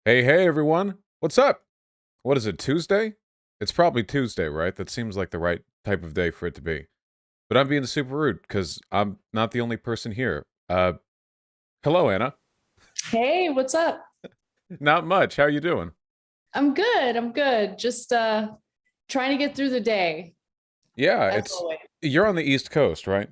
Hey, everyone. What's up? What is it, Tuesday? It's probably Tuesday, right? That seems like the right type of day for it to be. But I'm being super rude because I'm not the only person here. Hello, Anna. Hey, what's up? Not much. How you doing? I'm good. I'm good. Just trying to get through the day, Yeah, as it's always. you're on the East Coast, right?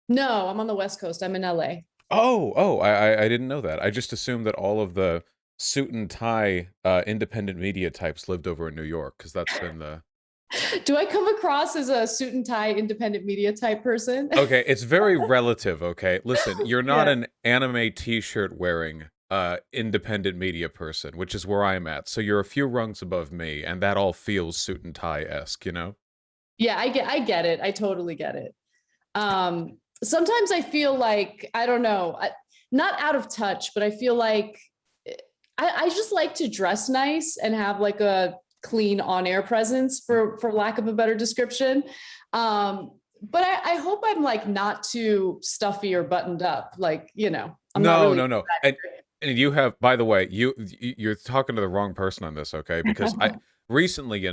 No, I'm on the West Coast. I'm in LA. Oh, I didn't know that. I just assumed that all of the suit and tie independent media types lived over in New York because that's been the Do I come across as a suit and tie independent media type person? Okay, it's very relative, okay? Listen, you're not Yeah. an anime t-shirt wearing independent media person, which is where I'm at. So you're a few rungs above me, and that all feels suit and tie-esque, you know? Yeah, I get it. I totally get it. Sometimes I feel like, I don't know, not out of touch, but I feel like I just like to dress nice and have like a clean on-air presence for lack of a better description. But I hope I'm like not too stuffy or buttoned up. Like, I'm not No, really no, no. And you have, by the way, you're talking to the wrong person on this, okay? Because I recently,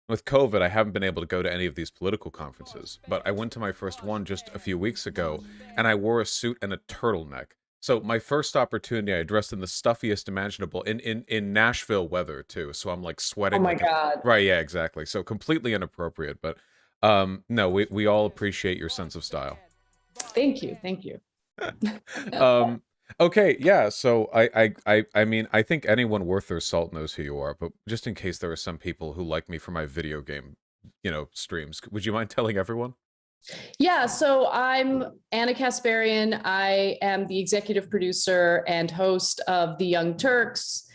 with COVID, I haven't been able to go to any of these political conferences, but I went to my first one just a few weeks ago, and I wore a suit and a turtleneck. So my first opportunity, I dressed in the stuffiest imaginable in Nashville weather too. So I'm like Oh sweating my like an God. right, yeah, exactly. So completely inappropriate, but no, we all appreciate your sense of style. Thank you. Thank you. um okay, yeah, so I mean, I think anyone worth their salt knows who you are, but just in case there are some people who like me for my video game, streams, would you mind telling everyone? Yeah, so I'm Anna Kasparian. I am the executive producer and host of The Young Turks,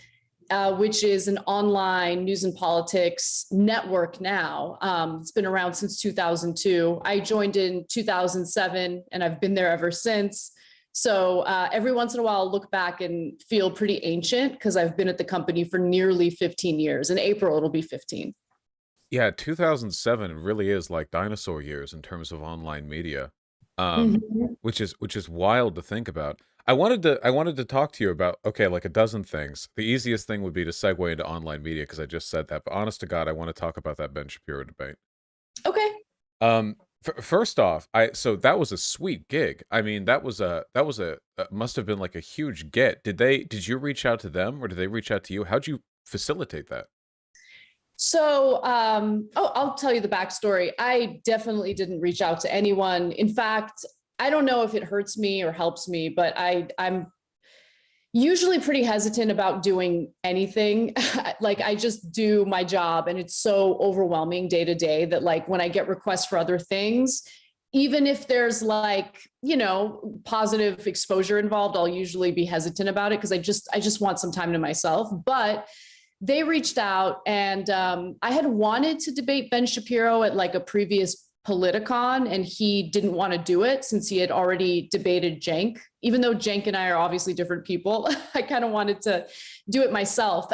which is an online news and politics network now. It's been around since 2002. I joined in 2007, and I've been there ever since. So every once in a while, I'll look back and feel pretty ancient because I've been at the company for nearly 15 years. In April, it'll be 15. Yeah, 2007 really is like dinosaur years in terms of online media. Mhm. Which is wild to think about. I wanted to talk to you about, okay, like a dozen things. The easiest thing would be to segue into online media because I just said that, but honest to God, I want to talk about that Ben Shapiro debate. Okay. First off, I so that was a sweet gig. I mean, that must have been like a huge get. Did you reach out to them or did they reach out to you? How'd you facilitate that? I'll tell you the backstory. I definitely didn't reach out to anyone. In fact, I don't know if it hurts me or helps me, but I'm usually pretty hesitant about doing anything. Like I just do my job and it's so overwhelming day to day that like when I get requests for other things, even if there's like, positive exposure involved, I'll usually be hesitant about it because I just want some time to myself. But they reached out and I had wanted to debate Ben Shapiro at like a previous Politicon, and he didn't want to do it since he had already debated Cenk. Even though Cenk and I are obviously different people, I kind of wanted to do it myself.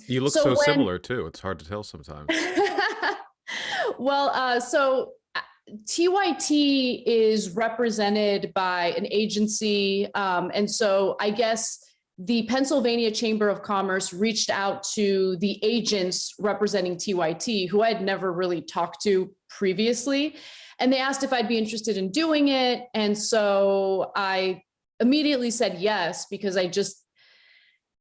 You look So so when, similar too. It's hard to tell sometimes. TYT is represented by an agency. And so I guess the Pennsylvania Chamber of Commerce reached out to the agents representing TYT, who I had never really talked to previously. And they asked if I'd be interested in doing it. And so I immediately said yes, because I just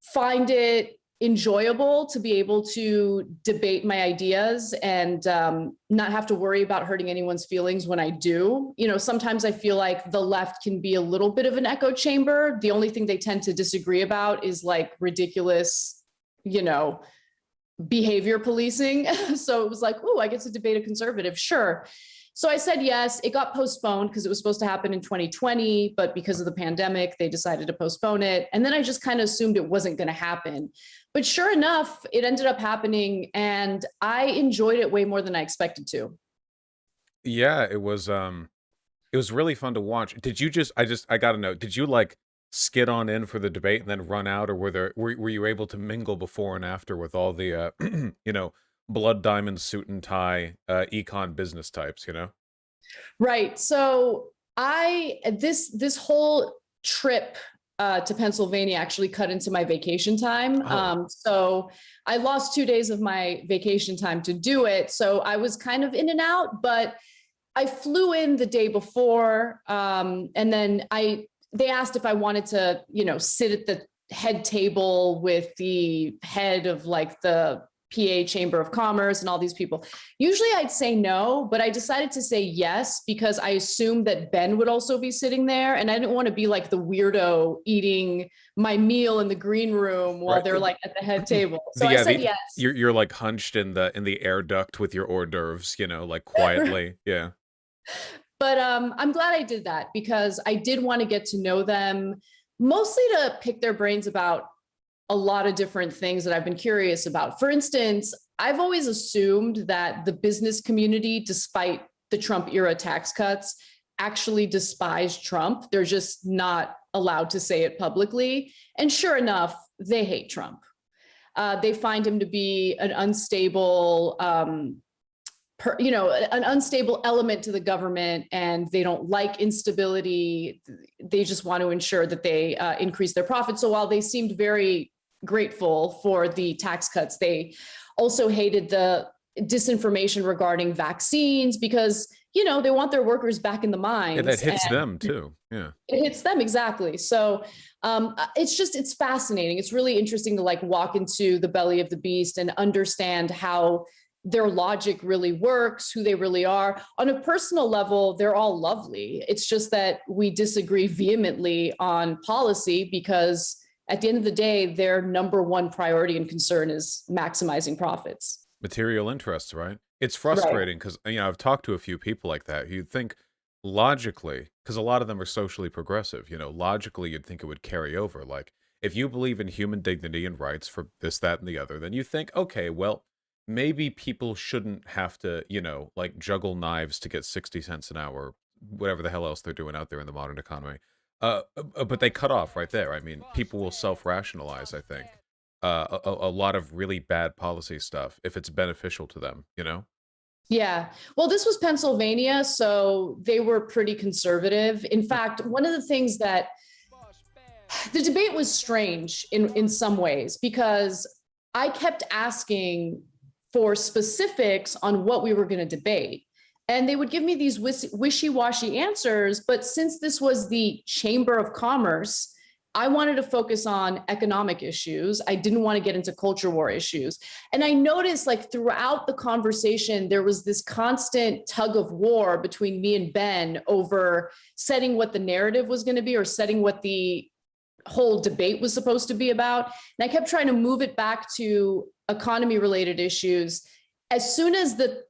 find it enjoyable to be able to debate my ideas and not have to worry about hurting anyone's feelings when I do. Sometimes I feel like the left can be a little bit of an echo chamber. The only thing they tend to disagree about is like ridiculous, you know, behavior policing. So it was like, oh, I get to debate a conservative. Sure. So I said yes. It got postponed because it was supposed to happen in 2020, but because of the pandemic, they decided to postpone it. And then I just kind of assumed it wasn't going to happen. But sure enough, it ended up happening and I enjoyed it way more than I expected to. Yeah, it was really fun to watch. Did you I gotta know, did you like skid on in for the debate and then run out, or were you able to mingle before and after with all the blood diamond suit and tie econ business types, you know? Right. So I this whole trip to Pennsylvania actually cut into my vacation time. Oh, So I lost 2 days of my vacation time to do it. So I was kind of in and out, but I flew in the day before, and then they asked if I wanted to, sit at the head table with the head of like the PA Chamber of Commerce and all these people. Usually I'd say no, but I decided to say yes because I assumed that Ben would also be sitting there, and I didn't want to be like the weirdo eating my meal in the green room while right. they're like at the head table. So I said yes. You're like hunched in the air duct with your hors d'oeuvres, like quietly. Yeah. But I'm glad I did that because I did want to get to know them, mostly to pick their brains about a lot of different things that I've been curious about. For instance, I've always assumed that the business community, despite the Trump era tax cuts, actually despise Trump. They're just not allowed to say it publicly. And sure enough, they hate Trump. They find him to be an unstable, an unstable element to the government, and they don't like instability. They just want to ensure that they increase their profits. So while they seemed very grateful for the tax cuts, they also hated the disinformation regarding vaccines because, they want their workers back in the mines. Yeah, that hits them too. Yeah. It hits them, exactly. So it's fascinating. It's really interesting to like walk into the belly of the beast and understand how their logic really works, who they really are. On a personal level, they're all lovely. It's just that we disagree vehemently on policy because at the end of the day, their number one priority and concern is maximizing profits. Material interests, right? It's Right. frustrating because, I've talked to a few people like that. You'd think logically, because a lot of them are socially progressive, logically, you'd think it would carry over. Like, if you believe in human dignity and rights for this, that, and the other, then you think, okay, well, maybe people shouldn't have to, like juggle knives to get 60 cents an hour, whatever the hell else they're doing out there in the modern economy. But they cut off right there. I mean, people will self-rationalize, I think, a lot of really bad policy stuff if it's beneficial to them. Yeah. Well, this was Pennsylvania, so they were pretty conservative. In fact, one of the things that the debate was strange in some ways because I kept asking for specifics on what we were going to debate. And they would give me these wishy-washy answers. But since this was the Chamber of Commerce, I wanted to focus on economic issues. I didn't want to get into culture war issues. And I noticed like throughout the conversation, there was this constant tug of war between me and Ben over setting what the narrative was going to be or setting what the whole debate was supposed to be about. And I kept trying to move it back to economy related issues. As soon as the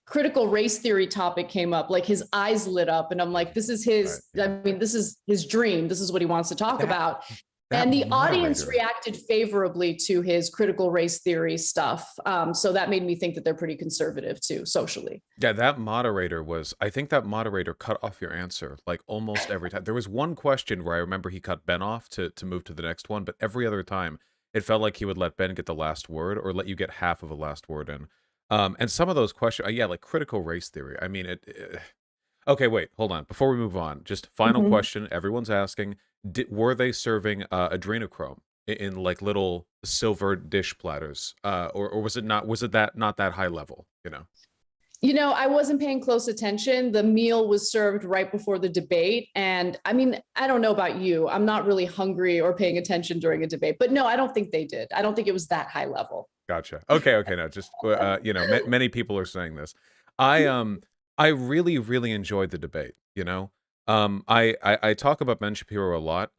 critical race theory topic came up, like his eyes lit up and I'm like, this is Right. this is his dream. This is what he wants to talk That about. that And the audience moderator. reacted favorably to his critical race theory stuff. So that made me think that they're pretty conservative too, socially. Yeah, that moderator was, I think that moderator cut off your answer like almost every time. There was one question where I remember he cut Ben off to move to the next one, but every other time it felt like he would let Ben get the last word or let you get half of a last word in. And some of those questions, yeah, like critical race theory. I mean, okay, wait, hold on. Before we move on, just final Mhm. question. Everyone's asking, were they serving adrenochrome in like little silver dish platters? Or was it not, was it that not that high level? I wasn't paying close attention. The meal was served right before the debate. And I mean, I don't know about you. I'm not really hungry or paying attention during a debate, but no, I don't think they did. I don't think it was that high level. Gotcha. Okay, okay, no, just many people are saying this. I really, really enjoyed the debate. I talk about Ben Shapiro a lot,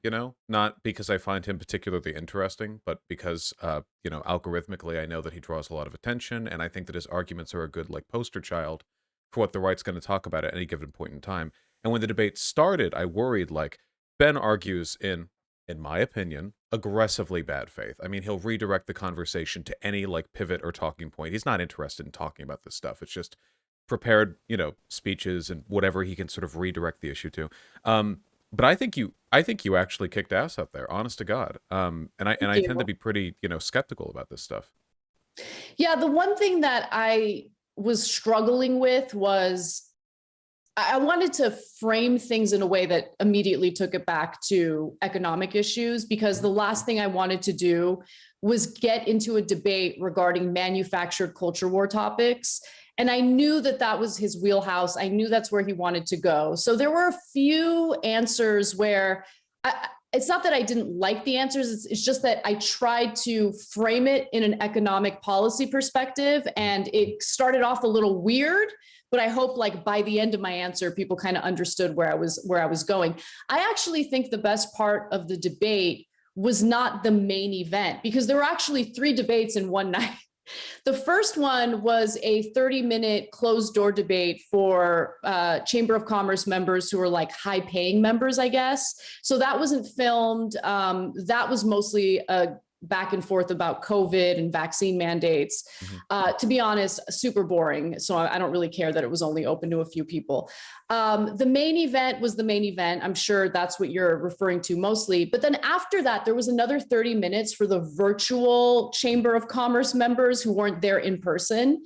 not because I find him particularly interesting, but because algorithmically I know that he draws a lot of attention, and I think that his arguments are a good like poster child for what the right's going to talk about at any given point in time. And when the debate started, I worried like Ben argues in my opinion, aggressively bad faith. I mean, he'll redirect the conversation to any like pivot or talking point. He's not interested in talking about this stuff. It's just prepared, speeches and whatever he can sort of redirect the issue to. But I think you actually kicked ass out there, honest to God. And I and Thank I tend to you. be pretty, skeptical about this stuff. Yeah, the one thing that I was struggling with was I wanted to frame things in a way that immediately took it back to economic issues, because the last thing I wanted to do was get into a debate regarding manufactured culture war topics. And I knew that that was his wheelhouse. I knew that's where he wanted to go. So there were a few answers where it's not that I didn't like the answers. It's just that I tried to frame it in an economic policy perspective. And it started off a little weird, but I hope like by the end of my answer, people kind of understood where I was going. I actually think the best part of the debate was not the main event, because there were actually 3 debates in one night. The first one was a 30-minute closed door debate for Chamber of Commerce members who are like high paying members, I guess. So that wasn't filmed. That was mostly a back and forth about COVID and vaccine mandates. To be honest, super boring. So I don't really care that it was only open to a few people. The main event was the main event. I'm sure that's what you're referring to mostly. But then after that, there was another 30 minutes for the virtual Chamber of Commerce members who weren't there in person.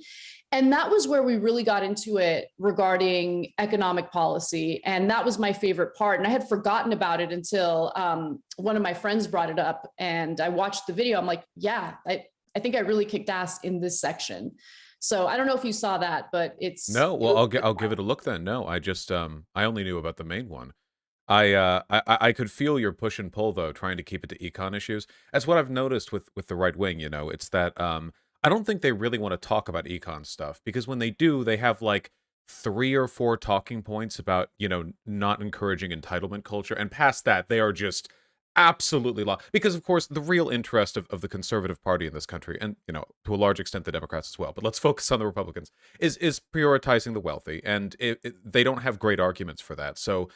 And that was where we really got into it regarding economic policy. And that was my favorite part. And I had forgotten about it until one of my friends brought it up. And I watched the video. I'm like, yeah, I think I really kicked ass in this section. So I don't know if you saw that, but No, well, I'll give it a look then. No, I just I only knew about the main one. I could feel your push and pull though, trying to keep it to econ issues. That's what I've noticed with the right wing. It's that I don't think they really want to talk about econ stuff, because when they do, they have like 3 or 4 talking points about not encouraging entitlement culture, and past that, they are just absolutely lost. Because of course, the real interest of the conservative party in this country, and to a large extent the Democrats as well, but let's focus on the Republicans, is prioritizing the wealthy, and they don't have great arguments for that. So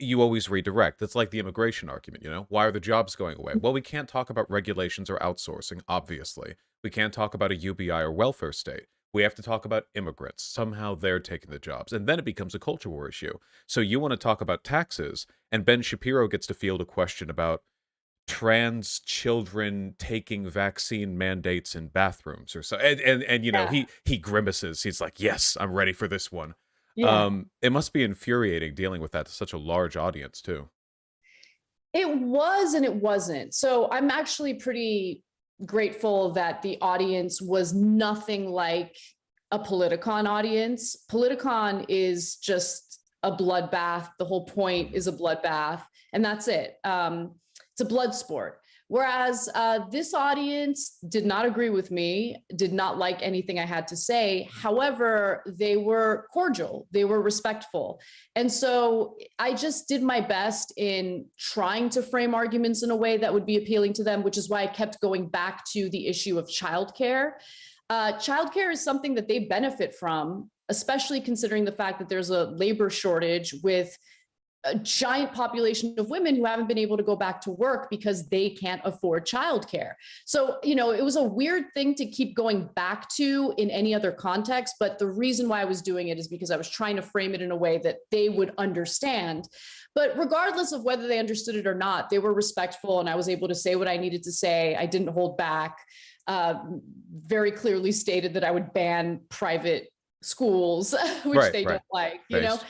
you always redirect. It's like the immigration argument, why are the jobs going away? Well, we can't talk about regulations or outsourcing, obviously. We can't talk about a UBI or welfare state. We have to talk about immigrants. Somehow they're taking the jobs. And then it becomes a culture war issue. So you want to talk about taxes, and Ben Shapiro gets to field a question about trans children taking vaccine mandates in bathrooms or so. And yeah, he grimaces. He's like, yes, I'm ready for this one. yeah. It must be infuriating dealing with that to such a large audience too. It was and it wasn't. So I'm actually pretty grateful that the audience was nothing like a Politicon audience. Politicon is just a bloodbath. The whole point is a bloodbath, and that's it. It's a blood sport. Whereas this audience did not agree with me, did not like anything I had to say. However, they were cordial, they were respectful. And so I just did my best in trying to frame arguments in a way that would be appealing to them, which is why I kept going back to the issue of childcare. Childcare is something that they benefit from, especially considering the fact that there's a labor shortage with a giant population of women who haven't been able to go back to work because they can't afford childcare. So, it was a weird thing to keep going back to in any other context. But the reason why I was doing it is because I was trying to frame it in a way that they would understand. But regardless of whether they understood it or not, they were respectful, and I was able to say what I needed to say. I didn't hold back. Very clearly stated that I would ban private schools, which Right, they right. don't like, Based.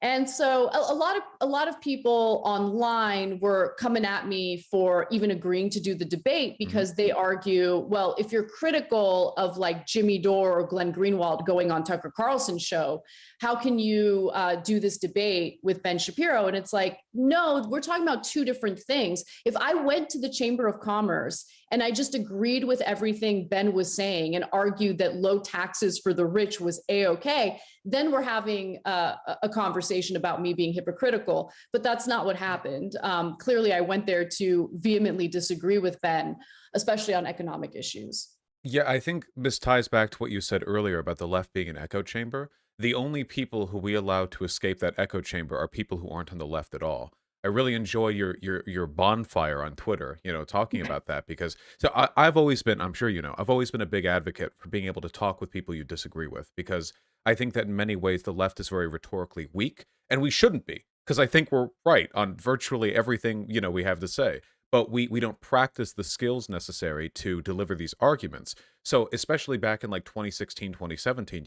And so a lot of people online were coming at me for even agreeing to do the debate, Mhm. because they argue, well, if you're critical of like Jimmy Dore or Glenn Greenwald going on Tucker Carlson's show, how can you do this debate with Ben Shapiro? And it's like, no, we're talking about 2 different things. If I went to the Chamber of Commerce and I just agreed with everything Ben was saying and argued that low taxes for the rich was A-okay, then we're having a conversation about me being hypocritical. But that's not what happened. Clearly, I went there to vehemently disagree with Ben, especially on economic issues. Yeah, I think this ties back to what you said earlier about the left being an echo chamber. The only people who we allow to escape that echo chamber are people who aren't on the left at all. I really enjoy your bonfire on Twitter, talking about that, because I've always been, I'm sure I've always been a big advocate for being able to talk with people you disagree with, because I think that in many ways the left is very rhetorically weak, and we shouldn't be, because I think we're right on virtually everything we have to say. But we don't practice the skills necessary to deliver these arguments. So especially back in like 2016, 2017,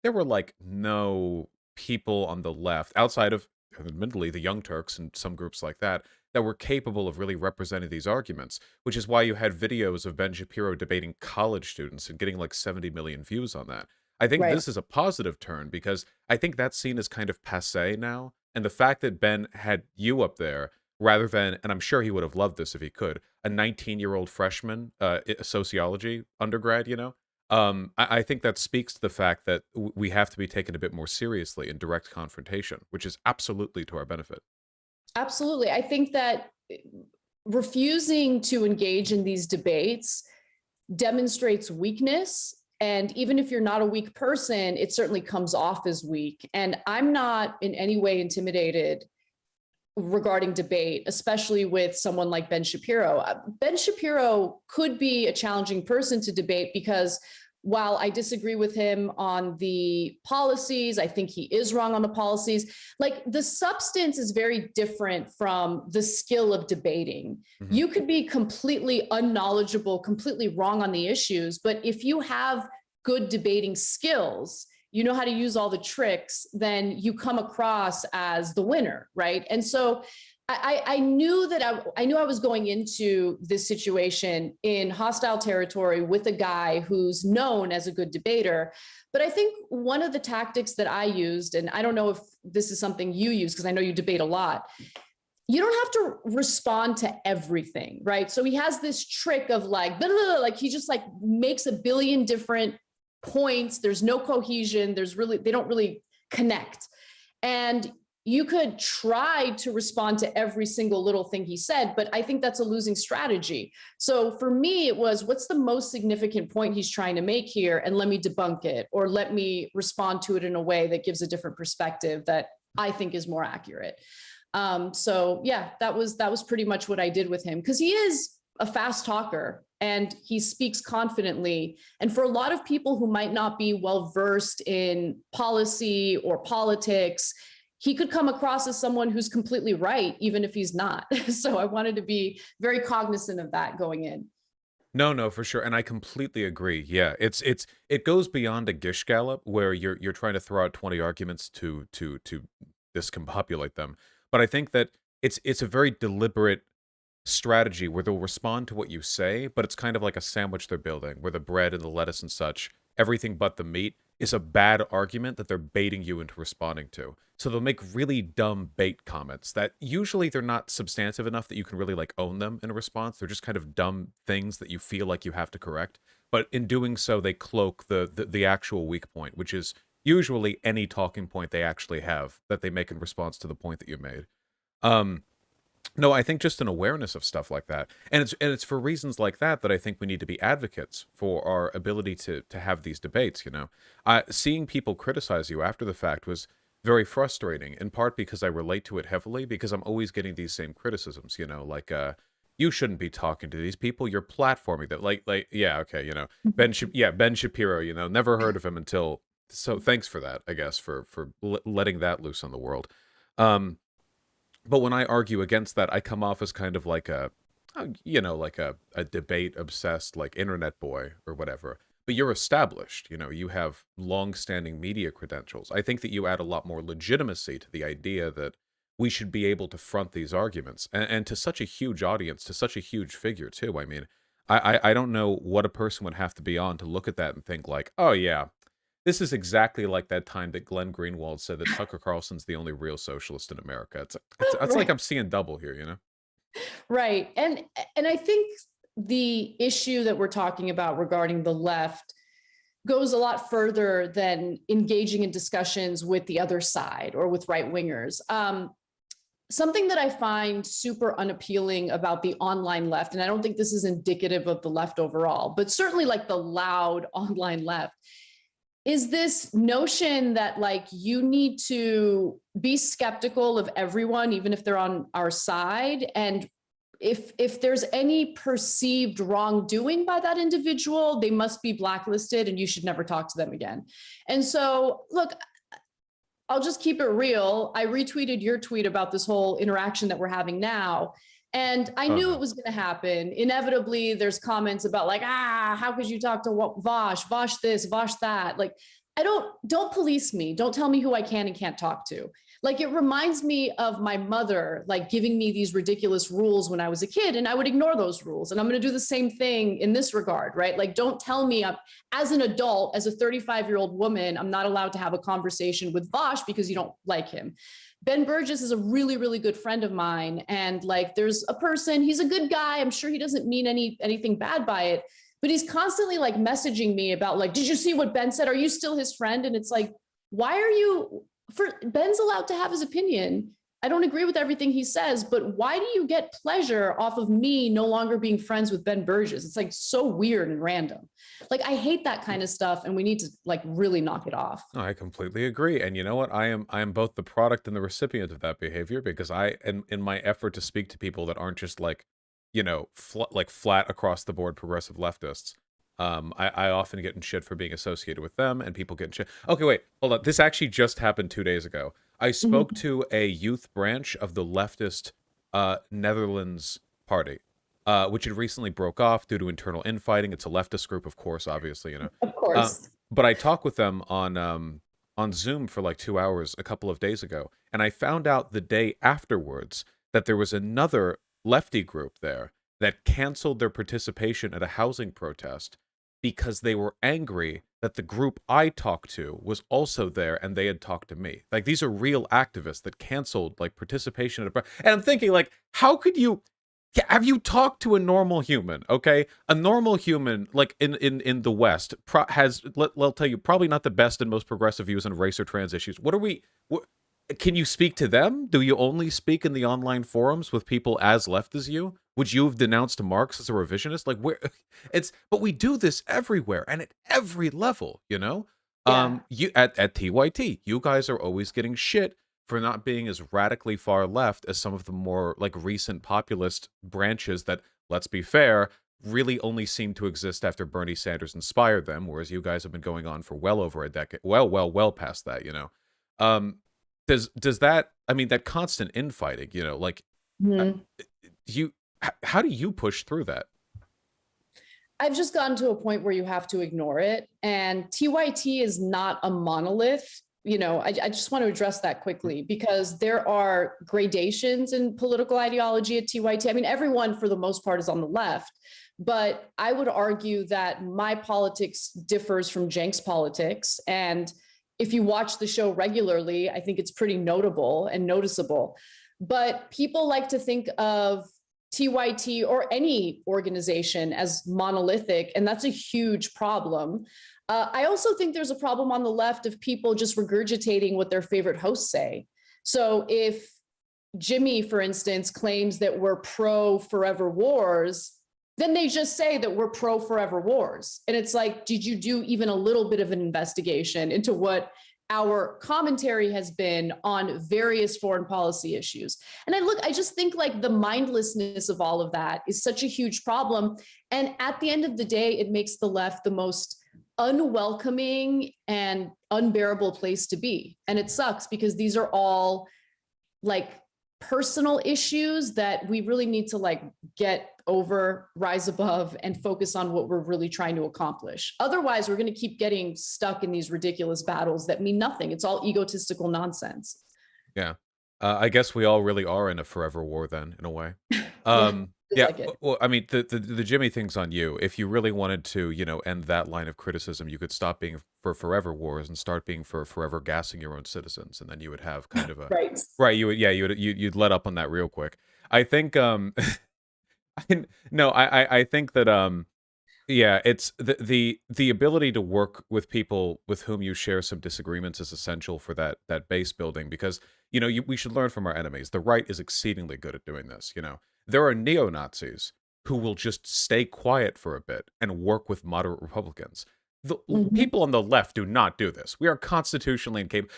there were like no people on the left, outside of admittedly the Young Turks and some groups like that, that were capable of really representing these arguments, which is why you had videos of Ben Shapiro debating college students and getting like 70 million views on that. I think Right. this is a positive turn because I think that scene is kind of passé now. And the fact that Ben had you up there rather than, and I'm sure he would have loved this if he could, a 19-year-old freshman, sociology undergrad, I think that speaks to the fact that we have to be taken a bit more seriously in direct confrontation, which is absolutely to our benefit. Absolutely. I think that refusing to engage in these debates demonstrates weakness. And even if you're not a weak person, it certainly comes off as weak. And I'm not in any way intimidated regarding debate, especially with someone like Ben Shapiro. Ben Shapiro could be a challenging person to debate because while I disagree with him on the policies, I think he is wrong on the policies. Like the substance is very different from the skill of debating. Mhm. You could be completely unknowledgeable, completely wrong on the issues, but if you have good debating skills, you know how to use all the tricks, then you come across as the winner, right? And so I knew that I knew I was going into this situation in hostile territory with a guy who's known as a good debater. But I think one of the tactics that I used, and I don't know if this is something you use because I know you debate a lot, you don't have to respond to everything, right? So he has this trick of like, blah, blah, blah, like he just like makes a billion different points. There's no cohesion. They don't really connect. And you could try to respond to every single little thing he said, but I think that's a losing strategy. So for me, it was, what's the most significant point he's trying to make here? And let me debunk it, or let me respond to it in a way that gives a different perspective that I think is more accurate. So yeah, that was pretty much what I did with him, because he is a fast talker and he speaks confidently. And for a lot of people who might not be well versed in policy or politics, he could come across as someone who's completely right, even if he's not. So I wanted to be very cognizant of that going in. No, no, for sure, and I completely agree. Yeah, it goes beyond a gish gallop where you're trying to throw out 20 arguments to discombobulate them. But I think that it's a very deliberate strategy where they'll respond to what you say, but it's kind of like a sandwich they're building, where the bread and the lettuce and such, everything but the meat, is a bad argument that they're baiting you into responding to. So they'll make really dumb bait comments that usually they're not substantive enough that you can really like own them in a response. They're just kind of dumb things that you feel like you have to correct. But in doing so, they cloak the actual weak point, which is usually any talking point they actually have that they make in response to the point that you made. Um, no, I think just an awareness of stuff like that, and it's for reasons like that that I think we need to be advocates for our ability to have these debates. Seeing people criticize you after the fact was very frustrating, in part because I relate to it heavily because I'm always getting these same criticisms. Like you shouldn't be talking to these people. You're platforming them. Like yeah, okay, Ben Shapiro. Never heard of him until. So thanks for that, I guess, for letting that loose on the world. But when I argue against that, I come off as kind of like a debate obsessed like internet boy or whatever. But you're established, you have long-standing media credentials. I think that you add a lot more legitimacy to the idea that we should be able to front these arguments, and to such a huge audience, to such a huge figure too. I mean, I don't know what a person would have to be on to look at that and think like, oh yeah, this is exactly like that time that Glenn Greenwald said that Tucker Carlson's the only real socialist in America. It's like Right. I'm seeing double here. Right. And I think the issue that we're talking about regarding the left goes a lot further than engaging in discussions with the other side or with right wingers. Something that I find super unappealing about the online left, and I don't think this is indicative of the left overall, but certainly like the loud online left, is this notion that like you need to be skeptical of everyone, even if they're on our side. And if there's any perceived wrongdoing by that individual, they must be blacklisted and you should never talk to them again. And so, look, I'll just keep it real. I retweeted your tweet about this whole interaction that we're having now. And I Oh knew no. it was going to happen. Inevitably, there's comments about like, how could you talk to Vosh this, Vosh that? Like, don't police me. Don't tell me who I can and can't talk to. Like, it reminds me of my mother, like, giving me these ridiculous rules when I was a kid, and I would ignore those rules. And I'm going to do the same thing in this regard, right? Like, don't tell me as an adult, as a 35-year-old woman, I'm not allowed to have a conversation with Vosh because you don't like him. Ben Burgess is a really, really good friend of mine. And like, there's a person, he's a good guy. I'm sure he doesn't mean anything bad by it, but he's constantly like messaging me about like, did you see what Ben said? Are you still his friend? And it's like, why are you, Ben's allowed to have his opinion. I don't agree with everything he says, but why do you get pleasure off of me no longer being friends with Ben Burgess? It's like so weird and random. Like, I hate that kind of stuff, and we need to like really knock it off. No, I completely agree. And you know what? I am both the product and the recipient of that behavior, because I am, in my effort to speak to people that aren't just like, like flat across the board progressive leftists. I often get in shit for being associated with them, and people get in shit. Okay, wait, hold on. This actually just happened 2 days ago. I spoke to a youth branch of the leftist Netherlands party, which had recently broke off due to internal infighting. It's a leftist group, of course, obviously, Of Uh, course. but I talked with them on Zoom for like 2 hours a couple of days ago, and I found out the day afterwards that there was another lefty group there that canceled their participation at a housing protest because they were angry that the group I talked to was also there and they had talked to me. Like, these are real activists that canceled like participation at a and I'm thinking, like, how could you have you talked to a normal human? Okay, a normal human, like in the West, has I'll tell you, probably not the best and most progressive views on race or trans issues. What can you speak to them? Do you only speak in the online forums with people as left as you? Would you have denounced Marx as a revisionist? Like, where but we do this everywhere and at every level, you know? Yeah. You at TYT, you guys are always getting shit for not being as radically far left as some of the more like recent populist branches that, let's be fair, really only seem to exist after Bernie Sanders inspired them, whereas you guys have been going on for well over a decade, well past that, you know. Um, does that, I mean, that constant infighting, like, uh, Mhm. you how do you push through that? I've just gotten to a point where you have to ignore it. And TYT is not a monolith. I just want to address that quickly because there are gradations in political ideology at TYT. I mean, everyone for the most part is on the left, but I would argue that my politics differs from Cenk's politics. And if you watch the show regularly, I think it's pretty notable and noticeable. But people like to think of TYT or any organization as monolithic, and that's a huge problem. I also think there's a problem on the left of people just regurgitating what their favorite hosts say. So if Jimmy, for instance, claims that we're pro forever wars, then they just say that we're pro forever wars. And it's like, did you do even a little bit of an investigation into what our commentary has been on various foreign policy issues? And I just think like the mindlessness of all of that is such a huge problem. And at the end of the day, it makes the left the most unwelcoming and unbearable place to be. And it sucks because these are all like personal issues that we really need to like get over, rise above, and focus on what we're really trying to accomplish. Otherwise, we're going to keep getting stuck in these ridiculous battles that mean nothing. It's all egotistical nonsense. Yeah. I guess we all really are in a forever war then, in a way. Yeah, feels Yeah, like it. well, I mean, the Jimmy thing's on you. If you really wanted to, end that line of criticism, you could stop being for forever wars and start being for forever gassing your own citizens, and then you would have kind of a Right. right. You would, yeah, you'd let up on that real quick. I think, no, I think that, yeah, it's the ability to work with people with whom you share some disagreements is essential for that base building, because we should learn from our enemies. The right is exceedingly good at doing this. There are neo-Nazis who will just stay quiet for a bit and work with moderate Republicans. The Mhm. people on the left do not do this. We are constitutionally incapable.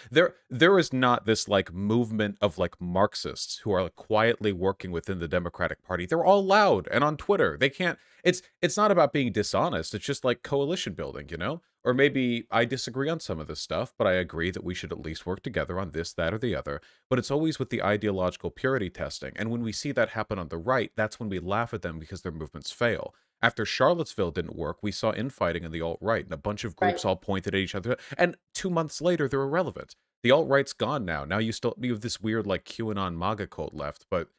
There is not this like movement of like Marxists who are like, quietly working within the Democratic Party. They're all loud and on Twitter. They can't. It's not about being dishonest. It's just like coalition building, Or maybe I disagree on some of this stuff, but I agree that we should at least work together on this, that, or the other. But it's always with the ideological purity testing. And when we see that happen on the right, that's when we laugh at them because their movements fail. After Charlottesville didn't work, we saw infighting in the alt-right, and a bunch of Right. groups all pointed at each other, and 2 months later, they're irrelevant. The alt-right's gone now. Now you have this weird, like, QAnon MAGA cult left, but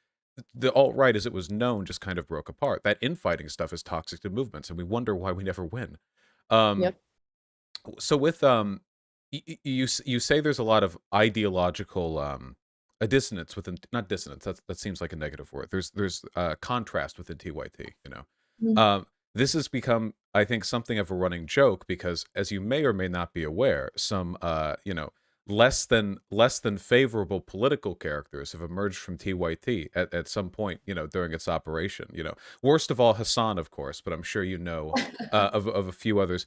the alt-right, as it was known, just kind of broke apart. That infighting stuff is toxic to movements, and we wonder why we never win. Um, Yep. so with, you say there's a lot of ideological, a dissonance within, not dissonance, that seems like a negative word. There's contrast within TYT, you know? Mhm. This has become, I think, something of a running joke because, as you may or may not be aware, some, less than favorable political characters have emerged from TYT at some point, during its operation. Worst of all, Hassan, of course, but I'm sure of a few others.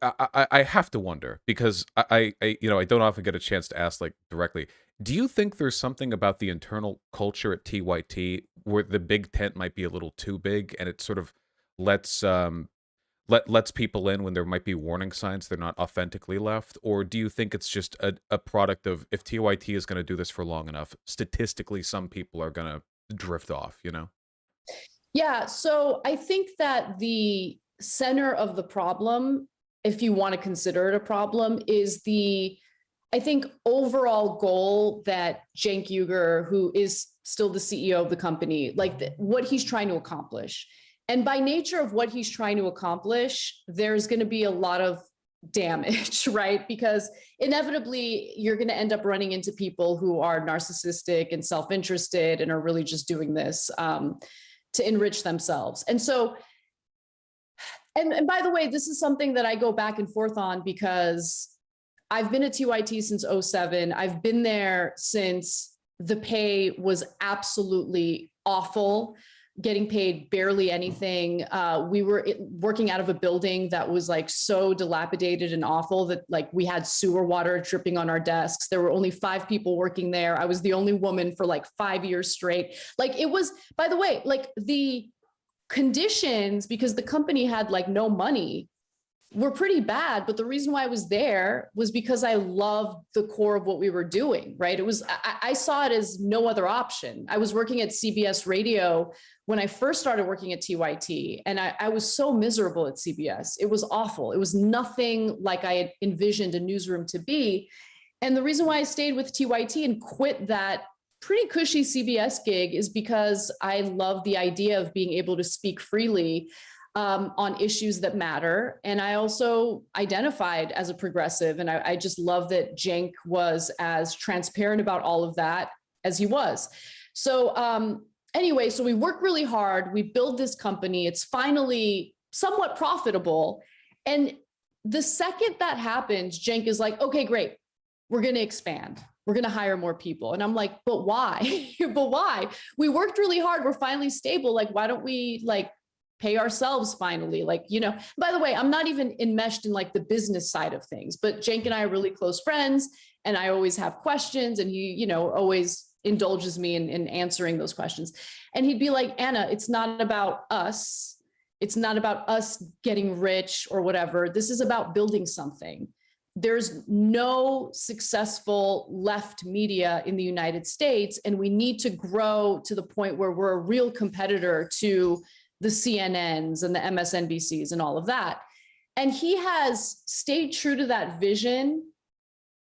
I have to wonder because I don't often get a chance to ask like directly. Do you think there's something about the internal culture at TYT where the big tent might be a little too big and it sort of lets lets people in when there might be warning signs they're not authentically left? Or do you think it's just a product of, if TYT is going to do this for long enough, statistically some people are going to drift off? Yeah, so I think that the center of the problem, if you want to consider it a problem, is I think, overall goal that Cenk Uygur, who is still the CEO of the company, like what he's trying to accomplish. And by nature of what he's trying to accomplish, there's going to be a lot of damage, right? Because inevitably you're going to end up running into people who are narcissistic and self-interested and are really just doing this to enrich themselves. And so, and by the way, this is something that I go back and forth on because I've been at TYT since '07. I've been there since the pay was absolutely awful, getting paid barely anything. We were working out of a building that was like so dilapidated and awful that like we had sewer water dripping on our desks. There were only 5 people working there. I was the only woman for like 5 years straight. Like it was, by the way, like the conditions, because the company had like no money, were pretty bad. But the reason why I was there was because I loved the core of what we were doing, right? I saw it as no other option. I was working at CBS Radio when I first started working at TYT, and I was so miserable at CBS. It was awful. It was nothing like I had envisioned a newsroom to be. And the reason why I stayed with TYT and quit that pretty cushy CBS gig is because I love the idea of being able to speak freely on issues that matter. And I also identified as a progressive. And I just love that Cenk was as transparent about all of that as he was. So anyway, so we work really hard. We build this company. It's finally somewhat profitable. And the second that happens, Cenk is like, okay, great. We're going to expand. We're going to hire more people. And I'm like, but why? But why? We worked really hard. We're finally stable. Like, why don't we like pay ourselves finally? Like, by the way, I'm not even enmeshed in like the business side of things, but Cenk and I are really close friends and I always have questions and he, always indulges me in answering those questions. And he'd be like, Anna, it's not about us. It's not about us getting rich or whatever. This is about building something. There's no successful left media in the United States, and we need to grow to the point where we're a real competitor to the CNNs and the MSNBCs and all of that. And he has stayed true to that vision,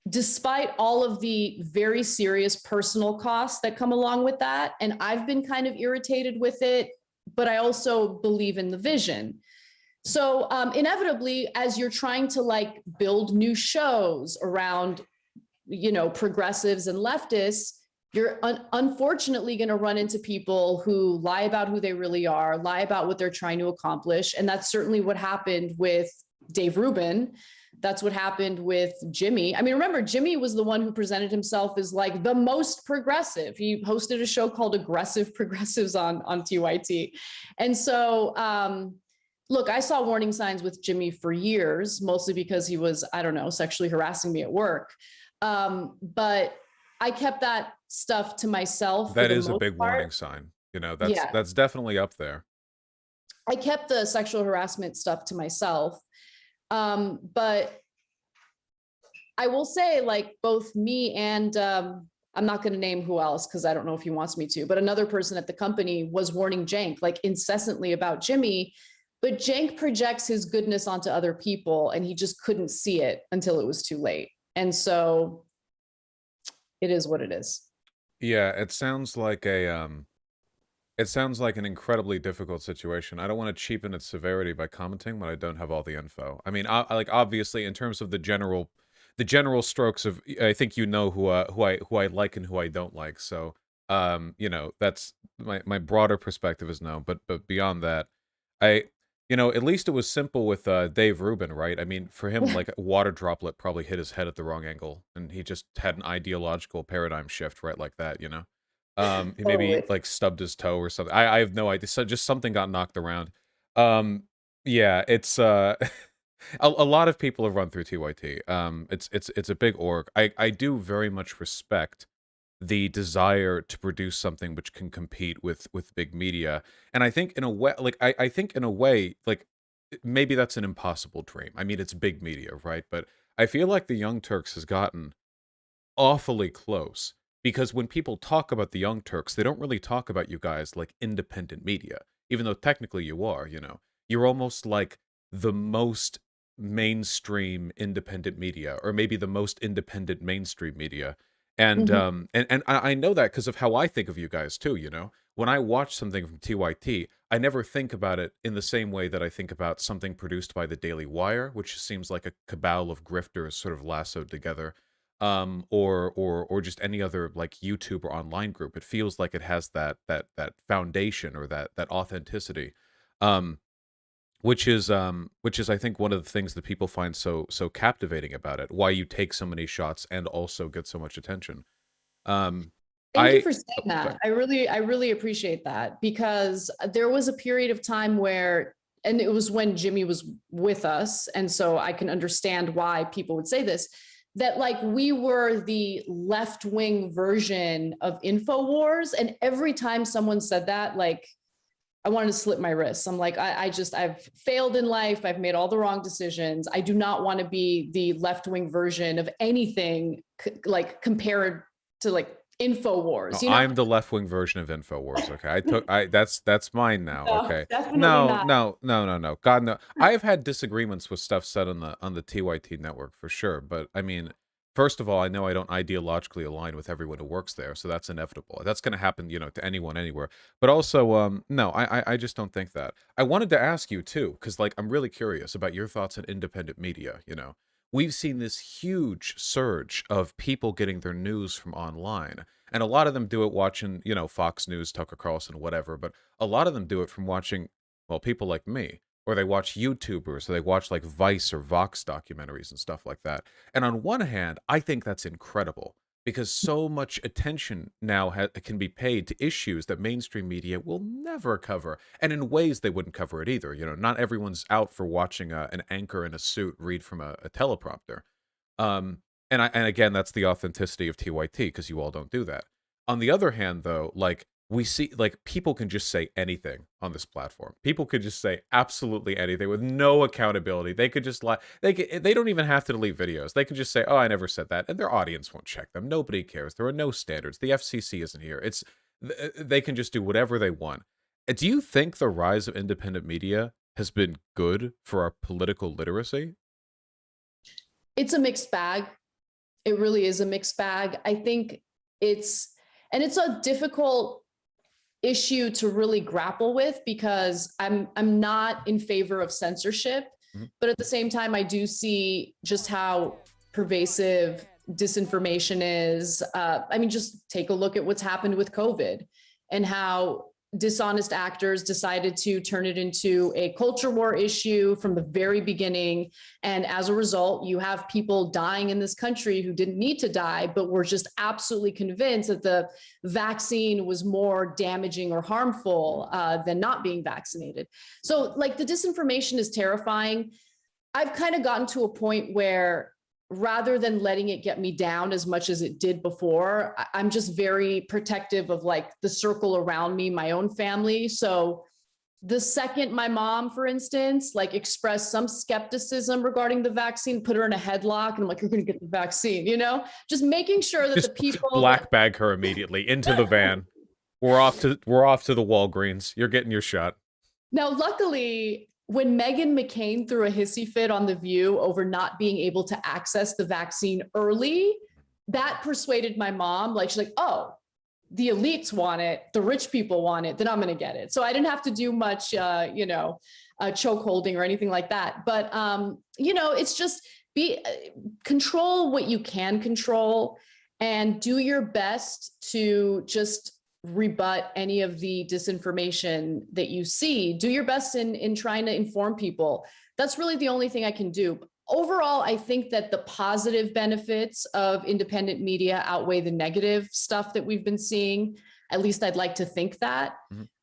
despite all of the very serious personal costs that come along with that. And I've been kind of irritated with it, but I also believe in the vision. So inevitably, as you're trying to like build new shows around, progressives and leftists, you're unfortunately going to run into people who lie about who they really are, lie about what they're trying to accomplish. And that's certainly what happened with Dave Rubin. That's what happened with Jimmy. I mean, remember, Jimmy was the one who presented himself as like the most progressive. He hosted a show called Aggressive Progressives on TYT. And so, look, I saw warning signs with Jimmy for years, mostly because he was, I don't know, sexually harassing me at work. But I kept that stuff to myself. That is a big warning sign. Yeah, That's definitely up there. I kept the sexual harassment stuff to myself. But I will say, like, both me and I'm not going to name who else because I don't know if he wants me to, but another person at the company was warning Cenk like incessantly about Jimmy. But Cenk projects his goodness onto other people, and he just couldn't see it until it was too late. And so it is what it is. Yeah, it sounds like it sounds like an incredibly difficult situation. I don't want to cheapen its severity by commenting when I don't have all the info. I mean, like obviously in terms of the general strokes of, I think you know who I like and who I don't like. So, you know, that's my broader perspective is no, but beyond that, I you know, at least it was simple with Dave Rubin, right? I mean, for him, like a water droplet probably hit his head at the wrong angle, and he just had an ideological paradigm shift, right, like that, you know. He maybe Totally. like stubbed his toe or something. I have no idea. So just something got knocked around. Um, yeah, it's a lot of people have run through TYT. It's a big org. I do very much respect the desire to produce something which can compete with big media. And I think in a way, like I think in a way, like maybe that's an impossible dream. I mean, it's big media, right? But I feel like the Young Turks has gotten awfully close because when people talk about the Young Turks, they don't really talk about you guys like independent media, even though technically you are, you know. You're almost like the most mainstream independent media, or maybe the most independent mainstream media. And Mhm. I know that because of how I think of you guys too, you know. When I watch something from TYT, I never think about it in the same way that I think about something produced by the Daily Wire, which seems like a cabal of grifters sort of lassoed together, or just any other like YouTube or online group. It feels like it has that foundation or that authenticity, um, which is I think one of the things that people find so captivating about it. Why you take so many shots and also get so much attention. Um, Thank you I for saying oh, that. sorry. I really appreciate that, because there was a period of time where, and it was when Jimmy was with us, and so I can understand why people would say this, that like we were the left wing version of InfoWars, and every time someone said that, like I wanted to slip my wrists. I'm like, I've failed in life. I've made all the wrong decisions. I do not want to be the left wing version of anything like compared to like No, InfoWars, you know? I'm the left wing version of Infowars. Okay, I that's mine now. No, Okay, definitely not. no. God no. I have had disagreements with stuff said on the TYT network for sure. But I mean, first of all, I know I don't ideologically align with everyone who works there, so that's inevitable. That's going to happen, you know, to anyone anywhere. But also, no, I just don't think that. I wanted to ask you too, because like I'm really curious about your thoughts on independent media. You know, we've seen this huge surge of people getting their news from online, and a lot of them do it watching, you know, Fox News, Tucker Carlson, whatever. But a lot of them do it from watching, well, people like me, or they watch YouTubers, or they watch like Vice or Vox documentaries and stuff like that. And on one hand, I think that's incredible because so much attention now can be paid to issues that mainstream media will never cover, and in ways they wouldn't cover it either. You know, not everyone's out for watching an anchor in a suit read from a teleprompter. Um, and again, that's the authenticity of TYT because you all don't do that. On the other hand, though, like we see, like people can just say anything on this platform. People could just say absolutely anything with no accountability. They could just lie. They don't even have to delete videos. They could just say, "Oh, I never said that," and their audience won't check them. Nobody cares. There are no standards. The FCC isn't here. They can just do whatever they want. Do you think the rise of independent media has been good for our political literacy? It's a mixed bag. It really is a mixed bag. I think it's, and it's a difficult issue to really grapple with, because I'm not in favor of censorship, Mhm. but at the same time I do see just how pervasive disinformation is. I mean, just take a look at what's happened with COVID and how dishonest actors decided to turn it into a culture war issue from the very beginning. And as a result, you have people dying in this country who didn't need to die, but were just absolutely convinced that the vaccine was more damaging or harmful than not being vaccinated. So, like, the disinformation is terrifying. I've kind of gotten to a point where rather than letting it get me down as much as it did before, I'm just very protective of like the circle around me, my own family. So the second my mom, for instance, like expressed some skepticism regarding the vaccine, put her in a headlock and I'm like, you're going to get the vaccine, you know, just making sure that the Just people. black bag her immediately into the van. We're off to the Walgreens. You're getting your shot. Now, luckily, when Meghan McCain threw a hissy fit on The View over not being able to access the vaccine early, that persuaded my mom. Like, she's like, oh, the elites want it, the rich people want it, then I'm going to get it. So I didn't have to do much, choke holding or anything like that. But, it's just control what you can control and do your best to just rebut any of the disinformation that you see. Do your best in trying to inform people. That's really the only thing I can do. Overall, I think that the positive benefits of independent media outweigh the negative stuff that we've been seeing. At least I'd like to think that.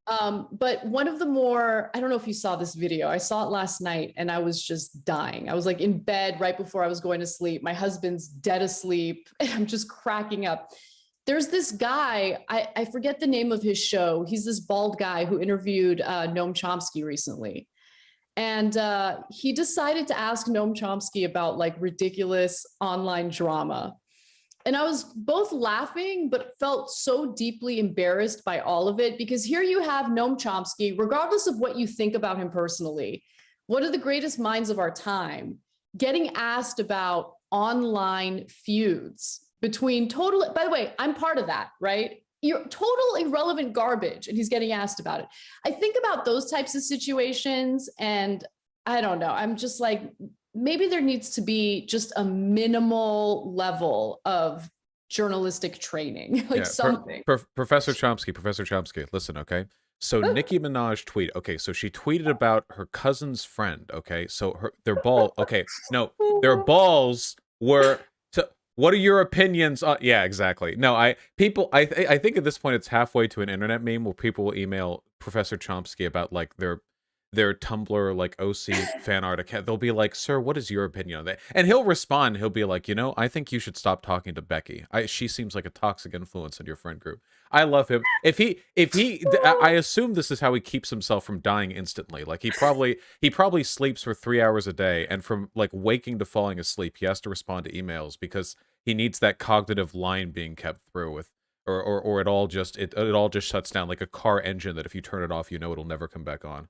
But one of the more, I don't know if you saw this video, I saw it last night and I was just dying. I was like in bed right before I was going to sleep. My husband's dead asleep and I'm just cracking up. There's this guy, I forget the name of his show. He's this bald guy who interviewed Noam Chomsky recently. And he decided to ask Noam Chomsky about like ridiculous online drama. And I was both laughing, but felt so deeply embarrassed by all of it, because here you have Noam Chomsky, regardless of what you think about him personally, one of the greatest minds of our time, getting asked about online feuds between by the way, I'm part of that, right? You're total irrelevant garbage, and he's getting asked about it. I think about those types of situations, and I don't know. I'm just like, maybe there needs to be just a minimal level of journalistic training, like something. Professor Chomsky, listen, okay? So Nicki Minaj okay, so she tweeted about her cousin's friend, okay? So their balls were what are your opinions on? Yeah, exactly. No, I think at this point it's halfway to an internet meme where people will email Professor Chomsky about like their Tumblr like OC fan art account. They'll be like, "Sir, what is your opinion on that?" And he'll respond. He'll be like, I think you should stop talking to Becky. She seems like a toxic influence in your friend group. I love him. I assume this is how he keeps himself from dying instantly. Like he probably sleeps for 3 hours a day, and from like waking to falling asleep, he has to respond to emails because he needs that cognitive line being kept through with, or it all just shuts down like a car engine that if you turn it off, it'll never come back on.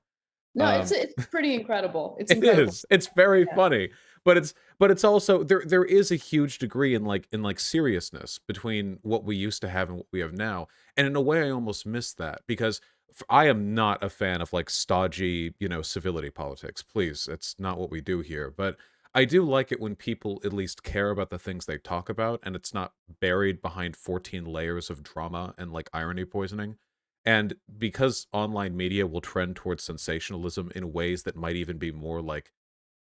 No, it's pretty incredible. It's incredible. It is. It's very funny, but it's also there is a huge degree in like seriousness between what we used to have and what we have now. And in a way, I almost miss that because I am not a fan of like stodgy, civility politics. Please, it's not what we do here. But I do like it when people at least care about the things they talk about, and it's not buried behind 14 layers of drama and like irony poisoning. And because online media will trend towards sensationalism in ways that might even be more like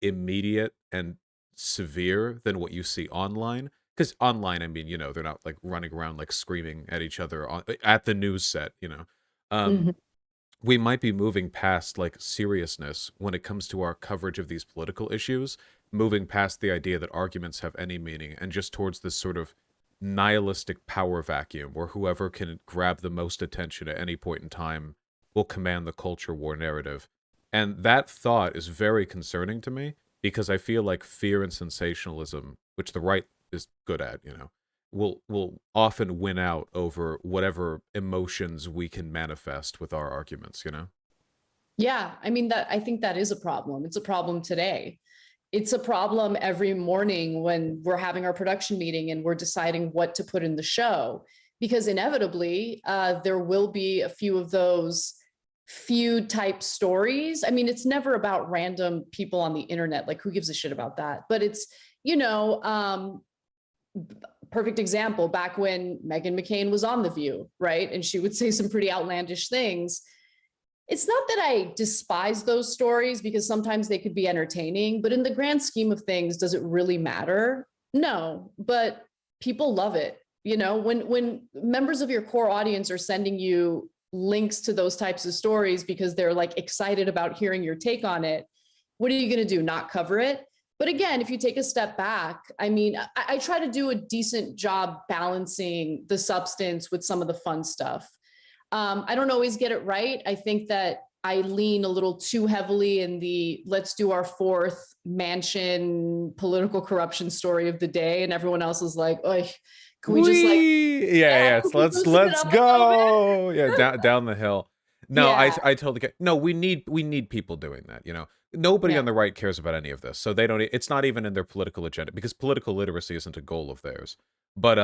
immediate and severe than what you see online. Because online, I mean, they're not like running around like screaming at each other at the news set, we might be moving past like seriousness when it comes to our coverage of these political issues, moving past the idea that arguments have any meaning and just towards this sort of nihilistic power vacuum where whoever can grab the most attention at any point in time will command the culture war narrative. And that thought is very concerning to me because I feel like fear and sensationalism, which the right is good at, will often win out over whatever emotions we can manifest with our arguments, Yeah, I mean, I think that is a problem. It's a problem today. It's a problem every morning when we're having our production meeting and we're deciding what to put in the show, because inevitably there will be a few of those feud type stories. I mean, it's never about random people on the internet. Like, who gives a shit about that? But it's, perfect example, back when Meghan McCain was on The View, right? And she would say some pretty outlandish things. It's not that I despise those stories because sometimes they could be entertaining, but in the grand scheme of things, does it really matter? No, but people love it. When members of your core audience are sending you links to those types of stories because they're like excited about hearing your take on it, what are you going to do? Not cover it? But again, if you take a step back, I mean, I try to do a decent job balancing the substance with some of the fun stuff. I don't always get it right. I think that I lean a little too heavily in the let's do our fourth mansion political corruption story of the day. And everyone else is like, oh, can we just like, let's go. Yeah, down the hill. No, Yeah, I totally get. No, we need people doing that. Nobody yeah. on the right cares about any of this, so they don't. It's not even in their political agenda because political literacy isn't a goal of theirs. But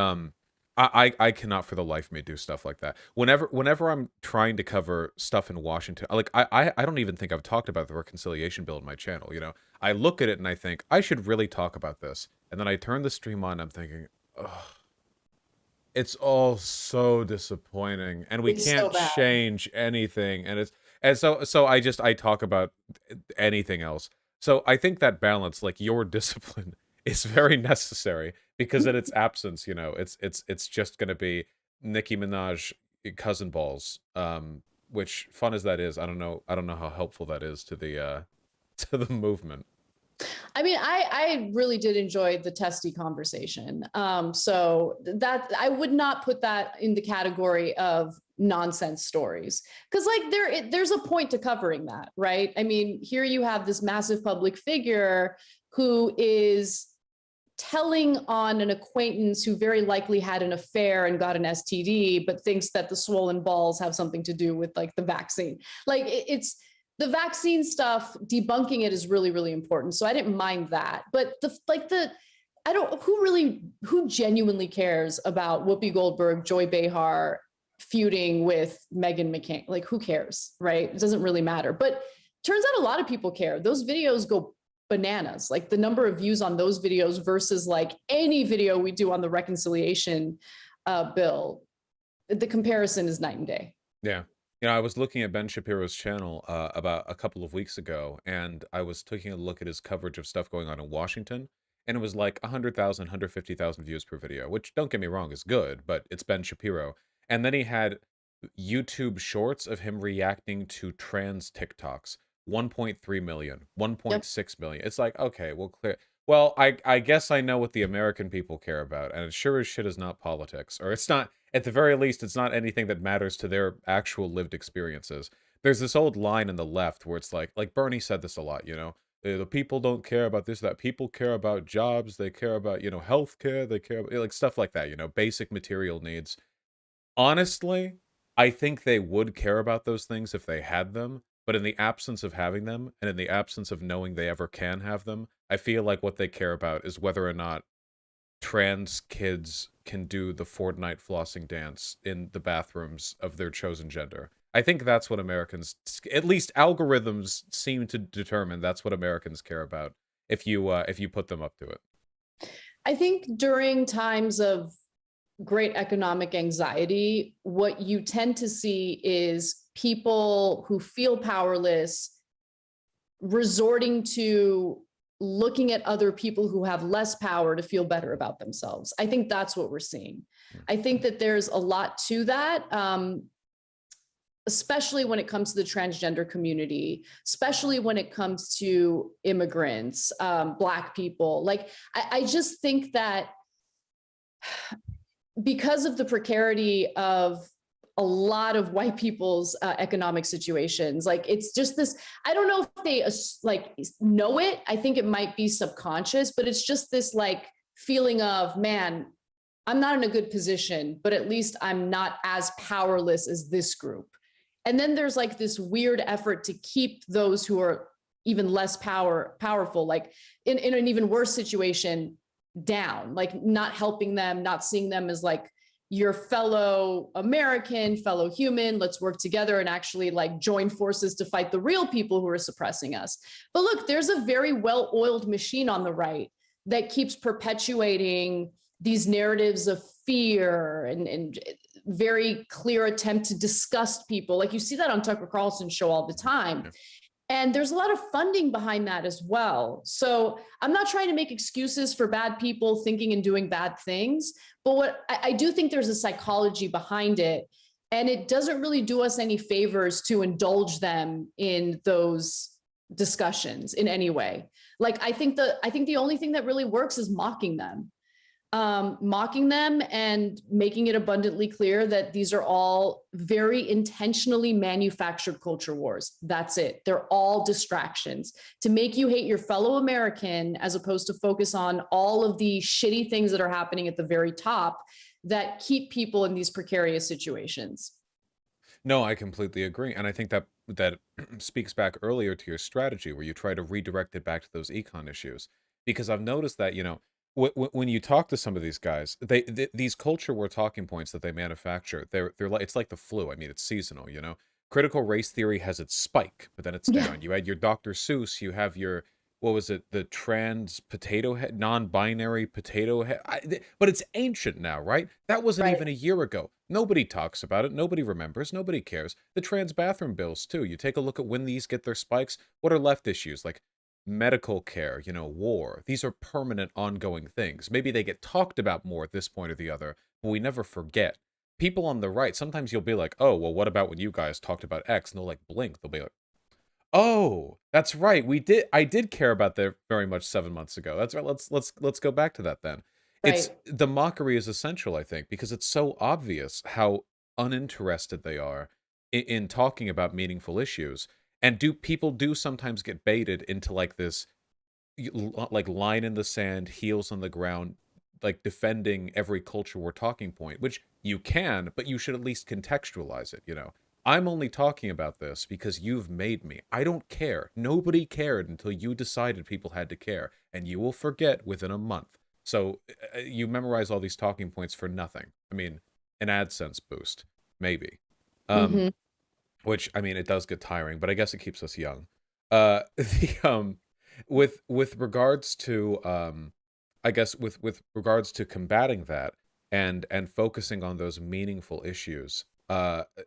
I cannot for the life of me do stuff like that. Whenever I'm trying to cover stuff in Washington, like I don't even think I've talked about the reconciliation bill in my channel. I look at it and I think I should really talk about this, and then I turn the stream on. And I'm thinking, ugh, it's all so disappointing, and we It's so can't bad. change anything, and so I talk about anything else. So I think that balance, like your discipline, is very necessary because in its absence, it's just gonna be Nicki Minaj cousin balls. Which, fun as that is, I don't know how helpful that is to the to the movement. I mean, I really did enjoy the testy conversation. So that I would not put that in the category of nonsense stories, because like there's a point to covering that, right? I mean, here you have this massive public figure who is telling on an acquaintance who very likely had an affair and got an STD, but thinks that the swollen balls have something to do with like the vaccine. Like it's the vaccine stuff, debunking it is really, really important. So I didn't mind that. But I don't, who genuinely cares about Whoopi Goldberg, Joy Behar feuding with Meghan McCain? Like, who cares, right? It doesn't really matter. But turns out a lot of people care. Those videos go bananas. Like the number of views on those videos versus like any video we do on the reconciliation bill, the comparison is night and day. Yeah. I was looking at Ben Shapiro's channel about a couple of weeks ago, and I was taking a look at his coverage of stuff going on in Washington, and it was like 100,000, 150,000 views per video, which, don't get me wrong, is good, but it's Ben Shapiro. And then he had YouTube shorts of him reacting to trans TikToks, 1.3 million, Yep. 1.6 million. It's like, okay, well, clear. Well, I guess I know what the American people care about, and it sure as shit is not politics, or it's not, at the very least, it's not anything that matters to their actual lived experiences. There's this old line in the left where it's like Bernie said this a lot, the people don't care about this, that people care about jobs, they care about, healthcare, they care about, like, stuff like that, basic material needs. Honestly, I think they would care about those things if they had them, but in the absence of having them, and in the absence of knowing they ever can have them, I feel like what they care about is whether or not trans kids can do the Fortnite flossing dance in the bathrooms of their chosen gender. I think that's what Americans, at least algorithms seem to determine that's what Americans care about if you put them up to it. I think during times of great economic anxiety, what you tend to see is people who feel powerless resorting to looking at other people who have less power to feel better about themselves. I think that's what we're seeing. I think that there's a lot to that, especially when it comes to the transgender community, especially when it comes to immigrants, Black people. Like, I just think that because of the precarity of a lot of white people's economic situations, like it's just this, I don't know if they like know it. I think it might be subconscious, but it's just this like feeling of, man, I'm not in a good position, but at least I'm not as powerless as this group. And then there's like this weird effort to keep those who are even less powerful, like in an even worse situation, down, like not helping them, not seeing them as like your fellow American, fellow human. Let's work together and actually like join forces to fight the real people who are suppressing us. But look, there's a very well-oiled machine on the right that keeps perpetuating these narratives of fear and very clear attempt to disgust people. Like you see that on Tucker Carlson's show all the time. And there's a lot of funding behind that as well. So I'm not trying to make excuses for bad people thinking and doing bad things, but what I do think there's a psychology behind it. And it doesn't really do us any favors to indulge them in those discussions in any way. Like I think the only thing that really works is mocking them and making it abundantly clear that these are all very intentionally manufactured culture wars. That's it. They're all distractions to make you hate your fellow American, as opposed to focus on all of the shitty things that are happening at the very top that keep people in these precarious situations. No, I completely agree, and I think that that speaks back earlier to your strategy where you try to redirect it back to those econ issues. Because I've noticed that, when you talk to some of these guys, these culture war talking points that they manufacture, they're like it's like the flu. I mean, it's seasonal, you know. Critical race theory has its spike, but then it's Yeah, down. You had your Dr. Seuss, you have your what was it, the trans potato head, non-binary potato head. But it's ancient now, right? That wasn't right. even a year ago. Nobody talks about it. Nobody remembers. Nobody cares. The trans bathroom bills, too. You take a look at when these get their spikes. What are left issues? Like medical care, war. These are permanent, ongoing things. Maybe they get talked about more at this point or the other, but we never forget. People on the right, sometimes you'll be like, oh, well, what about when you guys talked about X? And they'll like blink. They'll be like, oh, that's right. I did care about that very much 7 months ago. That's right. Let's go back to that then. It's Right. the mockery is essential, I think, because it's so obvious how uninterested they are in talking about meaningful issues. And do people do sometimes get baited into like this like line in the sand, heels on the ground, like defending every culture war talking point, which you can, but you should at least contextualize it. I'm only talking about this because you've made me. I don't care. Nobody cared until you decided people had to care, and you will forget within a month. So you memorize all these talking points for nothing. I mean, an AdSense boost, maybe. Um, Hmm. which I mean, it does get tiring, but I guess it keeps us young. The with regards to I guess with regards to combating that and focusing on those meaningful issues,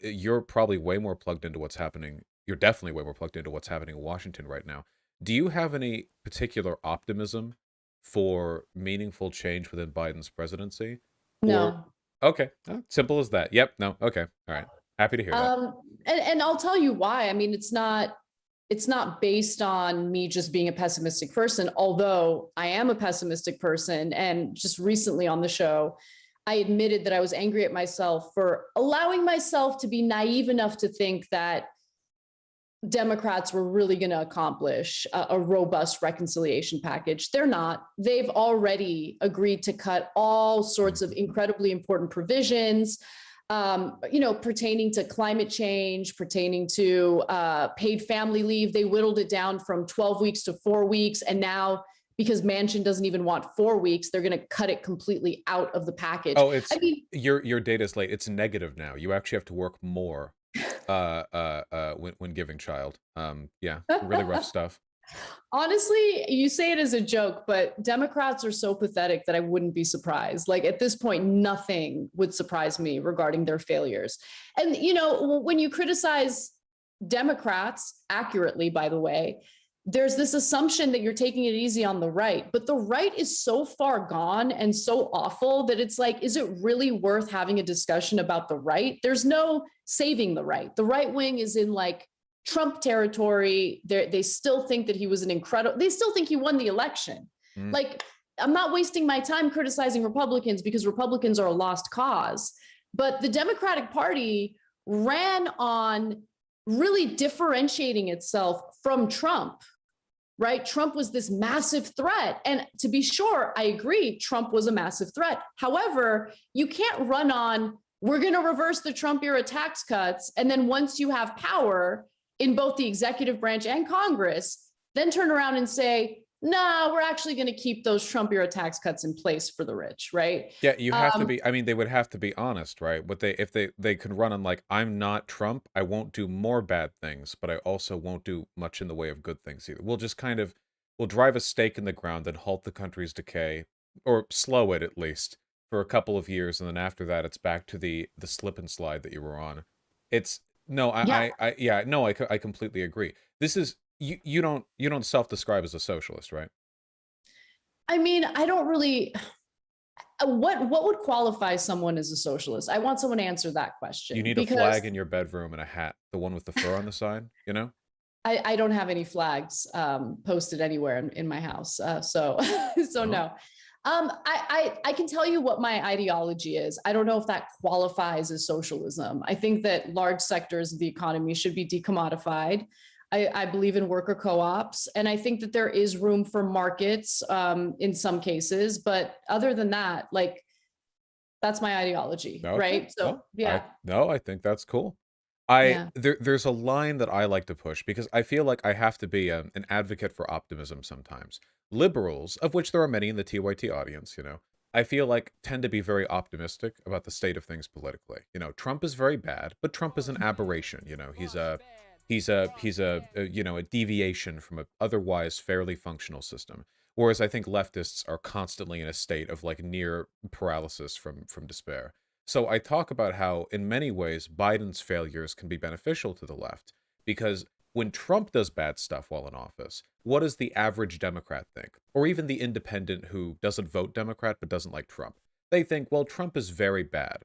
you're probably way more plugged into what's happening. You're definitely way more plugged into what's happening in Washington right now. Do you have any particular optimism for meaningful change within Biden's presidency? Or No. okay, simple as that. Yep, no, okay, all right. Happy to hear that. And I'll tell you why. I mean, it's not based on me just being a pessimistic person, although I am a pessimistic person. And just recently on the show, I admitted that I was angry at myself for allowing myself to be naive enough to think that Democrats were really going to accomplish a robust reconciliation package. They're not. They've already agreed to cut all sorts of incredibly important provisions, pertaining to climate change, pertaining to paid family leave. They whittled it down from 12 weeks to 4 weeks. And now, because Manchin doesn't even want 4 weeks, they're going to cut it completely out of the package. Oh, I it's mean, your data's late. It's negative now. You actually have to work more when giving child. Yeah, really rough stuff. honestly, you say it as a joke, but Democrats are so pathetic that I wouldn't be surprised. Like at this point, nothing would surprise me regarding their failures. And, when you criticize Democrats accurately, by the way, there's this assumption that you're taking it easy on the right, but the right is so far gone and so awful that it's like, is it really worth having a discussion about the right? There's no saving the right. The right wing is in like Trump territory. They still think that he was they still think he won the election. Mm. Like, I'm not wasting my time criticizing Republicans because Republicans are a lost cause. But the Democratic Party ran on really differentiating itself from Trump, right? Trump was this massive threat. And to be sure, I agree, Trump was a massive threat. However, you can't run on, we're going to reverse the Trump era tax cuts. And then once you have power in both the executive branch and Congress, then turn around and say, no, we're actually going to keep those Trump era tax cuts in place for the rich, right? Yeah, you have to Um, be. I mean, they would have to be honest, right? What they if they could run on like, I'm not Trump. I won't do more bad things, but I also won't do much in the way of good things either. We'll drive a stake in the ground and halt the country's decay, or slow it at least for a couple of years, and then after that, it's back to the slip and slide that you were on. It's no, yeah, yeah, no, I completely agree. This is you don't self-describe as a socialist, right? I mean, I don't really. What would qualify someone as a socialist? I want someone to answer that You question need a because flag in your bedroom and a hat, the one with the fur on the side, you know? I don't have any flags posted anywhere in my house, so so Oh. no. I can tell you what my ideology is. I don't know if that qualifies as socialism. I think that large sectors of the economy should be decommodified. I believe in worker co-ops, and I think that there is room for markets in some cases. But other than that, like that's my ideology, Okay. right? So No, yeah, I think that's cool. Yeah. There's a line that I like to push because I feel like I have to be an advocate for optimism sometimes. Liberals, of which there are many in the TYT audience, I feel like tend to be very optimistic about the state of things politically. Trump is very bad, but Trump is an aberration. He's a deviation from a otherwise fairly functional system. Whereas I think leftists are constantly in a state of like near paralysis from despair. So I talk about how, in many ways, Biden's failures can be beneficial to the left because when Trump does bad stuff while in office, what does the average Democrat think? Or even the independent who doesn't vote Democrat but doesn't like Trump? They think, well, Trump is very bad.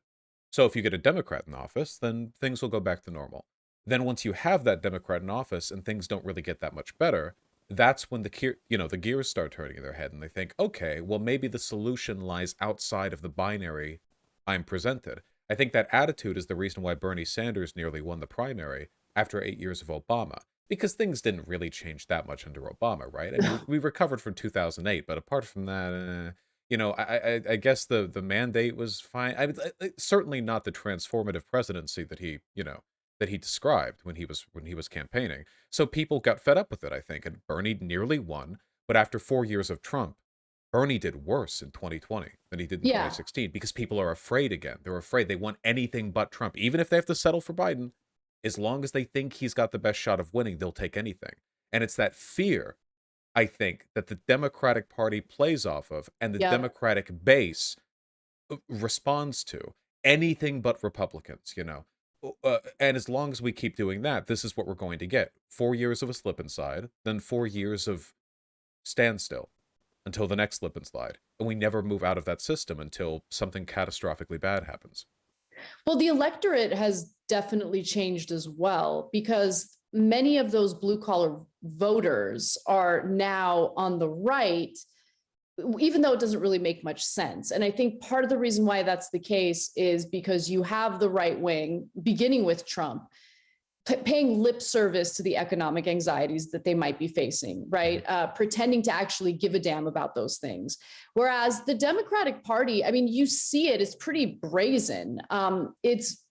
So if you get a Democrat in office, then things will go back to normal. Then once you have that Democrat in office and things don't really get that much better, that's when the gears start turning in their head and they think, okay, well, maybe the solution lies outside of the binary I'm presented. I think that attitude is the reason why Bernie Sanders nearly won the primary after 8 years of Obama, because things didn't really change that much under Obama, right? I mean, we recovered from 2008, but apart from that, I guess the mandate was fine. Certainly not the transformative presidency that he described when he was campaigning. So people got fed up with it, I think, and Bernie nearly won. But after 4 years of Trump, Bernie did worse in 2020 than he did in Yeah. 2016 because people are afraid again. They're afraid. They want anything but Trump. Even if they have to settle for Biden, as long as they think he's got the best shot of winning, they'll take anything. And it's that fear, I think, that the Democratic Party plays off of and the Yep. Democratic base responds to. Anything but Republicans. And as long as we keep doing that, this is what we're going to get. 4 years of a slip and slide, then 4 years of standstill until the next slip and slide. And we never move out of that system until something catastrophically bad happens. Well, the electorate has definitely changed as well because many of those blue collar voters are now on the right, even though it doesn't really make much sense. And I think part of the reason why that's the case is because you have the right wing, beginning with Trump, paying lip service to the economic anxieties that they might be facing, right? Pretending to actually give a damn about those things. Whereas the Democratic Party, I mean, you see it, it's pretty brazen. It's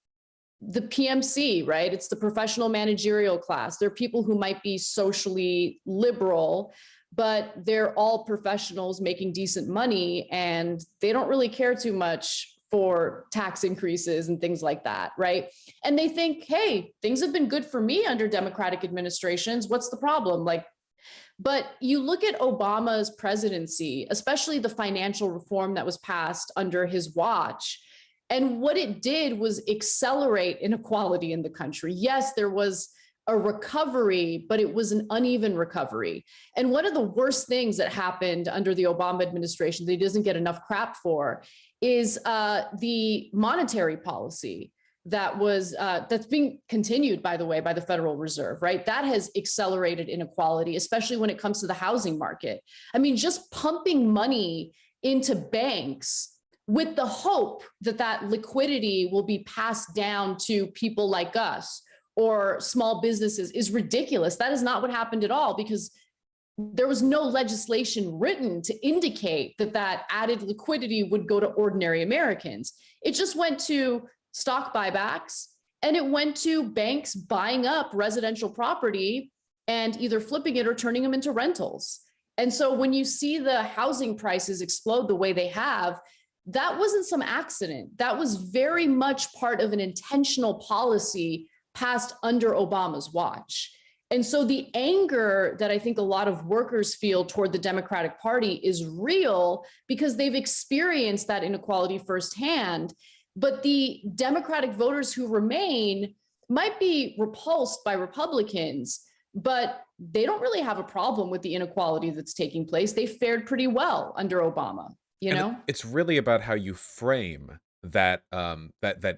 the PMC, right? It's the professional managerial class. They're people who might be socially liberal, but they're all professionals making decent money and they don't really care too much for tax increases and things like that, right? And they think, hey, things have been good for me under Democratic administrations. What's the problem? But you look at Obama's presidency, especially the financial reform that was passed under his watch, and what it did was accelerate inequality in the country. Yes, there was a recovery, but it was an uneven recovery. And one of the worst things that happened under the Obama administration that he doesn't get enough crap for is the monetary policy that's being continued, by the way, by the Federal Reserve, right? That has accelerated inequality, especially when it comes to the housing market. I mean, just pumping money into banks with the hope that that liquidity will be passed down to people like us or small businesses is ridiculous. That is not what happened at all because there was no legislation written to indicate that that added liquidity would go to ordinary Americans. It just went to stock buybacks and it went to banks buying up residential property and either flipping it or turning them into rentals. And so when you see the housing prices explode the way they have, that wasn't some accident. That was very much part of an intentional policy passed under Obama's watch. And so the anger that I think a lot of workers feel toward the Democratic Party is real because they've experienced that inequality firsthand. But the Democratic voters who remain might be repulsed by Republicans, but they don't really have a problem with the inequality that's taking place. They fared pretty well under Obama, you And know? it's really about how you frame that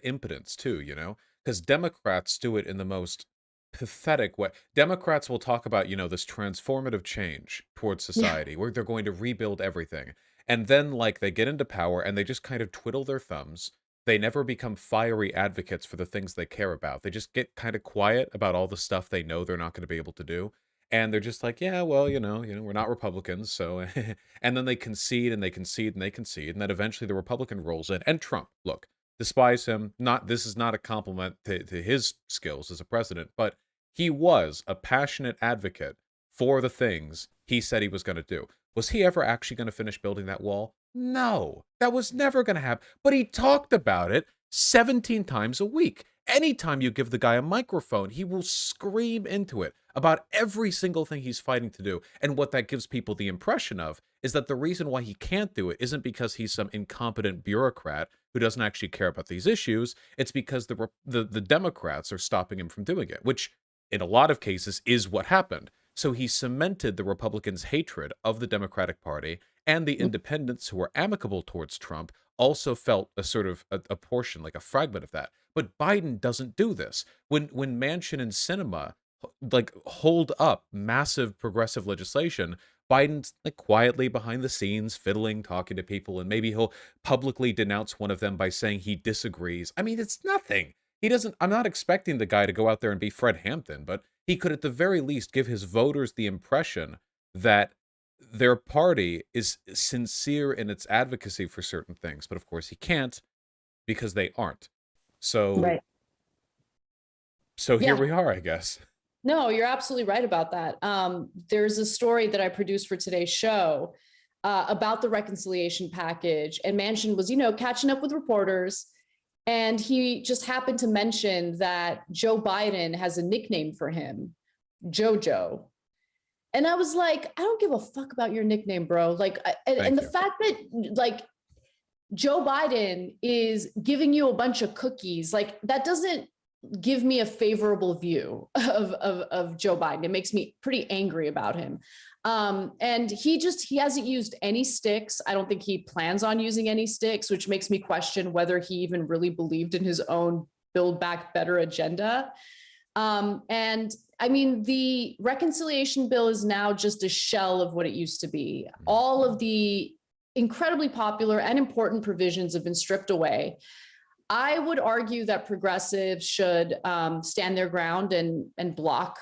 impotence too. Because Democrats do it in the most pathetic way. Democrats will talk about, this transformative change towards Yeah. society where they're going to rebuild everything. And then like they get into power and they just kind of twiddle their thumbs. They never become fiery advocates for the things they care about. They just get kind of quiet about all the stuff they know they're not going to be able to do. And they're just like, yeah, well, we're not Republicans, so and then they concede and they concede and they concede, and then eventually the Republican rolls in. And Trump, look, despise him. This is not a compliment to his skills as a president, but he was a passionate advocate for the things he said he was going to do. Was he ever actually going to finish building that wall? No, that was never going to happen. But he talked about it 17 times a week. Anytime you give the guy a microphone, he will scream into it about every single thing he's fighting to do. And what that gives people the impression of is that the reason why he can't do it isn't because he's some incompetent bureaucrat who doesn't actually care about these issues. It's because the Democrats are stopping him from doing it, which in a lot of cases is what happened. So he cemented the Republicans' hatred of the Democratic Party, and the independents who were amicable towards Trump also felt a sort of a portion, like a fragment of that. But Biden doesn't do this. When Manchin and Sinema like hold up massive progressive legislation, Biden's like quietly behind the scenes, fiddling, talking to people, and maybe he'll publicly denounce one of them by saying he disagrees. I mean, it's nothing. He doesn't, I'm not expecting the guy to go out there and be Fred Hampton, but he could at the very least give his voters the impression that their party is sincere in its advocacy for certain things. But of course he can't, because they aren't. So, Right. so here Yeah. we are, I guess. No, you're absolutely right about that. There's a story that I produced for today's show about the reconciliation package, and Manchin was, catching up with reporters, and he just happened to mention that Joe Biden has a nickname for him, JoJo. And I was like, I don't give a fuck about your nickname, bro. Like, and the fact that like Joe Biden is giving you a bunch of cookies, like that doesn't give me a favorable view of Joe Biden. It makes me pretty angry about him. And he hasn't used any sticks. I don't think he plans on using any sticks, which makes me question whether he even really believed in his own Build Back Better agenda. And I mean, the reconciliation bill is now just a shell of what it used to be. All of the incredibly popular and important provisions have been stripped away. I would argue that progressives should stand their ground and block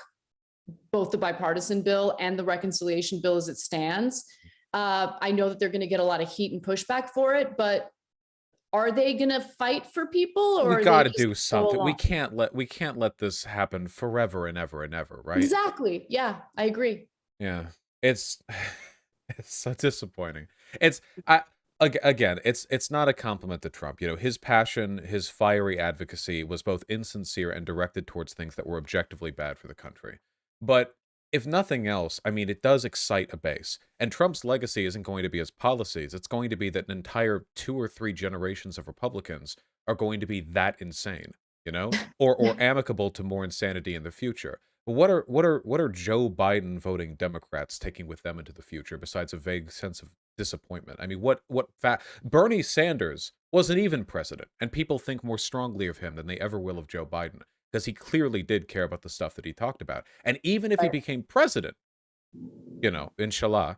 both the bipartisan bill and the reconciliation bill as it stands. I know that they're going to get a lot of heat and pushback for it, but are they going to fight for people, or we got to do something? We can't let this happen forever and ever and ever, right? Exactly. Yeah, I agree. Yeah, it's it's so disappointing. Again, it's not a compliment to Trump. His passion, his fiery advocacy was both insincere and directed towards things that were objectively bad for the country. But if nothing else, I mean, it does excite a base. And Trump's legacy isn't going to be his policies. It's going to be that an entire 2 or 3 generations of Republicans are going to be that insane, or amicable to more insanity in the future. But what are Joe Biden voting Democrats taking with them into the future besides a vague sense of disappointment? I mean, Bernie Sanders wasn't even president, and people think more strongly of him than they ever will of Joe Biden, because he clearly did care about the stuff that he talked about. And even if he became president, inshallah,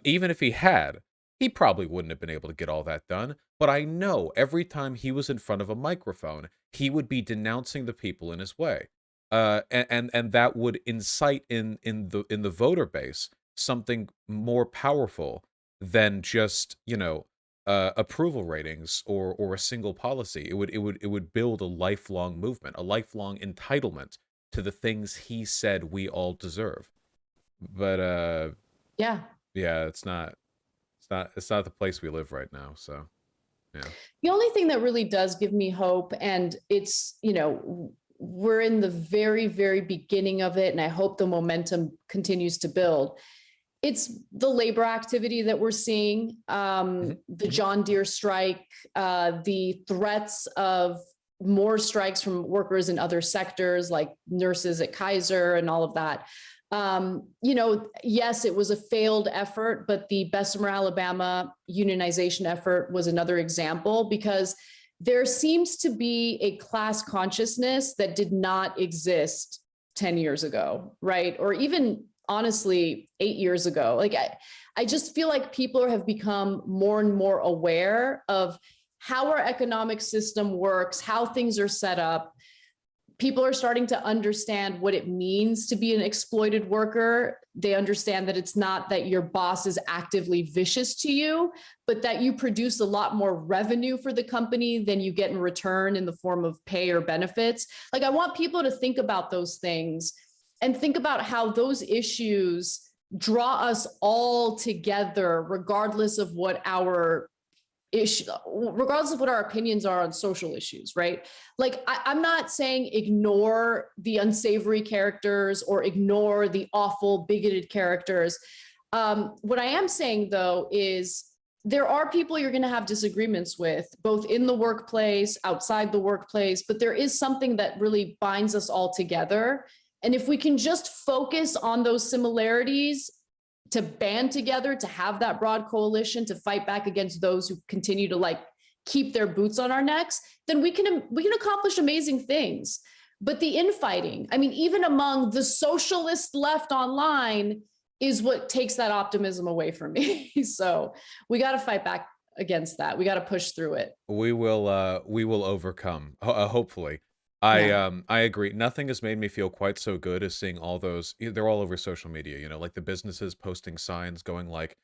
even if he had, he probably wouldn't have been able to get all that done. But I know every time he was in front of a microphone, he would be denouncing the people in his way. And that would incite in the voter base something more powerful than just approval ratings or a single policy. It would build a lifelong movement, a lifelong entitlement to the things he said we all deserve. But yeah, it's not the place we live right now. So yeah. The only thing that really does give me hope, and it's we're in the very, very beginning of it, and I hope the momentum continues to build. It's the labor activity that we're seeing, the John Deere strike, the threats of more strikes from workers in other sectors like nurses at Kaiser and all of that. Yes, it was a failed effort, but the Bessemer, Alabama unionization effort was another example, because there seems to be a class consciousness that did not exist 10 years ago, right? Or even honestly, 8 years ago. Like, I just feel like people have become more and more aware of how our economic system works, how things are set up. people are starting to understand what it means to be an exploited worker. They understand that it's not that your boss is actively vicious to you, but that you produce a lot more revenue for the company than you get in return in the form of pay or benefits. Like, I want people to think about those things and think about how those issues draw us all together, regardless of what our issue, regardless of what our opinions are on social issues, right? Like, I'm not saying ignore the unsavory characters or ignore the awful bigoted characters. What I am saying, though, is there are people you're going to have disagreements with, both in the workplace, outside the workplace, but there is something that really binds us all together. And if we can just focus on those similarities, to band together, to have that broad coalition to fight back against those who continue to like keep their boots on our necks, then we can accomplish amazing things. But the infighting, I mean, even among the socialist left online, is what takes that optimism away from me. So we got to fight back against that. We got to push through it. We will overcome, hopefully. Yeah. I agree. Nothing has made me feel quite so good as seeing all those. They're all over social media, like the businesses posting signs going like,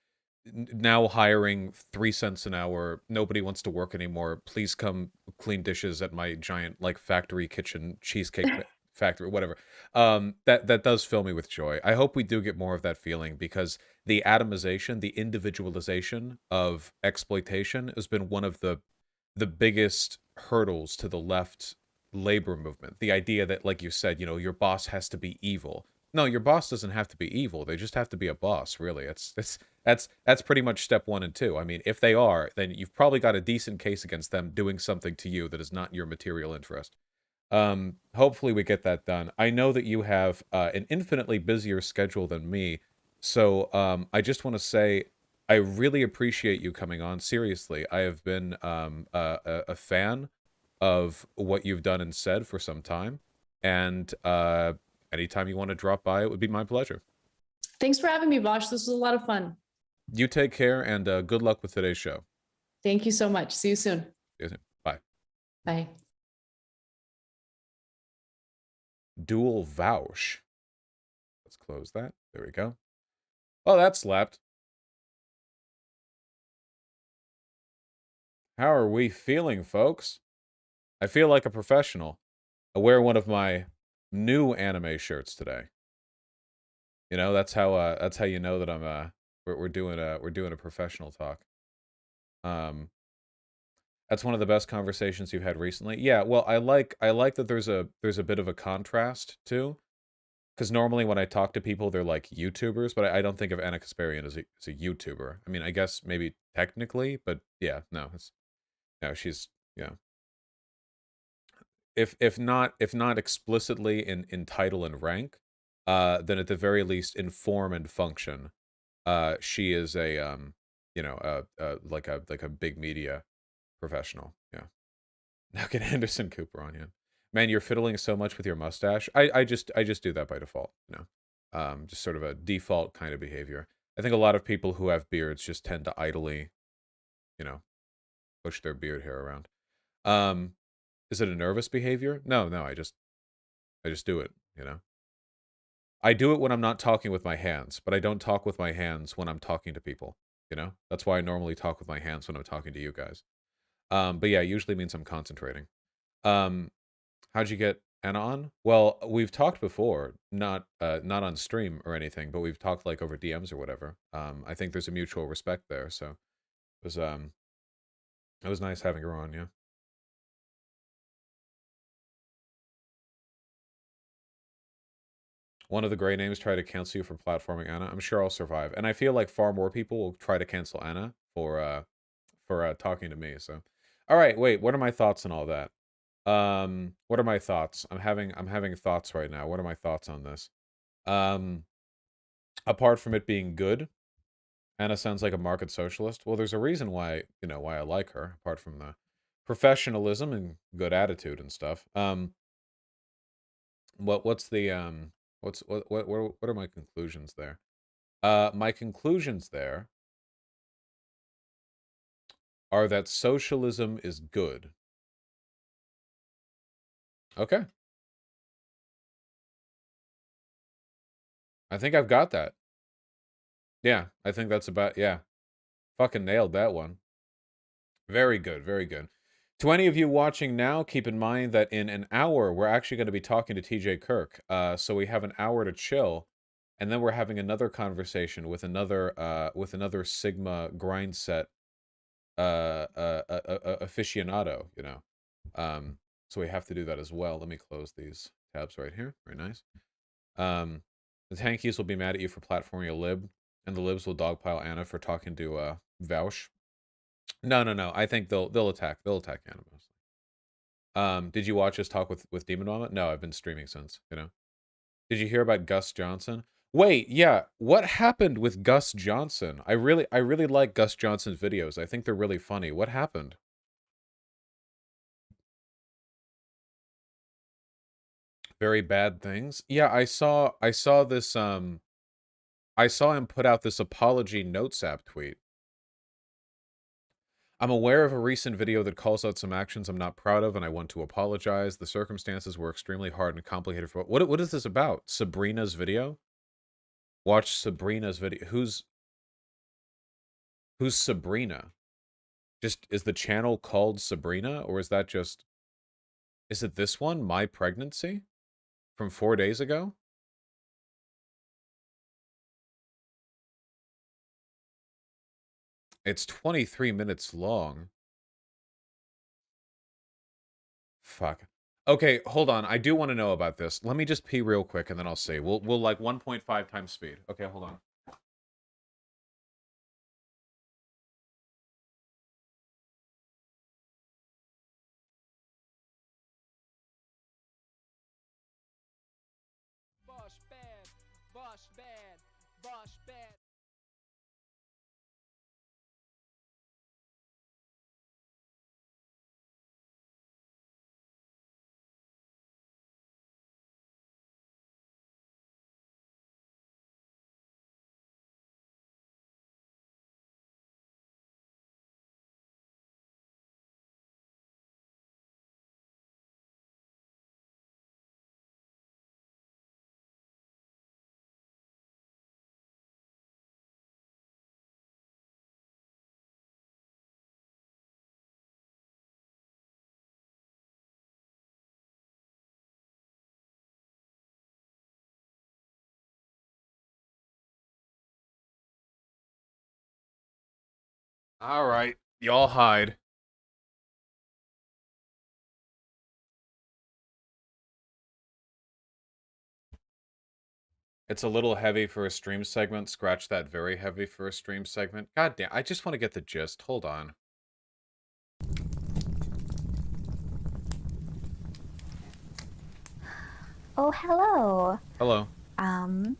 now hiring 3 cents an hour. Nobody wants to work anymore. Please come clean dishes at my giant like factory kitchen cheesecake factory, whatever. That does fill me with joy. I hope we do get more of that feeling, because the atomization, the individualization of exploitation has been one of the biggest hurdles to the left labor movement. The idea that, like you said, your boss has to be evil. No, your boss doesn't have to be evil. They just have to be a boss, really. That's pretty much step 1 and 2. I mean, if they are, then you've probably got a decent case against them doing something to you that is not in your material interest. Hopefully we get that done. I know that you have an infinitely busier schedule than me, so I just want to say I really appreciate you coming on. Seriously, I have been a fan of what you've done and said for some time, and anytime you want to drop by, it would be my pleasure. Thanks for having me, Vosh. This was a lot of fun. You take care, and good luck with today's show. Thank you so much. See you soon. See you soon. Bye. Bye. Dual Vouch. Let's close that. There we go. Oh, that slapped. How are we feeling, folks? I feel like a professional. I wear one of my new anime shirts today. That's how you know that I'm we're doing a professional talk. That's one of the best conversations you've had recently. Yeah, well, I like that there's a bit of a contrast too, because normally when I talk to people, they're like YouTubers, but I don't think of Ana Kasparian as a YouTuber. I mean, I guess maybe technically, but yeah, no, she's if not explicitly in title and rank, then at the very least in form and function, she is a like a big media professional. Yeah. Now get Anderson Cooper on you. Man, you're fiddling so much with your mustache. I just do that by default, just sort of a default kind of behavior. I think a lot of people who have beards just tend to idly, push their beard hair around. Is it a nervous behavior? No, I just do it, I do it when I'm not talking with my hands, but I don't talk with my hands when I'm talking to people, That's why I normally talk with my hands when I'm talking to you guys. But yeah, it usually means I'm concentrating. How'd you get Anna on? Well, we've talked before, not on stream or anything, but we've talked like over DMs or whatever. I think there's a mutual respect there, so it was nice having her on, yeah. One of the gray names try to cancel you for platforming Anna. I'm sure I'll survive, and I feel like far more people will try to cancel Anna for talking to me. So, all right, wait. What are my thoughts on all that? What are my thoughts? I'm having thoughts right now. What are my thoughts on this? Apart from it being good, Anna sounds like a market socialist. Well, there's a reason why I like her, apart from the professionalism and good attitude and stuff. What's the what are my conclusions there? My conclusions there are that socialism is good. Okay. I think I've got that. Yeah, I think that's about, yeah. Fucking nailed that one. Very good, very good. To any of you watching now, keep in mind that in an hour, we're actually going to be talking to TJ Kirk. So we have an hour to chill, and then we're having another conversation with another Sigma grind set aficionado, you know. So we have to do that as well. Let me close these tabs right here. Very nice. The tankies will be mad at you for platforming a lib, and the libs will dogpile Anna for talking to Vaush. No, no, no. I think they'll attack. They'll attack Anna mostly. Did you watch us talk with Demon Mama? No, I've been streaming since, you know. Did you hear about Gus Johnson? Wait, yeah. What happened with Gus Johnson? I really like Gus Johnson's videos. I think they're really funny. What happened? Very bad things. Yeah, I saw this I saw him put out this apology notes app tweet. I'm aware of a recent video that calls out some actions I'm not proud of, and I want to apologize. The circumstances were extremely hard and complicated. For what is this about? Sabrina's video? Watch Sabrina's video. Who's Sabrina? Just is the channel called Sabrina, or is that just? Is it this one? My pregnancy from 4 days ago? It's 23 minutes long. Fuck. Okay, hold on. I do want to know about this. Let me just pee real quick and then I'll see. We'll like 1.5 times speed. Okay, hold on. Boss bad, boss bad, boss bad. All right, y'all hide. It's a little heavy for a stream segment. Scratch that, very heavy for a stream segment. God damn, I just want to get the gist. Hold on. Oh, hello. Hello. On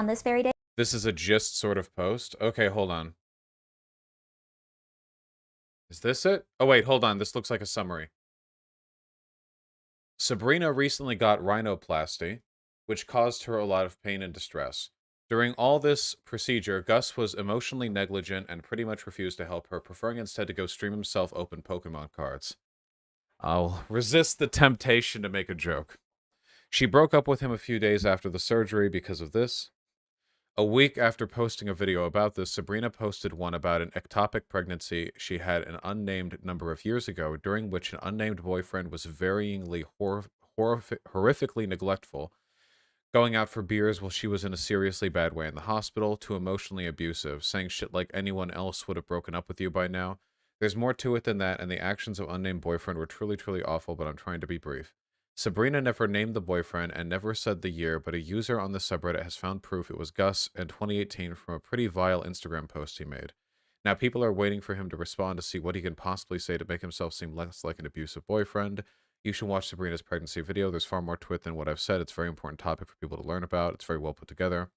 this very day. This is a gist sort of post. Okay, hold on. Is this it? Oh wait, hold on. This looks like a summary. Sabrina recently got rhinoplasty, which caused her a lot of pain and distress. During all this procedure, Gus was emotionally negligent and pretty much refused to help her, preferring instead to go stream himself open Pokemon cards. I'll resist the temptation to make a joke. She broke up with him a few days after the surgery because of this. A week after posting a video about this, Sabrina posted one about an ectopic pregnancy she had an unnamed number of years ago, during which an unnamed boyfriend was varyingly horrifically neglectful, going out for beers while she was in a seriously bad way in the hospital, to emotionally abusive, saying shit like anyone else would have broken up with you by now. There's more to it than that, and the actions of unnamed boyfriend were truly, truly awful, but I'm trying to be brief. Sabrina never named the boyfriend and never said the year, but a user on the subreddit has found proof it was Gus in 2018 from a pretty vile Instagram post he made. Now people are waiting for him to respond to see what he can possibly say to make himself seem less like an abusive boyfriend. You should watch Sabrina's pregnancy video. There's far more to it than what I've said. It's a very important topic for people to learn about. It's very well put together.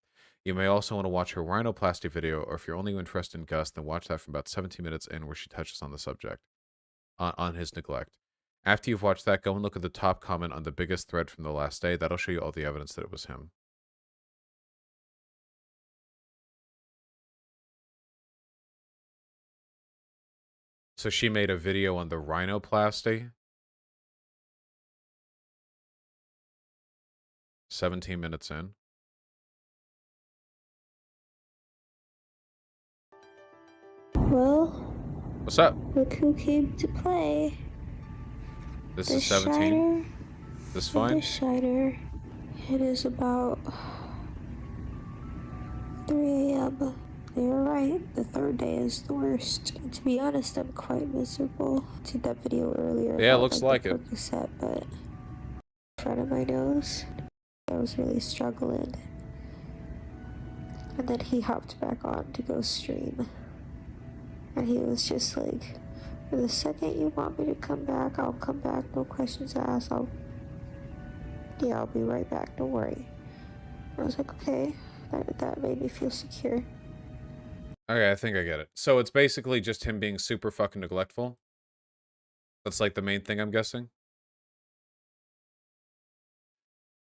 You may also want to watch her rhinoplasty video, or if you're only interested in Gus, then watch that from about 17 minutes in where she touches on the subject, on his neglect. After you've watched that, go and look at the top comment on the biggest thread from the last day. That'll show you all the evidence that it was him. So she made a video on the rhinoplasty. 17 minutes in. Well, What's up? look who came to play. This The is 17. Shiner This and fine? the Shiner. It is about 3 a.m. They were right. The third day is the worst. And to be honest, I'm quite miserable. I did that video earlier Yeah, about looks like the it. Percocet, but in front of my nose, I was really struggling. And then he hopped back on to go stream. And he was just like, for the second you want me to come back, I'll come back. No questions asked. I'll be right back. Don't worry. I was like, okay. That made me feel secure. Okay, I think I get it. So it's basically just him being super fucking neglectful? That's like the main thing, I'm guessing?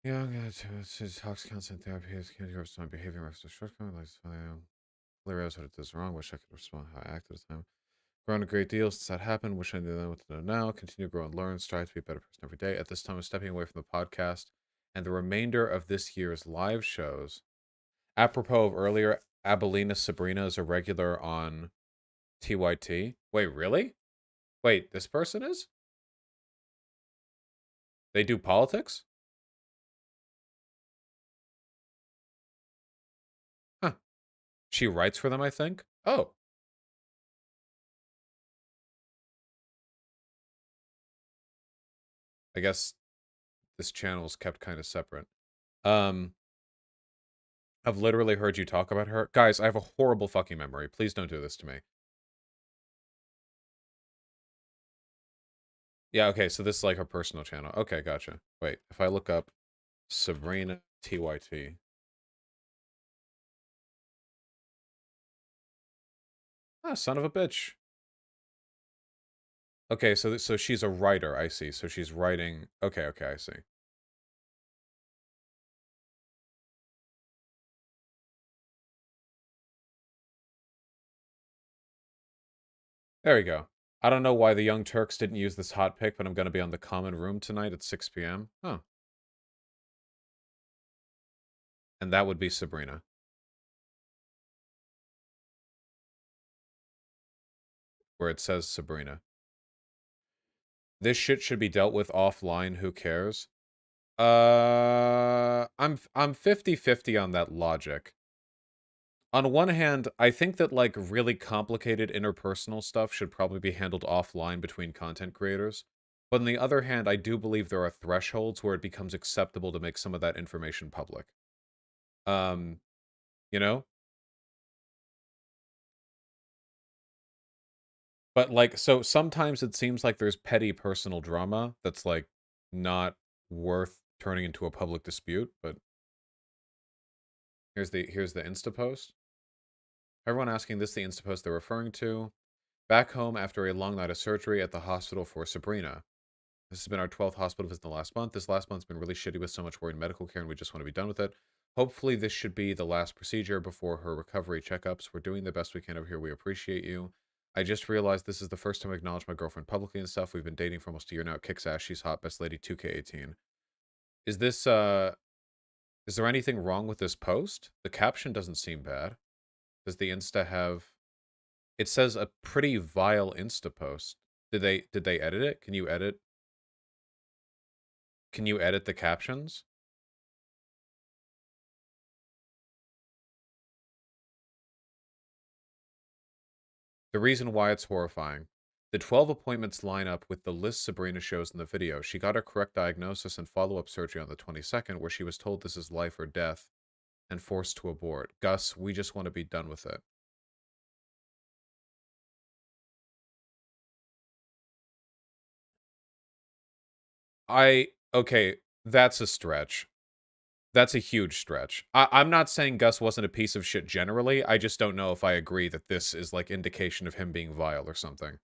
Yeah, I'm gonna talks counseling therapy is candy groups on behavior marks the shortcoming, like realize what it does wrong, wish I could respond how I acted at the time. Grown a great deal since that happened, wish I knew then what to know now, continue to grow and learn, strive to be a better person every day. At this time I'm stepping away from the podcast and the remainder of this year's live shows. Apropos of earlier, Abelina Sabrina is a regular on TYT. Wait, really? Wait, this person is? They do politics? Huh. She writes for them, I think? Oh. I guess this channel is kept kind of separate. I've literally heard you talk about her. Guys, I have a horrible fucking memory. Please don't do this to me. Yeah, okay, so this is like her personal channel. Okay, gotcha. Wait, if I look up Sabrina TYT. Ah, son of a bitch. Okay, so she's a writer, I see. So she's writing. Okay, I see. There we go. I don't know why the Young Turks didn't use this hot pick, but I'm going to be on the common room tonight at 6 p.m. Oh. And that would be Sabrina. Where it says Sabrina. This shit should be dealt with offline, who cares? I'm 50-50 on that logic. On one hand, I think that like really complicated interpersonal stuff should probably be handled offline between content creators. But on the other hand, I do believe there are thresholds where it becomes acceptable to make some of that information public. You know? But like, so sometimes it seems like there's petty personal drama that's like not worth turning into a public dispute, but here's the Insta post. Everyone asking, this the Insta post they're referring to. Back home after a long night of surgery at the hospital for Sabrina. This has been our 12th hospital visit in the last month. This last month's been really shitty with so much worry in medical care, and we just want to be done with it. Hopefully this should be the last procedure before her recovery checkups. We're doing the best we can over here. We appreciate you. I just realized this is the first time I acknowledged my girlfriend publicly and stuff. We've been dating for almost a year now. Kicks ass. She's hot. Best lady 2K18. Is this, is there anything wrong with this post? The caption doesn't seem bad. Does the Insta have... It says a pretty vile Insta post. Did they edit it? Can you edit the captions? The reason why it's horrifying. The 12 appointments line up with the list Sabrina shows in the video. She got her correct diagnosis and follow-up surgery on the 22nd, where she was told this is life or death and forced to abort. Gus, we just want to be done with it. Okay, that's a stretch. That's a huge stretch. I'm not saying Gus wasn't a piece of shit generally. I just don't know if I agree that this is like indication of him being vile or something.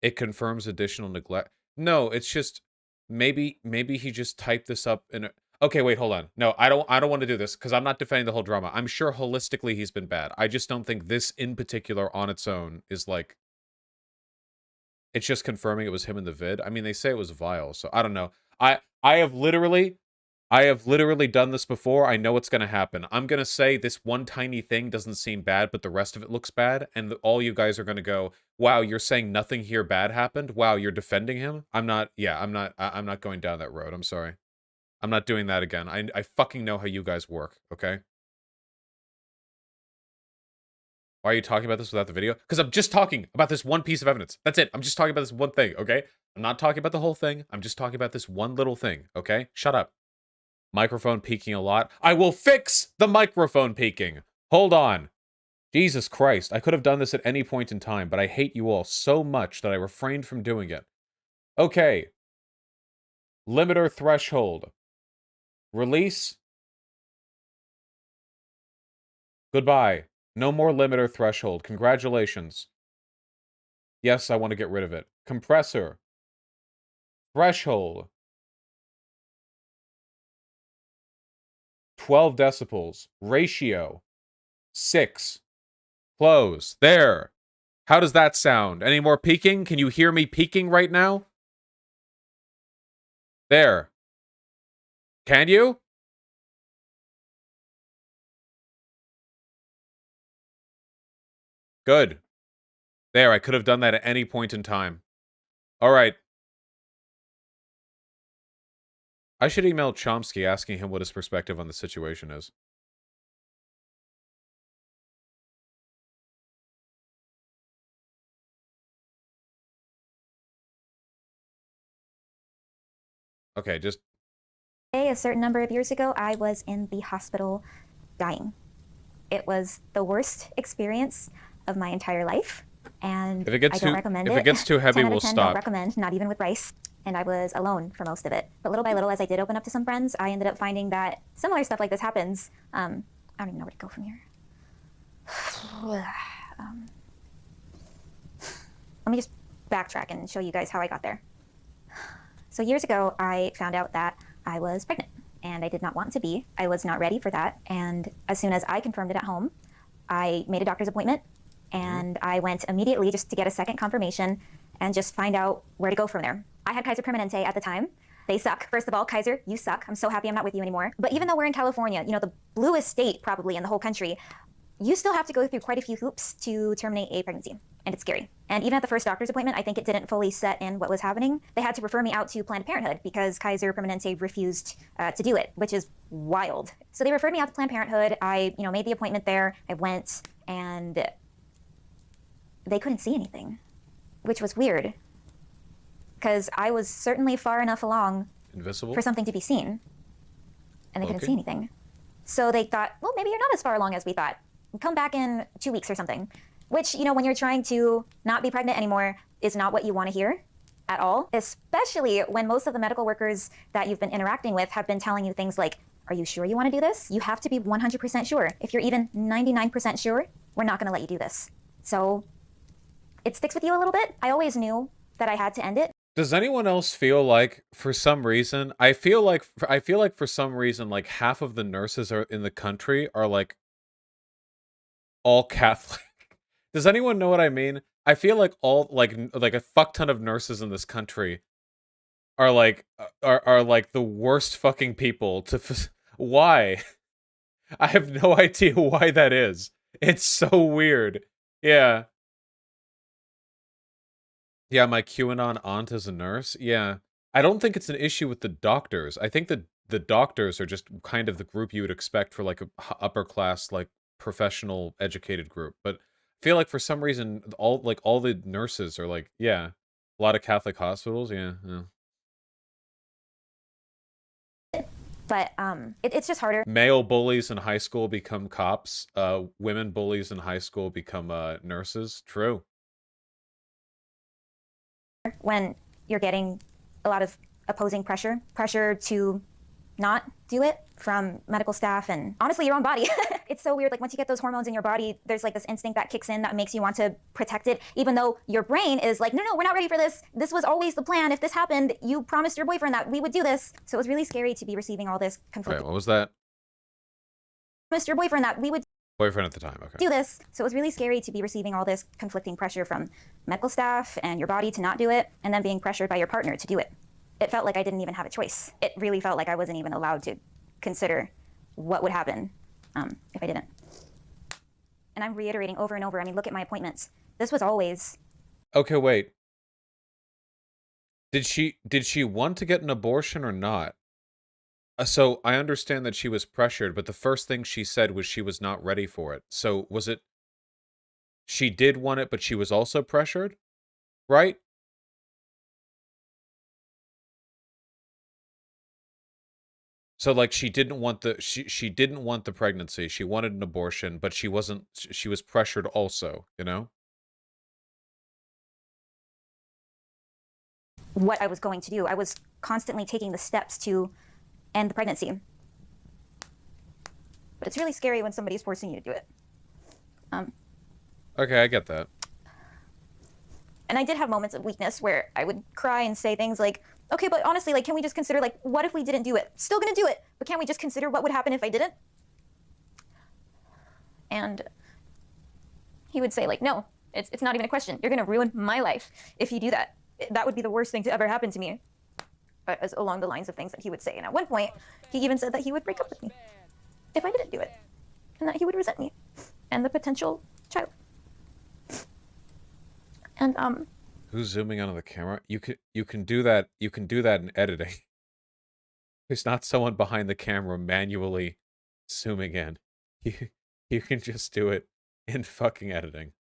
It confirms additional neglect. No, it's just maybe he just typed this up in a... Okay, wait, hold on. No, I don't want to do this because I'm not defending the whole drama. I'm sure holistically he's been bad. I just don't think this in particular on its own is like... It's just confirming it was him in the vid. I mean, they say it was vile, so I don't know. I have literally... I have literally done this before. I know what's going to happen. I'm going to say this one tiny thing doesn't seem bad, but the rest of it looks bad. And all you guys are going to go, wow, you're saying nothing here bad happened? Wow, you're defending him? I'm not going down that road. I'm sorry. I'm not doing that again. I fucking know how you guys work, okay? Why are you talking about this without the video? Because I'm just talking about this one piece of evidence. That's it. I'm just talking about this one thing, okay? I'm not talking about the whole thing. I'm just talking about this one little thing, okay? Shut up. Microphone peaking a lot. I will fix the microphone peaking. Hold on. Jesus Christ. I could have done this at any point in time, but I hate you all so much that I refrained from doing it. Okay. Limiter threshold. Release. Goodbye. No more limiter threshold. Congratulations. Yes, I want to get rid of it. Compressor. Threshold. 12 decibels. Ratio. 6. Close. There. How does that sound? Any more peaking? Can you hear me peaking right now? There. Can you? Good. There, I could have done that at any point in time. All right. I should email Chomsky asking him what his perspective on the situation is. Okay, just... A certain number of years ago, I was in the hospital dying. It was the worst experience of my entire life, and I don't recommend it. If it gets too heavy, 10 out we'll of 10, stop. Don't recommend, not even with rice. And I was alone for most of it. But little by little, as I did open up to some friends, I ended up finding that similar stuff like this happens. I don't even know where to go from here. Let me just backtrack and show you guys how I got there. So years ago, I found out that I was pregnant, and I did not want to be. I was not ready for that. And as soon as I confirmed it at home, I made a doctor's appointment, and I went immediately just to get a second confirmation and just find out where to go from there. I had Kaiser Permanente at the time. They suck. First of all, Kaiser, you suck. I'm so happy I'm not with you anymore. But even though we're in California, you know, the bluest state probably in the whole country, you still have to go through quite a few hoops to terminate a pregnancy, and it's scary. And even at the first doctor's appointment, I think it didn't fully set in what was happening. They had to refer me out to Planned Parenthood because Kaiser Permanente refused to do it, which is wild. So they referred me out to Planned Parenthood. I, made the appointment there. I went, and they couldn't see anything, which was weird, because I was certainly far enough along for something to be seen, and they couldn't see anything. So they thought, well, maybe you're not as far along as we thought. Come back in 2 weeks or something, which, when you're trying to not be pregnant anymore is not what you want to hear at all, especially when most of the medical workers that you've been interacting with have been telling you things like, are you sure you want to do this? You have to be 100% sure. If you're even 99% sure, we're not going to let you do this. So it sticks with you a little bit. I always knew that I had to end it. Does anyone else feel like, for some reason, I feel like for some reason, like half of the nurses in the country are like all Catholic. Does anyone know what I mean? I feel like all like a fuck ton of nurses in this country are like the worst fucking people to. Why? I have no idea why that is. It's so weird. Yeah. Yeah, my QAnon aunt is a nurse. Yeah. I don't think it's an issue with the doctors. I think that the doctors are just kind of the group you would expect for like a upper class, like professional educated group. But I feel like for some reason all the nurses are like, yeah, a lot of Catholic hospitals. Yeah. But it's just harder. Male bullies in high school become cops. Women bullies in high school become nurses. True. When you're getting a lot of opposing pressure to not do it from medical staff and honestly your own body. It's so weird. Like once you get those hormones in your body, there's like this instinct that kicks in that makes you want to protect it, even though your brain is like, no, we're not ready for this. This was always the plan. If this happened, you promised your boyfriend that we would do this. So it was really scary to be receiving all this conflict. Wait, what was that? Promised your boyfriend that we would boyfriend at the time, okay. Do this. So it was really scary to be receiving all this conflicting pressure from medical staff and your body to not do it, and then being pressured by your partner to do it. it felt like I didn't even have a choice. It really felt like I wasn't even allowed to consider what would happen if I didn't. And I'm reiterating over and over. I mean, look at my appointments. This was always. Okay, wait. Did she want to get an abortion or not? So I understand that she was pressured, but the first thing she said was she was not ready for it. So was it she did want it, but she was also pressured? Right? So like she didn't want the she didn't want the pregnancy. She wanted an abortion, but she wasn't she was pressured also, you know? What I was going to do. I was constantly taking the steps to end the pregnancy. But it's really scary when somebody's forcing you to do it. Okay, I get that. And I did have moments of weakness where I would cry and say things like, okay, but honestly, like, can we just consider, like, what if we didn't do it? Still gonna do it, but can't we just consider what would happen if I didn't? And he would say, like, no, it's not even a question. You're gonna ruin my life if you do that. That would be the worst thing to ever happen to me. As along the lines of things that he would say. And at one point, he even said that he would break up with me if I didn't do it, and that he would resent me and the potential child. And Who's zooming onto the camera? You can do that. You can do that in editing. There's not someone behind the camera manually zooming in. You can just do it in fucking editing.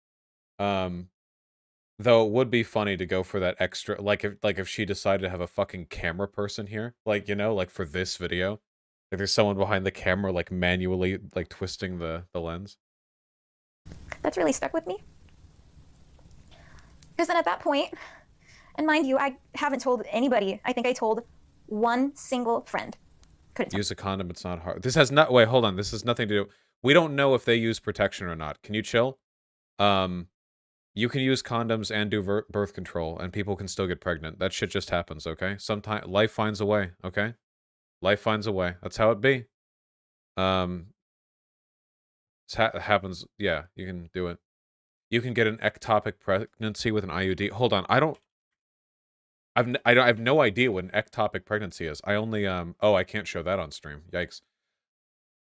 Though it would be funny to go for that extra, like if she decided to have a fucking camera person here, like, you know, like for this video, like there's someone behind the camera, like manually, like twisting the lens. that's really stuck with me. Because then at that point, and mind you, I haven't told anybody. I think I told one single friend. Couldn't tell. Use a condom. It's not hard. This has not. Wait, hold on. This has nothing to do. We don't know if they use protection or not. Can you chill? You can use condoms and do birth control, and people can still get pregnant. That shit just happens, okay? Sometimes life finds a way, okay? Life finds a way. That's how it be. It happens. Yeah, you can do it. You can get an ectopic pregnancy with an IUD. Hold on, I have no idea what an ectopic pregnancy is. I only oh, I can't show that on stream. Yikes.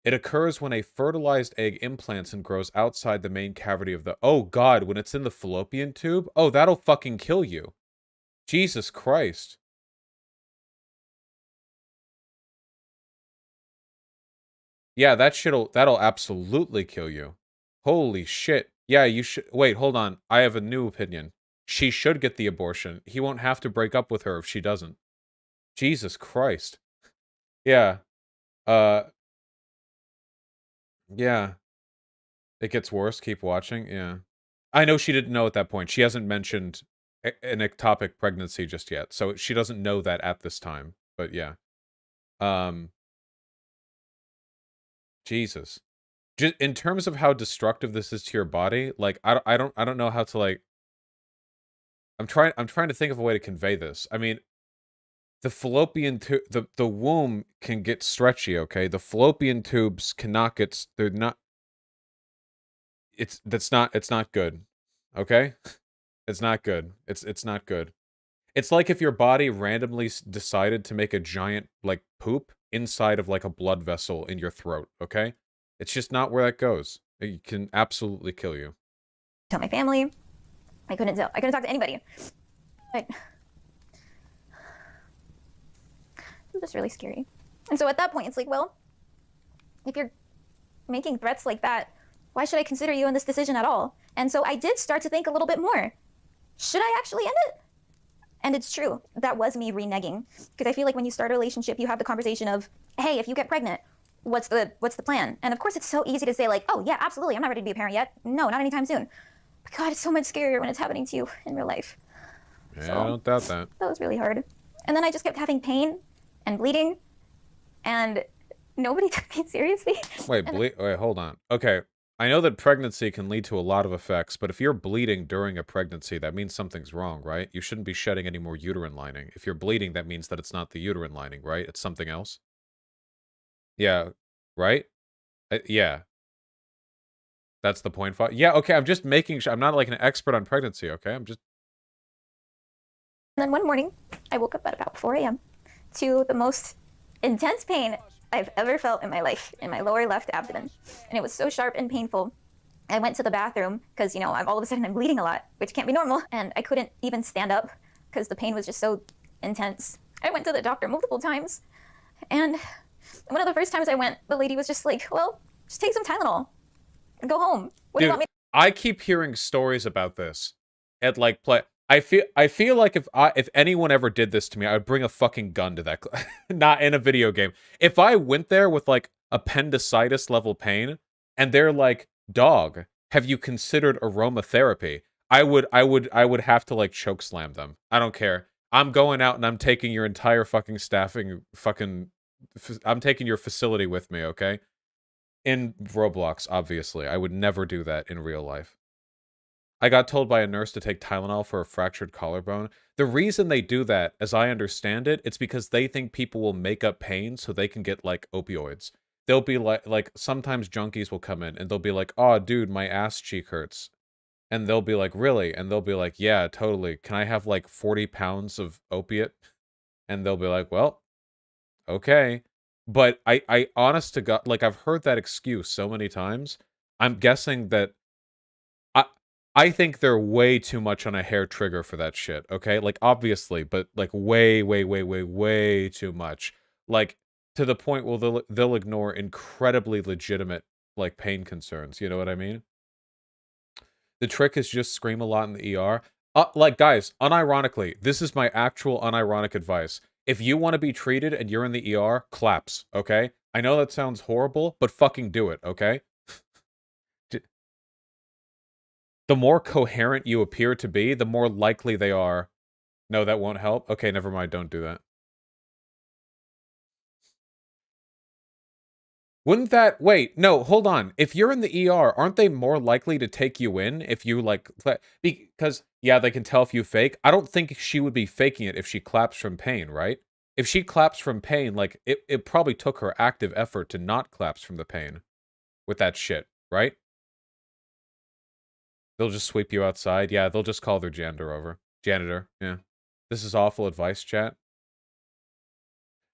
It occurs when a fertilized egg implants and grows outside the main cavity of the... Oh, God, when it's in the fallopian tube? Oh, that'll fucking kill you. Jesus Christ. Yeah, that'll absolutely kill you. Holy shit. Yeah, you should... Wait, hold on. I have a new opinion. She should get the abortion. He won't have to break up with her if she doesn't. Jesus Christ. Yeah. Yeah. It gets worse. Keep watching. Yeah. I know she didn't know at that point. She hasn't mentioned an ectopic pregnancy just yet. So she doesn't know that at this time. But yeah. Jesus. Just in terms of how destructive this is to your body, like I don't know how to like I'm trying to think of a way to convey this. I mean, the fallopian tube, the womb can get stretchy, okay? The fallopian tubes cannot get they're not it's not good. Okay? It's not good. It's not good. It's like if your body randomly decided to make a giant like poop inside of like a blood vessel in your throat, okay? It's just not where that goes. It can absolutely kill you. Tell my family. I couldn't talk to anybody. It was just really scary. And so at that point, it's like, well, if you're making threats like that, why should I consider you in this decision at all? And so I did start to think a little bit more. Should I actually end it? And it's true. That was me reneging. Because I feel like when you start a relationship, you have the conversation of, hey, if you get pregnant, what's the plan? And of course, it's so easy to say like, oh, yeah, absolutely. I'm not ready to be a parent yet. No, not anytime soon. But God, it's so much scarier when it's happening to you in real life. Yeah, So, I don't doubt that. that was really hard. And then I just kept having pain and bleeding. And nobody took me seriously. Wait, hold on. Okay. I know that pregnancy can lead to a lot of effects, but if you're bleeding during a pregnancy, that means something's wrong, right? You shouldn't be shedding any more uterine lining. If you're bleeding, that means that it's not the uterine lining, right? It's something else. Yeah, right? Yeah. That's the point. Yeah, okay, I'm just making sure. I'm not like an expert on pregnancy, okay? I'm just... And then one morning, I woke up at about 4 a.m. to the most intense pain I've ever felt in my life in my lower left abdomen. And it was so sharp and painful. I went to the bathroom because, you know, all of a sudden I'm bleeding a lot, which can't be normal. And I couldn't even stand up because the pain was just so intense. I went to the doctor multiple times. And one of the first times I went, the lady was just like, well, just take some Tylenol and go home. What do you want me to I keep hearing stories about this at like play. I feel like if anyone ever did this to me, I would bring a fucking gun to that. Not in a video game. If I went there with like appendicitis level pain, and they're like, "Dog, have you considered aromatherapy?" I would have to like choke slam them. I don't care. I'm going out and I'm taking your entire fucking staffing. I'm taking your facility with me. Okay. In Roblox, obviously. I would never do that in real life. I got told by a nurse to take Tylenol for a fractured collarbone. The reason they do that, as I understand it, it's because they think people will make up pain so they can get, like, opioids. They'll be like sometimes junkies will come in and they'll be like, "Oh, dude, my ass cheek hurts." And they'll be like, "Really?" And they'll be like, "Yeah, totally. Can I have, like, 40 pounds of opiate?" And they'll be like, "Well, okay." But I honest to God, like, I've heard that excuse so many times. I'm guessing that I I think they're way too much on a hair trigger for that shit, okay? Like, obviously, but, like, way, way, way, way, way too much. Like, to the point where they'll ignore incredibly legitimate, like, pain concerns, you know what I mean? The trick is just scream a lot in the ER. Like, guys, unironically, this is my actual unironic advice. If you want to be treated and you're in the ER, claps, okay? I know that sounds horrible, but fucking do it, okay? The more coherent you appear to be, the more likely they are. No, that won't help? Okay, never mind, don't do that. Wouldn't that... Wait, no, hold on. If you're in the ER, aren't they more likely to take you in if you, like... Because, yeah, they can tell if you fake. I don't think she would be faking it if she claps from pain, right? If she claps from pain, like, it probably took her active effort to not collapse from the pain with that shit, right? They'll just sweep you outside. Yeah, they'll just call their janitor over. Janitor, yeah. This is awful advice, chat.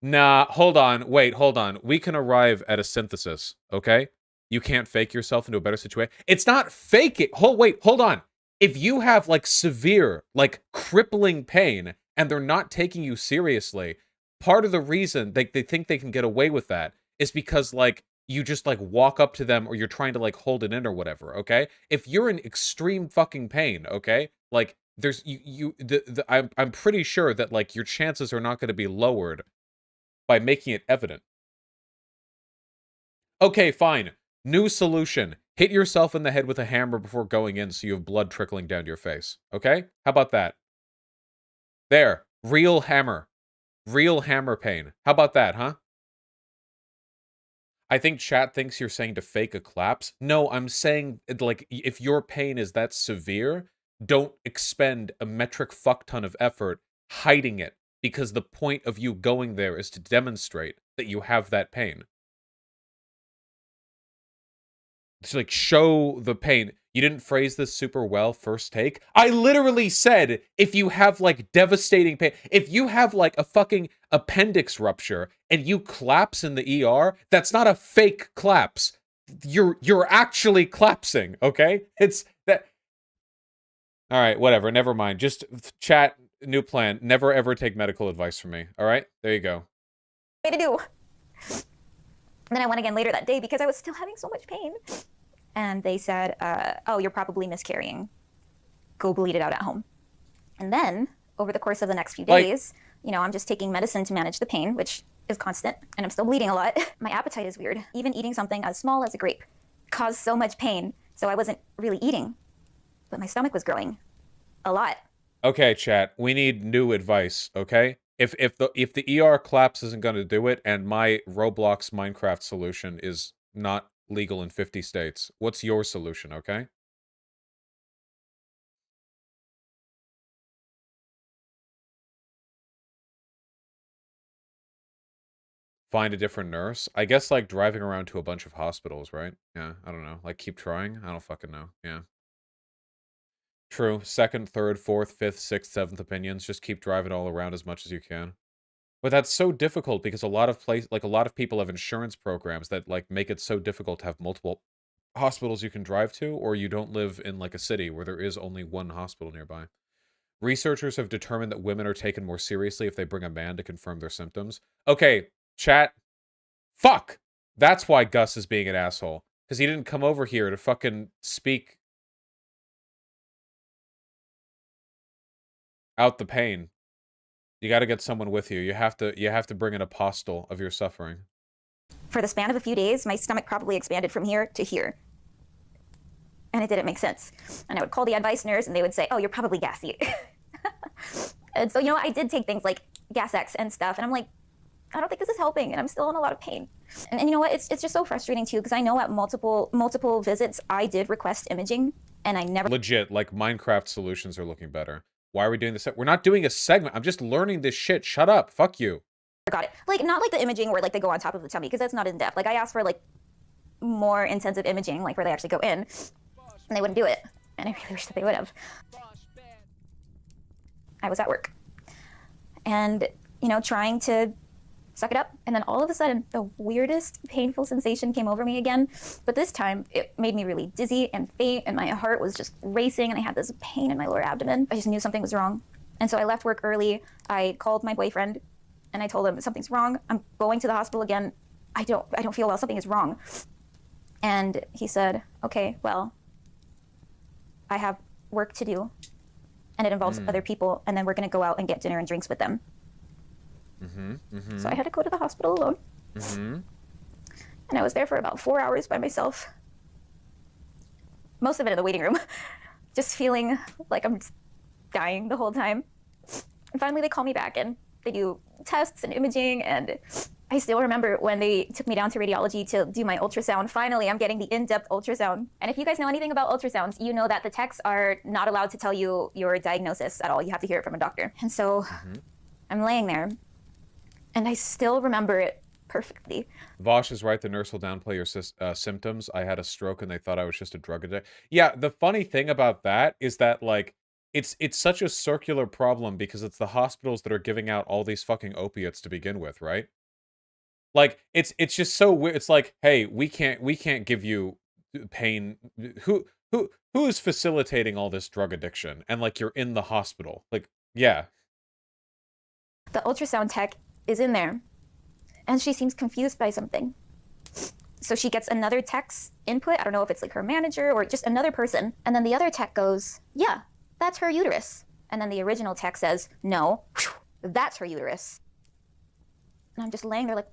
Nah, hold on. Wait, hold on. We can arrive at a synthesis, okay? You can't fake yourself into a better situation. It's not faking. Wait, hold on. If you have, like, severe, like, crippling pain, and they're not taking you seriously, part of the reason they think they can get away with that is because, like, you just, like, walk up to them or you're trying to, like, hold it in or whatever, okay? If you're in extreme fucking pain, okay? Like, there's, I'm pretty sure that, like, your chances are not going to be lowered by making it evident. Okay, fine. New solution. Hit yourself in the head with a hammer before going in so you have blood trickling down your face. Okay? How about that? There. Real hammer. Real hammer pain. How about that, huh? I think chat thinks you're saying to fake a collapse. No, I'm saying, like, if your pain is that severe, don't expend a metric fuck ton of effort hiding it, because the point of you going there is to demonstrate that you have that pain. To, like, show the pain. You didn't phrase this super well first take. I literally said, if you have, like, devastating pain, if you have, like, a fucking appendix rupture and you collapse in the ER, that's not a fake collapse. You're actually collapsing, okay? It's that. All right, whatever. Never mind. Just chat. New plan. Never ever take medical advice from me. All right? There you go. way to do? And then I went again later that day because I was still having so much pain. And they said, oh, you're probably miscarrying. Go bleed it out at home. And then, over the course of the next few days, you know, I'm just taking medicine to manage the pain, which is constant, and I'm still bleeding a lot. My appetite is weird. Even eating something as small as a grape caused so much pain, so I wasn't really eating. But my stomach was growing. A lot. Okay, chat. We need new advice, okay? If the ER collapse isn't going to do it, and my Roblox Minecraft solution is not legal in 50 states, what's your solution, okay? Find a different nurse? I guess, like, driving around to a bunch of hospitals, right? Yeah, I don't know. Like, keep trying? I don't fucking know. Yeah. True. Second, third, fourth, fifth, sixth, seventh opinions. Just keep driving all around as much as you can. But that's so difficult because a lot of people have insurance programs that like make it so difficult to have multiple hospitals you can drive to, or you don't live in like a city where there is only one hospital nearby. Researchers have determined that women are taken more seriously if they bring a man to confirm their symptoms. Okay, chat. Fuck! That's why Gus is being an asshole. Because he didn't come over here to fucking speak out the pain. You gotta get someone with you. You have to bring an apostle of your suffering. For the span of a few days, my stomach probably expanded from here to here. And it didn't make sense. And I would call the advice nurse and they would say, oh, you're probably gassy. And so, you know, I did take things like Gas X and stuff. And I'm like, I don't think this is helping. And I'm still in a lot of pain. And you know what? It's just so frustrating too, because I know at multiple visits, I did request imaging and I never. Legit, like Minecraft solutions are looking better. Why are we doing this? We're not doing a segment. I'm just learning this shit. Shut up. Fuck you. Got it. Like, not like the imaging where like they go on top of the tummy, because that's not in depth. Like I asked for like more intensive imaging, like where they actually go in, and they wouldn't do it. And I really wish that they would have. I was at work and, you know, trying to suck it up. And then all of a sudden, the weirdest painful sensation came over me again. But this time, it made me really dizzy and faint, and my heart was just racing, and I had this pain in my lower abdomen. I just knew something was wrong. And so I left work early. I called my boyfriend, and I told him, something's wrong. I'm going to the hospital again. I don't feel well. Something is wrong. And he said, okay, well, I have work to do, and it involves other people, and then we're going to go out and get dinner and drinks with them. So I had to go to the hospital alone. And I was there for about 4 hours by myself. Most of it in the waiting room. Just feeling like I'm dying the whole time. And finally they call me back and they do tests and imaging, and I still remember when they took me down to radiology to do my ultrasound. Finally, I'm getting the in-depth ultrasound. And if you guys know anything about ultrasounds, you know that the techs are not allowed to tell you your diagnosis at all. You have to hear it from a doctor. And so I'm laying there, and I still remember it perfectly. Vosh is right. The nurse will downplay your symptoms. I had a stroke and they thought I was just a drug addict. Yeah, the funny thing about that is that, like, it's such a circular problem because it's the hospitals that are giving out all these fucking opiates to begin with, right? Like, it's just so weird. It's like, hey, we can't give you pain. Who is facilitating all this drug addiction? And like, you're in the hospital. Like, yeah. The ultrasound tech is in there, and she seems confused by something. So she gets another tech's input. I don't know if it's like her manager or just another person. And then the other tech goes, yeah, that's her uterus. And then the original tech says, no, that's her uterus. And I'm just laying there like,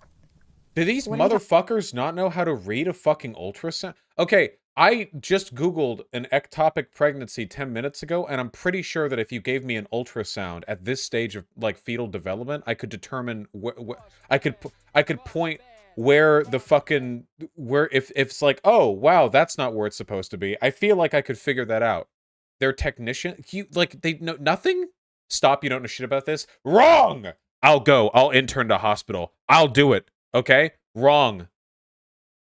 do these motherfuckers not know how to read a fucking ultrasound? Okay, I just Googled an ectopic pregnancy 10 minutes ago, and I'm pretty sure that if you gave me an ultrasound at this stage of like fetal development, I could determine I could point where the fucking if it's like, oh wow, that's not where it's supposed to be. I feel like I could figure that out. They're technician, they know nothing. Stop! You don't know shit about this. Wrong. I'll go. I'll intern to hospital. I'll do it. Okay? Wrong.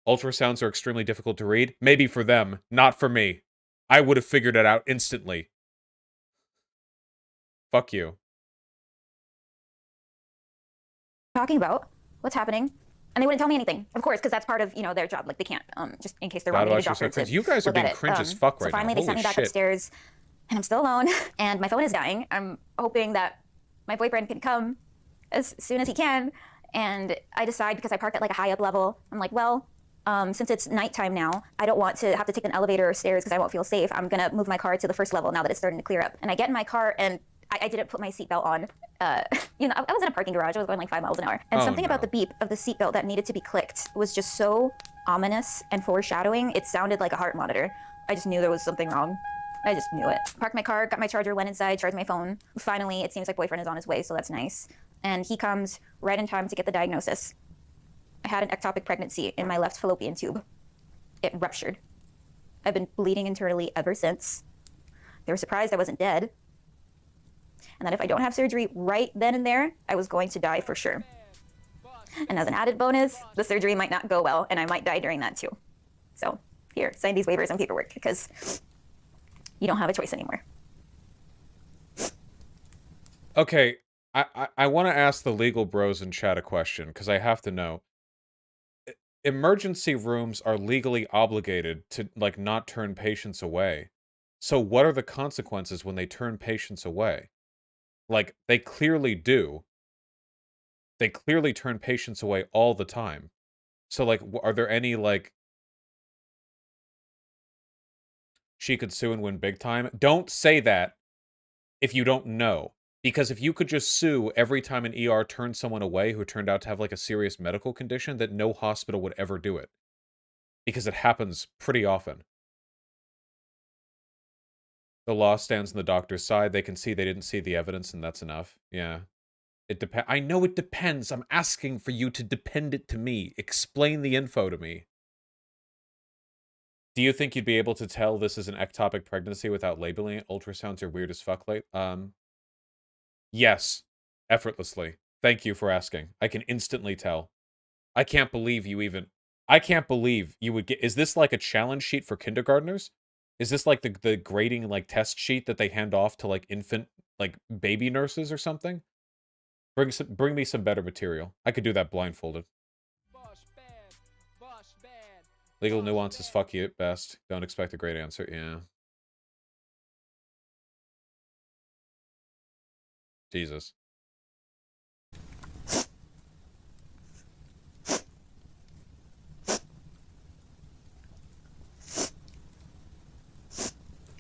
Ultrasounds are extremely difficult to read. Maybe for them, not for me. I would have figured it out instantly. Fuck you. Talking about what's happening, and they wouldn't tell me anything, of course, because that's part of, you know, their job. Like, they can't, just in case they're wrong. You guys are being cringe as fuck right now. So finally, they sent me back upstairs, and I'm still alone, and my phone is dying. I'm hoping that my boyfriend can come as soon as he can. And I decide, because I parked at like a high up level, I'm like, well, since it's nighttime now, I don't want to have to take an elevator or stairs because I won't feel safe. I'm gonna move my car to the first level now that it's starting to clear up. And I get in my car, and I didn't put my seatbelt on. You know, I was in a parking garage. I was going like 5 miles an hour. And something about the beep of the seatbelt that needed to be clicked was just so ominous and foreshadowing. It sounded like a heart monitor. I just knew there was something wrong. I just knew it. Parked my car, got my charger, went inside, charged my phone. Finally, it seems like boyfriend is on his way, so that's nice. And he comes right in time to get the diagnosis. I had an ectopic pregnancy in my left fallopian tube. It ruptured. I've been bleeding internally ever since. They were surprised I wasn't dead. And that if I don't have surgery right then and there, I was going to die for sure. And as an added bonus, the surgery might not go well, and I might die during that too. So here, sign these waivers and paperwork, because you don't have a choice anymore. Okay, I want to ask the legal bros in chat a question, because I have to know. Emergency rooms are legally obligated to, like, not turn patients away. So what are the consequences when they turn patients away? Like, they clearly do. They clearly turn patients away all the time. So, like, are there any, like... She could sue and win big time? Don't say that if you don't know. Because if you could just sue every time an ER turned someone away who turned out to have, like, a serious medical condition, that no hospital would ever do it. Because it happens pretty often. The law stands on the doctor's side. They can see they didn't see the evidence, and that's enough. Yeah. It depends. I know it depends. I'm asking for you to depend it to me. Explain the info to me. Do you think you'd be able to tell this is an ectopic pregnancy without labeling it? Ultrasounds are weird as fuck. Yes. Effortlessly. Thank you for asking. I can instantly tell. I can't believe you even... I can't believe you would get... Is this like a challenge sheet for kindergartners? Is this like the grading, like, test sheet that they hand off to, like, infant, like, baby nurses or something? Bring me some better material. I could do that blindfolded. Legal nuances, fuck you at best. Don't expect a great answer. Yeah. Jesus.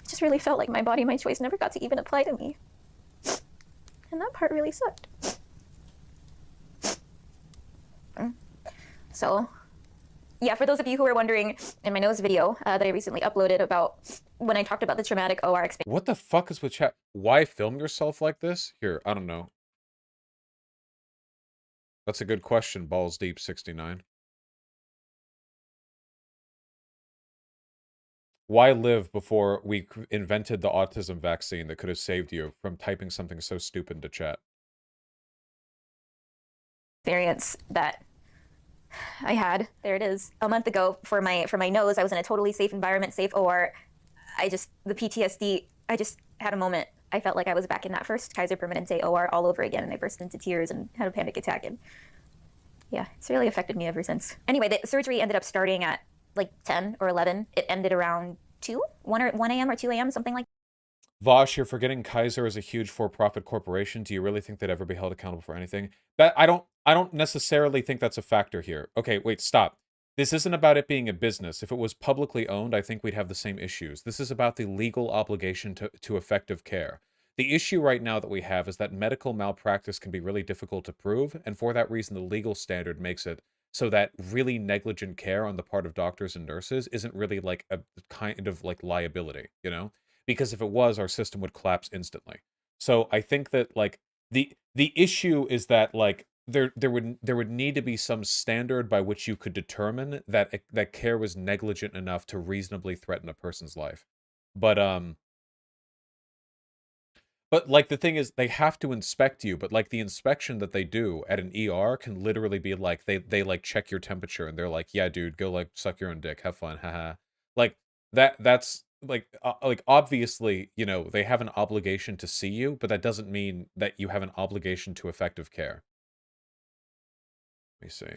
Just really felt like my body, my choice never got to even apply to me. And that part really sucked. So, yeah, for those of you who are wondering, in my nose video that I recently uploaded about when I talked about the traumatic OR experience. What the fuck is with chat? Why film yourself like this? Here, I don't know. That's a good question, Balls Deep 69. Why live before we invented the autism vaccine that could have saved you from typing something so stupid into chat? Experience that I had, there it is, a month ago for my nose. I was in a totally safe environment, safe OR. The PTSD, I just had a moment. I felt like I was back in that first Kaiser Permanente OR all over again, and I burst into tears and had a panic attack. And yeah, it's really affected me ever since. Anyway, the surgery ended up starting at like 10 or 11. It ended around 1 a.m. or 2 a.m., something like that. Vosh, you're forgetting Kaiser is a huge for-profit corporation. Do you really think they'd ever be held accountable for anything? That I don't necessarily think that's a factor here. Okay, wait, stop. This isn't about it being a business. If it was publicly owned, I think we'd have the same issues. This is about the legal obligation to effective care. The issue right now that we have is that medical malpractice can be really difficult to prove, and for that reason, the legal standard makes it so that really negligent care on the part of doctors and nurses isn't really like a kind of like liability, you know? Because if it was, our system would collapse instantly. So I think that, like, the issue is that, like, there would need to be some standard by which you could determine that that care was negligent enough to reasonably threaten a person's life. But like, the thing is, they have to inspect you, but like the inspection that they do at an ER can literally be like, they like check your temperature and they're like, yeah, dude, go like suck your own dick, have fun, haha. Like that's like obviously, you know, they have an obligation to see you, but that doesn't mean that you have an obligation to effective care. Let me see.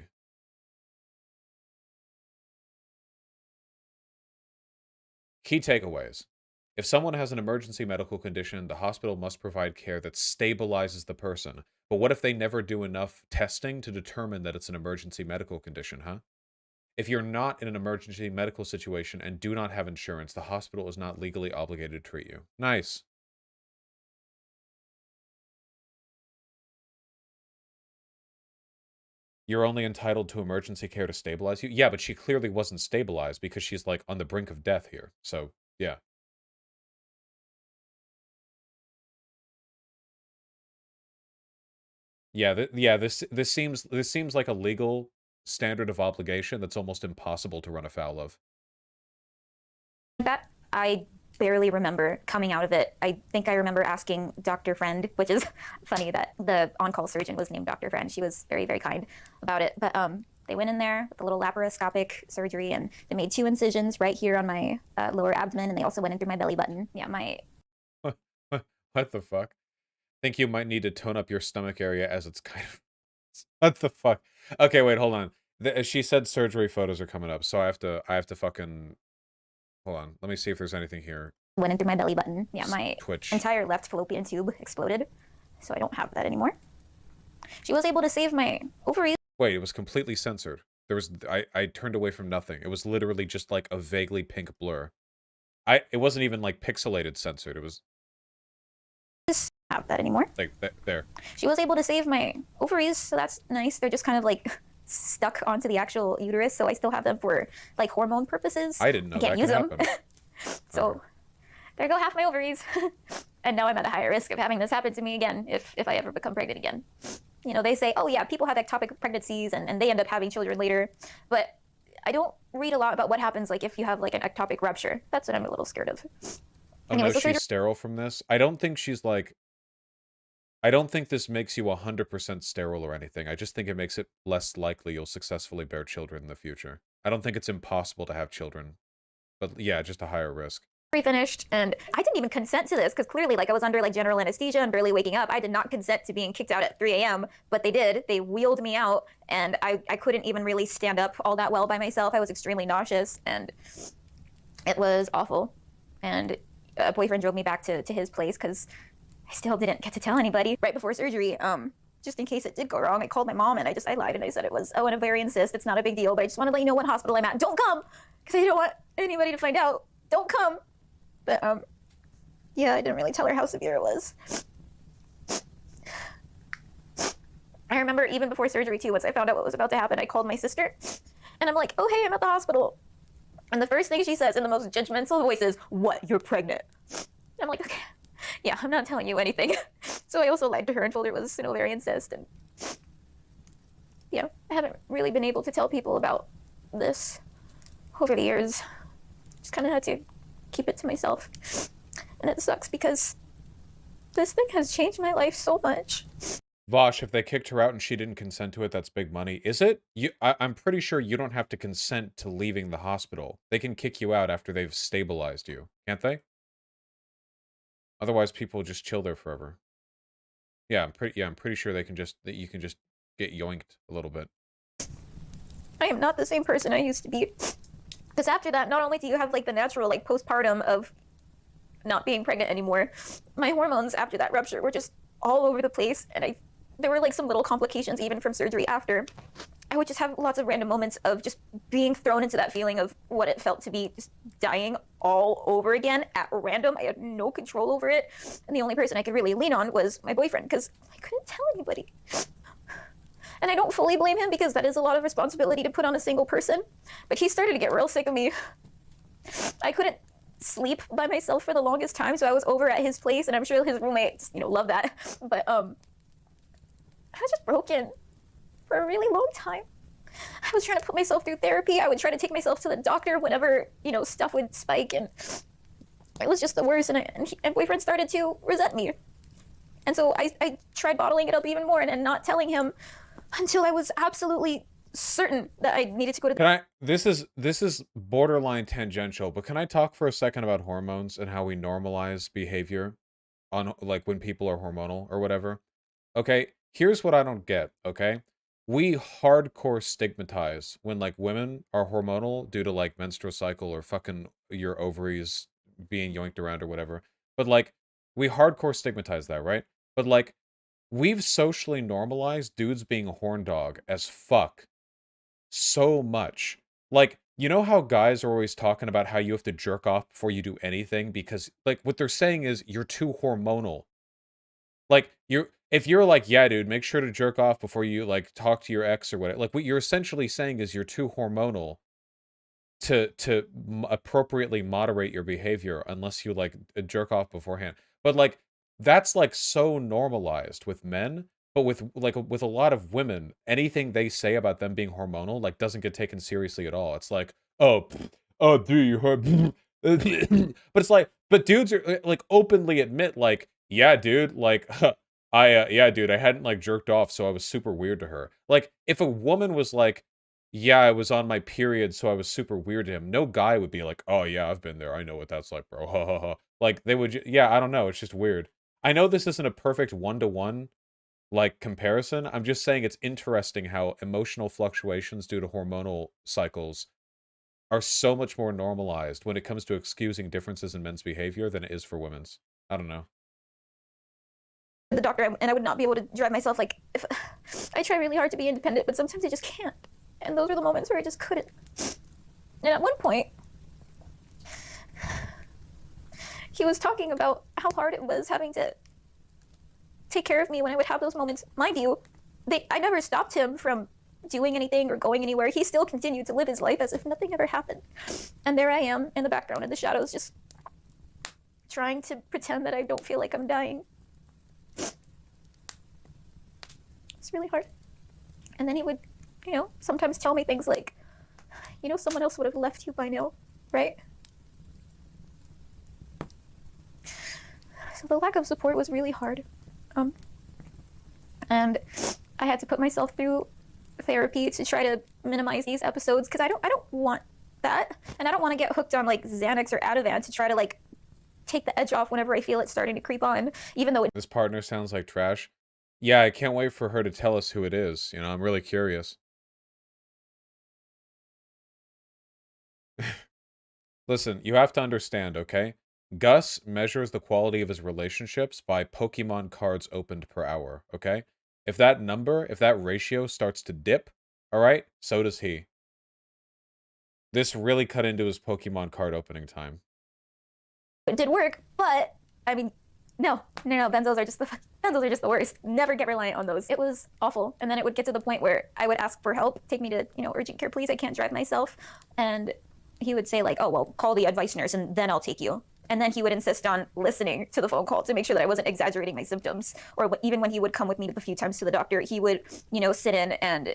Key takeaways. If someone has an emergency medical condition, the hospital must provide care that stabilizes the person. But what if they never do enough testing to determine that it's an emergency medical condition, huh? If you're not in an emergency medical situation and do not have insurance, the hospital is not legally obligated to treat you. Nice. You're only entitled to emergency care to stabilize you? Yeah, but she clearly wasn't stabilized because she's, like, on the brink of death here. So, yeah. Yeah, this seems like a legal standard of obligation that's almost impossible to run afoul of. That I barely remember coming out of it. I think I remember asking Dr. Friend, which is funny that the on-call surgeon was named Dr. Friend. She was very, very kind about it. But they went in there with a little laparoscopic surgery, and they made 2 incisions right here on my lower abdomen, and they also went in through my belly button. Yeah, What the fuck? think you might need to tone up your stomach area as it's kind of... What the fuck? Okay, wait, hold on. She said surgery photos are coming up, so I have to fucking... Hold on. Let me see if there's anything here. Went in through my belly button. Yeah, my Twitch. entire left fallopian tube exploded, so I don't have that anymore. She was able to save my ovaries. Wait, it was completely censored. There was... I turned away from nothing. It was literally just like a vaguely pink blur. It wasn't even like pixelated censored. It was... Have that anymore. Like, there. She was able to save my ovaries, so that's nice. They're just kind of like stuck onto the actual uterus, so I still have them for like hormone purposes. I didn't know can't that use could them. happen. So Okay. there go half my ovaries. And now I'm at a higher risk of having this happen to me again if I ever become pregnant again. You know, they say, oh yeah, people have ectopic pregnancies and they end up having children later. But I don't read a lot about what happens like if you have like an ectopic rupture. That's what I'm a little scared of. Oh no, she's sterile from this? I don't think she's like... I don't think this makes you 100% sterile or anything. I just think it makes it less likely you'll successfully bear children in the future. I don't think it's impossible to have children. But yeah, just a higher risk. Finished, and I didn't even consent to this because clearly like I was under like general anesthesia and barely waking up. I did not consent to being kicked out at 3 a.m., but they did. They wheeled me out, and I couldn't even really stand up all that well by myself. I was extremely nauseous, and it was awful. And a boyfriend drove me back to his place because I still didn't get to tell anybody. Right before surgery, just in case it did go wrong, I called my mom and I lied and I said it was an ovarian cyst. It's not a big deal, but I just want to let you know what hospital I'm at. Don't come, because I don't want anybody to find out. Don't come. But yeah, I didn't really tell her how severe it was. I remember even before surgery too, once I found out what was about to happen, I called my sister and I'm like, oh hey, I'm at the hospital. And the first thing she says in the most judgmental voice is, what, you're pregnant? And I'm like, okay, yeah, I'm not telling you anything. So I also lied to her and told her it was an ovarian cyst. And yeah, I haven't really been able to tell people about this over the years. Just kind of had to keep it to myself. And it sucks because this thing has changed my life so much. Vosh, if they kicked her out and she didn't consent to it, that's big money. Is it? I'm pretty sure you don't have to consent to leaving the hospital. They can kick you out after they've stabilized you, can't they? Otherwise, people just chill there forever. Yeah, I'm pretty sure they can just... that you can just get yoinked a little bit. I am not the same person I used to be. Because after that, not only do you have like the natural like postpartum of not being pregnant anymore, my hormones after that rupture were just all over the place, and there were like some little complications even from surgery after. I would just have lots of random moments of just being thrown into that feeling of what it felt to be just dying all over again at random. I had no control over it, and the only person I could really lean on was my boyfriend because I couldn't tell anybody. And I don't fully blame him because that is a lot of responsibility to put on a single person. But he started to get real sick of me. I couldn't sleep by myself for the longest time, so I was over at his place, and I'm sure his roommates, loved that. But I was just broken for a really long time. I was trying to put myself through therapy. I would try to take myself to the doctor whenever, stuff would spike, and it was just the worst. And boyfriend started to resent me. And so I tried bottling it up even more and not telling him until I was absolutely certain that I needed to go to the... This is borderline tangential, but can I talk for a second about hormones and how we normalize behavior on, like, when people are hormonal or whatever? Okay, here's what I don't get, okay? We hardcore stigmatize when, like, women are hormonal due to, like, menstrual cycle or fucking your ovaries being yoinked around or whatever. But, like, we hardcore stigmatize that, right? But, like, we've socially normalized dudes being a horn dog as fuck so much. Like, you know how guys are always talking about how you have to jerk off before you do anything because, like, what they're saying is you're too hormonal. Like, if you're like, yeah, dude, make sure to jerk off before you, like, talk to your ex or whatever. Like, what you're essentially saying is you're too hormonal to appropriately moderate your behavior unless you, like, jerk off beforehand. But, like, that's, like, so normalized with men, but with a lot of women, anything they say about them being hormonal, like, doesn't get taken seriously at all. It's like, oh, dude, you heard, but it's like, but dudes are, like, openly admit, like, yeah, dude, like, yeah, dude, I hadn't, like, jerked off, so I was super weird to her. Like, if a woman was like, yeah, I was on my period, so I was super weird to him, no guy would be like, oh, yeah, I've been there, I know what that's like, bro, ha, ha, ha. Like, they would, yeah, I don't know, it's just weird. I know this isn't a perfect one-to-one, like, comparison. I'm just saying it's interesting how emotional fluctuations due to hormonal cycles are so much more normalized when it comes to excusing differences in men's behavior than it is for women's. I don't know. The doctor, and I would not be able to drive myself. Like, if I try really hard to be independent, but sometimes I just can't. And those are the moments where I just couldn't. And at one point, he was talking about how hard it was having to take care of me when I would have those moments. Mind you, I never stopped him from doing anything or going anywhere. He still continued to live his life as if nothing ever happened. And there I am in the background in the shadows, just trying to pretend that I don't feel like I'm dying. It's really hard. And then he would, sometimes tell me things like, someone else would have left you by now, right? So the lack of support was really hard. And I had to put myself through therapy to try to minimize these episodes, because I don't want that. And I don't want to get hooked on like Xanax or Ativan to try to like take the edge off whenever I feel it starting to creep on, even though This partner sounds like trash. Yeah, I can't wait for her to tell us who it is. I'm really curious. Listen, you have to understand, okay? Gus measures the quality of his relationships by Pokemon cards opened per hour, okay? If that ratio starts to dip, alright, so does he. This really cut into his Pokemon card opening time. it did work, but I mean, no, benzos are just the worst. Never get reliant on those. It was awful. And then it would get to the point where I would ask for help, take me to, urgent care, please, I can't drive myself. And he would say like, oh, well, call the advice nurse and then I'll take you. And then he would insist on listening to the phone call to make sure that I wasn't exaggerating my symptoms. Or even when he would come with me a few times to the doctor, he would, sit in and,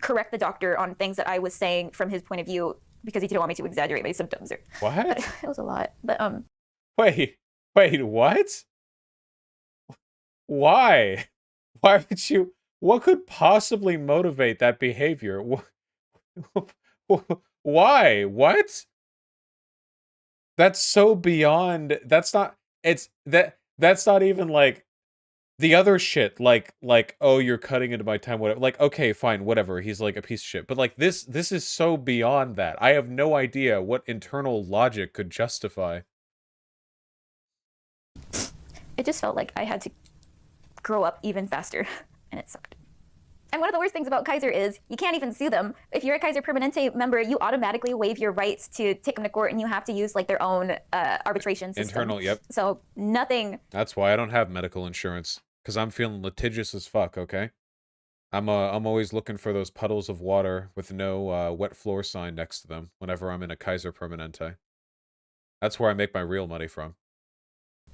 correct the doctor on things that I was saying from his point of view because he didn't want me to exaggerate my symptoms. What? It was a lot. But Wait, what? Why? Why would you? What could possibly motivate that behavior? Why? What? That's so beyond. That's not. That's not even like the other shit. Like, oh, you're cutting into my time. Whatever. Like, okay, fine, whatever. He's like a piece of shit. But like this is so beyond that. I have no idea what internal logic could justify. It just felt like I had to grow up even faster, and it sucked. And one of the worst things about Kaiser is you can't even sue them. If you're a Kaiser Permanente member, you automatically waive your rights to take them to court, and you have to use like their own arbitration system. Internal, yep. So nothing. That's why I don't have medical insurance, because I'm feeling litigious as fuck, okay? I'm always looking for those puddles of water with no wet floor sign next to them whenever I'm in a Kaiser Permanente. That's where I make my real money from.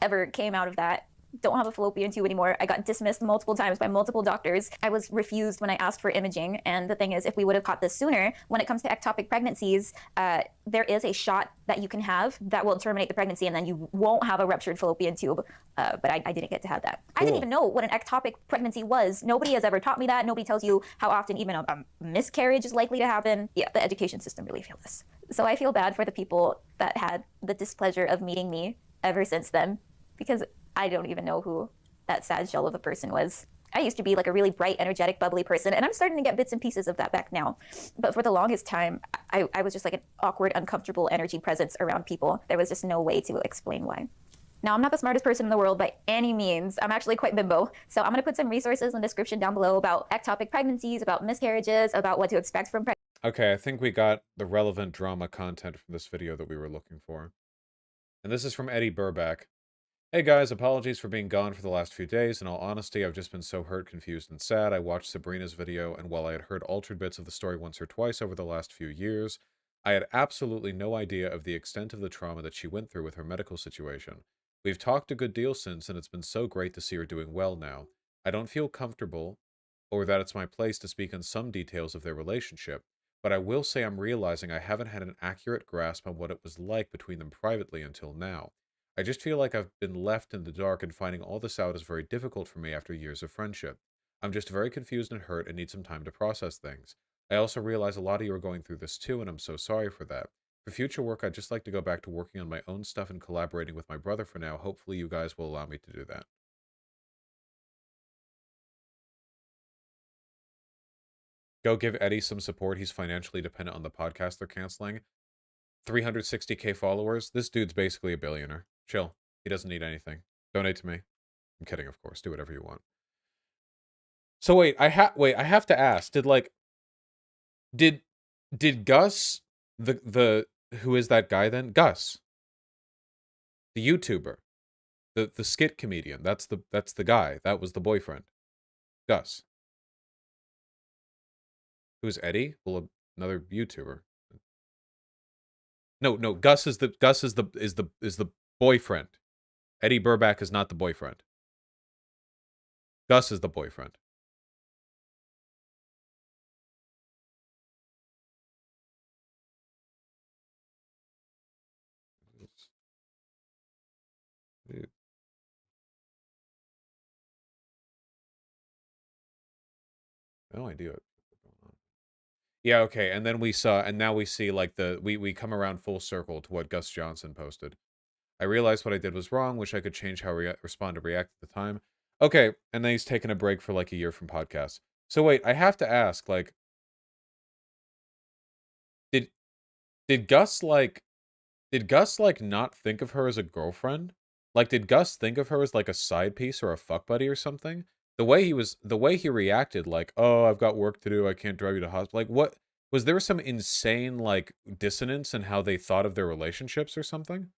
Ever came out of that. Don't have a fallopian tube anymore. I got dismissed multiple times by multiple doctors. I was refused when I asked for imaging. And the thing is, if we would have caught this sooner, when it comes to ectopic pregnancies, there is a shot that you can have that will terminate the pregnancy, and then you won't have a ruptured fallopian tube. But I didn't get to have that. Cool. I didn't even know what an ectopic pregnancy was. Nobody has ever taught me that. Nobody tells you how often even a miscarriage is likely to happen. Yeah, the education system really failed us. So I feel bad for the people that had the displeasure of meeting me ever since then, because I don't even know who that sad shell of a person was. I used to be like a really bright, energetic, bubbly person, and I'm starting to get bits and pieces of that back now. But for the longest time, I was just like an awkward, uncomfortable energy presence around people. There was just no way to explain why. Now, I'm not the smartest person in the world by any means. I'm actually quite bimbo. So I'm going to put some resources in the description down below about ectopic pregnancies, about miscarriages, about what to expect from pregnancy. Okay, I think we got the relevant drama content from this video that we were looking for. And this is from Eddie Burback. Hey guys, apologies for being gone for the last few days. In all honesty, I've just been so hurt, confused, and sad. I watched Sabrina's video, and while I had heard altered bits of the story once or twice over the last few years, I had absolutely no idea of the extent of the trauma that she went through with her medical situation. We've talked a good deal since, and it's been so great to see her doing well now. I don't feel comfortable, or that it's my place to speak on some details of their relationship, but I will say I'm realizing I haven't had an accurate grasp on what it was like between them privately until now. I just feel like I've been left in the dark, and finding all this out is very difficult for me after years of friendship. I'm just very confused and hurt and need some time to process things. I also realize a lot of you are going through this too, and I'm so sorry for that. For future work, I'd just like to go back to working on my own stuff and collaborating with my brother for now. Hopefully you guys will allow me to do that. Go give Eddie some support. He's financially dependent on the podcast they're canceling. 360k followers. This dude's basically a billionaire. Chill. He doesn't need anything. Donate to me. I'm kidding, of course. Do whatever you want. So wait, I have to ask. Did Gus, the who is that guy then? Gus, the YouTuber, the skit comedian. That's the guy. That was the boyfriend. Gus. Who's Eddie? Well, another YouTuber. No. Gus is the boyfriend. Eddie Burback is not the boyfriend. Gus is the boyfriend. Dude. No idea what's going on. Yeah, okay, and then we saw, and now we see, like, we come around full circle to what Gus Johnson posted. I realized what I did was wrong, wish I could change how I respond to react at the time. Okay, and then he's taken a break for, like, a year from podcasts. So wait, I have to ask, like, did Gus, like, not think of her as a girlfriend? Like, did Gus think of her as, like, a side piece or a fuck buddy or something? The way he reacted, like, oh, I've got work to do, I can't drive you to hospital. Like, what, was there some insane, like, dissonance in how they thought of their relationships or something?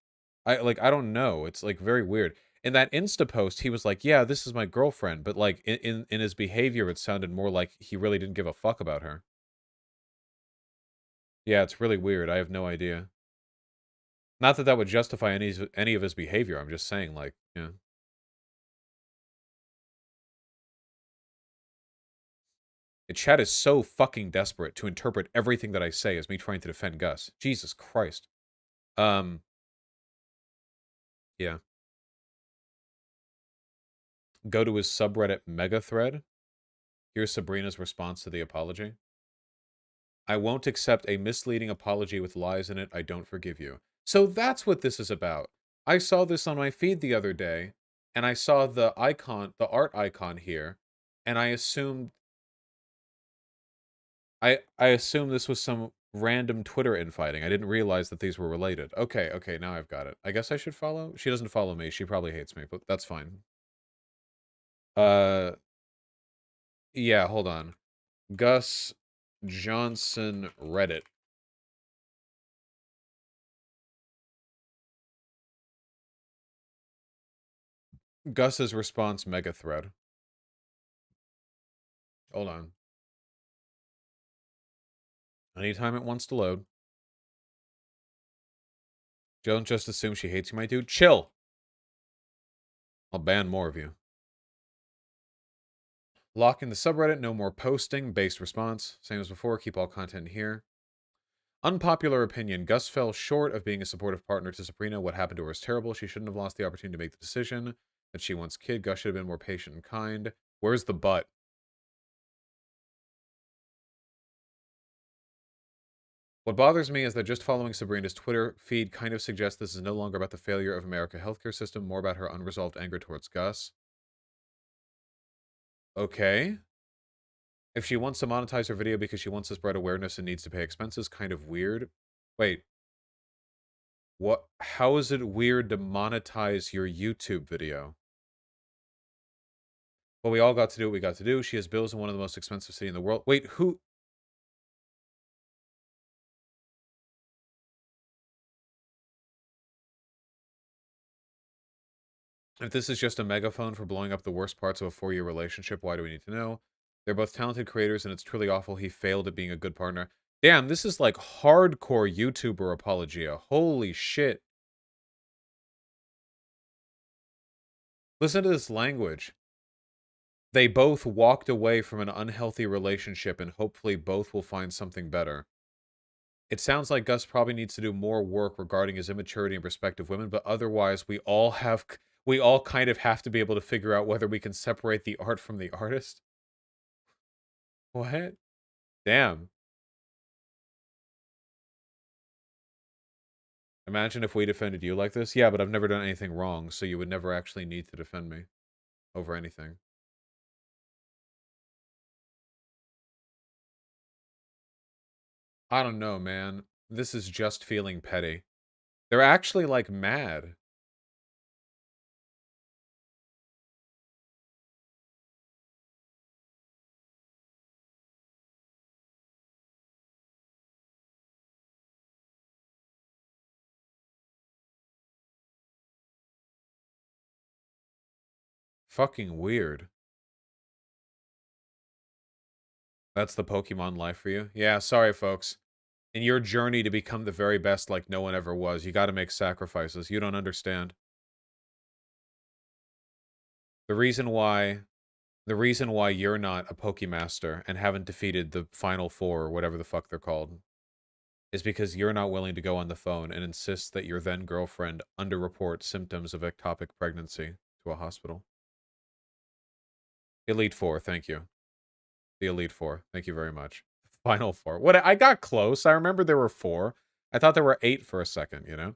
I don't know. It's, like, very weird. In that Insta post, he was like, yeah, this is my girlfriend. But, like, in his behavior, it sounded more like he really didn't give a fuck about her. Yeah, it's really weird. I have no idea. Not that that would justify any of his behavior. I'm just saying, like, yeah. The chat is so fucking desperate to interpret everything that I say as me trying to defend Gus. Jesus Christ. Yeah. Go to his subreddit mega thread. Here's Sabrina's response to the apology. I won't accept a misleading apology with lies in it. I don't forgive you. So that's what this is about. I saw this on my feed the other day, and I saw the icon, the art icon here, and I assumed this was some random Twitter infighting. I didn't realize that these were related. Okay, now I've got it. I guess I should follow? She doesn't follow me. She probably hates me, but that's fine. Yeah, hold on. Gus Johnson Reddit. Gus's response mega thread. Hold on. Anytime it wants to load. Don't just assume she hates you, my dude. Chill. I'll ban more of you. Lock in the subreddit. No more posting. Based response. Same as before. Keep all content here. Unpopular opinion. Gus fell short of being a supportive partner to Sabrina. What happened to her is terrible. She shouldn't have lost the opportunity to make the decision that she wants kid. Gus should have been more patient and kind. Where's the but? What bothers me is that just following Sabrina's Twitter feed kind of suggests this is no longer about the failure of America's healthcare system, more about her unresolved anger towards Gus. Okay. If she wants to monetize her video because she wants to spread awareness and needs to pay expenses, kind of weird. Wait. What? How is it weird to monetize your YouTube video? Well, we all got to do what we got to do. She has bills in one of the most expensive cities in the world. Wait, who? If this is just a megaphone for blowing up the worst parts of a 4-year relationship, why do we need to know? They're both talented creators, and it's truly awful he failed at being a good partner. Damn, this is like hardcore YouTuber apologia. Holy shit. Listen to this language. They both walked away from an unhealthy relationship, and hopefully both will find something better. It sounds like Gus probably needs to do more work regarding his immaturity and respect of women, but otherwise we all kind of have to be able to figure out whether we can separate the art from the artist. What? Damn. Imagine if we defended you like this. Yeah, but I've never done anything wrong, so you would never actually need to defend me over anything. I don't know, man. This is just feeling petty. They're actually, like, mad. Fucking weird. That's the Pokemon life for you? Yeah, sorry, folks. In your journey to become the very best like no one ever was, you gotta make sacrifices. You don't understand. The reason why you're not a Pokemaster and haven't defeated the Final Four or whatever the fuck they're called is because you're not willing to go on the phone and insist that your then girlfriend underreport symptoms of ectopic pregnancy to a hospital. Elite Four, thank you. The Elite Four, thank you very much. Final Four. What? I got close. I remember there were 4. I thought there were 8 for a second, you know?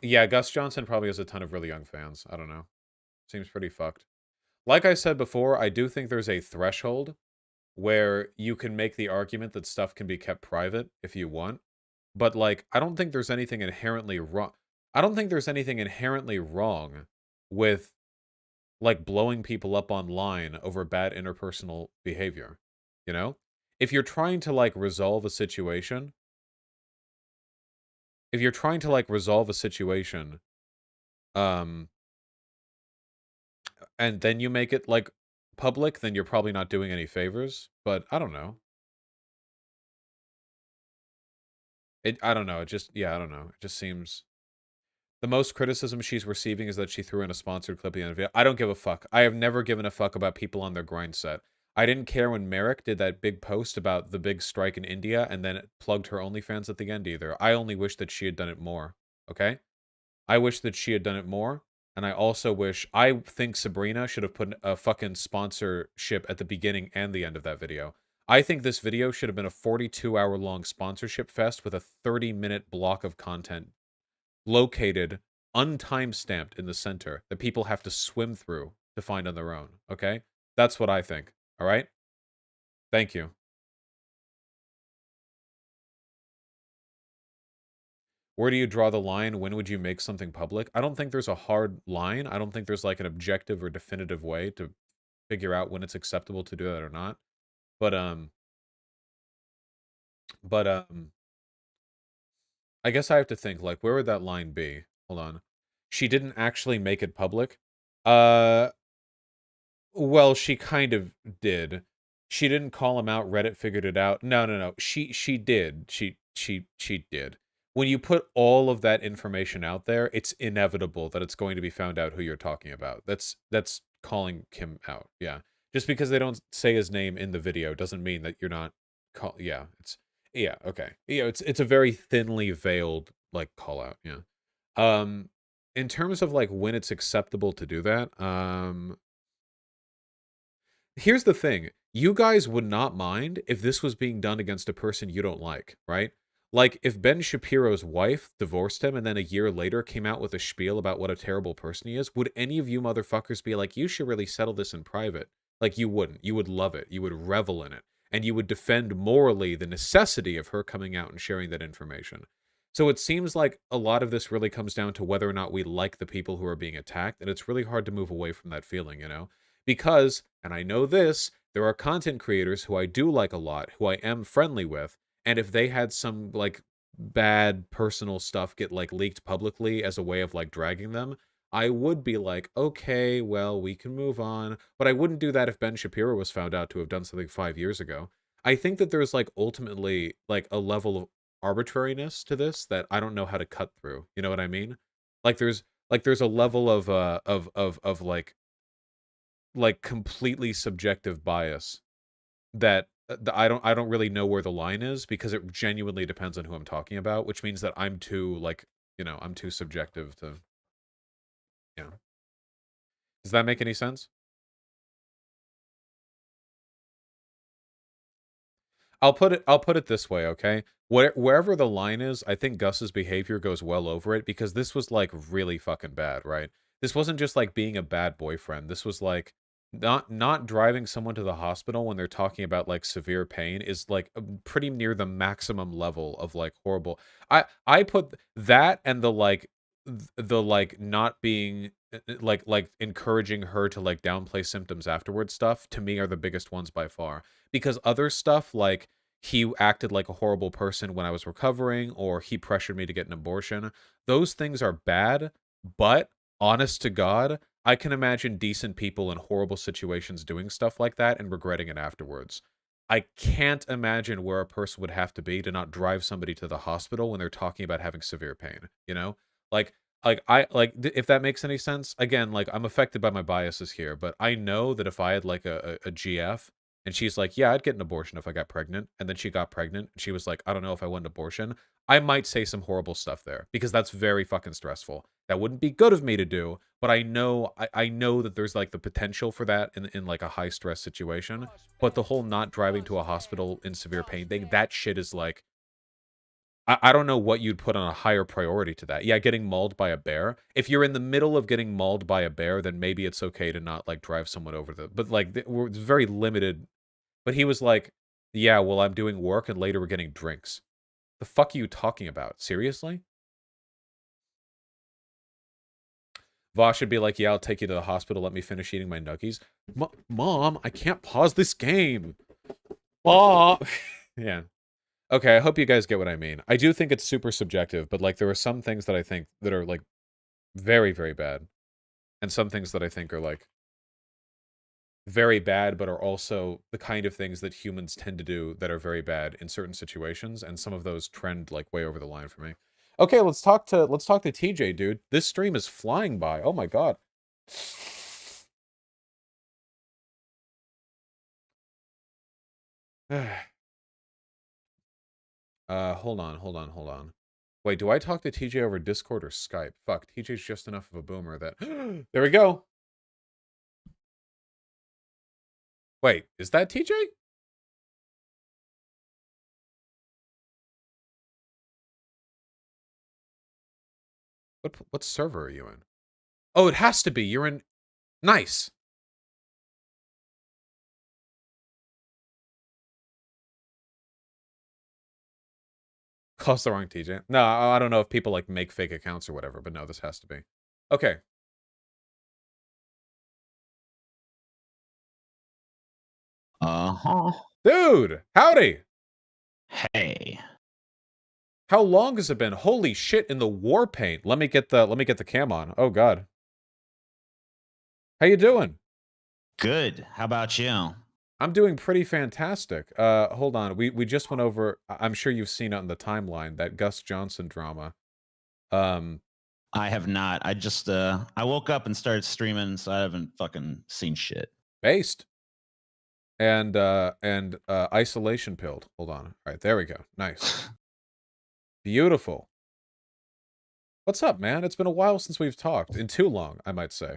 Yeah, Gus Johnson probably has a ton of really young fans. I don't know. Seems pretty fucked. Like I said before, I do think there's a threshold where you can make the argument that stuff can be kept private if you want. But, like, I don't think there's anything inherently wrong. I don't think there's anything inherently wrong with, like, blowing people up online over bad interpersonal behavior. You know? If you're trying to, like, resolve a situation, um, and then you make it, like, public, then you're probably not doing any favors. But I don't know. I don't know. It just, yeah, I don't know. It just seems the most criticism she's receiving is that she threw in a sponsored clip at the end of the video. I don't give a fuck. I have never given a fuck about people on their grind set. I didn't care when Merrick did that big post about the big strike in India and then it plugged her OnlyFans at the end either. I only wish that she had done it more. Okay? I wish that she had done it more. And I think Sabrina should have put a fucking sponsorship at the beginning and the end of that video. I think this video should have been a 42-hour-long sponsorship fest with a 30-minute block of content located, untimestamped in the center that people have to swim through to find on their own, okay? That's what I think, all right? Thank you. Where do you draw the line? When would you make something public? I don't think there's a hard line. I don't think there's like an objective or definitive way to figure out when it's acceptable to do that or not. But I guess I have to think, like, where would that line be? Hold on. She didn't actually make it public. Well, she kind of did. She didn't call him out. Reddit figured it out. No. She did. She did. When you put all of that information out there, it's inevitable that it's going to be found out who you're talking about. That's calling him out. Yeah. Just because they don't say his name in the video doesn't mean that you're not yeah, okay. Yeah, it's a very thinly veiled like call out, yeah. In terms of like when it's acceptable to do that, here's the thing. You guys would not mind if this was being done against a person you don't like, right? Like, if Ben Shapiro's wife divorced him and then a year later came out with a spiel about what a terrible person he is, would any of you motherfuckers be like, you should really settle this in private? Like, you wouldn't. You would love it. You would revel in it. And you would defend morally the necessity of her coming out and sharing that information. So it seems like a lot of this really comes down to whether or not we like the people who are being attacked, and it's really hard to move away from that feeling, you know? Because, and I know this, there are content creators who I do like a lot, who I am friendly with, and if they had some, like, bad personal stuff get, like, leaked publicly as a way of, like, dragging them, I would be like, okay, well, we can move on. But I wouldn't do that if Ben Shapiro was found out to have done something 5 years ago. I think that there's, like, ultimately, like, a level of arbitrariness to this that I don't know how to cut through. You know what I mean? Like, there's a level of, like completely subjective bias that I don't really know where the line is because it genuinely depends on who I'm talking about, which means that I'm too like, you know, I'm too subjective to, you know. Does that make any sense? I'll put it this way, okay? Wherever the line is, I think Gus's behavior goes well over it because this was like really fucking bad, right? This wasn't just like being a bad boyfriend. This was like not driving someone to the hospital when they're talking about like severe pain is like pretty near the maximum level of like horrible. I put that and the like not being like encouraging her to like downplay symptoms afterwards stuff to me are the biggest ones by far. Because other stuff like he acted like a horrible person when I was recovering or he pressured me to get an abortion, those things are bad, but honest to God, I can imagine decent people in horrible situations doing stuff like that and regretting it afterwards. I can't imagine where a person would have to be to not drive somebody to the hospital when they're talking about having severe pain, you know? Like if that makes any sense. Again, like I'm affected by my biases here, but I know that if I had like a GF and she's like, "Yeah, I'd get an abortion if I got pregnant," and then she got pregnant and she was like, "I don't know if I want an abortion," I might say some horrible stuff there because that's very fucking stressful. That wouldn't be good of me to do, but I know I know that there's like the potential for that in like a high stress situation. But the whole not driving to a hospital in severe pain thing, that shit is like I don't know what you'd put on a higher priority to that. Yeah, getting mauled by a bear. If you're in the middle of getting mauled by a bear, then maybe it's okay to not like drive someone over the. But like we're it's very limited. But he was like, "Yeah, well, I'm doing work, and later we're getting drinks." The fuck are you talking about? Seriously? Vosh should be like, "Yeah, I'll take you to the hospital. Let me finish eating my nuggies." Mom, I can't pause this game. Mom. Yeah. Okay, I hope you guys get what I mean. I do think it's super subjective, but like there are some things that I think that are like very, very bad. And some things that I think are like very bad, but are also the kind of things that humans tend to do that are very bad in certain situations. And some of those trend like way over the line for me. Okay, let's talk to TJ, dude. This stream is flying by. Oh my god. Hold on. Wait, do I talk to TJ over Discord or Skype? Fuck, TJ's just enough of a boomer that... There we go! Wait, is that TJ? What server are you in? Oh, it has to be. You're in... Nice! Calls the wrong TJ. No, I don't know if people like make fake accounts or whatever, but no, this has to be. Okay. Uh-huh. Dude, howdy! Hey. How long has it been? Holy shit, in the war paint. Let me get the cam on. Oh god. How you doing? Good. How about you? I'm doing pretty fantastic. Hold on. We just went over, I'm sure you've seen it on the timeline, that Gus Johnson drama. I have not. I just I woke up and started streaming, so I haven't fucking seen shit. Based. And isolation pilled. Hold on. All right, there we go. Nice. Beautiful. What's up, man? It's been a while since we've talked. In too long, I might say.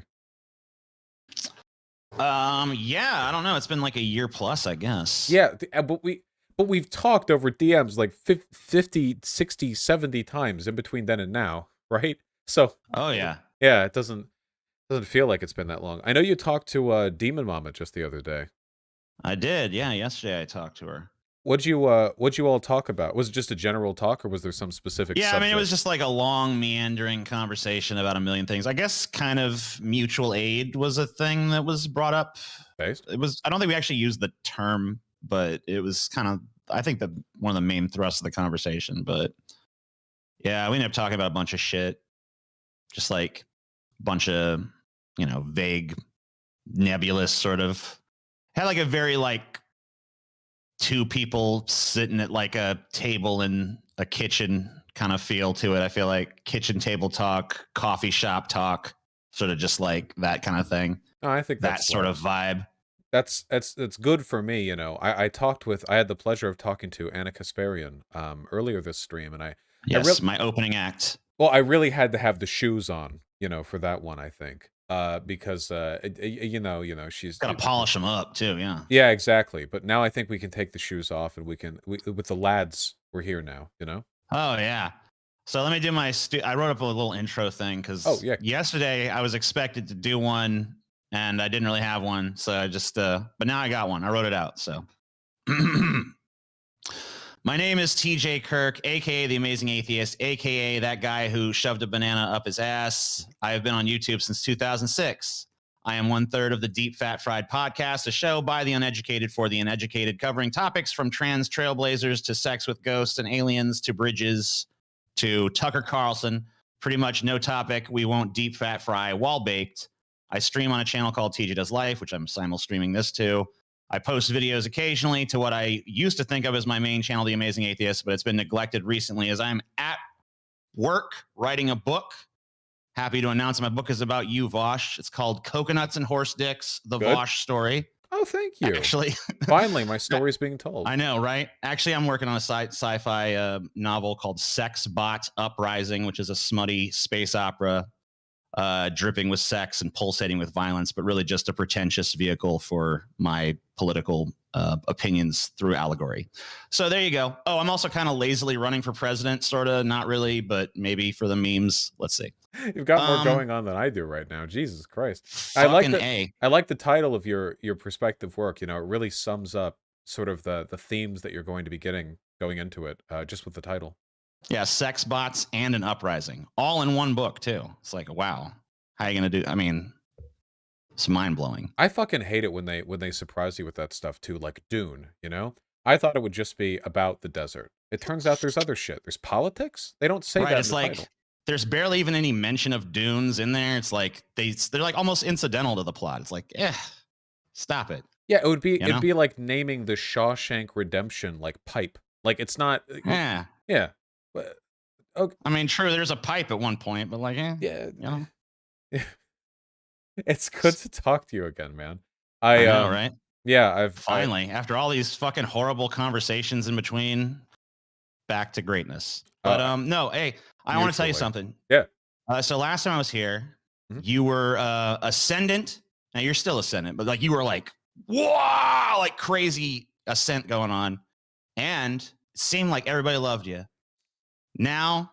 Yeah, I don't know. It's been like a year plus, I guess. Yeah, but we've talked over DMs like 50, 60, 70 times in between then and now, right? So Oh yeah. yeah, it doesn't feel like it's been that long. I know you talked to Demon Mama just the other day. I did. Yeah, yesterday I talked to her. What'd you all talk about? Was it just a general talk or was there some specific Yeah, subject? I mean, it was just like a long, meandering conversation about a million things. I guess kind of mutual aid was a thing that was brought up. Based? It was, I don't think we actually used the term, but it was kind of, I think, one of the main thrusts of the conversation. But yeah, we ended up talking about a bunch of shit. Just like a bunch of, vague, nebulous sort of, had like a very like two people sitting at like a table in a kitchen kind of feel to it. I feel like kitchen table talk, coffee shop talk, sort of just like that kind of thing. Oh, I think that sort of vibe. That's good for me, I had the pleasure of talking to Ana Kasparian earlier this stream, and Yes, my opening act. Well, I really had to have the shoes on, for that one, I think. because she's Got to polish them up too. Yeah. yeah, exactly. But now I think we can take the shoes off and with the lads, we're here now, Oh yeah. So let me do my. I wrote up a little intro thing because Oh, yeah. yesterday I was expected to do one and I didn't really have one, so I just. But now I got one. I wrote it out. So. My name is TJ Kirk, aka the Amazing Atheist, aka that guy who shoved a banana up his ass. I have been on YouTube since 2006. I am 1/3 of the Deep Fat Fried podcast, a show by the uneducated for the uneducated, covering topics from trans trailblazers to sex with ghosts and aliens to bridges to Tucker Carlson. Pretty much no topic we won't deep fat fry while baked. I stream on a channel called TJ Does Life, which I'm simul streaming this to. I post videos occasionally to what I used to think of as my main channel, The Amazing Atheist, but it's been neglected recently as I'm at work writing a book. Happy to announce my book is about you, Vosh. It's called Coconuts and Horse Dicks, The Good. Vosh Story. Oh, thank you. Actually, Finally, my story's being told. I know, right? Actually, I'm working on a sci-fi novel called Sex Bot Uprising, which is a smutty space opera dripping with sex and pulsating with violence, but really just a pretentious vehicle for my political opinions through allegory. So there you go. Oh, I'm also kind of lazily running for president, sort of, not really, but maybe for the memes. Let's see. You've got more going on than I do right now. Jesus Christ. I like the title of your prospective work. It really sums up sort of the themes that you're going to be getting going into it, just with the title. Yeah, sex bots and an uprising, all in one book too. It's like, wow, how are you gonna do? I mean, it's mind blowing. I fucking hate it when they surprise you with that stuff too, like Dune. I thought it would just be about the desert. It turns out there's other shit. There's politics. They don't say that. It's like title. There's barely even any mention of dunes in there. It's like they're like almost incidental to the plot. It's like, stop it. Yeah, it'd be like naming the Shawshank Redemption like pipe. Like it's not. Yeah. Yeah. But, okay. I mean, true. There's a pipe at one point, but like, yeah. It's good to talk to you again, man. I know, right? Yeah, after all these fucking horrible conversations in between, back to greatness. But no, hey, I want to tell you something. Yeah. So last time I was here, you were ascendant. Now you're still ascendant, but like you were like, whoa, like crazy ascent going on, and it seemed like everybody loved you. Now,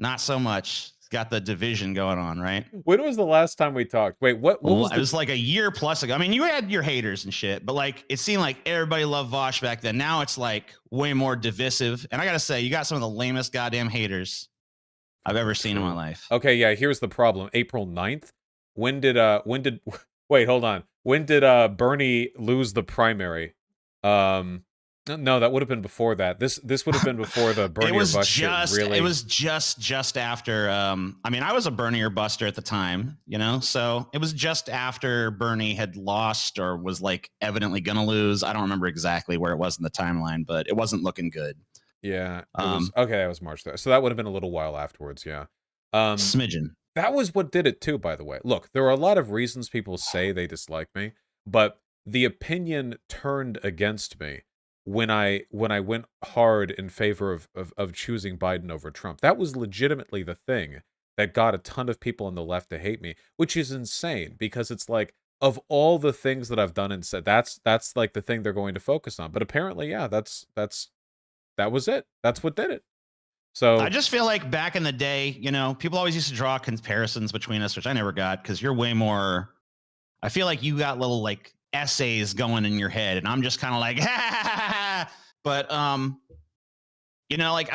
not so much. It's got the division going on, right? When was the last time we talked? Wait, what was it was like a year plus ago. I mean, you had your haters and shit, but like it seemed like everybody loved Vosh back then. Now it's like way more divisive. And I gotta say, you got some of the lamest goddamn haters I've ever seen in my life. Okay, yeah, here's the problem. April 9th? When did wait, hold on. When did Bernie lose the primary? No, that would have been before that. This would have been before the Bernie or bust shit, really. It was just after. I mean, I was a Bernie or buster at the time, so it was just after Bernie had lost or was like evidently gonna lose. I don't remember exactly where it was in the timeline, but it wasn't looking good. Yeah. That was March there. So that would have been a little while afterwards. Yeah. Smidgen. That was what did it too, by the way. Look, there are a lot of reasons people say they dislike me, but the opinion turned against me when I went hard in favor of choosing Biden over Trump. That was legitimately the thing that got a ton of people on the left to hate me, which is insane because it's like, of all the things that I've done and said, that's like the thing they're going to focus on. But apparently, yeah, that was it. That's what did it. So I just feel like back in the day, people always used to draw comparisons between us, which I never got because you're way more. I feel like you got little like essays going in your head, and I'm just kind of like, but like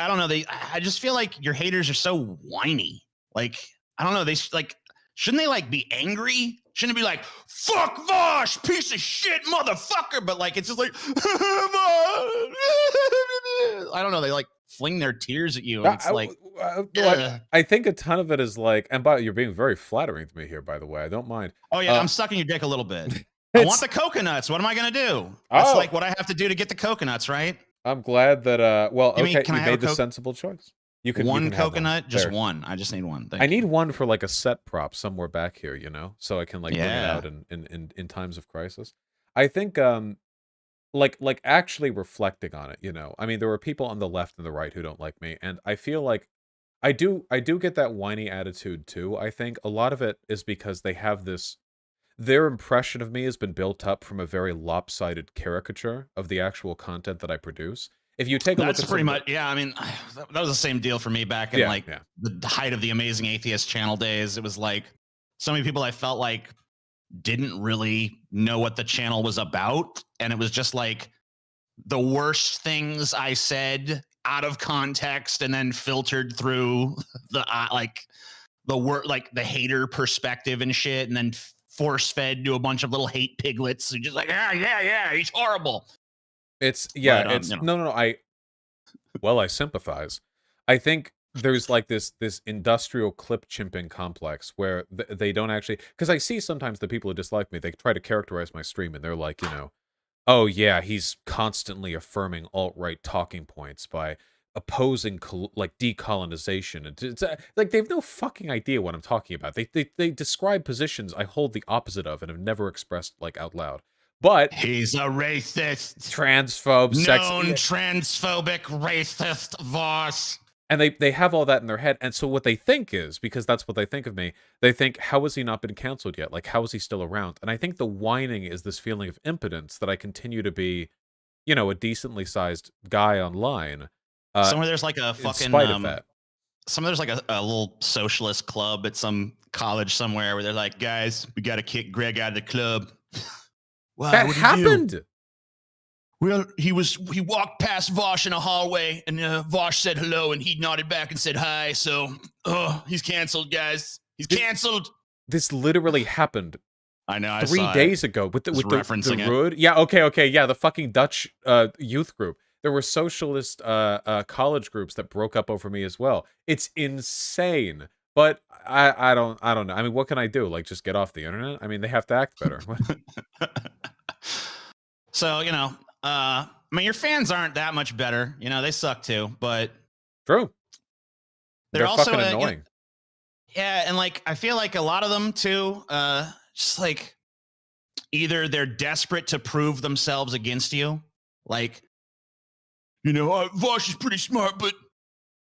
I don't know. I just feel like your haters are so whiny. Like I don't know. They like shouldn't they like be angry? Shouldn't it be like fuck Vosh, piece of shit, motherfucker? But like it's just like I don't know. They like fling their tears at you. And it's I think a ton of it is like, and you're being very flattering to me here, by the way. I don't mind. Oh yeah, I'm sucking your dick a little bit. I want the coconuts. What am I gonna do? That's like what I have to do to get the coconuts, right? I'm glad that you made the sensible choice. You can one have coconut, just one. I just need one. I need one for like a set prop somewhere back here, so I can like bring it out in times of crisis. I think like actually reflecting on it, I mean, there are people on the left and the right who don't like me, and I feel like I do get that whiny attitude too. I think a lot of it is because they have this. Their impression of me has been built up from a very lopsided caricature of the actual content that I produce. If you take a look That's at pretty much, yeah. I mean, that was the same deal for me back in the height of the Amazing Atheist channel days. It was like so many people I felt like didn't really know what the channel was about. And it was just like the worst things I said out of context and then filtered through the the hater perspective and shit. And then force fed to a bunch of little hate piglets who just like, yeah, he's horrible. It's But, no. I sympathize. I think there's like this industrial clip chimping complex where they don't actually, because I see sometimes the people who dislike me, they try to characterize my stream and they're like, oh yeah, he's constantly affirming alt-right talking points by opposing like decolonization. It's like they have no fucking idea what I'm talking about. They describe positions I hold the opposite of and have never expressed like out loud. But he's a racist, transphobe, known transphobic racist Voss. And they have all that in their head. And so what they think is, because that's what they think of me, they think, how has he not been canceled yet? Like, how is he still around? And I think the whining is this feeling of impotence that I continue to be, a decently sized guy online. Somewhere there's like a fucking, spite of that. Somewhere there's like a little socialist club at some college somewhere where they're like, guys, we got to kick Greg out of the club. Wow, that happened. Well, he walked past Vosh in a hallway, and Vosh said hello, and he nodded back and said hi. So, he's canceled, guys. He's canceled. This literally happened. I know. 3 days ago with the Ruud. Yeah. Okay. Yeah, the fucking Dutch youth group. There were socialist college groups that broke up over me as well. It's insane. But I don't know. I mean, what can I do? Like, just get off the internet? I mean, they have to act better. So, I mean, your fans aren't that much better. They suck too, but true. They're also fucking annoying. Yeah, and like I feel like a lot of them too, just like either they're desperate to prove themselves against you, like Vosh is pretty smart, but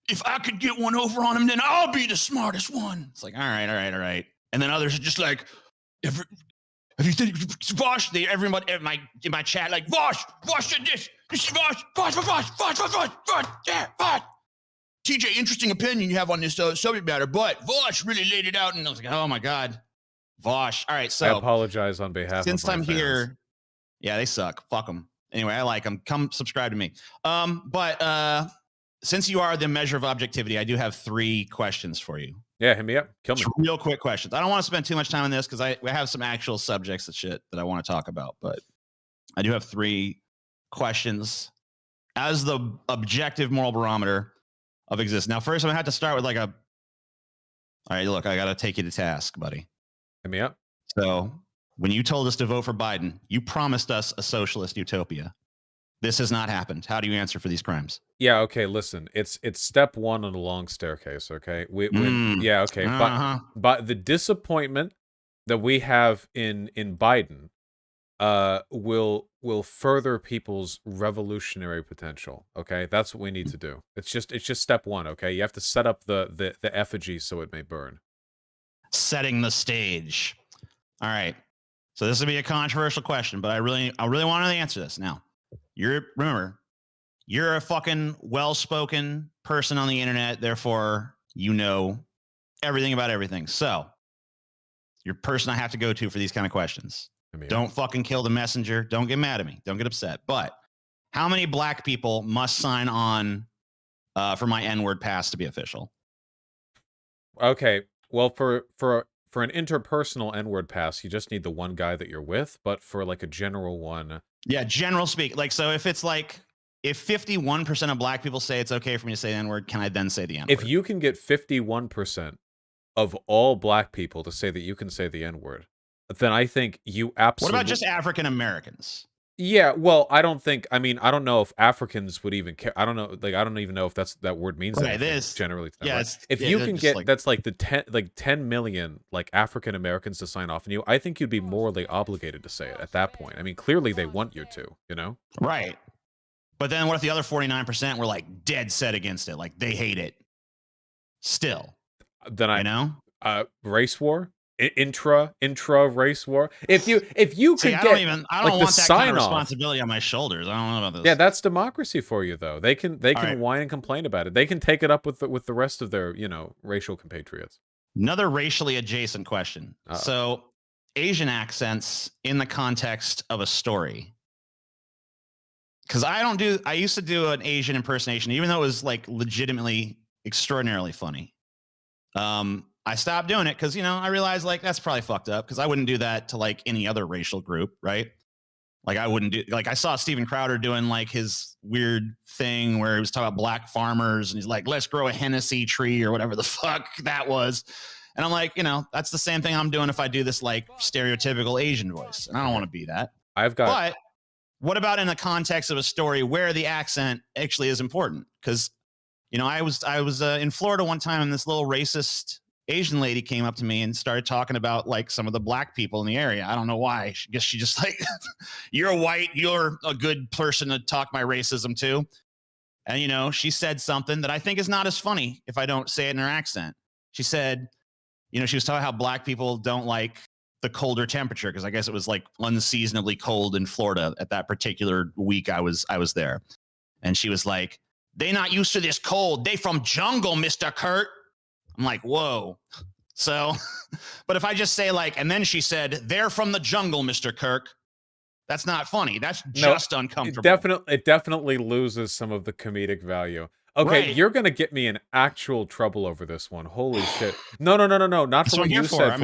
if I could get one over on him, then I'll be the smartest one. It's like, all right. And then others are just like, have you seen Vosh? Everybody in my chat like, Vosh did this. You see Vosh, yeah, Vosh. TJ, interesting opinion you have on this subject matter, but Vosh really laid it out, and I was like, oh my god, Vosh. All right, so I apologize on behalf. Since of my I'm fans. here, yeah, they suck. Fuck them. Anyway, I like them. Come subscribe to me. But since you are the measure of objectivity, I do have 3 questions for you. Yeah, hit me up. Kill me. Just real quick questions. I don't want to spend too much time on this because we have some actual subjects and shit that I want to talk about, but I do have 3 questions as the objective moral barometer of existence. Now, first, I'm gonna have to start with all right, look, I gotta take you to task, buddy. Hit me up. So when you told us to vote for Biden, you promised us a socialist utopia. This has not happened. How do you answer for these crimes? Yeah, okay, listen. It's step 1 on a long staircase, okay? Yeah, okay. But the disappointment that we have in Biden will further people's revolutionary potential, okay? That's what we need to do. It's just step 1, okay? You have to set up the effigy so it may burn. Setting the stage. All right. So this will be a controversial question, but I really want to answer this now. You're a fucking well-spoken person on the internet, therefore you know everything about everything. So you're the person I have to go to for these kind of questions. Don't fucking kill the messenger. Don't get mad at me. Don't get upset. But how many black people must sign on for my N-word pass to be official? Okay. Well, for an interpersonal N-word pass, you just need the one guy that you're with. But for like a general one, yeah, general speak. Like, so if it's like, if 51% of black people say it's okay for me to say the N-word, can I then say the N-word? If you can get 51% of all black people to say that you can say the N-word, then I think you absolutely... What about just African Americans? Yeah, well, I don't know if Africans would even care. I don't know, like, I don't even know if that word means anything, generally. Yeah, if you can get, that's like 10 million, like, African Americans to sign off on you, I think you'd be morally obligated to say it at that point. I mean, clearly they want you to, Right. But then what if the other 49% were, like, dead set against it? Like, they hate it. Still, Then you know. Race war, intra race war. If you See, could I get don't like want the that kind sign of off. responsibility on my shoulders. I don't know about this. Yeah, that's democracy for you, though. They can right. whine and complain about it. They can take it up with the rest of their racial compatriots. Another racially adjacent question. Uh-oh. So, Asian accents in the context of a story. Because I used to do an Asian impersonation, even though it was like legitimately extraordinarily funny. I stopped doing it because, I realized like that's probably fucked up because I wouldn't do that to like any other racial group, right? Like I wouldn't do, like I saw Steven Crowder doing like his weird thing where he was talking about black farmers and he's like, let's grow a Hennessy tree or whatever the fuck that was. And I'm like, that's the same thing I'm doing if I do this like stereotypical Asian voice. And I don't want to be that. But what about in the context of a story where the accent actually is important? Because, I was in Florida one time and this little racist Asian lady came up to me and started talking about like some of the black people in the area. I don't know why. I guess she just like, you're white, you're a good person to talk my racism to. And, she said something that I think is not as funny if I don't say it in her accent. She said, she was talking how black people don't like the colder temperature because I guess it was like unseasonably cold in Florida at that particular week I was there. And she was like, they not used to this cold. They from jungle, Mr. Kurt. I'm like, whoa. So, but if I just say like, and then she said, they're from the jungle, Mr. Kirk. That's not funny. That's just uncomfortable. It definitely loses some of the comedic value. Okay, right. You're going to get me in actual trouble over this one. Holy shit. No. Not for what you said,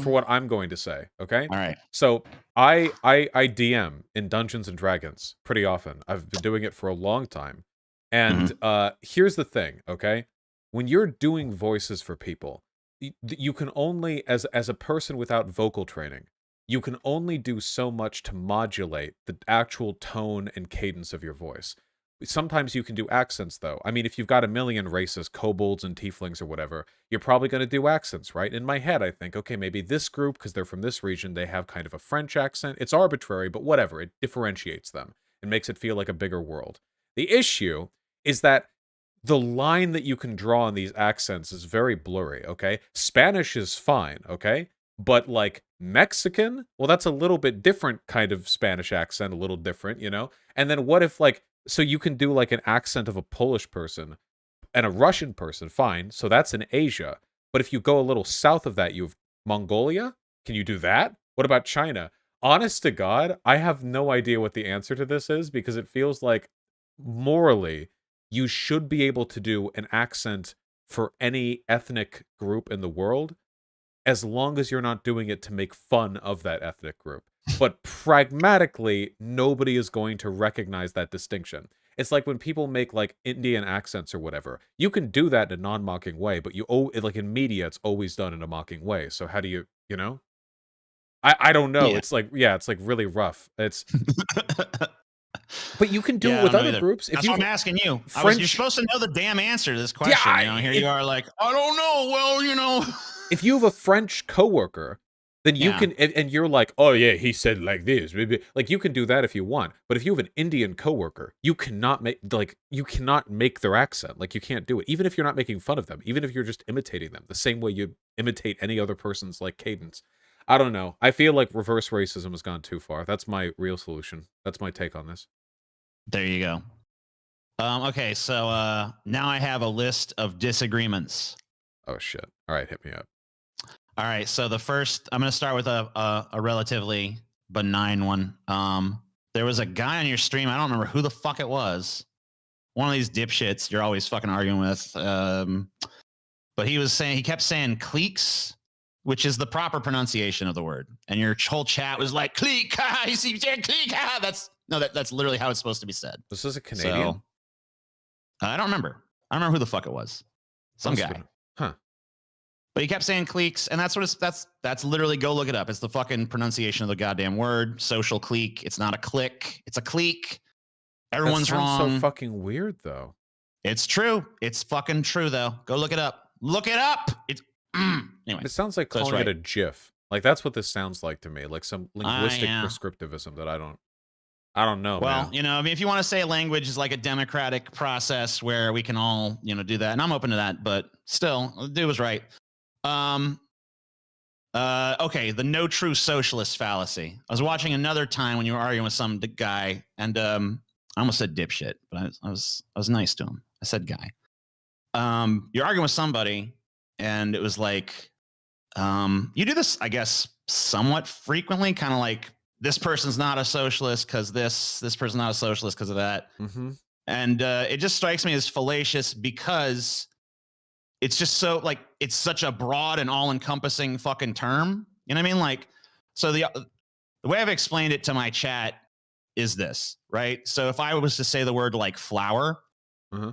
for what I'm going to say. Okay? All right. So I DM in Dungeons and Dragons pretty often. I've been doing it for a long time. And here's the thing, okay? When you're doing voices for people, you can only, as a person without vocal training, you can only do so much to modulate the actual tone and cadence of your voice. Sometimes you can do accents, though. I mean, if you've got a million races, kobolds and tieflings or whatever, you're probably going to do accents, right? In my head, I think, okay, maybe this group, because they're from this region, they have kind of a French accent. It's arbitrary, but whatever. It differentiates them. It makes it feel like a bigger world. The issue is that the line that you can draw on these accents is very blurry, okay? Spanish is fine, okay? But, like, Mexican? Well, that's a little bit different kind of Spanish accent, a little different, And then what if, like, so you can do, like, an accent of a Polish person and a Russian person, fine. So that's in Asia. But if you go a little south of that, you have Mongolia? Can you do that? What about China? Honest to God, I have no idea what the answer to this is because it feels like, morally, you should be able to do an accent for any ethnic group in the world as long as you're not doing it to make fun of that ethnic group. But pragmatically, nobody is going to recognize that distinction. It's like when people make like Indian accents or whatever. You can do that in a non-mocking way, but like in media, it's always done in a mocking way. So how do you, I don't know. Yeah. It's like really rough. It's but you can do it with other groups. That's what I'm asking you. You're supposed to know the damn answer to this question. Yeah, here you are like, I don't know. Well, If you have a French coworker, then you can, and you're like, oh yeah, he said like this. Like you can do that if you want. But if you have an Indian coworker, you cannot make their accent. Like you can't do it. Even if you're not making fun of them, even if you're just imitating them, the same way you imitate any other person's like cadence. I don't know. I feel like reverse racism has gone too far. That's my real solution. That's my take on this. There you go. Okay, so now I have a list of disagreements. Oh shit! All right, hit me up. All right, so the first, I'm going to start with a relatively benign one. There was a guy on your stream. I don't remember who the fuck it was. One of these dipshits you're always fucking arguing with. But he kept saying cliques, which is the proper pronunciation of the word. And your whole chat was like, clique, ha, you see, clique, ha. That's literally how it's supposed to be said. This is a Canadian? So, I don't remember. I don't remember who the fuck it was. Some guy. Huh. But he kept saying cliques, and that's literally, go look it up. It's the fucking pronunciation of the goddamn word. Social clique. It's not a clique. It's a clique. Everyone's wrong. So fucking weird, though. It's true. It's fucking true, though. Go look it up. Look it up. It's anyway. It sounds like calling it a GIF. Like that's what this sounds like to me. Like some linguistic prescriptivism that I don't. I don't know, Well, man. you know, I mean, if you want to say language is like a democratic process where we can all, you know, do that, and I'm open to that, but still, the dude was right. Okay, the no true socialist fallacy. I was watching another time when you were arguing with some guy, and I almost said dipshit, but I was nice to him. I said guy. You're arguing with somebody, and it was like, you do this, I guess, somewhat frequently, kind of like this person's not a socialist because this person's not a socialist because of that. Mm-hmm. And it just strikes me as fallacious because it's just so like it's such a broad and all-encompassing fucking term. You know what I mean? Like, so the way I've explained it to my chat is this, right? So if I was to say the word like flower, Uh-huh.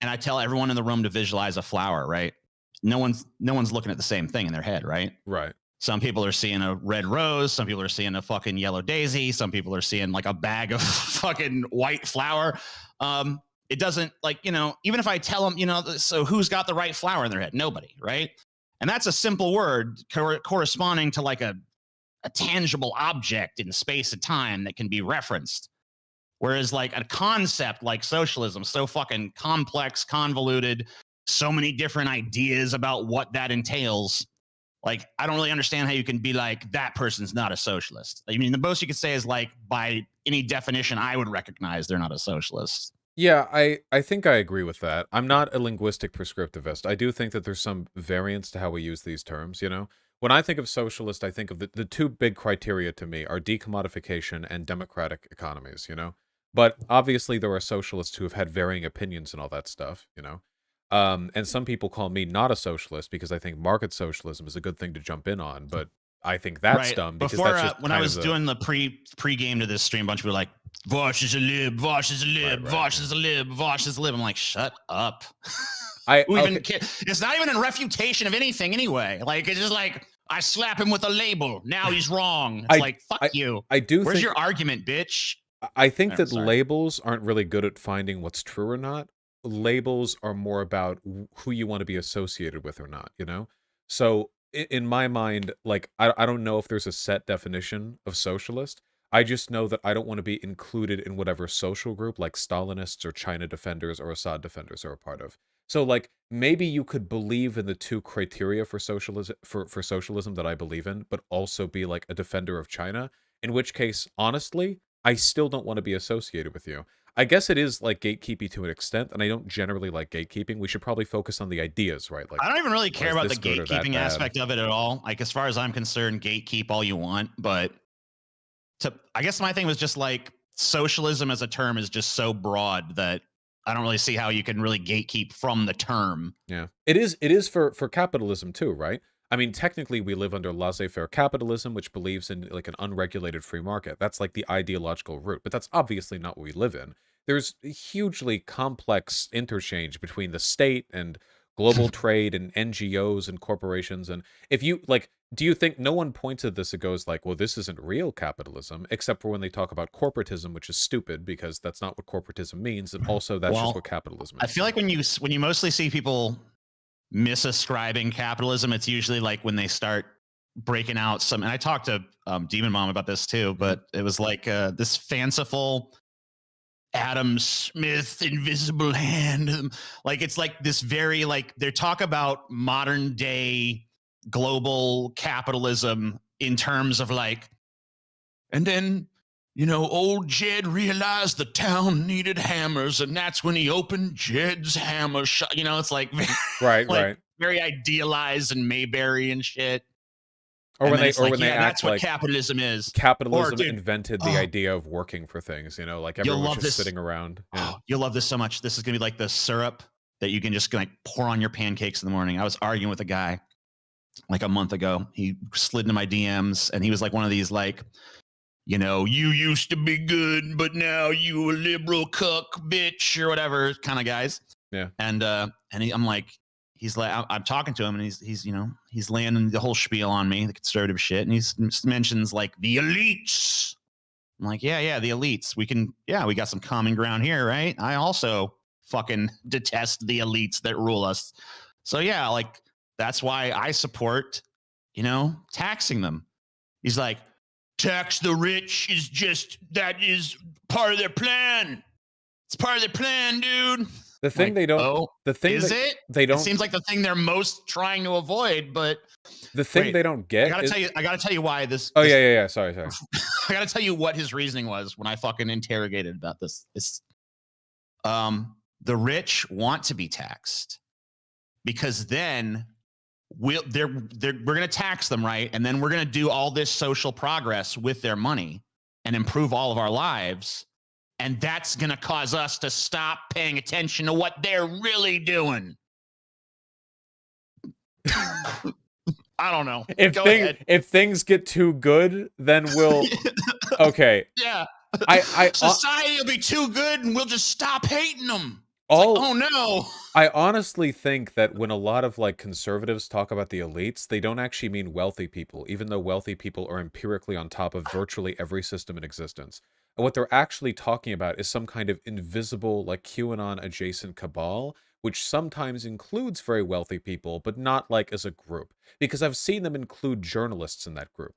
and I tell everyone in the room to visualize a flower, right? No one's looking at the same thing in their head, right? Right. Some people are seeing a red rose. Some people are seeing a fucking yellow daisy. Some people are seeing like a bag of fucking white flour. It doesn't like, you know, even if I tell them, you know, so who's got the right flower in their head? Nobody, right? And that's a simple word corresponding to like a tangible object in space and time that can be referenced. Whereas like a concept like socialism, so fucking complex, convoluted, so many different ideas about what that entails. Like, I don't really understand how you can be like, that person's not a socialist. I mean, the most you could say is like, by any definition, I would recognize they're not a socialist. Yeah, I think I agree with that. I'm not a linguistic prescriptivist. I do think that there's some variance to how we use these terms, you know? When I think of socialist, I think of the two big criteria to me are decommodification and democratic economies, you know? But obviously there are socialists who have had varying opinions and all that stuff, you know? And some people call me not a socialist because I think market socialism is a good thing to jump in on, but I think that's Right. dumb because Before, that's just when I was doing the pre-game to this stream, a bunch of people were like, Vosh is a lib, Vosh is a lib, Right, Vosh is a lib, Vosh is a lib. I'm like, shut up. okay. It's not even a refutation of anything anyway. Like, it's just like, I slap him with a label. Now he's wrong. It's like, fuck you. I do Where's think your argument, bitch? I think that sorry. labels aren't really good at finding what's true or not. Labels are more about who you want to be associated with or not, you know? So in my mind, like, I don't know if there's a set definition of socialist. I just know that I don't want to be included in whatever social group like Stalinists or China defenders or Assad defenders are a part of. So like maybe you could believe in the two criteria for socialism for socialism that I believe in, but also be like a defender of China, in which case, honestly, I still don't want to be associated with you. I guess it is like gatekeeping to an extent, and I don't generally like gatekeeping. We should probably focus on the ideas, right? Like I don't even really care about the this good or that gatekeeping bad? aspect of it at all. Like, as far as I'm concerned, gatekeep all you want. But I guess my thing was just like, socialism as a term is just so broad that I don't really see how you can really gatekeep from the term. Yeah, it is for capitalism too, right? I mean, technically, we live under laissez-faire capitalism, which believes in like an unregulated free market. That's like the ideological root, but that's obviously not what we live in. There's a hugely complex interchange between the state and global trade and NGOs and corporations. And if you like, do you think no one points at this and goes like, well, this isn't real capitalism, except for when they talk about corporatism, which is stupid because that's not what corporatism means, and also that's just what capitalism is. I feel like when you mostly see people misascribing capitalism, it's usually like when they start breaking out some, and I talked to Demon Mom about this too, but it was like this fanciful Adam Smith invisible hand. Like, it's like this very, like, they talk about modern day global capitalism in terms of like, and then, you know, old Jed realized the town needed hammers, and that's when he opened Jed's hammer shop. You know, it's like right, like right. very idealized and Mayberry and shit. Or And when then they it's or like, when they yeah, act that's what like capitalism is. capitalism dude, invented the idea of working for things, you know, like You'll everyone's love just this. sitting around. Yeah. Oh, you'll love this so much. This is gonna be like the syrup that you can just like pour on your pancakes in the morning. I was arguing with a guy like a month ago. He slid into my DMs, and he was like one of these like, you know, you used to be good, but now you a liberal cuck bitch or whatever kind of guys. Yeah. And I'm like, he's like, I'm talking to him, and he's you know, he's laying the whole spiel on me, the conservative shit, and he mentions like the elites. I'm like, yeah, the elites. We got some common ground here, right? I also fucking detest the elites that rule us. So yeah, like, that's why I support, you know, taxing them. He's like, tax the rich that is part of their plan. It's part of their plan, dude. The thing they don't. Oh, the thing is that it? they don't. It seems like the thing they're most trying to avoid, but The thing wait, they don't get. I gotta tell you why this. Oh this, yeah. Sorry. I gotta tell you what his reasoning was when I fucking interrogated about this. The rich want to be taxed because then we're gonna tax them, right? And then we're gonna do all this social progress with their money and improve all of our lives. And that's going to cause us to stop paying attention to what they're really doing. I don't know. If things get too good, then we'll. Okay. Yeah. I Society will be too good, and we'll just stop hating them. Oh no. I honestly think that when a lot of like conservatives talk about the elites, they don't actually mean wealthy people, even though wealthy people are empirically on top of virtually every system in existence. And what they're actually talking about is some kind of invisible, like QAnon adjacent cabal, which sometimes includes very wealthy people, but not like as a group. Because I've seen them include journalists in that group.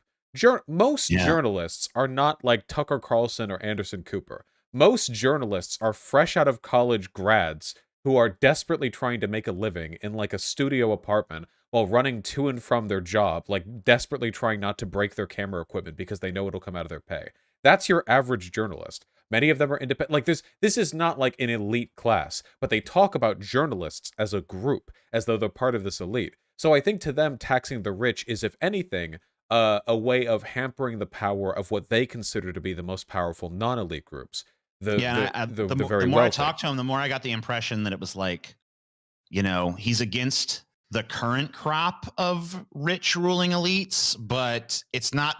Most journalists are not like Tucker Carlson or Anderson Cooper. Most journalists are fresh out of college grads who are desperately trying to make a living in like a studio apartment while running to and from their job, like desperately trying not to break their camera equipment because they know it'll come out of their pay. That's your average journalist. Many of them are independent. Like this is not like an elite class, but they talk about journalists as a group, as though they're part of this elite. So I think to them, taxing the rich is, if anything, a way of hampering the power of what they consider to be the most powerful non-elite groups. The more I talked to him, the more I got the impression that it was like, he's against the current crop of rich ruling elites, but it's not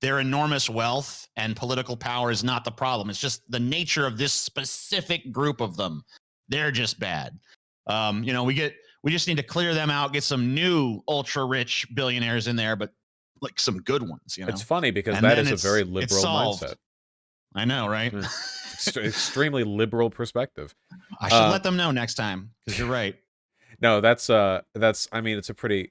their enormous wealth and political power is not the problem. It's just the nature of this specific group of them. They're just bad. We just need to clear them out, get some new ultra rich billionaires in there, but like some good ones. It's funny because that is a very liberal mindset. I know, right? Extremely liberal perspective. I should let them know next time because you're right. No, that's I mean, it's a pretty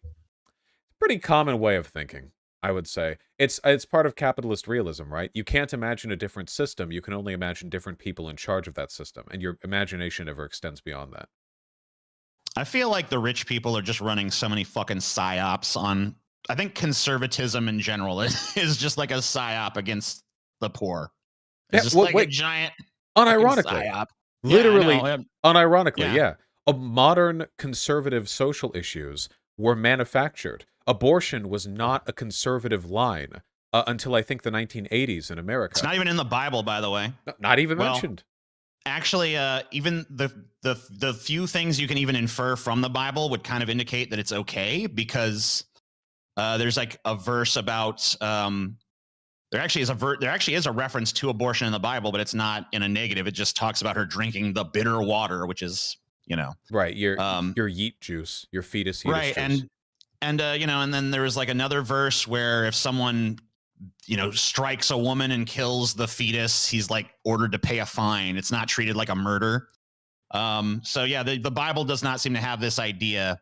common way of thinking, I would say. It's part of capitalist realism, right? You can't imagine a different system. You can only imagine different people in charge of that system, and your imagination never extends beyond that. I feel like the rich people are just running so many fucking psyops on. I think conservatism in general is just like a psyop against the poor. It's just like a giant unironically, psyop. Literally, unironically, Yeah. Modern conservative social issues were manufactured. Abortion was not a conservative line until I think the 1980s in America. It's not even in the Bible, by the way. Not even mentioned. Actually, even the few things you can even infer from the Bible would kind of indicate that it's okay, because there's like a verse about there actually is a reference to abortion in the Bible, but it's not in a negative. It just talks about her drinking the bitter water, which is right, your yeet juice, your fetus juice. Right, and and then there was like another verse where if someone strikes a woman and kills the fetus, he's like ordered to pay a fine. It's not treated like a murder. So yeah, the Bible does not seem to have this idea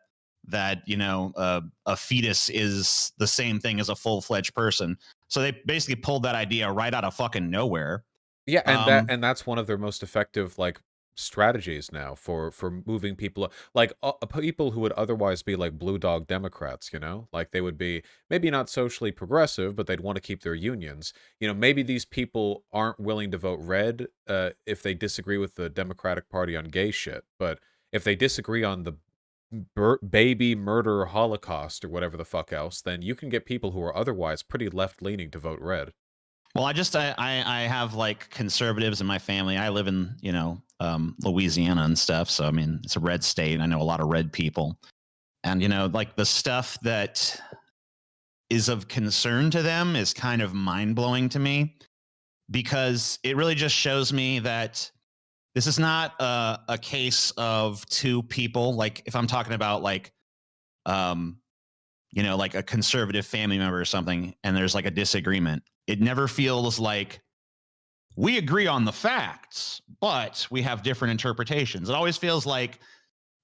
that a fetus is the same thing as a full-fledged person. So they basically pulled that idea right out of fucking nowhere. Yeah, and that's one of their most effective like strategies now for moving people, like people who would otherwise be like blue dog Democrats, like they would be maybe not socially progressive, but they'd want to keep their unions. Maybe these people aren't willing to vote red if they disagree with the Democratic Party on gay shit, but if they disagree on the baby murder Holocaust or whatever the fuck else, then you can get people who are otherwise pretty left-leaning to vote red. Well, I have like conservatives in my family. I live in Louisiana and stuff, so I mean it's a red state. I know a lot of red people, and like the stuff that is of concern to them is kind of mind-blowing to me, because it really just shows me that this is not a case of two people. Like if I'm talking about like like a conservative family member or something, and there's like a disagreement, it never feels like we agree on the facts, but we have different interpretations. It always feels like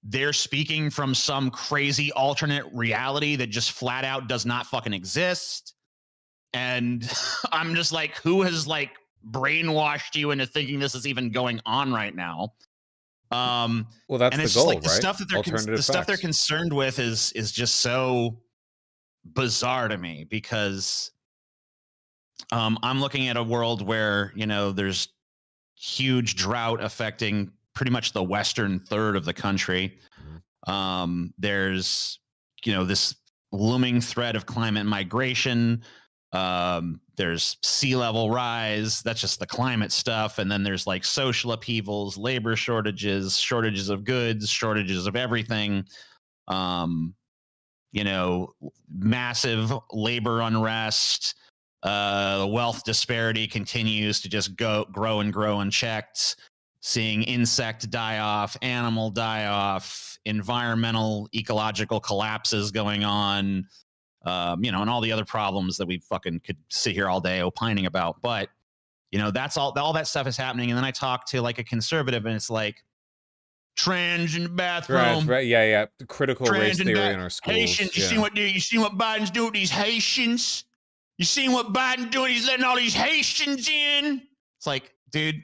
they're speaking from some crazy alternate reality that just flat out does not fucking exist. And I'm just like, who has like brainwashed you into thinking this is even going on right now? Well, that's and the it's goal, just like the right? stuff that they're stuff they're concerned with is just so bizarre to me, because I'm looking at a world where, you know, there's huge drought affecting pretty much the western third of the country. There's, you know, this looming threat of climate migration. There's sea level rise. That's just the climate stuff. And then there's like social upheavals, labor shortages, shortages of goods, shortages of everything. You know, massive labor unrest. Wealth disparity continues to just grow and grow unchecked. Seeing insect die off, animal die off, environmental ecological collapses going on, you know, and all the other problems that we fucking could sit here all day opining about. But, you know, that's all that stuff is happening. And then I talk to like a conservative and it's like, trans in the bathroom. Right. Yeah. Critical race theory in our schools. Haitians. You see what Biden's doing with these Haitians? You seen what Biden doing? He's letting all these Haitians in. It's like, dude,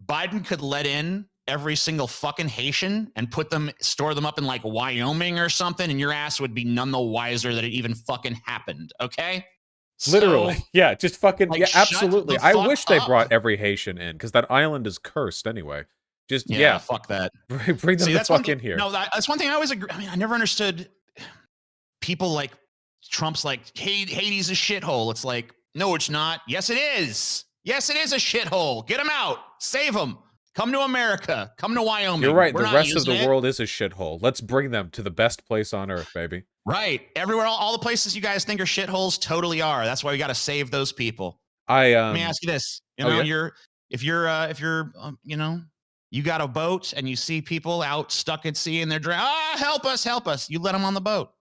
Biden could let in every single fucking Haitian and store them up in like Wyoming or something, and your ass would be none the wiser that it even fucking happened. Okay. Literally. So, yeah. Just fucking. like, yeah. Absolutely. shut the I wish fuck they up. brought every Haitian in, because that island is cursed anyway. Just yeah. Fuck that. Bring them the fuck in here. No, that's one thing I always agree. I mean, I never understood people like Trump's like, hey, Haiti's a shithole. It's like, no, it's not. Yes, it is. Yes, it is a shithole. Get them out. Save them. Come to America. Come to Wyoming. You're right. We're the rest of the world is a shithole. Let's bring them to the best place on earth, baby. Right. Everywhere, all the places you guys think are shitholes totally are. That's why we got to save those people. Let me ask you this. You know, if you're you know, you got a boat and you see people out stuck at sea and they're drowning. Help us. You let them on the boat.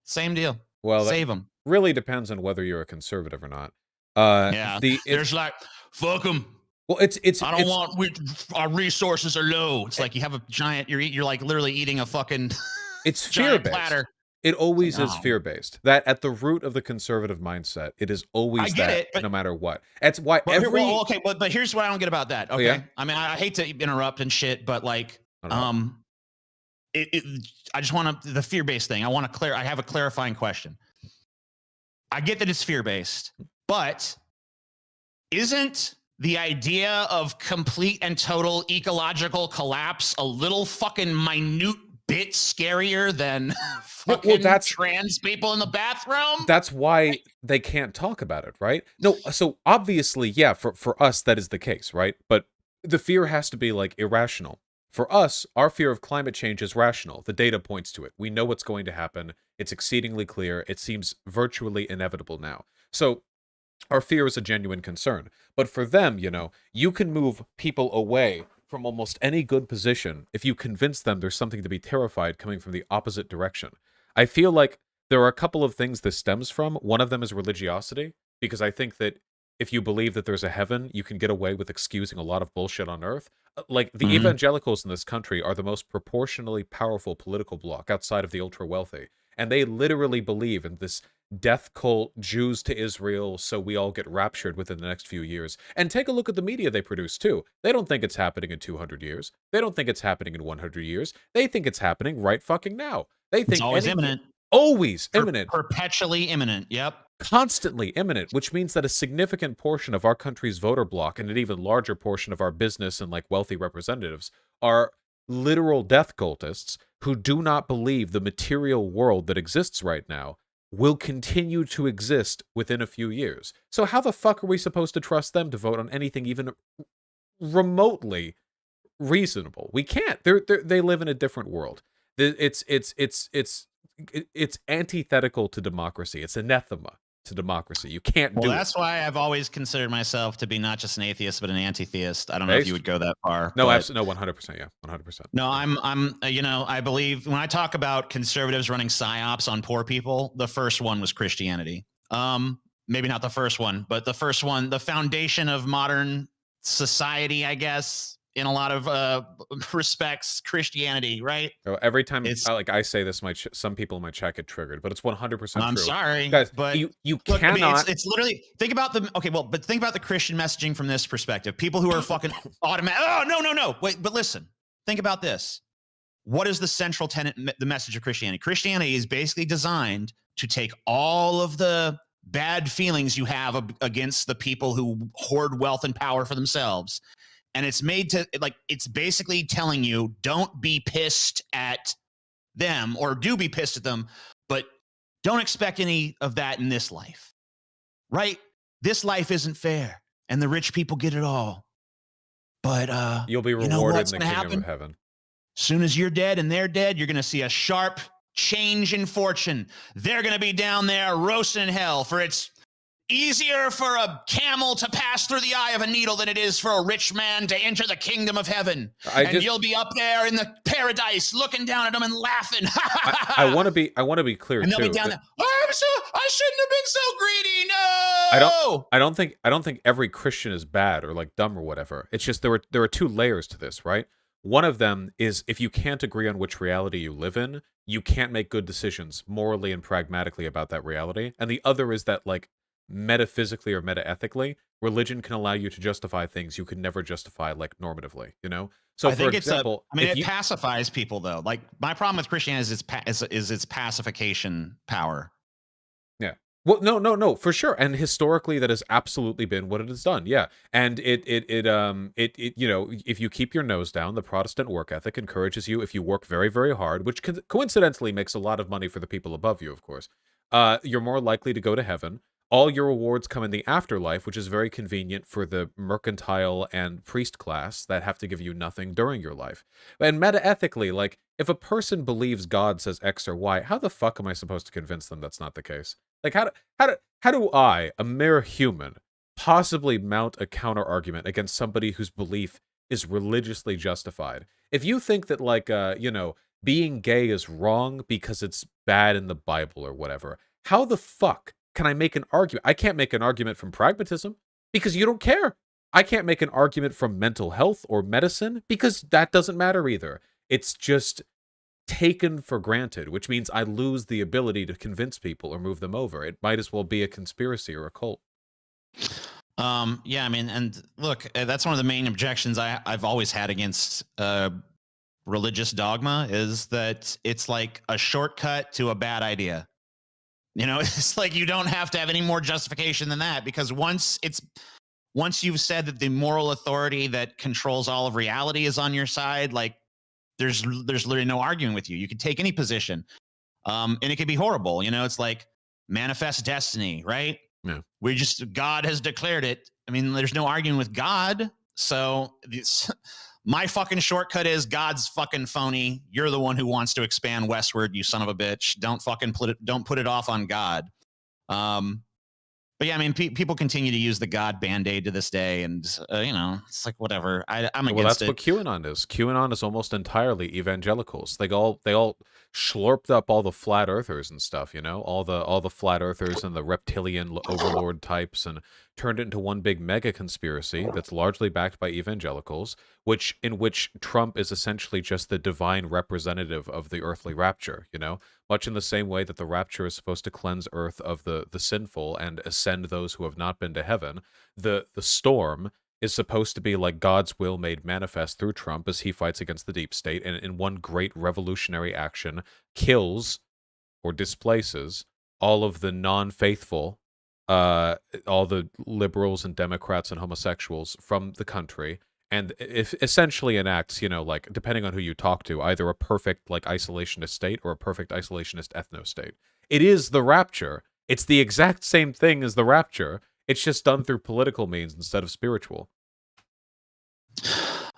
Same deal. Well, save them. Really depends on whether you're a conservative or not. There's like, fuck them. Well, I don't want our resources are low. It's like you have a giant. You're like literally eating a fucking. It's fear-based. Platter. It always is fear-based. That at the root of the conservative mindset, it is always no matter what. That's why but here's what I don't get about that. Okay, yeah? I mean, I hate to interrupt and shit, but like, I just want the fear-based thing. I have a clarifying question. I get that it's fear-based, but isn't the idea of complete and total ecological collapse a little fucking minute bit scarier than fucking trans people in the bathroom? That's why they can't talk about it, right? No, so obviously, yeah, for us, that is the case, right? But the fear has to be like irrational. For us, our fear of climate change is rational. The data points to it. We know what's going to happen. It's exceedingly clear. It seems virtually inevitable now. So our fear is a genuine concern. But for them, you know, you can move people away from almost any good position if you convince them there's something to be terrified coming from the opposite direction. I feel like there are a couple of things this stems from. One of them is religiosity, because I think that if you believe that there's a heaven, you can get away with excusing a lot of bullshit on earth. Like, the evangelicals in this country are the most proportionally powerful political bloc outside of the ultra-wealthy. And they literally believe in this death cult, Jews to Israel, so we all get raptured within the next few years. And take a look at the media they produce, too. They don't think it's happening in 200 years. They don't think it's happening in 100 years. They think it's happening right fucking now. They think it's always imminent. Always imminent. Perpetually imminent. Yep. Constantly imminent, which means that a significant portion of our country's voter bloc and an even larger portion of our business and like wealthy representatives are literal death cultists who do not believe the material world that exists right now will continue to exist within a few years. So how the fuck are we supposed to trust them to vote on anything even remotely reasonable? We can't. They live in a different world. It's antithetical to democracy. It's anathema to democracy. You can't do it. That's why I've always considered myself to be not just an atheist, but an anti-theist. I don't know if you would go that far. No, absolutely. No, 100%. Yeah, 100%. No, I'm, you know, I believe when I talk about conservatives running psyops on poor people, the first one was Christianity. Maybe not the first one, but the first one, the foundation of modern society, I guess, in a lot of respects Christianity, right? Every time It's I say this, some people in my chat get triggered, but it's 100% I'm true. sorry, Guys, but you look, I mean, cannot. it's literally but think about the Christian messaging from this perspective. People who are fucking automatic. Oh no. Wait, but listen. Think about this. What is the central tenet, the message of Christianity? Christianity is basically designed to take all of the bad feelings you have against the people who hoard wealth and power for themselves. And it's made to, like, it's basically telling you, don't be pissed at them, or do be pissed at them, but don't expect any of that in this life, right? This life isn't fair, and the rich people get it all. But you'll be you know rewarded what's in the gonna kingdom happen? of heaven. Soon as you're dead and they're dead, you're going to see a sharp change in fortune. They're going to be down there roasting in hell, for it's easier for a camel to pass through the eye of a needle than it is for a rich man to enter the kingdom of heaven. You'll be up there in the paradise looking down at them and laughing. I want to be clear, and they'll too. be down there. I shouldn't have been so greedy. No. I don't think every Christian is bad or like dumb or whatever. It's just there are two layers to this, right? One of them is, if you can't agree on which reality you live in, you can't make good decisions morally and pragmatically about that reality. And the other is that, like, metaphysically or metaethically, religion can allow you to justify things you could never justify, like, normatively, you know? So, I for think example, it pacifies people, though. Like, my problem with Christianity is its pacification power. Yeah. Well, no, for sure. And historically, that has absolutely been what it has done. Yeah. And it you know, if you keep your nose down, the Protestant work ethic encourages you, if you work very, very hard, which coincidentally makes a lot of money for the people above you, of course, you're more likely to go to heaven. All your rewards come in the afterlife, which is very convenient for the mercantile and priest class that have to give you nothing during your life. And metaethically, like, if a person believes God says X or Y, how the fuck am I supposed to convince them that's not the case? Like, how do I, a mere human, possibly mount a counter argument against somebody whose belief is religiously justified? If you think that, like, you know, being gay is wrong because it's bad in the Bible or whatever, how the fuck can I make an argument? I can't make an argument from pragmatism because you don't care. I can't make an argument from mental health or medicine because that doesn't matter either. It's just taken for granted, which means I lose the ability to convince people or move them over. It might as well be a conspiracy or a cult. Yeah, I mean, and look, that's one of the main objections I've always had against religious dogma, is that it's like a shortcut to a bad idea. You know, it's like you don't have to have any more justification than that, because once you've said that the moral authority that controls all of reality is on your side, like, there's literally no arguing with you. You can take any position, and it could be horrible. You know, it's like manifest destiny, right? Yeah. God has declared it. I mean, there's no arguing with God. So my fucking shortcut is God's fucking phony. You're the one who wants to expand westward, you son of a bitch. Don't put it off on God. But yeah, I mean, people continue to use the God Band-Aid to this day, and you know, it's like, whatever. I'm against it. Well, that's what QAnon is. QAnon is almost entirely evangelicals. They all slurped up all the flat earthers and stuff, you know, all the flat earthers and the reptilian overlord types, and turned it into one big mega conspiracy that's largely backed by evangelicals, in which Trump is essentially just the divine representative of the earthly rapture, you know, much in the same way that the rapture is supposed to cleanse earth of the sinful and ascend those who have not been to heaven. The storm is supposed to be like God's will made manifest through Trump as he fights against the deep state, and in one great revolutionary action kills or displaces all of the non-faithful, all the liberals and Democrats and homosexuals from the country, and if essentially enacts, you know, like, depending on who you talk to, either a perfect, like, isolationist state or a perfect isolationist ethno-state. It is the rapture. It's the exact same thing as the rapture. It's just done through political means instead of spiritual. No,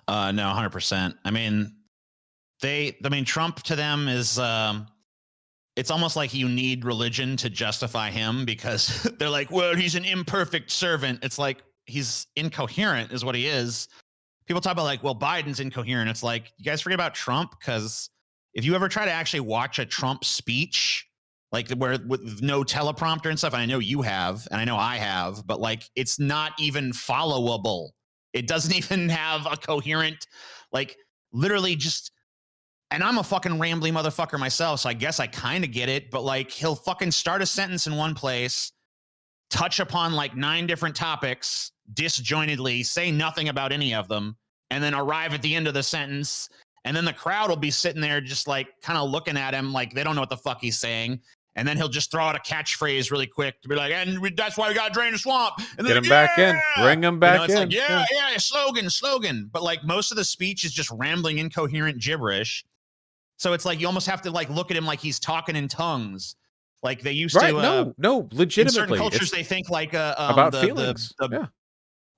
100%. I mean, Trump to them is, it's almost like you need religion to justify him, because they're like, well, he's an imperfect servant. It's like, he's incoherent is what he is. People talk about, like, well, Biden's incoherent. It's like, you guys forget about Trump, because if you ever try to actually watch a Trump speech, like, where with no teleprompter and stuff, and I know you have, and I know I have, but, like, it's not even followable. It doesn't even have a coherent, like literally just. And I'm a fucking rambly motherfucker myself, so I guess I kind of get it. But like, he'll fucking start a sentence in one place, touch upon like 9 different topics disjointedly, say nothing about any of them, and then arrive at the end of the sentence. And then the crowd will be sitting there just like kind of looking at him like they don't know what the fuck he's saying. And then he'll just throw out a catchphrase really quick to be like, and that's why we got to drain the swamp. And Get then, him back in. Bring him back it's in. like, slogan. But like most of the speech is just rambling, incoherent gibberish. So it's like you almost have to like look at him like he's talking in tongues. Like they used Right? to. No, legitimately. In certain cultures, they think like about feelings.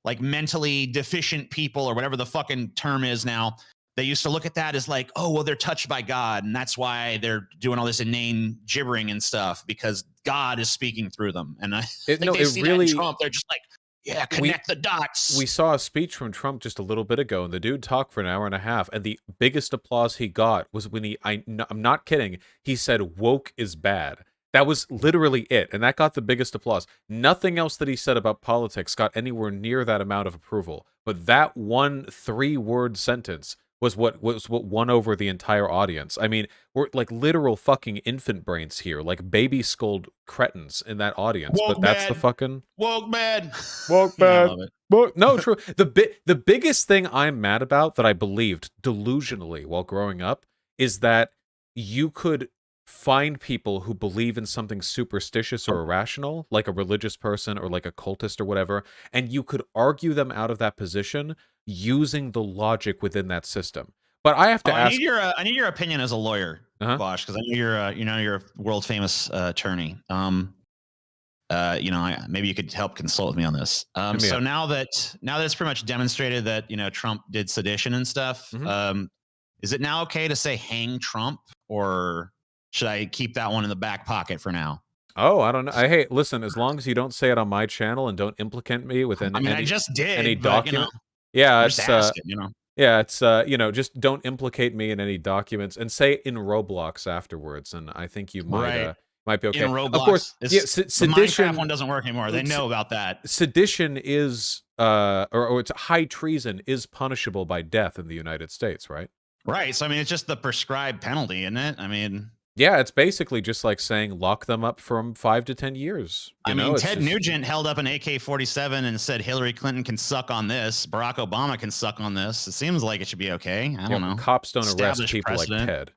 Like mentally deficient people or whatever the fucking term is now. They used to look at that as like, oh, well, they're touched by God. And that's why they're doing all this inane gibbering and stuff because God is speaking through them. And I think they see that in Trump. They're just like, yeah, connect the dots. We saw a speech from Trump just a little bit ago, and the dude talked for an hour and a half, and the biggest applause he got was when I'm not kidding, he said, woke is bad. That was literally it, and that got the biggest applause. Nothing else that he said about politics got anywhere near that amount of approval. But that one 3-word sentence was what won over the entire audience. I mean, we're like literal fucking infant brains here, like baby scold cretins in that audience. Woke but that's bad. the fucking woke bad. Woke Yeah, I bad. love it. No, true. The biggest thing I'm mad about that I believed delusionally while growing up is that you could find people who believe in something superstitious or irrational, like a religious person or like a cultist or whatever, and you could argue them out of that position using the logic within that system. But I have to ask. I need your opinion as a lawyer, Bosch, because I know you're a world famous attorney. Maybe you could help consult with me on this. So now that it's pretty much demonstrated that Trump did sedition and stuff, is it now okay to say hang Trump, or should I keep that one in the back pocket for now? Oh, I don't know. Hey, listen, as long as you don't say it on my channel and don't implicate me with I just did any but, document. Yeah, it's Yeah, it's just don't implicate me in any documents and say in Roblox afterwards, and I think you might be okay. In Roblox, of course, sedition. The Minecraft one doesn't work anymore. They know about that. Sedition is or it's high treason is punishable by death in the United States, right? Right. So I mean, it's just the prescribed penalty, isn't it? I mean, yeah, it's basically just like saying lock them up from 5 to 10 years. Ted Nugent held up an AK-47 and said Hillary Clinton can suck on this. Barack Obama can suck on this. It seems like it should be okay. I don't know. Cops don't arrest people like Ted,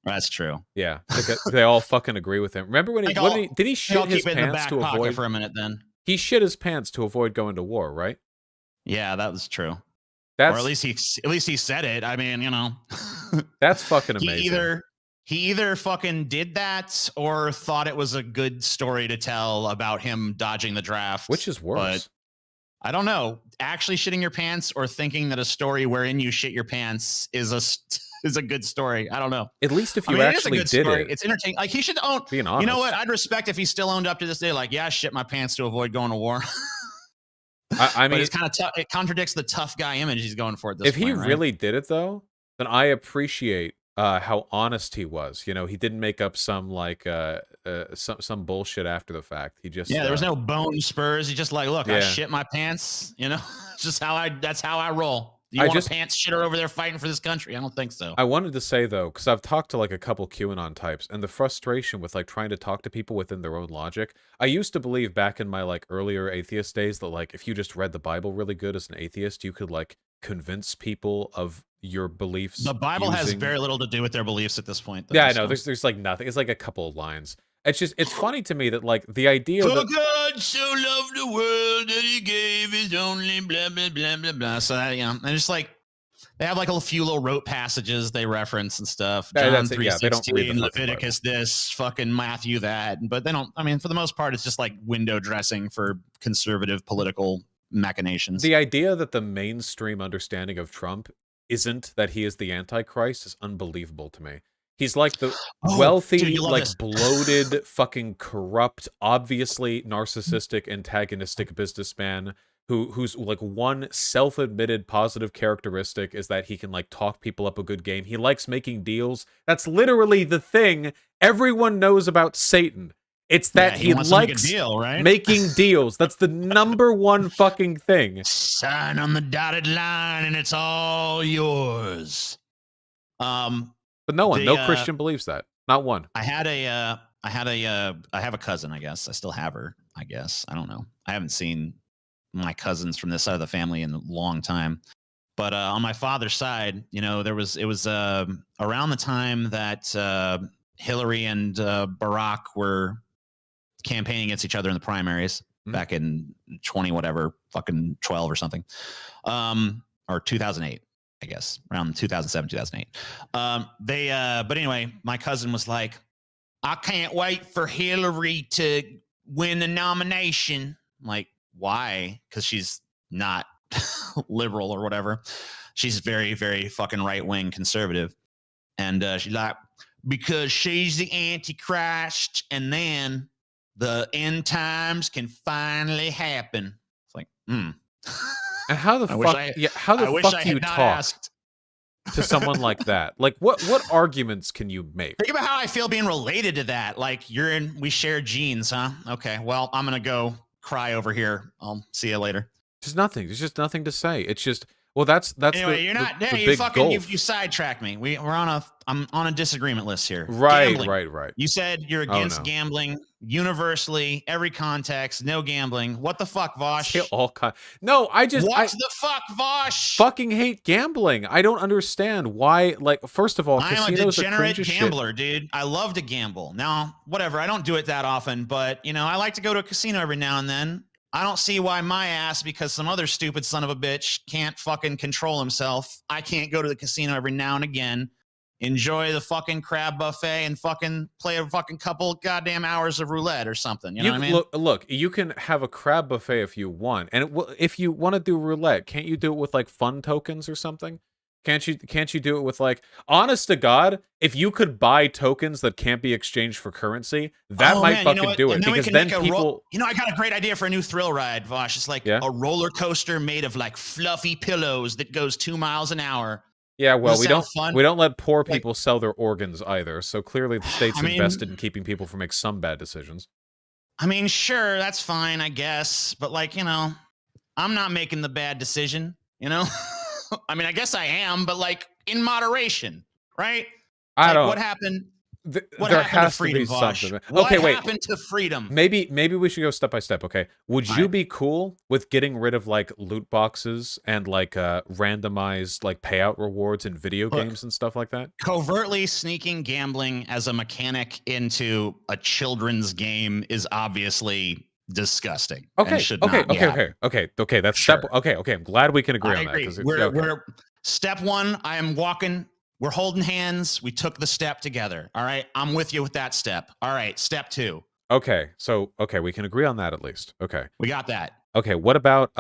That's true. Yeah, they all fucking agree with him. Remember when did he shit his pants to avoid for a minute? Then he shit his pants to avoid going to war, right? Yeah, that was true. Or at least he said it. I mean, that's fucking amazing. He either fucking did that or thought it was a good story to tell about him dodging the draft. Which is worse? But I don't know. Actually shitting your pants or thinking that a story wherein you shit your pants is a good story. I don't know. At least if you actually did it. It's entertaining. Like he should own. Being honest. You know what? I'd respect if he still owned up to this day. Like, yeah, I shit my pants to avoid going to war. I mean, but it's kind of tough. It contradicts the tough guy image he's going for at this point. If he really did it though, then I appreciate how honest he was. He didn't make up some like some bullshit after the fact. He just there was no bone spurs. He just like, look, I shit my pants. Just that's how I roll. You want a pants shitter over there fighting for this country? I don't think so. I wanted to say though, because I've talked to like a couple QAnon types, and the frustration with like trying to talk to people within their own logic. I used to believe back in my like earlier atheist days that like if you just read the Bible really good as an atheist, you could like convince people of your beliefs. The Bible has very little to do with their beliefs at this point. Yeah, I know. There's like nothing. It's like a couple of lines. It's funny to me that like the idea that God so loved the world that he gave his only blah blah blah blah blah. So that, and just like they have like a few little rote passages they reference and stuff. John 3:16, Leviticus this, fucking Matthew that, but they don't. I mean, for the most part, it's just like window dressing for conservative political machinations. The idea that the mainstream understanding of Trump isn't that he is the Antichrist is unbelievable to me. He's like the wealthy, like bloated, fucking corrupt, obviously narcissistic, antagonistic businessman who's like one self-admitted positive characteristic is that he can like talk people up a good game. He likes making deals. That's literally the thing everyone knows about Satan. It's that he he wants to make a likes deal, right? making deals. That's the number one fucking thing. Sign on the dotted line, and it's all yours. But no Christian believes that. Not one. I have a cousin, I guess. I still have her, I guess. I don't know. I haven't seen my cousins from this side of the family in a long time. But on my father's side, you know, it was around the time that Hillary and Barack were campaigning against each other in the primaries back in fucking 12 or something, or 2008, I guess, around 2007, 2008. But anyway, my cousin was like, I can't wait for Hillary to win the nomination. I'm like, why? Because she's not liberal or whatever. She's very, very fucking right-wing conservative. And she's like, because she's the Antichrist, and then the end times can finally happen. It's like, And how the fuck you talk asked to someone like that? Like, what arguments can you make? Think about how I feel being related to that. Like, we share genes, huh? Okay, well, I'm gonna go cry over here. I'll see you later. There's nothing. There's just nothing to say. It's just, well, that's anyway. the, You're not. the You big fucking gulf. you sidetracked me. I'm on a disagreement list here. Right, Gambling. right. You said you're against gambling universally, every context, no gambling. What the fuck, Vosh? No, I the fuck, Vosh? Fucking hate gambling. I don't understand why. Like, first of all, I'm a degenerate gambler, shit. dude. I love to gamble. Now, whatever. I don't do it that often, but you know, I like to go to a casino every now and then. I don't see why my ass, because some other stupid son of a bitch can't fucking control himself. I can't go to the casino every now and again, enjoy the fucking crab buffet, and fucking play a fucking couple goddamn hours of roulette or something. You know what I mean? Look, you can have a crab buffet if you want, and if you want to do roulette, can't you do it with like fun tokens or something? Can't you do it with, like, honest to God, if you could buy tokens that can't be exchanged for currency, that might fucking do it. Because then people... I got a great idea for a new thrill ride, Vosh. It's like a roller coaster made of like fluffy pillows that goes 2 miles an hour. Yeah, well, we don't let poor people sell their organs either. So clearly the state's invested in keeping people from making some bad decisions. I mean, sure, that's fine, I guess. But like, you know, I'm not making the bad decision, you know? I mean, I guess I am, but like in moderation, right? What happened? What happened to freedom, Vosh? What happened to freedom? Maybe we should go step by step. Okay, would you be cool with getting rid of like loot boxes and like randomized like payout rewards in video games and stuff like that? Covertly sneaking gambling as a mechanic into a children's game is obviously disgusting. Okay. That's step. Okay. I'm glad we can agree on that. We're step one. I am walking. We're holding hands. We took the step together. All right. I'm with you with that step. All right. Step two. Okay. So we can agree on that at least. Okay. We got that. Okay. What about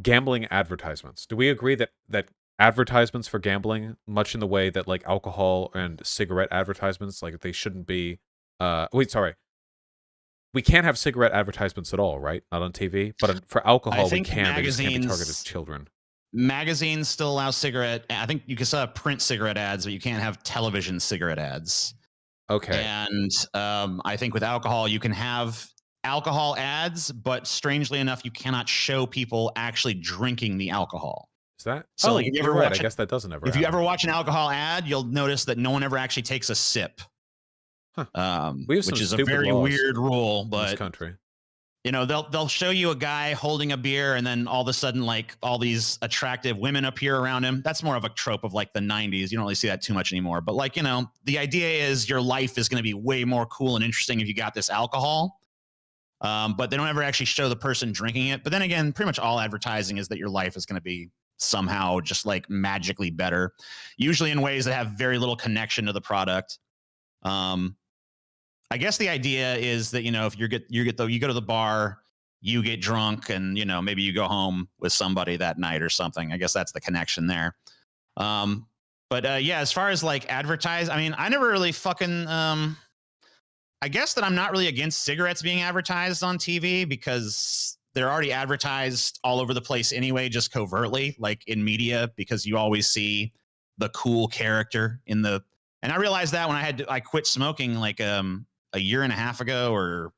gambling advertisements? Do we agree that advertisements for gambling, much in the way that like alcohol and cigarette advertisements, like they shouldn't be? We can't have cigarette advertisements at all, right? Not on TV. But for alcohol, we can. They just can't be targeted at children. Magazines still allow cigarette. I think you can still have print cigarette ads, but you can't have television cigarette ads. Okay. And I think with alcohol, you can have alcohol ads, but strangely enough, you cannot show people actually drinking the alcohol. Is that? So like, if you ever watch, I guess that doesn't ever. If you ever watch an alcohol ad, you'll notice that no one ever actually takes a sip. Which is a very weird rule, but in this country, you know, they'll show you a guy holding a beer, and then all of a sudden, like all these attractive women appear around him. That's more of a trope of like the 90s. You don't really see that too much anymore. But like, you know, the idea is your life is going to be way more cool and interesting if you got this alcohol. But they don't ever actually show the person drinking it. But then again, pretty much all advertising is that your life is going to be somehow just like magically better, usually in ways that have very little connection to the product. I guess the idea is that, you know, if you go to the bar, you get drunk, and, you know, maybe you go home with somebody that night or something. I guess that's the connection there. But yeah, as far as like advertise, I mean, I never really fucking, I guess that I'm not really against cigarettes being advertised on TV, because they're already advertised all over the place anyway, just covertly, like in media, because you always see the cool character in the, and I realized that when I quit smoking like a year and a half ago, or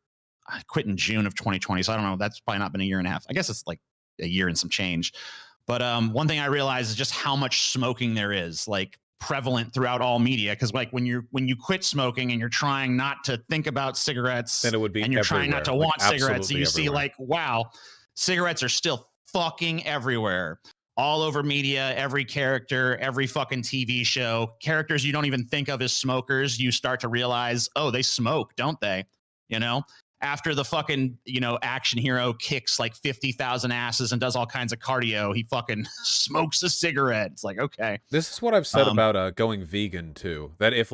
I quit in June of 2020. So I don't know. That's probably not been a year and a half. I guess it's like a year and some change. But one thing I realized is just how much smoking there is, like prevalent throughout all media. Because like when you quit smoking and you're trying not to think about cigarettes, Then it would be and you're trying not to everywhere, like want cigarettes, and you absolutely see everywhere. like, wow, cigarettes are still fucking everywhere. All over media, every character, every fucking TV show, characters you don't even think of as smokers, you start to realize, oh, they smoke, don't they? You know, after the fucking, action hero kicks like 50,000 asses and does all kinds of cardio, he fucking smokes a cigarette. It's like, okay. This is what I've said Um, about going vegan too. That if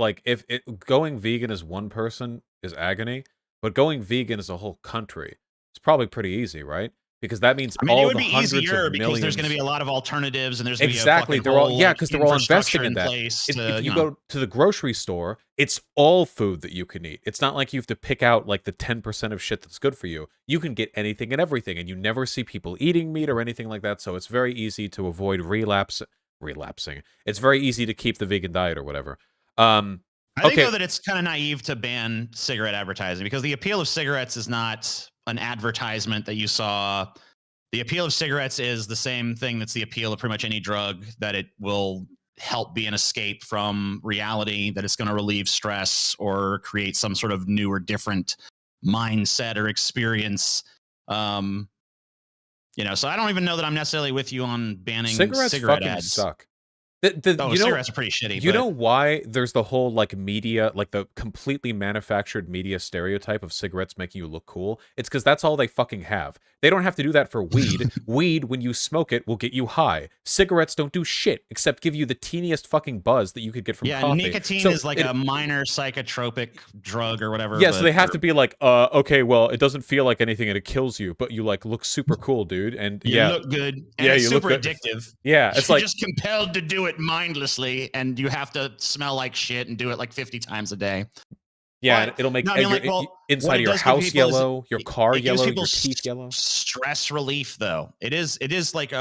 going vegan as one person is agony, but going vegan as a whole country, it's probably pretty easy, right? Because that means I mean, it all would the be hundreds easier of because there's going to millions. be a lot of alternatives, and there's going to Exactly, be a fucking they're all whole, yeah, like, because they're all investing infrastructure in that. place If to, you go to the grocery store, it's all food that you can eat. It's not like you have to pick out like the 10% of shit that's good for you. You can get anything and everything, and you never see people eating meat or anything like that. So it's very easy to avoid relapsing. It's very easy to keep the vegan diet or whatever. I think Okay. though that it's kind of naive to ban cigarette advertising, because the appeal of cigarettes is not an advertisement that you saw. The appeal of cigarettes is the same thing that's the appeal of pretty much any drug, that it will help be an escape from reality, that it's going to relieve stress or create some sort of new or different mindset or experience. So I don't even know that I'm necessarily with you on banning Cigarettes cigarette fucking ads. suck. Cigarettes are pretty shitty. You know why there's the whole like media, like the completely manufactured media stereotype of cigarettes making you look cool? It's because that's all they fucking have. They don't have to do that for weed. Weed, when you smoke it, will get you high. Cigarettes don't do shit except give you the teeniest fucking buzz that you could get from coffee. Nicotine is like a minor psychotropic drug or whatever. Yeah, so they have to be like, okay, well, it doesn't feel like anything and it kills you, but you like look super cool, dude. And you look good. And it's super addictive. Yeah, it's You're like just compelled to do it mindlessly, and you have to smell like shit and do it like 50 times a day. yeah, But, it'll make no, I mean, like, inside of your house yellow, your car yellow, your teeth yellow. Stress relief, though. It is like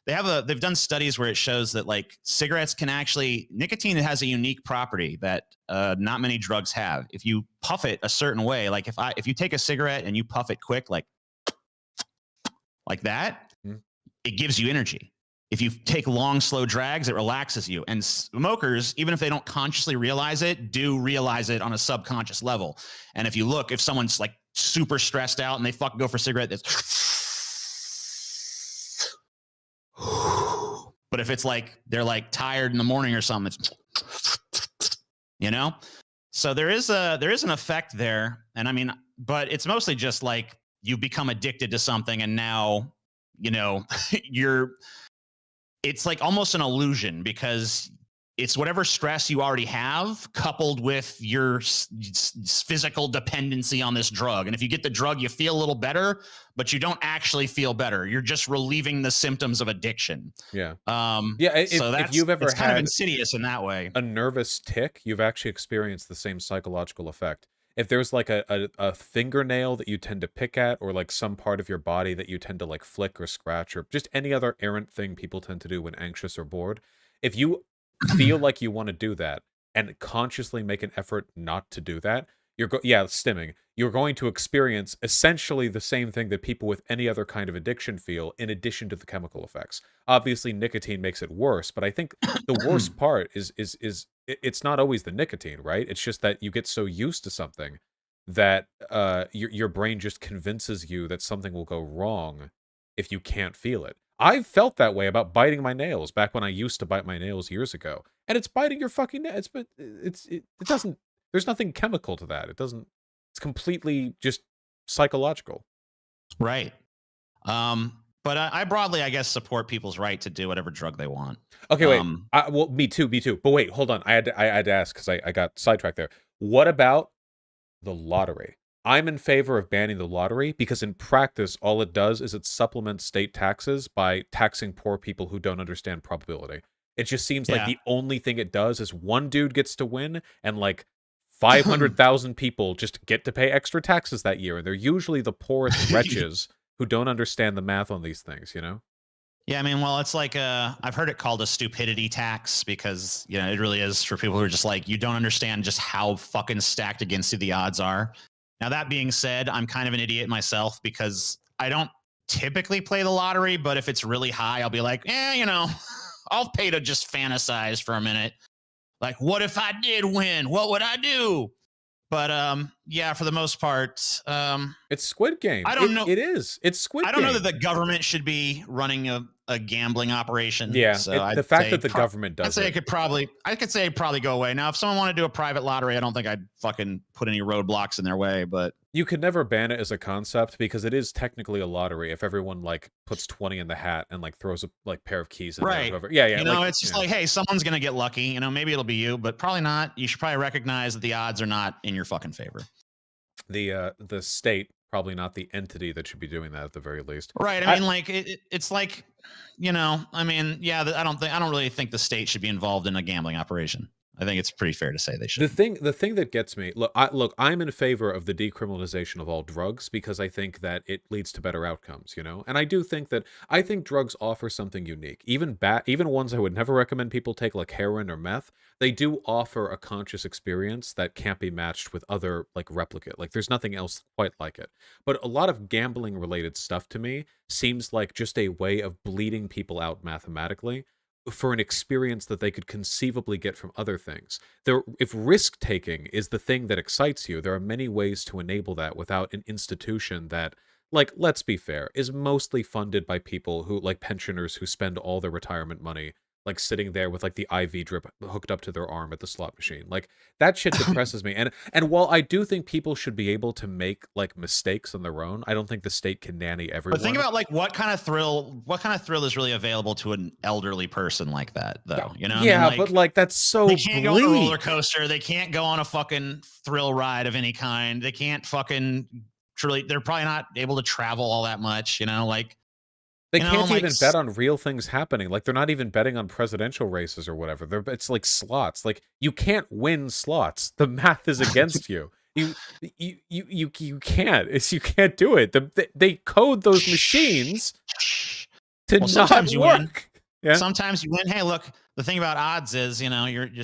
they've done studies where it shows that like cigarettes can actually, nicotine has a unique property that not many drugs have. If you puff it a certain way, like if you take a cigarette and you puff it quick, like that, it gives you energy. If you take long, slow drags, it relaxes you. And smokers, even if they don't consciously realize it, do realize it on a subconscious level. And if someone's like super stressed out and they fucking go for a cigarette, but if it's like they're like tired in the morning or something, it's So there is an effect there. And I mean, but it's mostly just like you become addicted to something, and now it's like almost an illusion, because it's whatever stress you already have coupled with your physical dependency on this drug. And if you get the drug, you feel a little better, but you don't actually feel better. You're just relieving the symptoms of addiction. Yeah. If you've ever it's kind of had insidious in that way. a nervous tick, you've actually experienced the same psychological effect. If there's like a fingernail that you tend to pick at, or like some part of your body that you tend to like flick or scratch, or just any other errant thing people tend to do when anxious or bored, if you feel like you want to do that and consciously make an effort not to do that, stimming, you're going to experience essentially the same thing that people with any other kind of addiction feel, in addition to the chemical effects. Obviously, nicotine makes it worse, but I think the worst part is it's not always the nicotine, right? It's just that you get so used to something that your brain just convinces you that something will go wrong if you can't feel it. I've felt that way about biting my nails back when I used to bite my nails years ago, and it's biting your fucking nails. But it doesn't. There's nothing chemical to that. It doesn't. It's completely just psychological. Right. But I broadly, I guess, support people's right to do whatever drug they want. Okay, wait. Well, me too. But wait, hold on. I had to ask, because I got sidetracked there. What about the lottery? I'm in favor of banning the lottery, because in practice, all it does is it supplements state taxes by taxing poor people who don't understand probability. It just seems like the only thing it does is one dude gets to win, and like 500,000 people just get to pay extra taxes that year. And they're usually the poorest wretches who don't understand the math on these things, Yeah, I mean, well, it's like I've heard it called a stupidity tax because it really is for people who are just like, you don't understand just how fucking stacked against you the odds are. Now that being said, I'm kind of an idiot myself because I don't typically play the lottery, but if it's really high, I'll be like, I'll pay to just fantasize for a minute. Like, what if I did win? What would I do? But yeah, for the most part, It's Squid Game. I don't know. It is. It's Squid Game. I don't know that the government should be running a gambling operation. Yeah, so the fact that the government does I could say it'd probably go away. Now, if someone wanted to do a private lottery, I don't think I'd fucking put any roadblocks in their way. But you could never ban it as a concept because it is technically a lottery. If everyone like puts 20 in the hat and like throws a pair of keys in right, there, yeah, it's just like, hey, someone's gonna get lucky. Maybe it'll be you, but probably not. You should probably recognize that the odds are not in your fucking favor. The state, probably not the entity that should be doing that at the very least. Right. I mean, like it's like, I mean, yeah, I don't really think the state should be involved in a gambling operation. I think it's pretty fair to say they should. The thing that gets me, I'm in favor of the decriminalization of all drugs because I think that it leads to better outcomes, And I do think I think drugs offer something unique. Even ones I would never recommend people take, like heroin or meth, they do offer a conscious experience that can't be matched with other like replicate. Like there's nothing else quite like it. But a lot of gambling related stuff to me seems like just a way of bleeding people out mathematically for an experience that they could conceivably get from other things. If risk-taking is the thing that excites you, there are many ways to enable that without an institution that, like, let's be fair, is mostly funded by people who, like pensioners who spend all their retirement money like sitting there with like the IV drip hooked up to their arm at the slot machine. Like that shit depresses me. And while I do think people should be able to make like mistakes on their own, I don't think the state can nanny everyone. But think about like what kind of thrill is really available to an elderly person like that, though. Yeah, I mean, like, but like that's so they can't go on a roller coaster. They can't go on a fucking thrill ride of any kind. They can't fucking they're probably not able to travel all that much, like. They can't even bet on real things happening. Like they're not even betting on presidential races or whatever. It's like slots. Like you can't win slots. The math is against you. You can't. You can't do it. They code those machines to not work. Yeah. Sometimes you win. Hey, look. The thing about odds is,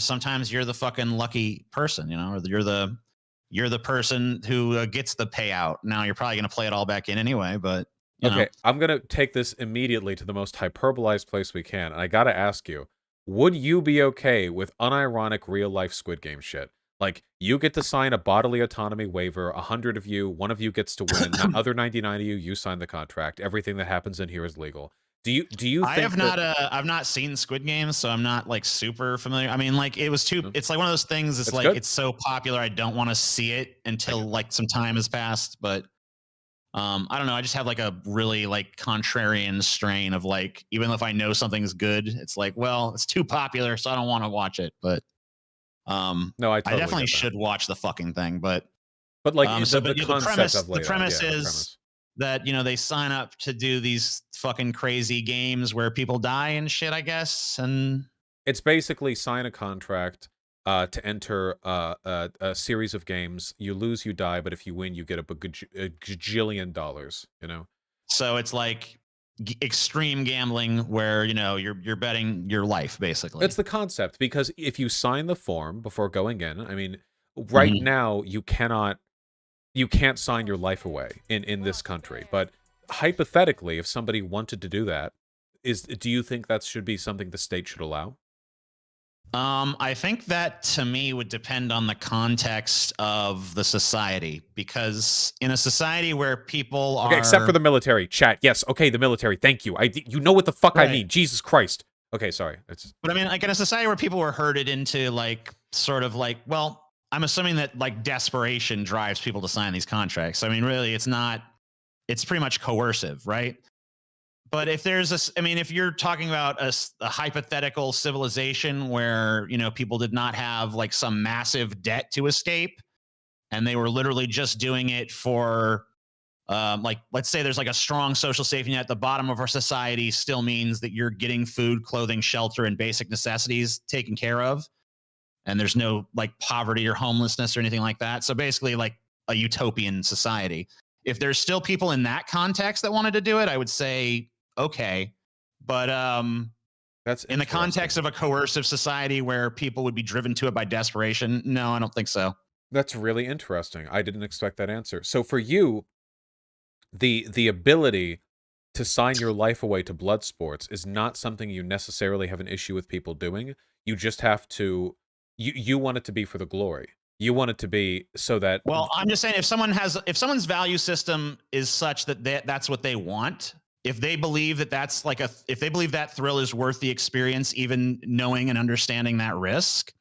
sometimes you're the fucking lucky person. Or you're the person who gets the payout. Now you're probably gonna play it all back in anyway, but. Okay, I'm going to take this immediately to the most hyperbolized place we can. And I got to ask you, would you be okay with unironic real-life Squid Game shit? Like, you get to sign a bodily autonomy waiver, 100 of you, one of you gets to win, the other 99 of you sign the contract. Everything that happens in here is legal. Do you think I've not seen Squid Games, so I'm not like super familiar. I mean, like it's like one of those things, it's like good. It's so popular I don't want to see it until like some time has passed, but I don't know. I just have like a really like contrarian strain of like, even if I know something's good, it's like, well, it's too popular, so I don't want to watch it. But no, I definitely should watch the fucking thing. But like the premise is that they sign up to do these fucking crazy games where people die and shit, I guess, and it's basically sign a contract to enter a series of games. You lose, you die, but if you win, you get a gajillion dollars. So it's like extreme gambling where you're betting your life basically. It's the concept, because if you sign the form before going in, I mean, right now you can't sign your life away in this country. But hypothetically, if somebody wanted to do that, do you think that should be something the state should allow? I think that to me would depend on the context of the society, because in a society where people are except for the military, chat. Yes, okay, the military. Thank you. You know what the fuck I mean. Jesus Christ. Okay, sorry. But I mean, like in a society where people were herded into like sort of like, well, I'm assuming that like desperation drives people to sign these contracts. I mean, really, it's pretty much coercive, right? But if if you're talking about a hypothetical civilization where, people did not have like some massive debt to escape, and they were literally just doing it for, like, let's say there's like a strong social safety net at the bottom of our society still means that you're getting food, clothing, shelter, and basic necessities taken care of. And there's no like poverty or homelessness or anything like that. So basically like a utopian society. If there's still people in that context that wanted to do it, I would say, okay, But That's in the context of a coercive society where people would be driven to it by desperation, no, I don't think so. That's really interesting. I didn't expect that answer. So for you, the ability to sign your life away to blood sports is not something you necessarily have an issue with people doing. You just have to you want it to be for the glory. You want it to be so that Well, I'm just saying if someone's value system is such that that's what they want, if they believe that that's like if they believe that thrill is worth the experience, even knowing and understanding that risk,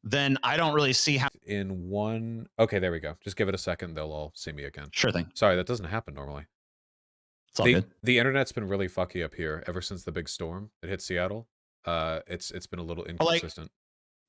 then I don't really see how. in one. Okay, there we go. Just give it a second. They'll all see me again. Sure thing. Sorry, that doesn't happen normally. It's all good. The internet's been really fucky up here ever since the big storm that hit Seattle. It's been a little inconsistent.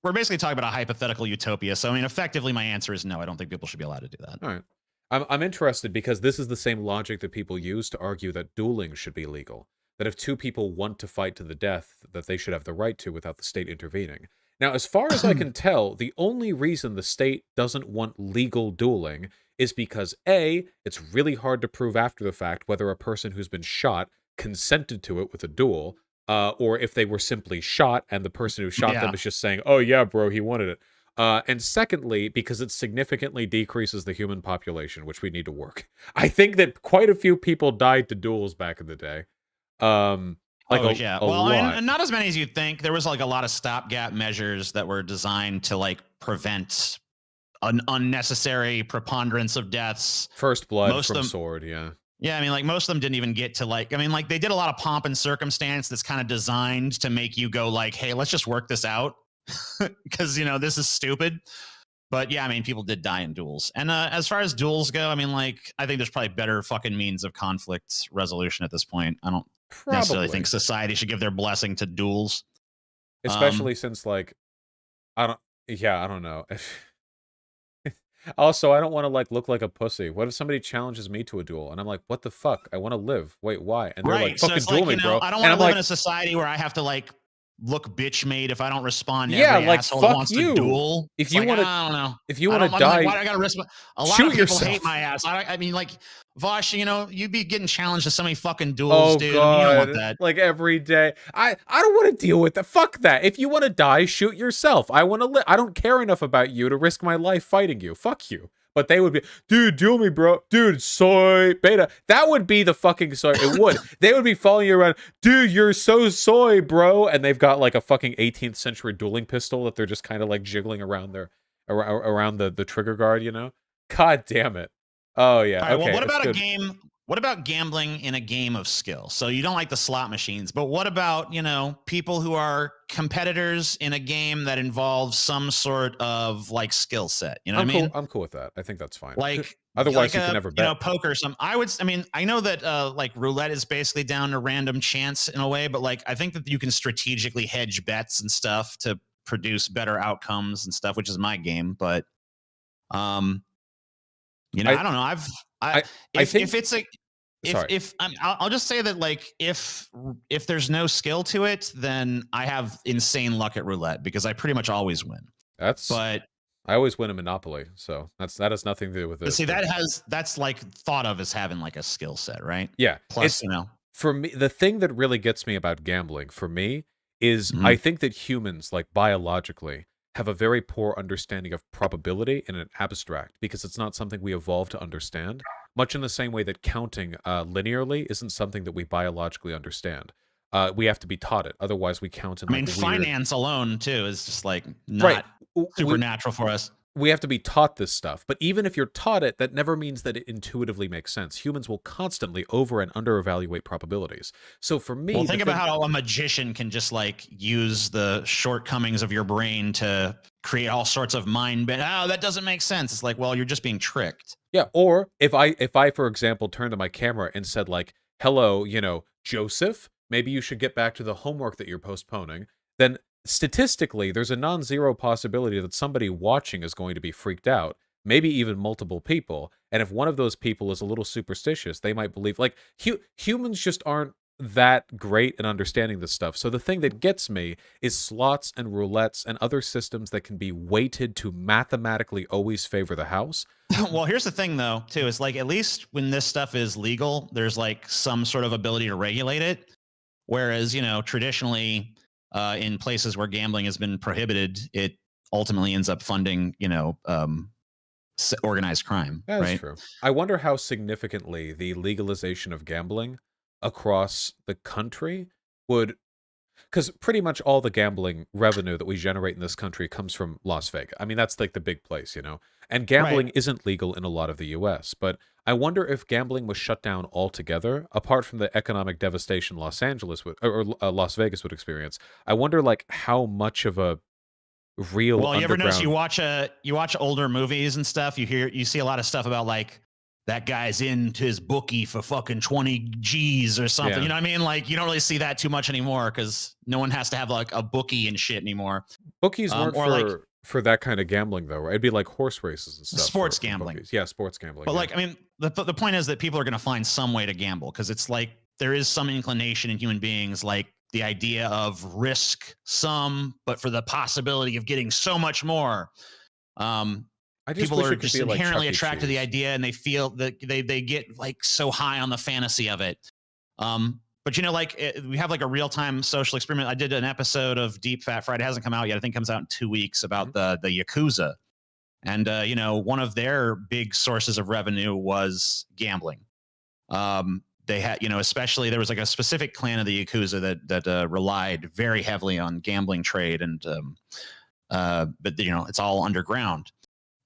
We're basically talking about a hypothetical utopia. So, I mean, effectively, my answer is no. I don't think people should be allowed to do that. All right. I'm interested because this is the same logic that people use to argue that dueling should be legal. That if two people want to fight to the death, that they should have the right to without the state intervening. Now, as far as I can tell, the only reason the state doesn't want legal dueling is because A, it's really hard to prove after the fact whether a person who's been shot consented to it with a duel, or if they were simply shot and the person who shot them is just saying, oh yeah, bro, he wanted it. And secondly, because it significantly decreases the human population, which we need to work. I think that quite a few people died to duels back in the day. Well, and not as many as you'd think. There was like a lot of stopgap measures that were designed to like prevent an unnecessary preponderance of deaths. First blood from sword, yeah. Yeah, I mean, like most of them didn't even get to like, I mean, like they did a lot of pomp and circumstance that's kind of designed to make you go like, hey, let's just work this out because, you know, this is stupid. But yeah, I mean, people did die in duels. And as far as duels go, I mean, like, I think there's probably better fucking means of conflict resolution at this point. I don't necessarily think society should give their blessing to duels. Especially since, like, I don't know. Also, I don't want to like look like a pussy. What if somebody challenges me to a duel and I'm like, what the fuck? I want to live. Wait, why? And they're like, fucking duel me, bro. I don't want to live in a society where I have to like look bitch made if I don't respond to every like asshole fuck who wants you. to duel. If you want to, I don't know. If you want to die, why do I gotta risk? A lot of people hate my ass. I mean, like Vosh, you know, you'd be getting challenged to so many fucking duels, dude. God. You don't want that. Like every day. I don't want to deal with that. Fuck that. If you want to die, shoot yourself. I want to live. I don't care enough about you to risk my life fighting you. Fuck you. But they would be, dude, duel me, bro. Dude, soy, beta. That would be the fucking soy. It would. They would be following you around. Dude, you're so soy, bro. And they've got like a fucking 18th century dueling pistol that they're just kind of like jiggling around around the trigger guard, you know? God damn it. Oh, yeah. All right, okay, well, what about a game? What about gambling in a game of skill? So you don't like the slot machines, but what about, you know, people who are competitors in a game that involves some sort of like skill set? You know what I mean? I'm cool with that. I think that's fine. Like otherwise you can never bet. You know, poker. I mean, I know that like roulette is basically down to random chance in a way, but like I think that you can strategically hedge bets and stuff to produce better outcomes and stuff, which is my game. But you know, I don't know. I'll just say that like if there's no skill to it, then I have insane luck at roulette because I pretty much always win. I always win a Monopoly, so that has nothing to do with it. See, that's like thought of as having like a skill set, right? Yeah. Plus, you know, for me, the thing that really gets me about gambling for me is I think that humans, like biologically, have a very poor understanding of probability in an abstract because it's not something we evolved to understand, much in the same way that counting linearly isn't something that we biologically understand. We have to be taught it. Otherwise, we count in like finance alone, too, is just like not supernatural for us. We have to be taught this stuff. But even if you're taught it, that never means that it intuitively makes sense. Humans will constantly over and under evaluate probabilities. So for me, well, think about how a magician can just like use the shortcomings of your brain to create all sorts of mind. But that doesn't make sense. It's like, well, you're just being tricked. Yeah. Or if I, for example, turned to my camera and said like, hello, you know, Joseph, maybe you should get back to the homework that you're postponing, then statistically, there's a non-zero possibility that somebody watching is going to be freaked out, maybe even multiple people. And if one of those people is a little superstitious, they might believe, like, humans just aren't that great in understanding this stuff. So the thing that gets me is slots and roulettes and other systems that can be weighted to mathematically always favor the house. Well, here's the thing, though, too, is like, at least when this stuff is legal, there's like some sort of ability to regulate it. Whereas, traditionally, in places where gambling has been prohibited, it ultimately ends up funding, organized crime, That's right? true. I wonder how significantly the legalization of gambling across the country would, because pretty much all the gambling revenue that we generate in this country comes from Las Vegas. I mean, that's like the big place, and Right. gambling isn't legal in a lot of the US. But I wonder if gambling was shut down altogether, apart from the economic devastation Los Angeles would, or Las Vegas would experience. I wonder like how much of a real Well, you ever notice underground. you watch older movies and stuff, you see a lot of stuff about like that guy's into his bookie for fucking 20 G's or something. Yeah. You know what I mean? Like you don't really see that too much anymore because no one has to have like a bookie and shit anymore. Bookies weren't Or like for that kind of gambling though, right? It'd be like horse races and stuff. sports for gambling. bookies. Yeah, sports gambling. But yeah. like, I mean, the point is that people are going to find some way to gamble because it's like there is some inclination in human beings, like the idea of risk some, but for the possibility of getting so much more. I just People wish are it could just be like inherently Chuck E. attracted to the Cheese. idea, and they feel that they get like so high on the fantasy of it. But we have like a real time social experiment. I did an episode of Deep Fat Friday. It hasn't come out yet. I think it comes out in 2 weeks about the Yakuza. And one of their big sources of revenue was gambling. They had, especially there was like a specific clan of the Yakuza that relied very heavily on gambling trade, and but it's all underground,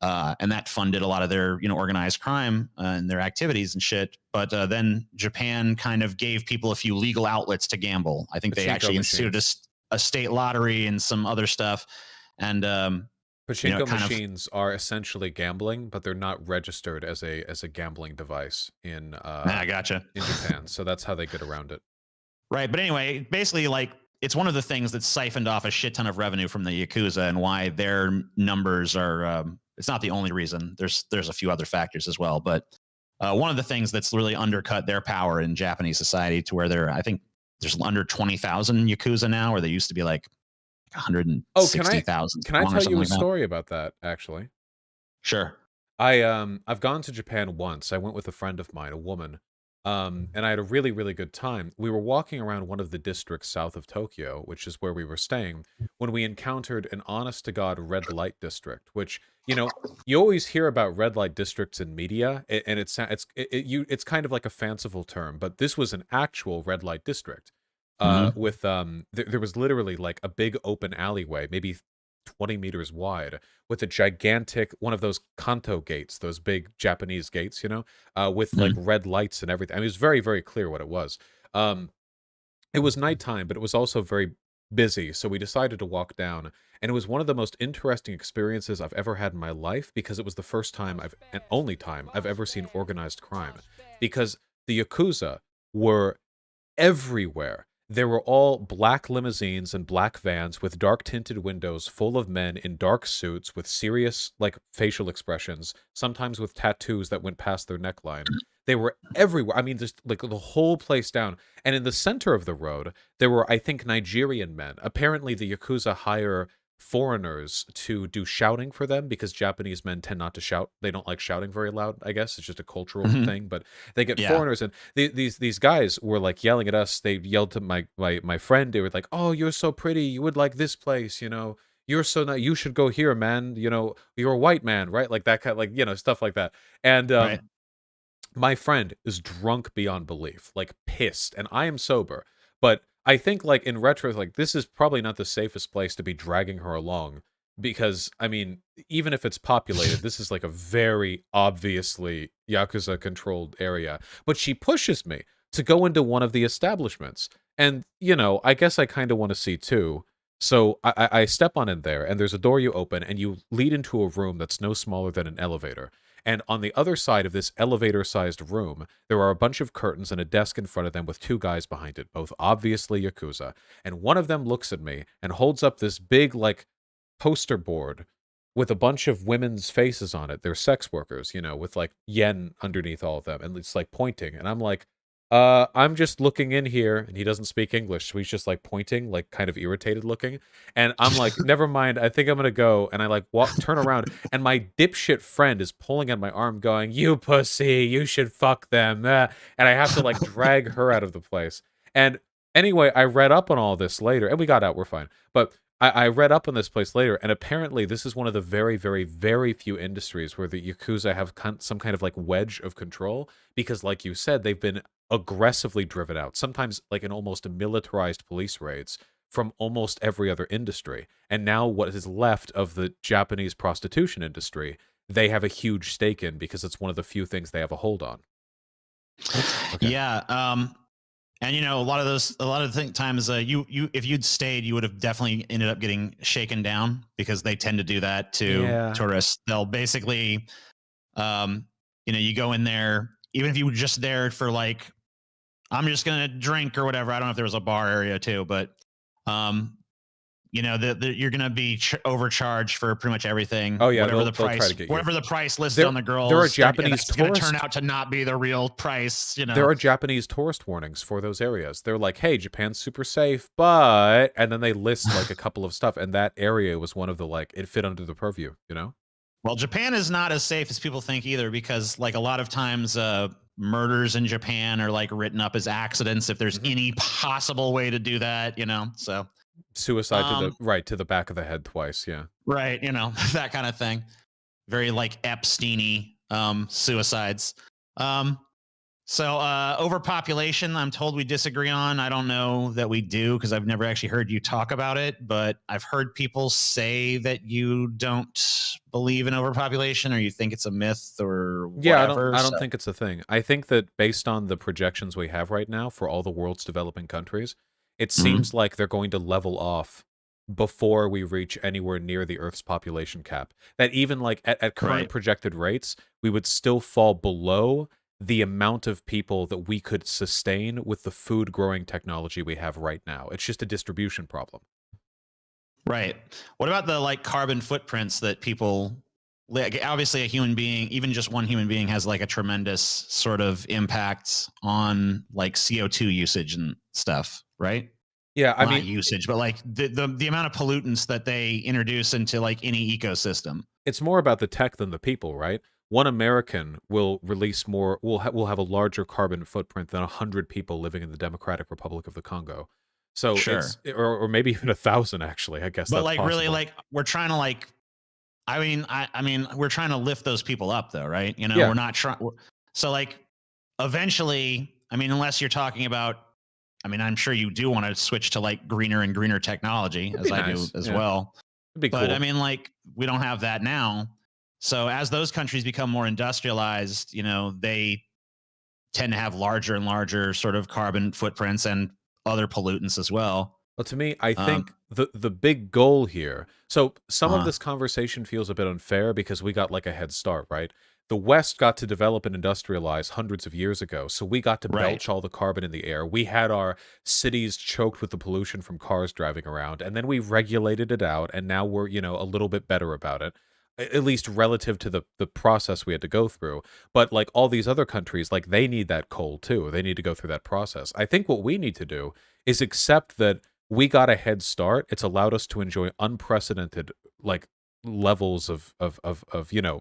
and that funded a lot of their organized crime and their activities and shit. But then Japan kind of gave people a few legal outlets to gamble. I think they Pachinko actually instituted machines. a state lottery and some other stuff, and Pachinko kind of machines are essentially gambling, but they're not registered as a gambling device in I gotcha. in Japan. So that's how they get around it. Right. But anyway, basically, like, it's one of the things that's siphoned off a shit ton of revenue from the Yakuza, and why their numbers are, it's not the only reason. There's a few other factors as well. But one of the things that's really undercut their power in Japanese society to where I think there's under 20,000 Yakuza now, where they used to be like 160,000. Can I tell you a story about that, actually? Sure. I've gone to Japan once. I went with a friend of mine, a woman, and I had a really, really good time. We were walking around one of the districts south of Tokyo, which is where we were staying, when we encountered an honest-to-God red light district, which, you always hear about red light districts in media, and it's kind of like a fanciful term, but this was an actual red light district. With there was literally like a big open alleyway, maybe 20 meters wide, with a gigantic one of those Kanto gates, those big Japanese gates, with like red lights and everything. I mean, it was very, very clear what it was. It was nighttime, but it was also very busy, so we decided to walk down. And it was one of the most interesting experiences I've ever had in my life, because it was the first time and only time I've ever seen organized crime. Because the Yakuza were everywhere. There were all black limousines and black vans with dark tinted windows full of men in dark suits with serious, like, facial expressions, sometimes with tattoos that went past their neckline. They were everywhere. I mean, just like the whole place down. And in the center of the road, there were, I think, Nigerian men. Apparently, the Yakuza hire foreigners to do shouting for them, because Japanese men tend not to shout. They don't like shouting very loud, I guess. It's just a cultural thing. But they get foreigners, and these guys were like yelling at us. They yelled to my friend. They were like, "Oh, you're so pretty. You would like this place, You're so nice. You should go here, man. You're a white man, right?" Like that kind, like, stuff like that. And Right. my friend is drunk beyond belief, like pissed, and I am sober. But I think, like, in retro, like, this is probably not the safest place to be dragging her along, because, I mean, even if it's populated, this is like a very obviously Yakuza controlled area. But she pushes me to go into one of the establishments, and I guess I kind of want to see too. So I step on in there, and there's a door you open, and you lead into a room that's no smaller than an elevator. And on the other side of this elevator-sized room, there are a bunch of curtains and a desk in front of them with two guys behind it, both obviously Yakuza. And one of them looks at me and holds up this big, like, poster board with a bunch of women's faces on it. They're sex workers, with, like, yen underneath all of them. And it's, like, pointing. And I'm like, I'm just looking in here, and he doesn't speak English, so he's just like pointing, like kind of irritated looking. And I'm like, never mind, I think I'm gonna go. And I like turn around, and my dipshit friend is pulling at my arm, going, "You pussy, you should fuck them." And I have to like drag her out of the place. And Anyway, I read up on all this later, and we got out, we're fine. But I read up on this place later, and apparently this is one of the very, very, very few industries where the Yakuza have some kind of like wedge of control, because like you said, they've been aggressively driven out, sometimes like in almost militarized police raids from almost every other industry. And now what is left of the Japanese prostitution industry, they have a huge stake in because it's one of the few things they have a hold on. Okay. Yeah. And you know, a lot of times, you if you'd stayed, you would have definitely ended up getting shaken down, because they tend to do that to tourists. They'll basically, you go in there, even if you were just there for like, I'm just gonna drink or whatever. I don't know if there was a bar area too, but you're gonna be overcharged for pretty much everything. Oh yeah, whatever they'll try to get you. Whatever the price listed on the girls, there are Japanese it's gonna turn out to not be the real price. There are Japanese tourist warnings for those areas. They're like, hey, Japan's super safe, but, and then they list like a couple of stuff, and that area was one of the, like, it fit under the purview, you know? Well, Japan is not as safe as people think either, because like a lot of times murders in Japan are like written up as accidents if there's any possible way to do that, so suicide to the back of the head twice, yeah. Right, that kind of thing. Very like Epstein-y suicides. So overpopulation, I'm told we disagree on. I don't know that we do, because I've never actually heard you talk about it, but I've heard people say that you don't believe in overpopulation, or you think it's a myth or whatever. Yeah, I don't think it's a thing. I think that based on the projections we have right now for all the world's developing countries, it seems like they're going to level off before we reach anywhere near the Earth's population cap. That even like at current projected rates, we would still fall below the amount of people that we could sustain with the food growing technology we have right now. It's just a distribution problem. Right. What about the like carbon footprints that people, like, obviously a human being, even just one human being, has like a tremendous sort of impact on like CO2 usage and stuff, right? Yeah, I Not mean usage, but like the amount of pollutants that they introduce into like any ecosystem. It's more about the tech than the people, right? One American will release more, will have a larger carbon footprint than 100 people living in the Democratic Republic of the Congo. So it's, or maybe even 1,000 actually. I guess. But that's like possible. really, like we're trying to like, I mean, we're trying to lift those people up though, right? We're not trying. So like, eventually, I mean, unless you're talking about, I mean, I'm sure you do want to switch to like greener and greener technology, as I do as well. It'd be but cool. I mean, like, we don't have that now. So as those countries become more industrialized, they tend to have larger and larger sort of carbon footprints and other pollutants as well. Well, to me, I think the big goal here. So some of this conversation feels a bit unfair because we got like a head start, right? The West got to develop and industrialize hundreds of years ago, so we got to belch all the carbon in the air. We had our cities choked with the pollution from cars driving around, and then we regulated it out, and now we're, a little bit better about it, at least relative to the process we had to go through. But like all these other countries, like they need that coal too. They need to go through that process. I think what we need to do is accept that we got a head start. It's allowed us to enjoy unprecedented like levels of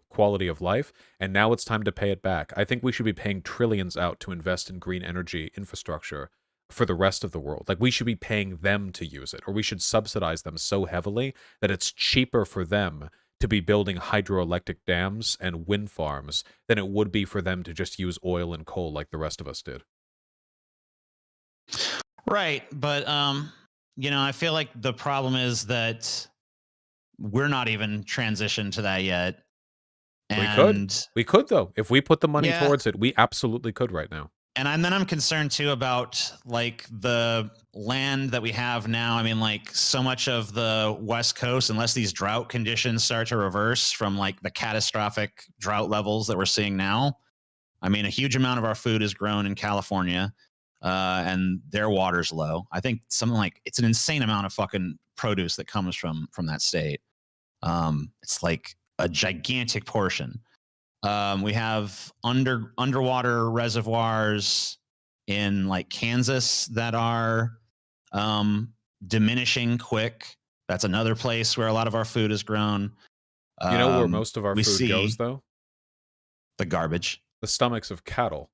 quality of life, and now it's time to pay it back. I think we should be paying trillions out to invest in green energy infrastructure for the rest of the world. Like we should be paying them to use it, or we should subsidize them so heavily that it's cheaper for them to be building hydroelectric dams and wind farms than it would be for them to just use oil and coal like the rest of us did. Right, but I feel like the problem is that we're not even transitioned to that yet. And we could though. If we put the money towards it, we absolutely could right now. And then I'm concerned too about like the land that we have now. I mean, like so much of the West Coast, unless these drought conditions start to reverse from like the catastrophic drought levels that we're seeing now. I mean, a huge amount of our food is grown in California, and their water's low. I think something like it's an insane amount of fucking produce that comes from that state. It's like a gigantic portion. We have underwater reservoirs in like Kansas that are diminishing quick. That's another place where a lot of our food is grown. You know where most of our food goes, though? The garbage. The stomachs of cattle.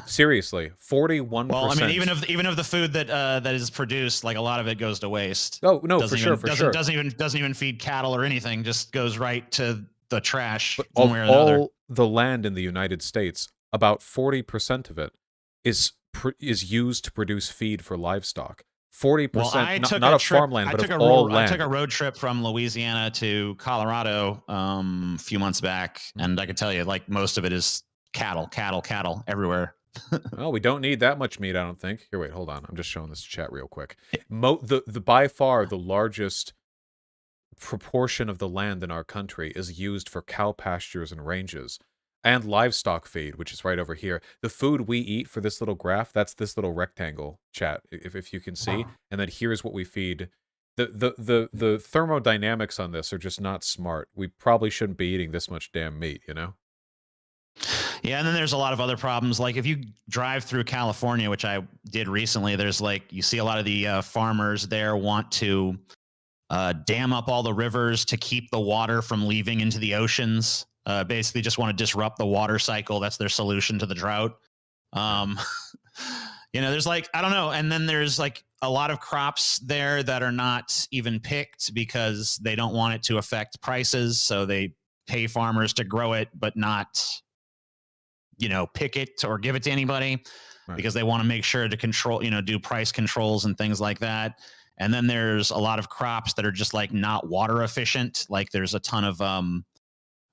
Seriously, 41%. Well, I mean, even of the food that that is produced, like a lot of it goes to waste. Oh no, Doesn't for sure, even, for doesn't, sure. Doesn't even feed cattle or anything. Just goes right to the trash But one of way or another. all the land in the United States, about 40% of it is used to produce feed for livestock. 40%, not of farmland, but of all land. I took a road trip from Louisiana to Colorado a few months back, and I can tell you, like, most of it is cattle everywhere. Oh, we don't need that much meat, I don't think. Here, wait, hold on. I'm just showing this to chat real quick. The by far the largest proportion of the land in our country is used for cow pastures and ranges and livestock feed, which is right over here. The food we eat for this little graph, that's this little rectangle, chat, if you can see. And then here's what we feed. The thermodynamics on this are just not smart. We probably shouldn't be eating this much damn meat, you know? Yeah, and then there's a lot of other problems. Like if you drive through California, which I did recently, there's like, you see a lot of the farmers there want to dam up all the rivers to keep the water from leaving into the oceans. Basically just want to disrupt the water cycle. That's their solution to the drought. You know, there's like, I don't know. And then there's like a lot of crops there that are not even picked because they don't want it to affect prices. So they pay farmers to grow it, but not, you know, pick it or give it to anybody, because they want to make sure to control, you know, do price controls and things like that. And then there's a lot of crops that are just like not water efficient. Like there's a ton of,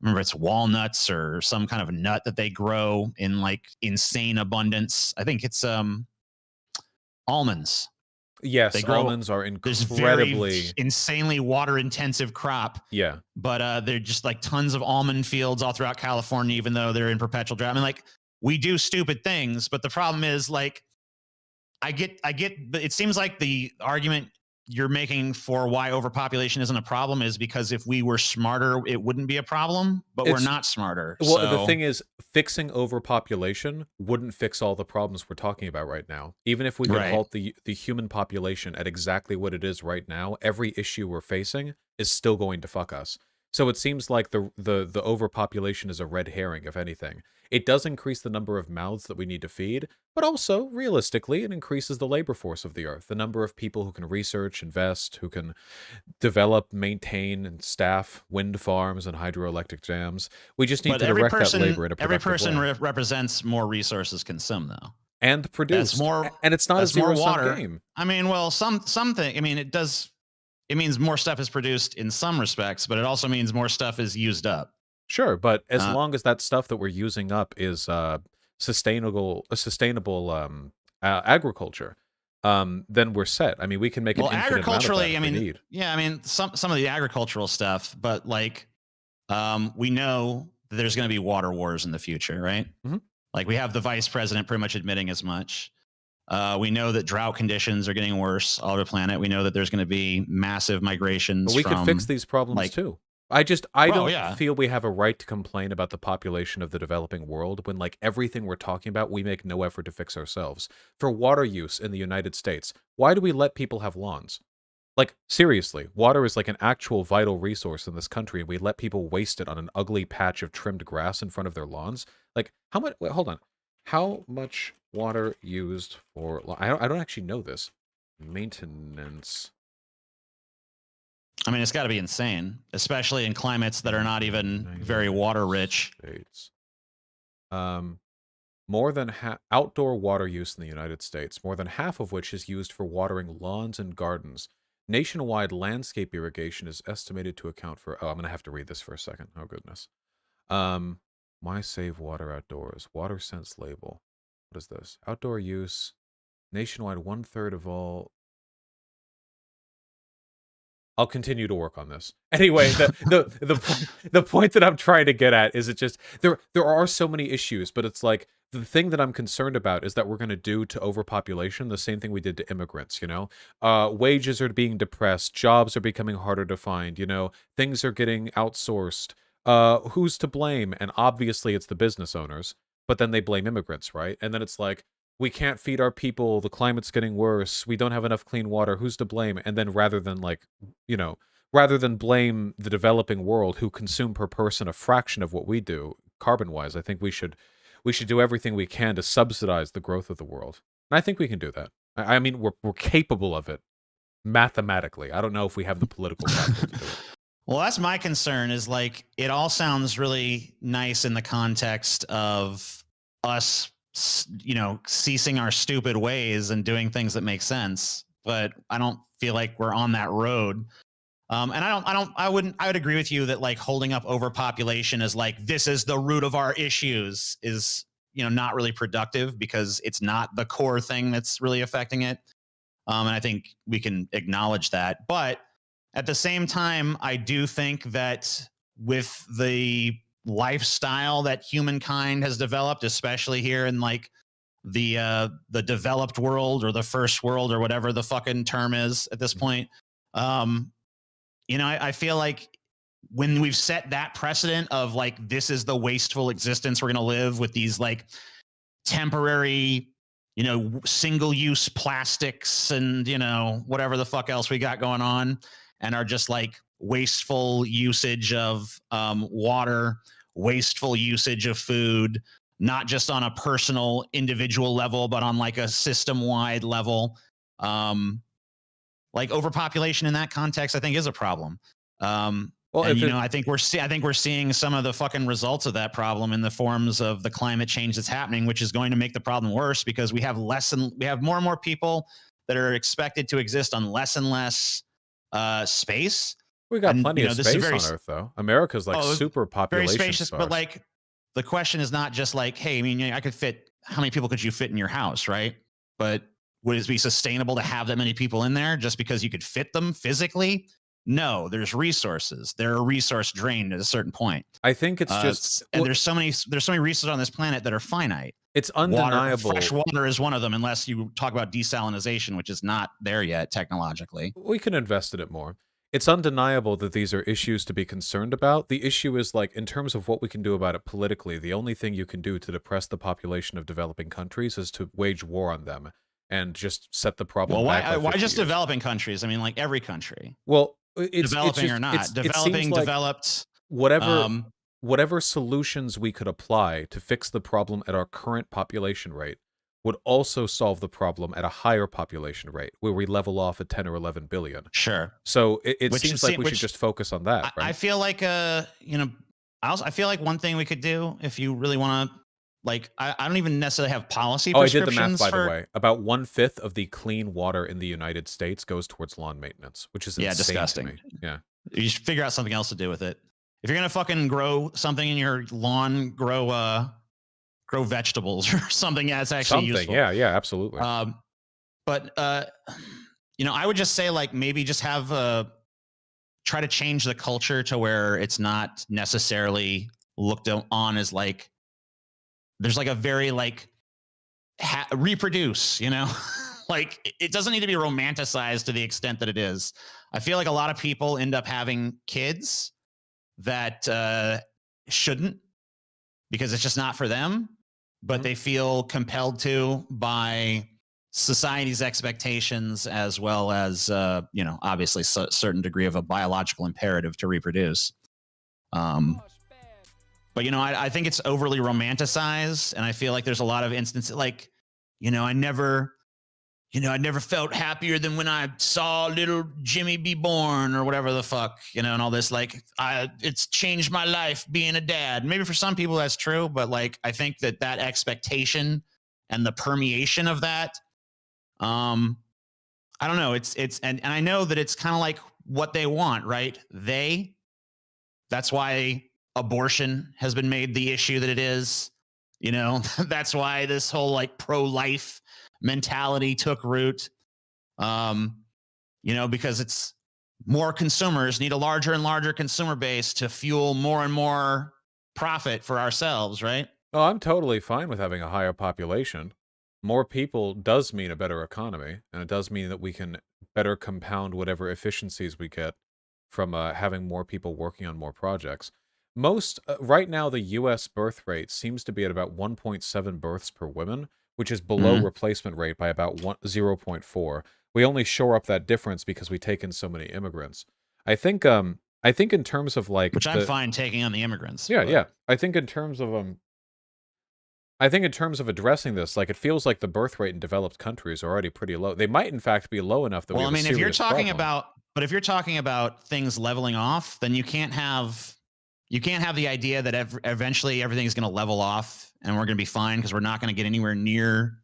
remember it's walnuts or some kind of nut that they grow in like insane abundance. I think it's almonds. Yes, almonds are incredibly insanely water intensive crop. Yeah. But they're just like tons of almond fields all throughout California, even though they're in perpetual drought. I mean, like, we do stupid things, but the problem is, like, I get, but it seems like the argument you're making for why overpopulation isn't a problem is because if we were smarter, it wouldn't be a problem, but we're not smarter. Well, so. The thing is, fixing overpopulation wouldn't fix all the problems we're talking about right now. Even if we could halt the human population at exactly what it is right now, every issue we're facing is still going to fuck us. So it seems like the overpopulation is a red herring, if anything. It does increase the number of mouths that we need to feed, but also, realistically, it increases the labor force of the earth, the number of people who can research, invest, who can develop, maintain, and staff wind farms and hydroelectric dams. We just need to direct that labor in a productive every person way. represents more resources consumed, though. And produced. More, and it's not a zero-sum game. I mean, well, something. I mean, it does. It means more stuff is produced in some respects, but it also means more stuff is used up. Sure, but as long as that stuff that we're using up is sustainable agriculture, then we're set. I mean, we can make an infinite amount of that if we need. Yeah, I mean, some of the agricultural stuff, but like, we know that there's going to be water wars in the future, right? Mm-hmm. Like we have the vice president pretty much admitting as much. We know that drought conditions are getting worse all over the planet. We know that there's going to be massive migrations. But we can fix these problems too. I don't feel we have a right to complain about the population of the developing world when, like, everything we're talking about, we make no effort to fix ourselves. For water use in the United States, why do we let people have lawns? Like, seriously, water is like an actual vital resource in this country, and we let people waste it on an ugly patch of trimmed grass in front of their lawns? Like, how much... Wait, hold on. How much water used for... I don't actually know this. Maintenance... I mean, it's got to be insane, especially in climates that are not even very water rich. States. More than outdoor water use in the United States, more than half of which is used for watering lawns and gardens. Nationwide landscape irrigation is estimated to account for... Oh, I'm going to have to read this for a second. Oh, goodness. Why save water outdoors? Water sense label. What is this? Outdoor use. Nationwide, 1/3 of all... I'll continue to work on this. Anyway, the point that I'm trying to get at is it just there are so many issues, but it's like the thing that I'm concerned about is that we're going to do to overpopulation the same thing we did to immigrants, you know? Wages are being depressed, jobs are becoming harder to find, you know, things are getting outsourced. Who's to blame? And obviously it's the business owners, but then they blame immigrants, right? And then it's like, we can't feed our people, the climate's getting worse, we don't have enough clean water, who's to blame? And then rather than, like, you know, rather than blame the developing world who consume per person a fraction of what we do, carbon-wise, I think we should we should do everything we can to subsidize the growth of the world. And I think we can do that. I mean, we're capable of it mathematically. I don't know if we have the political capital to do it. Well, that's my concern is like, it all sounds really nice in the context of us, ceasing our stupid ways and doing things that make sense. But I don't feel like we're on that road. And I would agree with you that like holding up overpopulation as like, this is the root of our issues is, not really productive because it's not the core thing that's really affecting it. And I think we can acknowledge that. But at the same time, I do think that with the lifestyle that humankind has developed, especially here in like the developed world or the first world or whatever the fucking term is at this point, I feel like when we've set that precedent of like, this is the wasteful existence we're going to live with these like temporary, single-use plastics and, whatever the fuck else we got going on, and are just like wasteful usage of water, wasteful usage of food, not just on a personal individual level, but on like a system-wide level. Like overpopulation in that context, I think is a problem. I think we're seeing some of the fucking results of that problem in the forms of the climate change that's happening, which is going to make the problem worse because we have more and more people that are expected to exist on less and less space. We got plenty of space on Earth, though. America's like super population very spacious, sparse. but like the question is not just like, hey, I mean, I could fit. How many people could you fit in your house, right? But would it be sustainable to have that many people in there just because you could fit them physically? No, there's resources. They're a resource drained at a certain point. I think it's just, and there's so many resources on this planet that are finite. It's undeniable. Fresh water is one of them, unless you talk about desalinization, which is not there yet technologically. We can invest in it more. It's undeniable that these are issues to be concerned about. The issue is like, in terms of what we can do about it politically, the only thing you can do to depress the population of developing countries is to wage war on them and just set the problem back. Well, why just developing countries? I mean, like every country. Well, developing or not, developing, developed. Whatever solutions we could apply to fix the problem at our current population rate would also solve the problem at a higher population rate, where we level off at 10 or 11 billion. Sure. So it seems like we should just focus on that. Right? I feel like, I feel like one thing we could do if you really want to, like, I don't even necessarily have policy prescriptions. I did the math, by the way. About 1/5 of the clean water in the United States goes towards lawn maintenance, which is insane disgusting. To me. Yeah. You should figure out something else to do with it. If you're going to fucking grow something in your lawn, grow vegetables or something that's actually useful. Yeah, absolutely. But I would just say like maybe just have try to change the culture to where it's not necessarily looked on as like there's like a very like reproduce, like it doesn't need to be romanticized to the extent that it is. I feel like a lot of people end up having kids that shouldn't because it's just not for them, but they feel compelled to by society's expectations as well as, obviously a certain degree of a biological imperative to reproduce. But, I think it's overly romanticized, and I feel like there's a lot of instances like, I never felt happier than when I saw little Jimmy be born or whatever the fuck, and all this, like, it's changed my life being a dad. Maybe for some people that's true, but like, I think that expectation and the permeation of that, I don't know. And I know that it's kind of like what they want, right? That's why abortion has been made the issue that it is, that's why this whole like pro-life mentality took root, because it's more consumers need a larger and larger consumer base to fuel more and more profit for ourselves, right? Oh, I'm totally fine with having a higher population. More people does mean a better economy, and it does mean that we can better compound whatever efficiencies we get from having more people working on more projects. Right now, the U.S. birth rate seems to be at about 1.7 births per woman, which is below replacement rate by about 0.4. We only shore up that difference because we take in so many immigrants. I think in terms of like, which I'm fine taking on the immigrants. Yeah. I think in terms of I think in terms of addressing this, like, it feels like the birth rate in developed countries are already pretty low. They might, in fact, be low enough that we Well, I have a mean, if you're serious talking problem. about, but if you're talking about things leveling off, then you can't have the idea that eventually everything's going to level off and we're going to be fine because we're not going to get anywhere near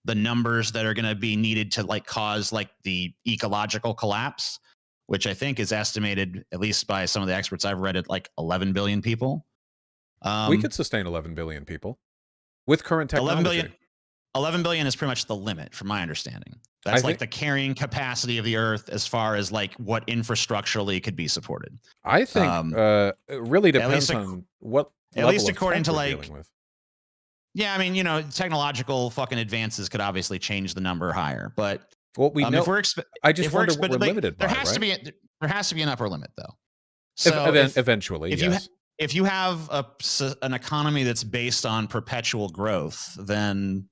the numbers that are going to be needed to like cause like the ecological collapse, which I think is estimated, at least by some of the experts I've read, at like 11 billion people. We could sustain 11 billion people with current technology. 11 billion is pretty much the limit, from my understanding. I That's like think- the carrying capacity of the Earth as far as like what infrastructurally could be supported. I think it really depends least on what at level least of according tech to, we're like, dealing with. Yeah, I mean, you know, technological fucking advances could obviously change the number higher, but What we know, if we're I just wonder what we're limited by. there has to right? be there has to be an upper limit though. So Eventually, if yes. if you have an economy that's based on perpetual growth, then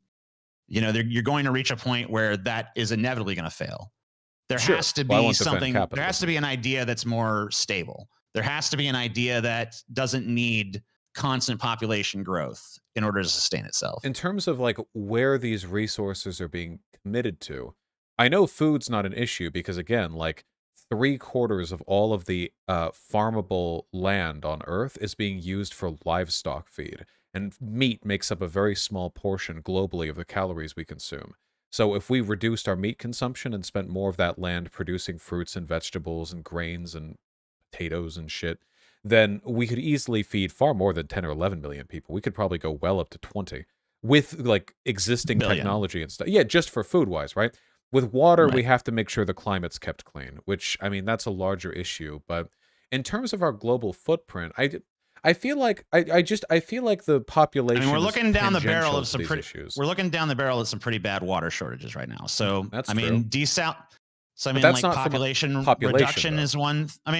you know you're going to reach a point where that is inevitably going to fail. There Sure. has to Well, I be won't defend something. There has capitalism. to be an idea that's more stable. There has to be an idea that doesn't need constant population growth in order to sustain itself. In terms of like where these resources are being committed to, I know food's not an issue because again, like 3/4 of all of the farmable land on Earth is being used for livestock feed, and meat makes up a very small portion globally of the calories we consume. So if we reduced our meat consumption and spent more of that land producing fruits and vegetables and grains and potatoes and shit, then we could easily feed far more than 10 or 11 million people. We could probably go well up to 20 with like existing Billion. technology and stuff. Yeah, just for food wise, right? With water, Right. we have to make sure the climate's kept clean, which I mean, that's a larger issue. But in terms of our global footprint, I feel like I feel like the population. I mean, we're is looking down the barrel tangential of to some these pretty. issues. We're looking down the barrel at some pretty bad water shortages right now. So That's I mean, So I mean, that's like not from a population reduction though. is one. I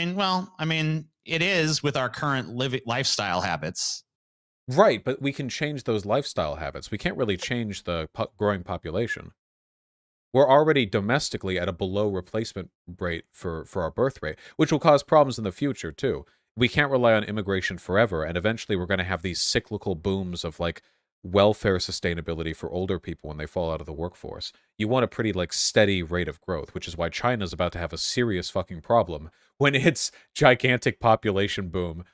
mean, it is with our current lifestyle habits. Right, but we can change those lifestyle habits. We can't really change the growing population. We're already domestically at a below replacement rate for our birth rate, which will cause problems in the future too. We can't rely on immigration forever, and eventually we're going to have these cyclical booms of like welfare sustainability for older people when they fall out of the workforce. You want a pretty like steady rate of growth, which is why China's about to have a serious fucking problem when its gigantic population boom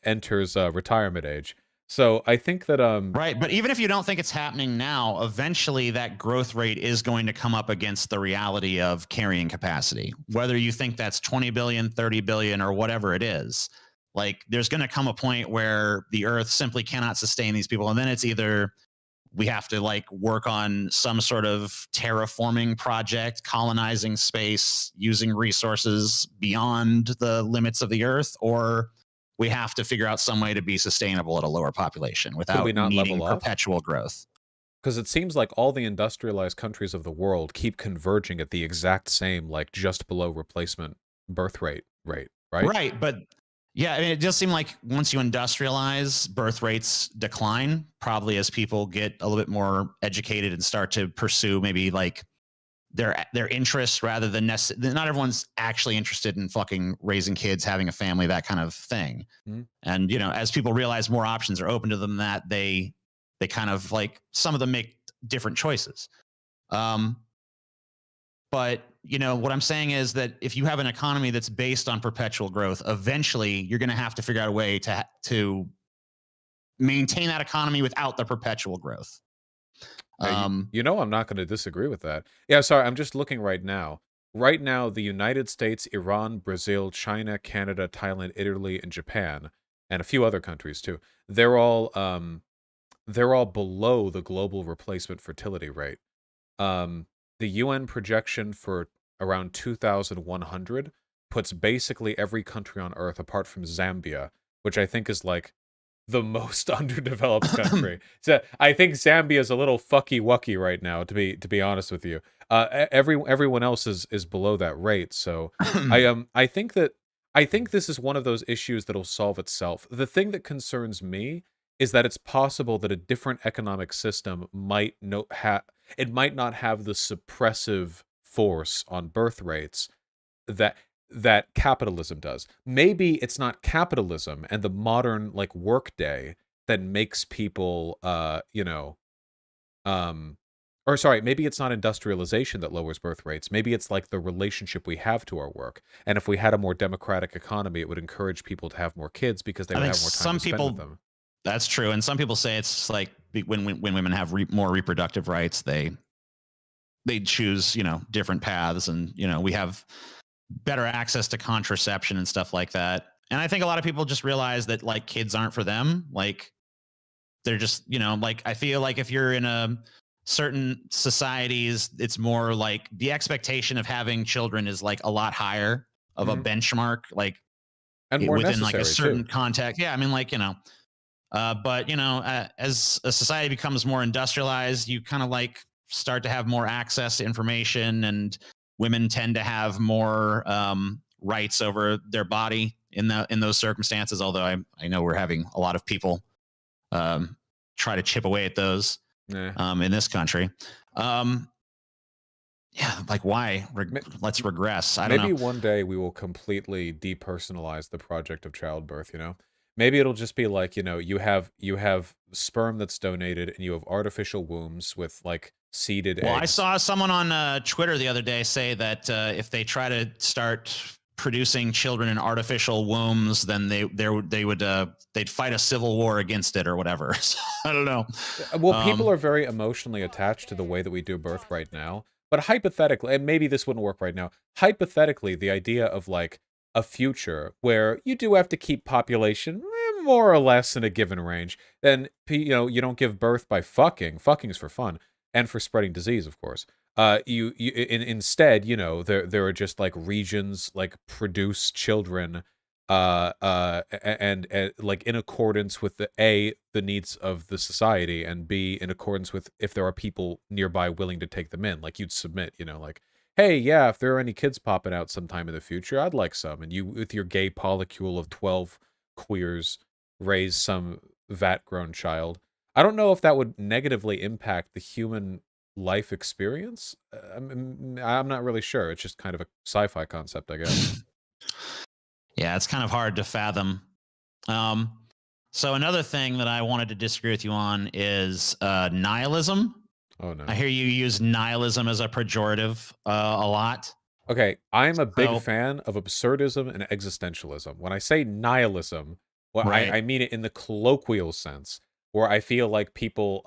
enters retirement age. So I think that Right, but even if you don't think it's happening now, eventually that growth rate is going to come up against the reality of carrying capacity. Whether you think that's 20 billion, 30 billion, or whatever it is, like there's going to come a point where the Earth simply cannot sustain these people, and then it's either we have to like work on some sort of terraforming project, colonizing space, using resources beyond the limits of the Earth, or we have to figure out some way to be sustainable at a lower population without we not needing level off? perpetual growth. because it seems like all the industrialized countries of the world keep converging at the exact same, like just below replacement birth rate, right? Right, but yeah, I mean, it does seem like once you industrialize, birth rates decline, probably as people get a little bit more educated and start to pursue maybe like their interests rather than not everyone's actually interested in fucking raising kids, having a family, that kind of thing. Mhm. And you know, as people realize more options are open to them, that they kind of like some of them make different choices. But you know, what I'm saying is that if you have an economy that's based on perpetual growth, eventually you're going to have to figure out a way to maintain that economy without the perpetual growth. You know, I'm not going to disagree with that. Yeah, sorry, I'm just looking right now. Right now, the United States, Iran, Brazil, China, Canada, Thailand, Italy, and Japan, and a few other countries too. They're all below the global replacement fertility rate. The UN projection for around 2,100 puts basically every country on Earth, apart from Zambia, which I think is like the most underdeveloped country. So I think Zambia is a little fucky wucky right now, to be honest with you. Everyone else is below that rate. So I think this is one of those issues that'll solve itself. The thing that concerns me is that it's possible that a different economic system might not have the suppressive force on birth rates that capitalism does. Maybe it's not capitalism and the modern like workday that makes people, or sorry, maybe it's not industrialization that lowers birth rates. Maybe it's like the relationship we have to our work. And if we had a more democratic economy, it would encourage people to have more kids because they I would think have more time some to spend with people, them. that's true. And some people say it's like when women have more reproductive rights, they choose, different paths, and, we have better access to contraception and stuff like that. And I think a lot of people just realize that like kids aren't for them. Like they're just, like I feel like if you're in a certain societies, it's more like the expectation of having children is like a lot higher of a benchmark, like And more within like a necessary certain too. context. Yeah, I mean, like, but as a society becomes more industrialized, you kind of like start to have more access to information, and women tend to have more rights over their body in those circumstances. Although I know we're having a lot of people try to chip away at those in this country. Yeah, like why? Let's regress. I don't know. Maybe one day we will completely depersonalize the project of childbirth, Maybe it'll just be like, you have sperm that's donated and you have artificial wombs with like seeded Well, I eggs. saw someone on Twitter the other day say that if they try to start producing children in artificial wombs, then they'd fight a civil war against it or whatever. So, I don't know. Well, people are very emotionally attached to the way that we do birth right now. But hypothetically, and maybe this wouldn't work right now, hypothetically, the idea of like a future where you do have to keep population more or less in a given range, then you don't give birth by fucking. Fucking's for fun and for spreading disease, of course. Instead, there are just like regions like produce children and like in accordance with the needs of the society, and B, in accordance with if there are people nearby willing to take them in. Like you'd submit, like, hey, yeah, if there are any kids popping out sometime in the future, I'd like some. And you, with your gay polycule of 12 queers, raise some vat-grown child. I don't know if that would negatively impact the human life experience. I'm not really sure. It's just kind of a sci-fi concept, I guess. Yeah, it's kind of hard to fathom. So another thing that I wanted to disagree with you on is nihilism. Oh, no. I hear you use nihilism as a pejorative a lot. Okay, I'm a big fan of absurdism and existentialism. When I say nihilism, well, right. I mean it in the colloquial sense, where I feel like people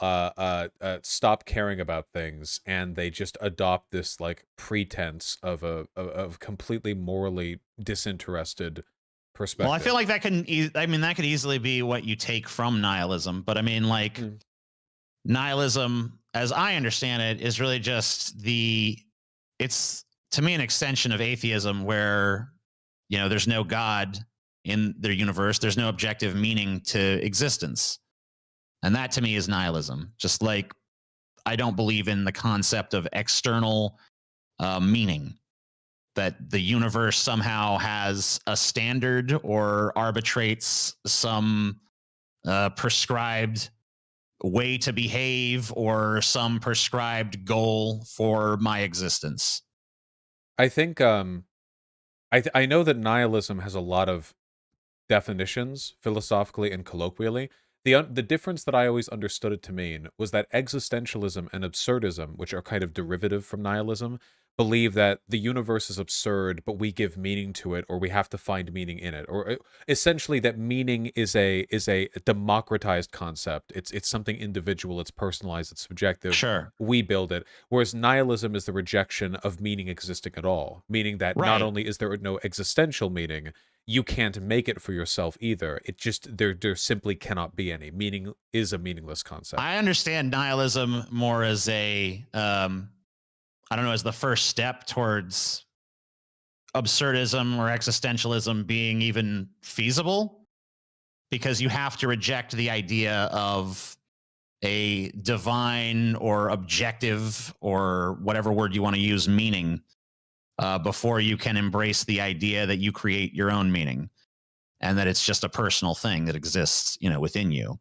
stop caring about things and they just adopt this like pretense of completely morally disinterested perspective. Well, I feel like that could easily be what you take from nihilism, but I mean, like, nihilism, as I understand it, is really just it's to me an extension of atheism, where there's no God in their universe, there's no objective meaning to existence, and that to me is nihilism. Just like I don't believe in the concept of external meaning, that the universe somehow has a standard or arbitrates some prescribed way to behave or some prescribed goal for my existence. I think I know that nihilism has a lot of definitions philosophically and colloquially. The difference that I always understood it to mean was that existentialism and absurdism, which are kind of derivative from nihilism, believe that the universe is absurd, but we give meaning to it, or we have to find meaning in it, or essentially that meaning is a democratized concept. It's something individual, it's personalized, it's subjective. Sure, we build it. Whereas nihilism is the rejection of meaning existing at all, meaning that not only is there no existential meaning, you can't make it for yourself either. It just there simply cannot be any. Meaning is a meaningless concept. I understand nihilism more as a I don't know, as the first step towards absurdism or existentialism being even feasible, because you have to reject the idea of a divine or objective or whatever word you want to use meaning before you can embrace the idea that you create your own meaning and that it's just a personal thing that exists, within you.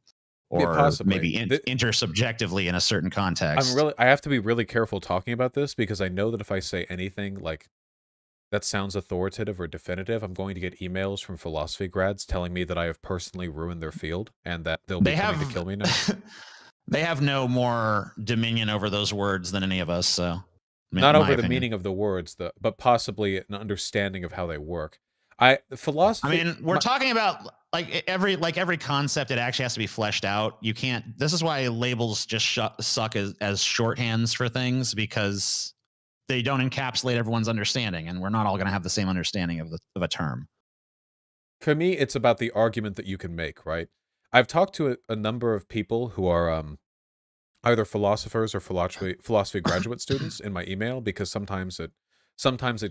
Or maybe intersubjectively in a certain context. I have to be really careful talking about this, because I know that if I say anything like that sounds authoritative or definitive, I'm going to get emails from philosophy grads telling me that I have personally ruined their field and that they'll be coming to kill me now. They have no more dominion over those words than any of us. So, Not over the meaning of the words, but possibly an understanding of how they work. Philosophy. I mean, we're talking about every concept. It actually has to be fleshed out. You can't. This is why labels just suck as shorthands for things, because they don't encapsulate everyone's understanding, and we're not all going to have the same understanding of a term. For me, it's about the argument that you can make, right? I've talked to a number of people who are either philosophers or philosophy graduate students in my email, because sometimes it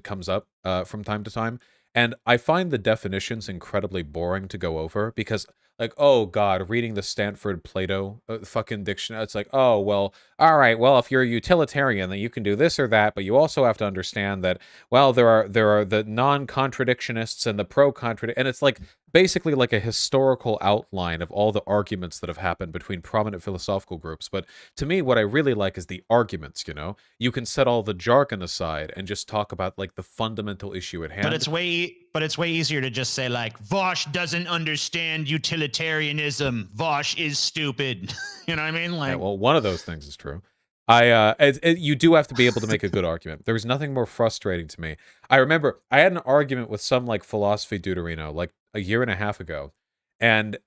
comes up from time to time, and I find the definitions incredibly boring to go over, because like, oh god, reading the Stanford Plato fucking dictionary, it's like, oh well, all right, well, if you're a utilitarian, then you can do this or that, but you also have to understand that, well, there are the non-contradictionists and the pro-contradict, and it's like basically like a historical outline of all the arguments that have happened between prominent philosophical groups. But to me, what I really like is the arguments, you know? You can set all the jargon aside and just talk about like the fundamental issue at hand. But it's way easier to just say like, Vosh doesn't understand utilitarianism. Vosh is stupid. You know what I mean? Like, yeah, well, one of those things is true. You do have to be able to make a good argument. There's nothing more frustrating to me. I remember I had an argument with some like philosophy deuterino like a year and a half ago, and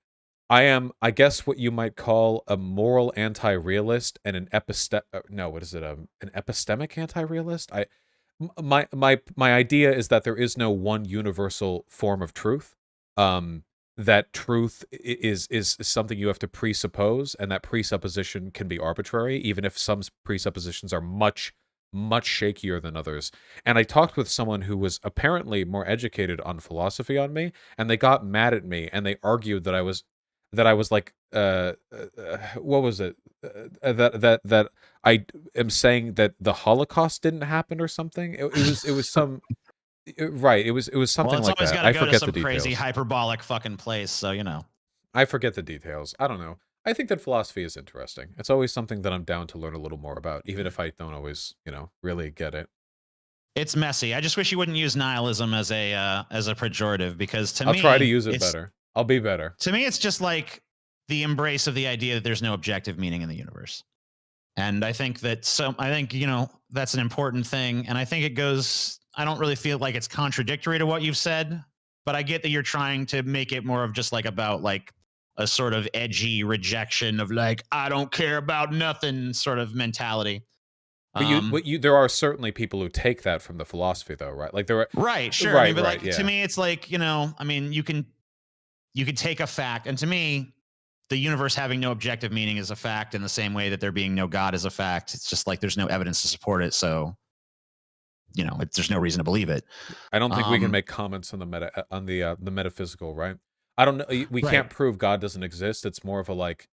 I am, I guess, what you might call a moral anti-realist and an an epistemic anti-realist. My idea is that there is no one universal form of truth. That truth is something you have to presuppose, and that presupposition can be arbitrary, even if some presuppositions are much shakier than others. And I talked with someone who was apparently more educated on philosophy on me, and they got mad at me, and they argued that I was like, what was it? That I am saying that the Holocaust didn't happen or something. It was some. Right, it was something well, it's like always that. got to I go forget to some the details. crazy hyperbolic fucking place. So you know, I forget the details. I don't know. I think that philosophy is interesting. It's always something that I'm down to learn a little more about, even if I don't always, really get it. It's messy. I just wish you wouldn't use nihilism as a pejorative, because to me, I'll try to use it better. I'll be better. To me, it's just like the embrace of the idea that there's no objective meaning in the universe. And I think that's an important thing. And I think it goes, I don't really feel like it's contradictory to what you've said, but I get that you're trying to make it more of just like about like a sort of edgy rejection of like, I don't care about nothing sort of mentality. But there are certainly people who take that from the philosophy though, right? Like there are, right, sure. Right, I mean, but right, like, to me, it's like, I mean, you could take a fact, and to me, the universe having no objective meaning is a fact in the same way that there being no God is a fact. It's just like there's no evidence to support it, so there's no reason to believe it. I don't think we can make comments on the metaphysical, right? I don't know. We can't prove God doesn't exist. It's more of a like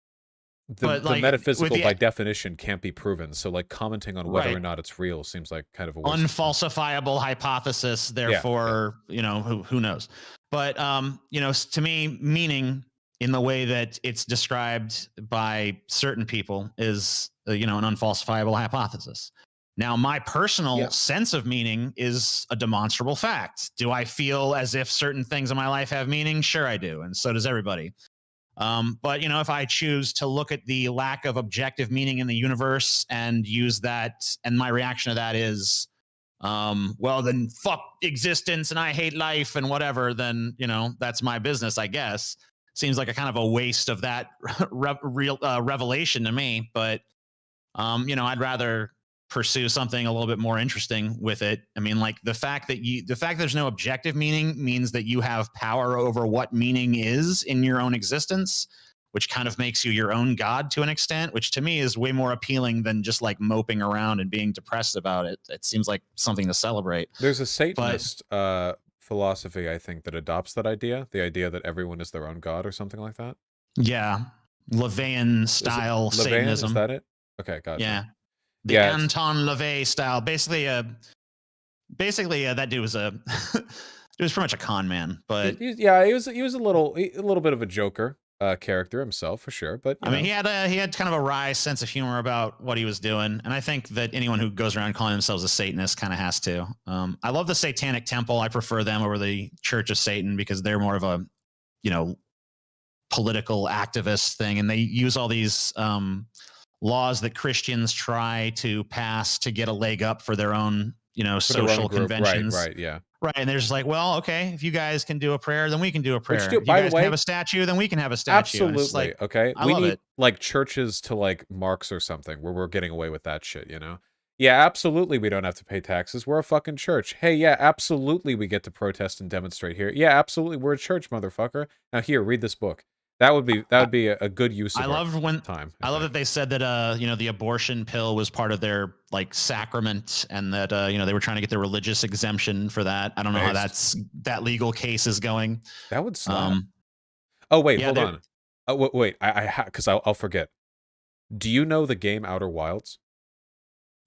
the metaphysical by definition can't be proven. So like commenting on whether or not it's real seems like kind of a unfalsifiable hypothesis. Therefore, who knows? But to me, meaning in the way that it's described by certain people is an unfalsifiable hypothesis. Now, my personal sense of meaning is a demonstrable fact. Do I feel as if certain things in my life have meaning? Sure, I do, and so does everybody. But if I choose to look at the lack of objective meaning in the universe and use that, and my reaction to that is, well, then fuck existence and I hate life and whatever, then that's my business, I guess. Seems like a kind of a waste of that revelation to me. But I'd rather pursue something a little bit more interesting with it. I mean, like the fact that there's no objective meaning means that you have power over what meaning is in your own existence, which kind of makes you your own God to an extent, which to me is way more appealing than just like moping around and being depressed about it. It seems like something to celebrate. There's a Satanist philosophy, I think, that adopts that idea, the idea that everyone is their own God or something like that. Yeah. LaVeyan style Satanism. Is that it? Okay, gotcha. Yeah. The Anton LaVey style. Basically, that dude was he was pretty much a con man, but he was a little bit of a joker. character himself for sure. But I mean, he had kind of a wry sense of humor about what he was doing, and I think that anyone who goes around calling themselves a Satanist kind of has to. I love the Satanic Temple. I prefer them over the Church of Satan because they're more of a, political activist thing, and they use all these laws that Christians try to pass to get a leg up for their own, for their own social group. conventions. Right, yeah. Right, and they're just like, well, okay, if you guys can do a prayer, then we can do a prayer. do- If you by the guys way- can have a statue, then we can have a statue. And it's Absolutely. like, Okay. I We love need it. like churches to like Marx or something where we're getting away with that shit, Yeah, absolutely we don't have to pay taxes. We're a fucking church. Hey, yeah, absolutely we get to protest and demonstrate here. Yeah, absolutely we're a church, motherfucker. Now here, read this book. That would be a good use of I love when time. I love that they said that the abortion pill was part of their like sacrament, and that they were trying to get their religious exemption for that. I don't know how that legal case is going. That would slap. Oh wait, yeah, hold on. Oh wait, because I'll forget. Do you know the game Outer Wilds?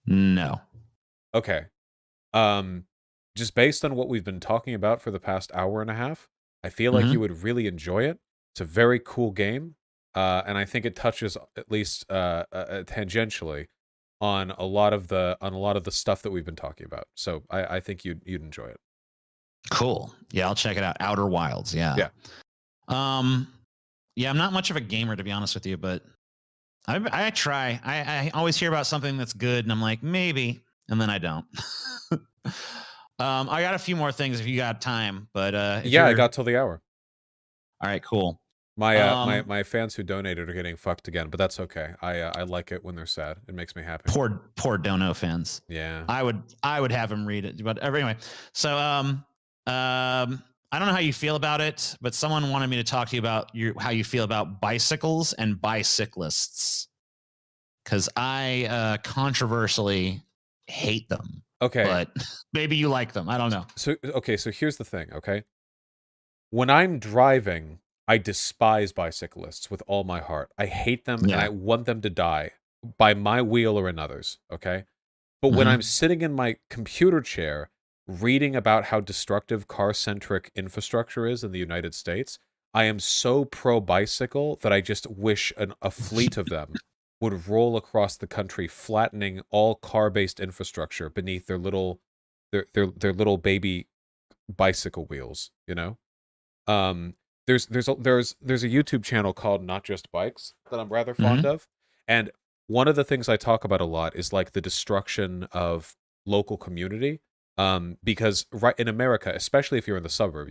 No. Okay. Just based on what we've been talking about for the past hour and a half, I feel like you would really enjoy it. It's a very cool game, and I think it touches at least tangentially on a lot of the stuff that we've been talking about. So I think you'd enjoy it. Cool. Yeah, I'll check it out. Outer Wilds. Yeah. Yeah. Yeah, I'm not much of a gamer, to be honest with you, but I try. I always hear about something that's good, and I'm like, maybe, and then I don't. I got a few more things if you got time, but I got till the hour. All right, cool. My fans who donated are getting fucked again, but that's okay. I like it when they're sad. It makes me happy. Poor Dono fans. Yeah. I would have them read it, but anyway. So I don't know how you feel about it, but someone wanted me to talk to you about how you feel about bicycles and bicyclists, because I controversially hate them. Okay. But maybe you like them. I don't know. So here's the thing, okay? When I'm driving, I despise bicyclists with all my heart. I hate them, and I want them to die by my wheel or another's, okay? But when I'm sitting in my computer chair reading about how destructive car-centric infrastructure is in the United States, I am so pro-bicycle that I just wish a fleet of them would roll across the country, flattening all car-based infrastructure beneath their little baby bicycle wheels, There's a YouTube channel called Not Just Bikes that I'm rather fond of, and one of the things I talk about a lot is like the destruction of local community, because right in America, especially if you're in the suburb,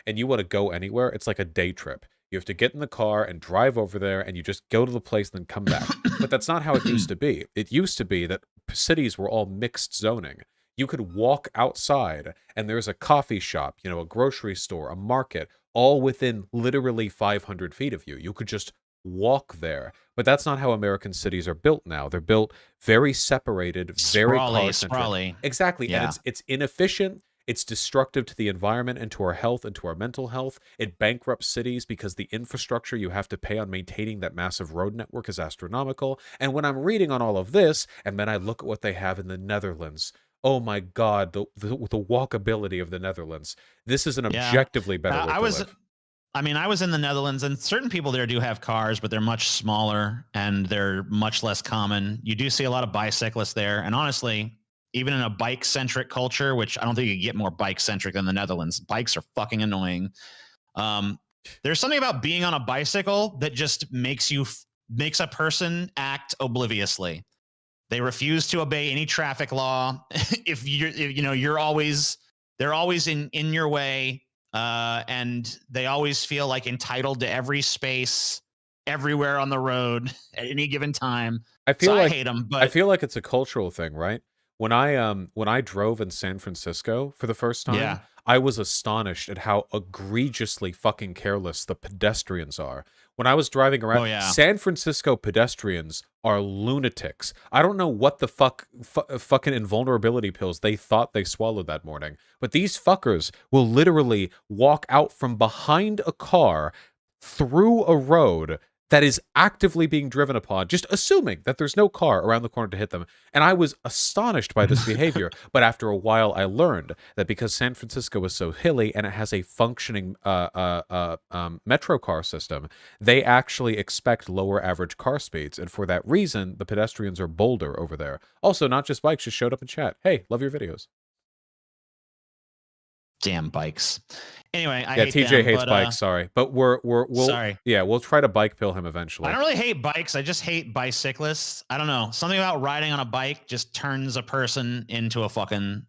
and you want to go anywhere, it's like a day trip. You have to get in the car and drive over there, and you just go to the place and then come back. But that's not how it used to be. It used to be that cities were all mixed zoning. You could walk outside, and there's a coffee shop, a grocery store, a market, all within literally 500 feet of you. You could just walk there. But that's not how American cities are built now. They're built very separated, very car-centric. Sprawly. Exactly. Yeah. And it's inefficient. It's destructive to the environment and to our health and to our mental health. It bankrupts cities because the infrastructure you have to pay on maintaining that massive road network is astronomical. And when I'm reading on all of this, and then I look at what they have in the Netherlands, oh my God, the walkability of the Netherlands. This is an objectively better way to live. I was in the Netherlands, and certain people there do have cars, but they're much smaller and they're much less common. You do see a lot of bicyclists there. And honestly, even in a bike-centric culture, which I don't think you get more bike-centric than the Netherlands, bikes are fucking annoying. There's something about being on a bicycle that just makes a person act obliviously. They refuse to obey any traffic law. They're always in your way, and they always feel like entitled to every space everywhere on the road at any given time. I hate them, but I feel like it's a cultural thing, right? When I drove in San Francisco for the first time, I was astonished at how egregiously fucking careless the pedestrians are. When I was driving around, San Francisco pedestrians are lunatics. I don't know what the fucking invulnerability pills they thought they swallowed that morning, but these fuckers will literally walk out from behind a car through a road that is actively being driven upon, just assuming that there's no car around the corner to hit them. And I was astonished by this behavior. But after a while, I learned that because San Francisco is so hilly and it has a functioning metro car system, they actually expect lower average car speeds. And for that reason, the pedestrians are bolder over there. Also, Not Just Bikes just showed up in chat. Hey, love your videos. Damn bikes. Anyway, I yeah, hate TJ them, hates but, bikes. Sorry, but we'll sorry. Yeah, we'll try to bike pill him eventually. I don't really hate bikes. I just hate bicyclists. I don't know. Something about riding on a bike just turns a person into a fucking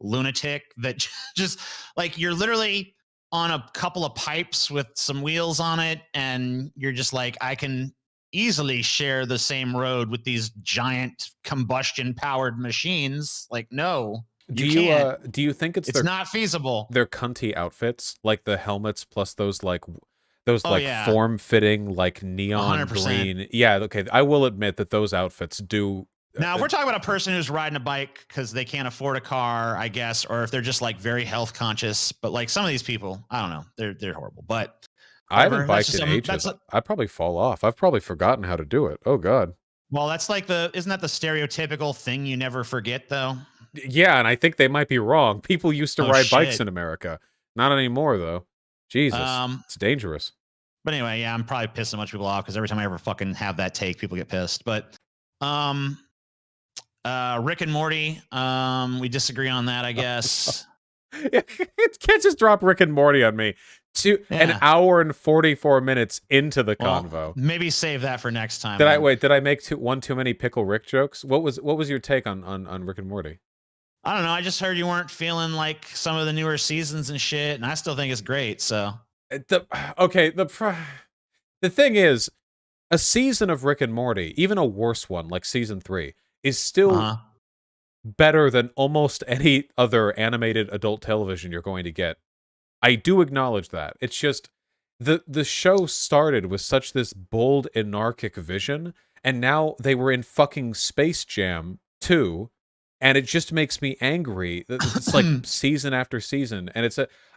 lunatic. That just like you're literally on a couple of pipes with some wheels on it, and you're just like, I can easily share the same road with these giant combustion powered machines. Like, no. Do you think it's not feasible? Their cunty outfits, like the helmets plus those yeah. form-fitting like neon 100%. green. Yeah, okay. I will admit that those outfits do. Now, if we're talking about a person who's riding a bike because they can't afford a car, I guess, or if they're just like very health conscious. But like some of these people, I don't know, they're horrible. But I haven't biked in ages. I'd probably fall off. I've probably forgotten how to do it. Oh God. Well, that's like isn't that the stereotypical thing you never forget though? Yeah, and I think they might be wrong. People used to ride bikes in America. Not anymore, though. Jesus, it's dangerous. But anyway, yeah, I'm probably pissing a bunch of people off because every time I ever fucking have that take, people get pissed. But Rick and Morty, we disagree on that, I guess. Can't just drop Rick and Morty on me. An hour and 44 minutes into the convo. Maybe save that for next time. Did I make one too many Pickle Rick jokes? What was your take on Rick and Morty? I don't know. I just heard you weren't feeling like some of the newer seasons and shit, and I still think it's great. So the thing is, a season of Rick and Morty, even a worse one like season 3, is still better than almost any other animated adult television you're going to get. I do acknowledge that. It's just the show started with such this bold, anarchic vision, and now they were in fucking Space Jam 2. And it just makes me angry. It's like season after season. And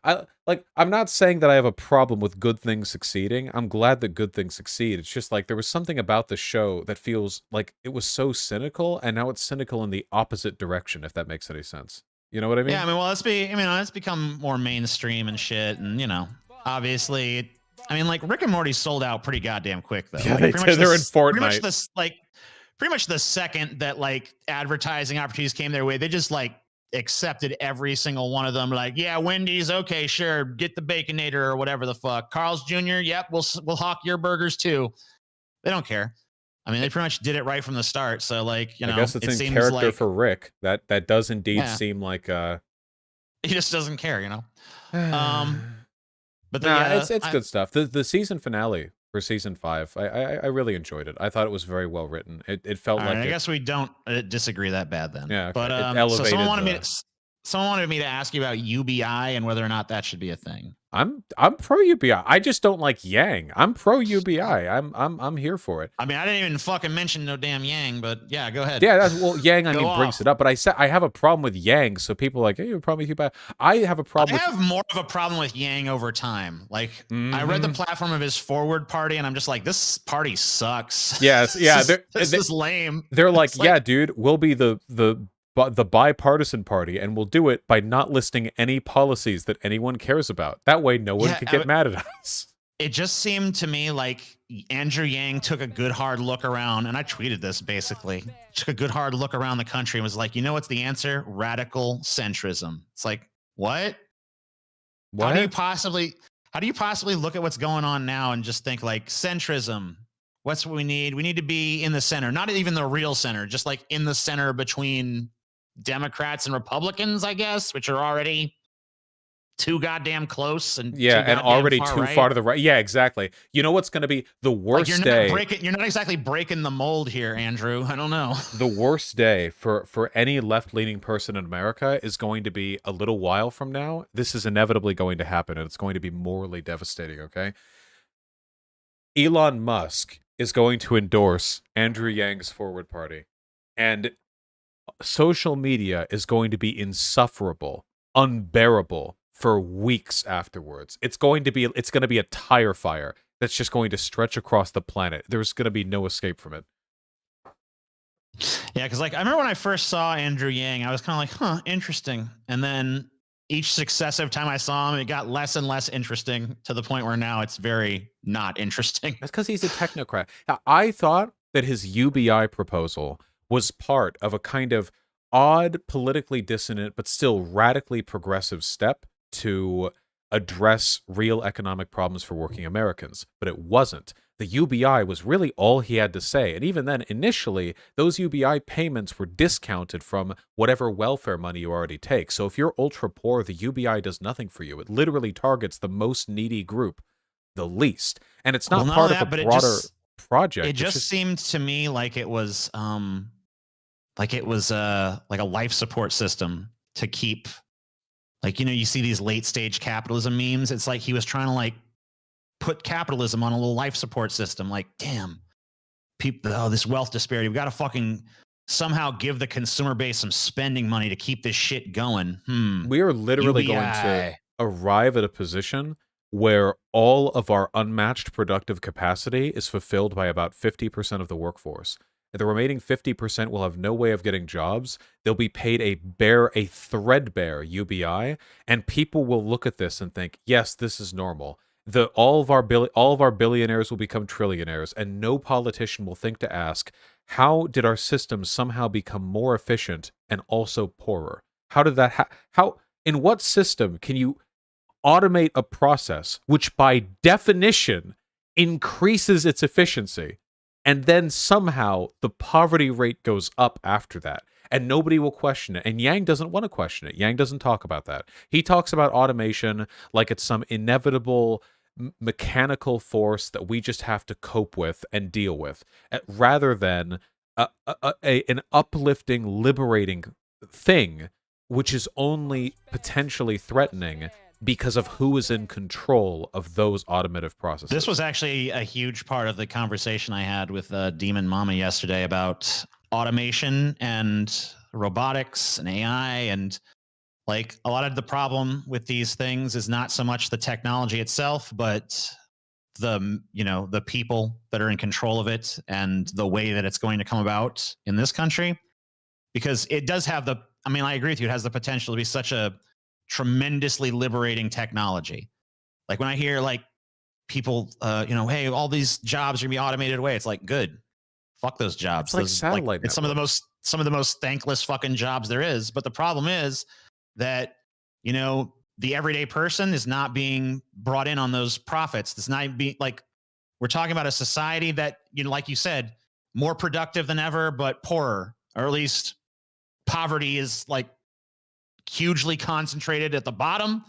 I'm not saying that I have a problem with good things succeeding. I'm glad that good things succeed. It's just like there was something about the show that feels like it was so cynical, and now it's cynical in the opposite direction, if that makes any sense. You know what I mean? Yeah, I mean, well, it's become more mainstream and shit. And, you know, obviously, like Rick and Morty sold out pretty goddamn quick, though. Yeah, like, they're in Fortnite. Pretty much the second that like advertising opportunities came their way, they just like accepted every single one of them. Like, yeah, Wendy's, okay, sure, get the Baconator or whatever the fuck. Carl's Jr., yep, we'll hawk your burgers too. They don't care. I mean, they pretty much did it right from the start. So like, you know, I guess it's in character for Rick. That does indeed seem like he just doesn't care, you know. But it's good stuff. The season finale for season 5, I really enjoyed it. I thought it was very well written. It felt like I guess we don't disagree that bad then. Yeah, but so someone wanted me to ask you about UBI and whether or not that should be a thing. I'm pro UBI. I just don't like Yang. I'm pro UBI. I'm here for it. I mean, I didn't even fucking mention no damn Yang, but yeah, go ahead. Yeah, Yang. Brings it up, but I said I have a problem with Yang. So people are like, hey, you have a problem with UBI? I have a problem. I have more of a problem with Yang over time. Like, I read the platform of his Forward Party, and I'm just like, this party sucks. Yes, yeah, this is lame. They're like, yeah, dude, we'll be the bipartisan party, and we'll do it by not listing any policies that anyone cares about. That way, no one can get mad at us. It just seemed to me like Andrew Yang took a good hard look around, and I tweeted this basically. Took a good hard look around the country and was like, you know what's the answer? Radical centrism. It's like, what? How do you possibly look at what's going on now and just think like centrism? What's what we need? We need to be in the center, not even the real center, just like in the center between Democrats and Republicans, I guess, which are already too goddamn close and and already too far to the right. Yeah, exactly. You know what's going to be the worst day? You're not exactly breaking the mold here, Andrew. I don't know. The worst day for any left-leaning person in America is going to be a little while from now. This is inevitably going to happen, and it's going to be morally devastating. Okay, Elon Musk is going to endorse Andrew Yang's Forward Party, and social media is going to be insufferable, unbearable for weeks afterwards. It's going to be a tire fire. that's just going to stretch across the planet. There's going to be no escape from it. Yeah, because like I remember when I first saw Andrew Yang, I was kind of like, huh, interesting. And then each successive time I saw him, it got less and less interesting to the point where now it's very not interesting. That's because he's a technocrat. Now, I thought that his UBI proposal was part of a kind of odd, politically dissonant, but still radically progressive step to address real economic problems for working Americans, but it wasn't. The UBI was really all he had to say. And even then, initially, those UBI payments were discounted from whatever welfare money you already take. So if you're ultra poor, the UBI does nothing for you. It literally targets the most needy group the least. And it's not part of a broader project. It just seemed to me like it was like a life support system to keep, like, you know, you see these late stage capitalism memes. It's like he was trying to like put capitalism on a little life support system. Like, damn, people, oh, this wealth disparity. We got to fucking somehow give the consumer base some spending money to keep this shit going. We are literally UBI. going to arrive at a position where all of our unmatched productive capacity is fulfilled by about 50% of the workforce. And the remaining 50% will have no way of getting jobs. They'll be paid a threadbare UBI, and people will look at this and think, yes, this is normal. All of our billionaires will become trillionaires, and no politician will think to ask, how did our system somehow become more efficient and also poorer? How did that in what system can you automate a process which by definition increases its efficiency, and then somehow the poverty rate goes up after that, and nobody will question it? And Yang doesn't want to question it. Yang doesn't talk about that. He talks about automation like it's some inevitable mechanical force that we just have to cope with and deal with, rather than an uplifting, liberating thing, which is only potentially threatening because of who is in control of those automative processes. This was actually a huge part of the conversation I had with Demon Mama yesterday about automation and robotics and AI. And like, a lot of the problem with these things is not so much the technology itself, but the people that are in control of it and the way that it's going to come about in this country. Because it does have I agree with you, it has the potential to be such a tremendously liberating technology. Like when I hear like people, hey, all these jobs are gonna be automated away. It's like, good, fuck those jobs. It's like satellite. It's some of the most thankless fucking jobs there is. But the problem is that, the everyday person is not being brought in on those profits. It's not being like, we're talking about a society that, like you said, more productive than ever, but poorer, or at least poverty is like hugely concentrated at the bottom,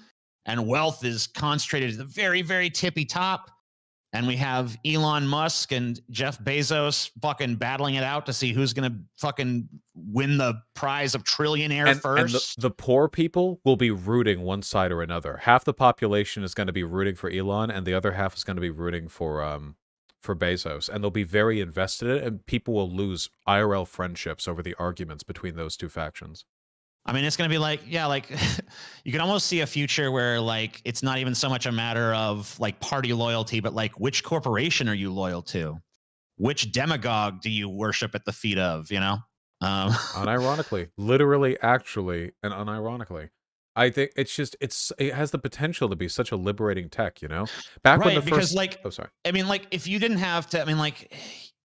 and wealth is concentrated at the very, very tippy top. And we have Elon Musk and Jeff Bezos fucking battling it out to see who's going to fucking win the prize of trillionaire first. And the poor people will be rooting one side or another. Half the population is going to be rooting for Elon, and the other half is going to be rooting for Bezos. And they'll be very invested in it, and people will lose IRL friendships over the arguments between those two factions. I mean, it's going to be like, yeah, like you can almost see a future where like it's not even so much a matter of like party loyalty, but like which corporation are you loyal to? Which demagogue do you worship at the feet of, Unironically, literally, actually, and unironically. I think it has the potential to be such a liberating tech, Back when the first, oh, sorry. I mean, like if you didn't have to,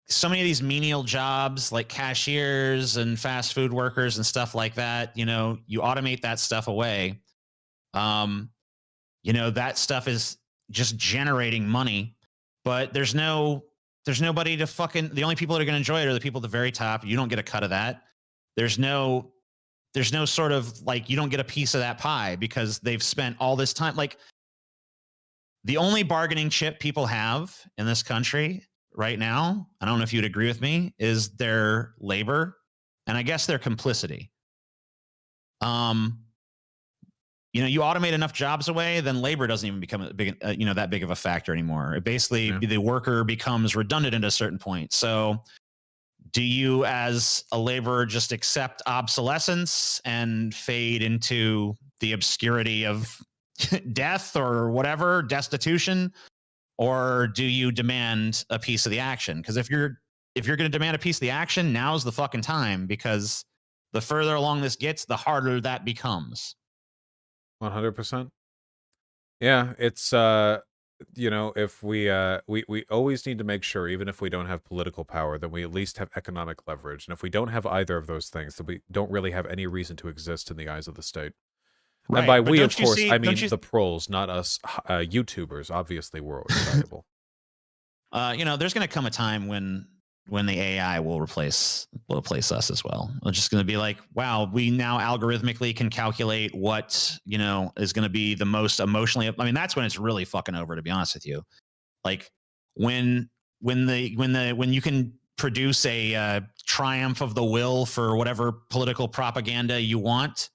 so many of these menial jobs like cashiers and fast food workers and stuff like that, you automate that stuff away. That stuff is just generating money, but there's nobody to the only people that are going to enjoy it are the people at the very top. You don't get a cut of that. There's no sort of like, you don't get a piece of that pie because they've spent all this time. Like the only bargaining chip people have in this country right now, I don't know if you'd agree with me, is their labor and I guess their complicity. You automate enough jobs away, then labor doesn't even become a big, that big of a factor anymore. It basically, the worker becomes redundant at a certain point. So do you as a laborer just accept obsolescence and fade into the obscurity of death or whatever, destitution? or do you demand a piece of the action? Because if you're going to demand a piece of the action, now's the fucking time, because the further along this gets, the harder that becomes. 100%. Yeah, it's if we always need to make sure, even if we don't have political power, that we at least have economic leverage. And if we don't have either of those things, then we don't really have any reason to exist in the eyes of the state. Right. And by but we, don't of you course, see- I don't mean you- the pros, not us YouTubers. Obviously, we're valuable. There's going to come a time when the AI will replace us as well. It's just going to be like, wow, we now algorithmically can calculate what, is going to be the most emotionally. I mean, that's when it's really fucking over, to be honest with you. Like when you can produce a triumph of the will for whatever political propaganda you want,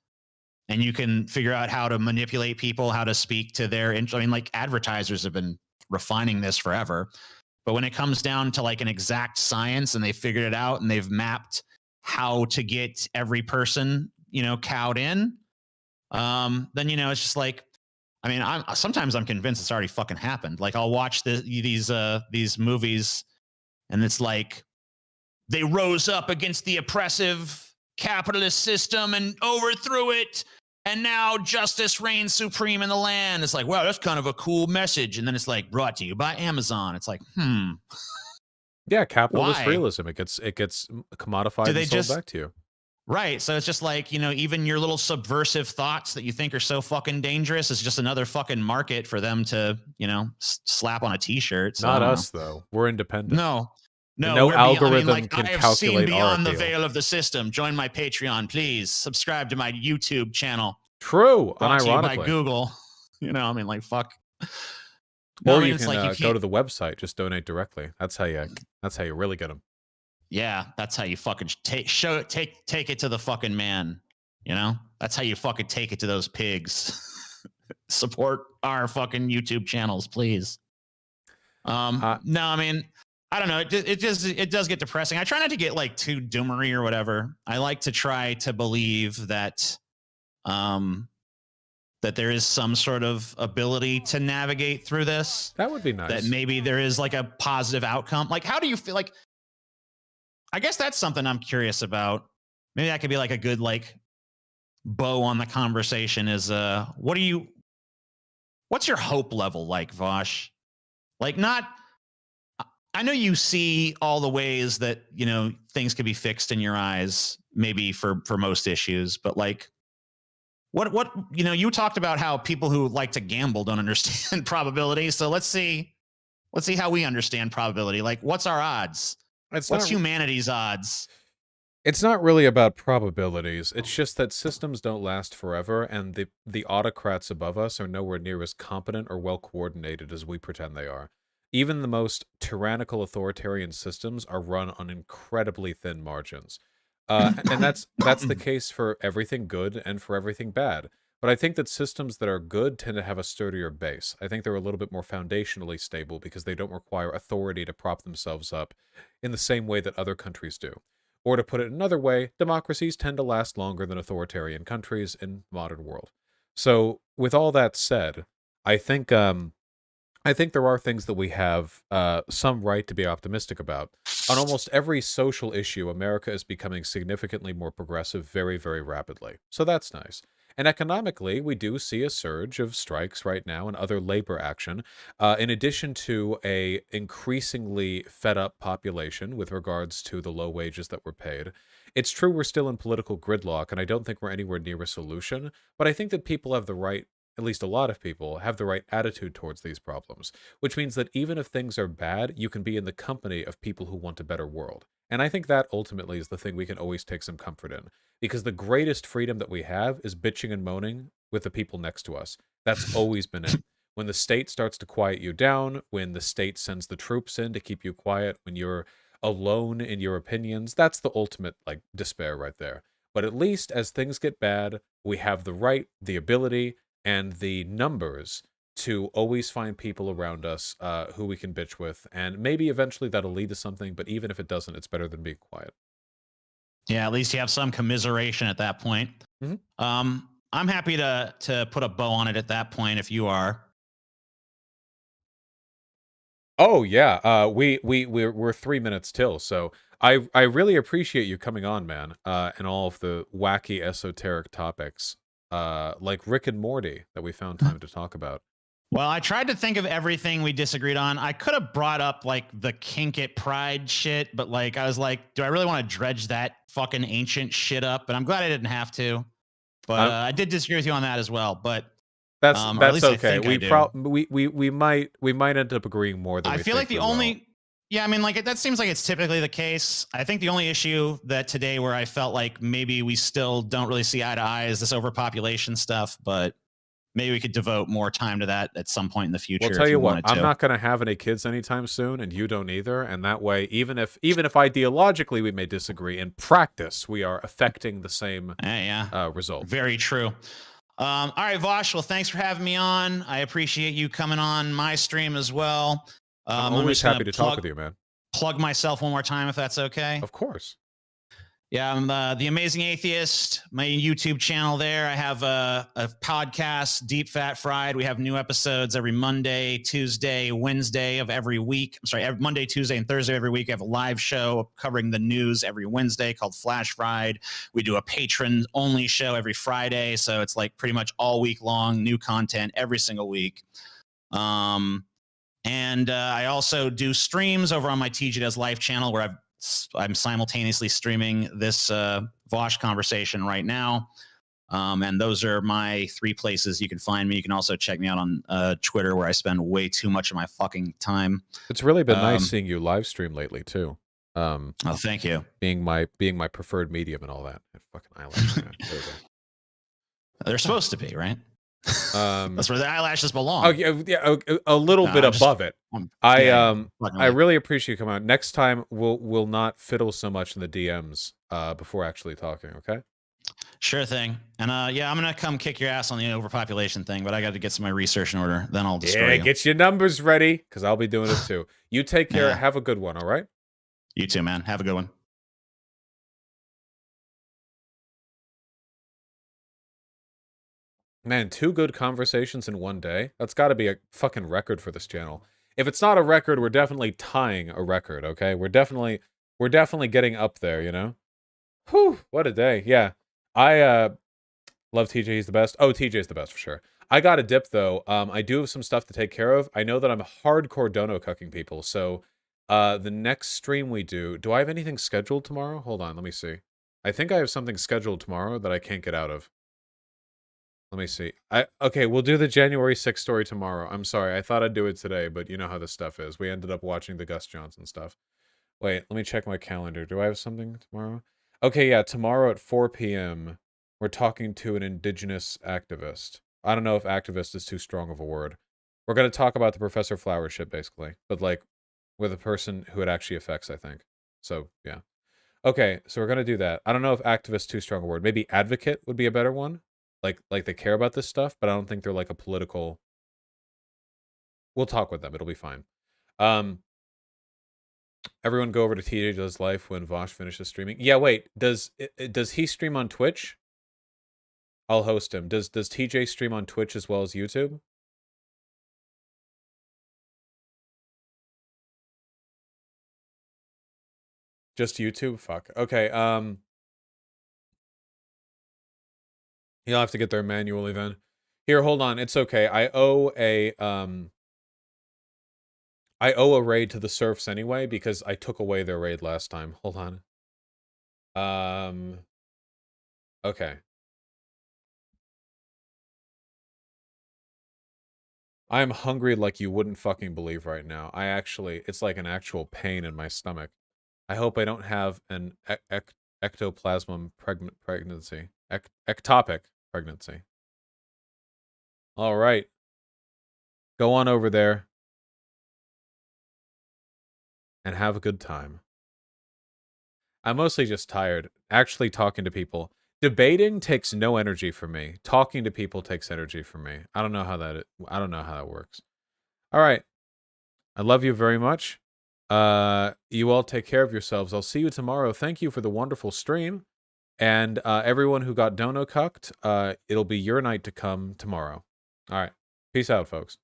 and you can figure out how to manipulate people, how to speak to their I mean, like, advertisers have been refining this forever. But when it comes down to like an exact science, and they figured it out, and they've mapped how to get every person, cowed in, then, it's just like, I mean, sometimes I'm convinced it's already fucking happened. Like, I'll watch these movies, and it's like, they rose up against the oppressive capitalist system and overthrew it, and now justice reigns supreme in the land. It's like, wow, that's kind of a cool message. And then it's like, brought to you by Amazon. It's like, Yeah, capitalist Why? realism. It gets commodified Do they and sold just- back to you. Right. So it's just like, even your little subversive thoughts that you think are so fucking dangerous is just another fucking market for them to, slap on a t-shirt. So Not us, though. We're independent. No. No we're algorithm can I have calculate seen our beyond the appeal. veil of the system. Join my Patreon, please. Subscribe to my YouTube channel. True, Brought to you by unironically. Google. I mean, like, fuck. Or I mean, you it's can like you go to can't- the website, just donate directly. That's how you really get them. Yeah, that's how you fucking take it to the fucking man. That's how you fucking take it to those pigs. Support our fucking YouTube channels, please. No, I mean, I don't know. It does get depressing. I try not to get like too doomery or whatever. I like to try to believe that, that there is some sort of ability to navigate through this. That would be nice. That maybe there is like a positive outcome. Like, how do you feel? Like, I guess that's something I'm curious about. Maybe that could be like a good like bow on the conversation. Is what's your hope level like, Vosh? Like, I know you see all the ways that, things could be fixed in your eyes, maybe for most issues, but like, what, you talked about how people who like to gamble don't understand probability. So let's see how we understand probability. Like, what's our odds? What's humanity's odds? It's not really about probabilities. It's just that systems don't last forever, and the autocrats above us are nowhere near as competent or well coordinated as we pretend they are. Even the most tyrannical authoritarian systems are run on incredibly thin margins. And that's the case for everything good and for everything bad. But I think that systems that are good tend to have a sturdier base. I think they're a little bit more foundationally stable because they don't require authority to prop themselves up in the same way that other countries do. Or to put it another way, democracies tend to last longer than authoritarian countries in the modern world. So, with all that said, I think there are things that we have some right to be optimistic about. On almost every social issue, America is becoming significantly more progressive very, very rapidly. So that's nice. And economically, we do see a surge of strikes right now and other labor action, in addition to a increasingly fed-up population with regards to the low wages that we're paid. It's true we're still in political gridlock, and I don't think we're anywhere near a solution, but I think that people have the right, at least a lot of people, have the right attitude towards these problems, which means that even if things are bad, you can be in the company of people who want a better world. And I think that ultimately is the thing we can always take some comfort in, because the greatest freedom that we have is bitching and moaning with the people next to us. That's always been it. When the state starts to quiet you down, when the state sends the troops in to keep you quiet, when you're alone in your opinions, that's the ultimate, like, despair right there. But at least as things get bad, we have the right, the ability, and the numbers to always find people around us who we can bitch with. And maybe eventually that'll lead to something, but even if it doesn't, it's better than being quiet. Yeah, at least you have some commiseration at that point. Mhm. I'm happy to put a bow on it at that point if you are. Oh yeah, we're 3 minutes till, so I really appreciate you coming on, man, and all of the wacky esoteric topics, like Rick and Morty that we found time to talk about. Well, I tried to think of everything we disagreed on. I could have brought up like the kink it pride shit, but like I was like, do I really want to dredge that fucking ancient shit up? And I'm glad I didn't have to. But I did disagree with you on that as well. But that's or at least okay. I think I do. We might end up agreeing more than I we feel like think the we will. only yeah, I mean, like that seems like it's typically the case. I think the only issue that today where I felt like maybe we still don't really see eye to eye is this overpopulation stuff, but maybe we could devote more time to that at some point in the future. Well, tell if you what, wanted I'm to. not going to have any kids anytime soon, and you don't either. And that way, even if ideologically we may disagree, in practice we are affecting the same result. Very true. All right, Vosh. Well, thanks for having me on. I appreciate you coming on my stream as well. I'm always happy to talk with you, man. Plug myself one more time, if that's okay. Of course. Yeah, I'm the Amazing Atheist, my YouTube channel there. I have a podcast, Deep Fat Fried. We have new episodes every Monday, Tuesday, Wednesday of every week. I'm sorry, every Monday, Tuesday, and Thursday every week. I have a live show covering the news every Wednesday called Flash Fried. We do a patron-only show every Friday, so it's like pretty much all week long, new content every single week. And I also do streams over on my TJ Does Life channel where I'm simultaneously streaming this Vosh conversation right now. And those are my 3 places you can find me. You can also check me out on Twitter, where I spend way too much of my fucking time. It's really been nice seeing you live stream lately too. Oh, thank you. Being my preferred medium and all that. Fucking eyelashes. They're supposed to be, right? That's where the eyelashes belong. Oh yeah, a little bit above it. I really appreciate you coming out. Next time we'll not fiddle so much in the DMs before actually talking. Okay. Sure thing. And yeah, I'm gonna come kick your ass on the overpopulation thing, but I got to get some of my research in order. Then I'll destroy you. Get your numbers ready, because I'll be doing it too. You take care. Have a good one. All right. You too, man. Have a good one. Man, 2 good conversations in one day. That's got to be a fucking record for this channel. If it's not a record, we're definitely tying a record, okay? We're definitely getting up there, you know? Whew, what a day. Yeah. I love TJ, he's the best. Oh, TJ's the best for sure. I got a dip though. I do have some stuff to take care of. I know that I'm hardcore dono cucking people, so the next stream we do I have anything scheduled tomorrow? Hold on, let me see. I think I have something scheduled tomorrow that I can't get out of. Let me see. Okay, we'll do the January 6th story tomorrow. I'm sorry, I thought I'd do it today, but you know how this stuff is. We ended up watching the Gus Johnson stuff. Wait, let me check my calendar. Do I have something tomorrow? Okay, yeah, tomorrow at 4 p.m., we're talking to an indigenous activist. I don't know if activist is too strong of a word. We're going to talk about the Professor Flower shit, basically. But, like, with a person who it actually affects, I think. So, yeah. Okay, so we're going to do that. I don't know if activist is too strong a word. Maybe advocate would be a better one. Like they care about this stuff, but I don't think they're like a political... We'll talk with them. It'll be fine. Everyone go over to TJ Does Life when Vosh finishes streaming. Yeah, wait. Does he stream on Twitch? I'll host him. Does TJ stream on Twitch as well as YouTube? Just YouTube? Fuck. Okay, you'll have to get there manually then. Here, hold on. It's okay. I owe a raid to the serfs anyway because I took away their raid last time. Hold on. Okay. I am hungry like you wouldn't fucking believe right now. It's like an actual pain in my stomach. I hope I don't have an ectoplasm pregnancy. Ectopic pregnancy. All right. Go on over there and have a good time. I'm mostly just tired. Actually talking to people. Debating takes no energy from me. Talking to people takes energy from me. I don't know how that works. All right. I love you very much. You all take care of yourselves. I'll see you tomorrow. Thank you for the wonderful stream. And everyone who got dono cucked, it'll be your night to come tomorrow. All right. Peace out, folks.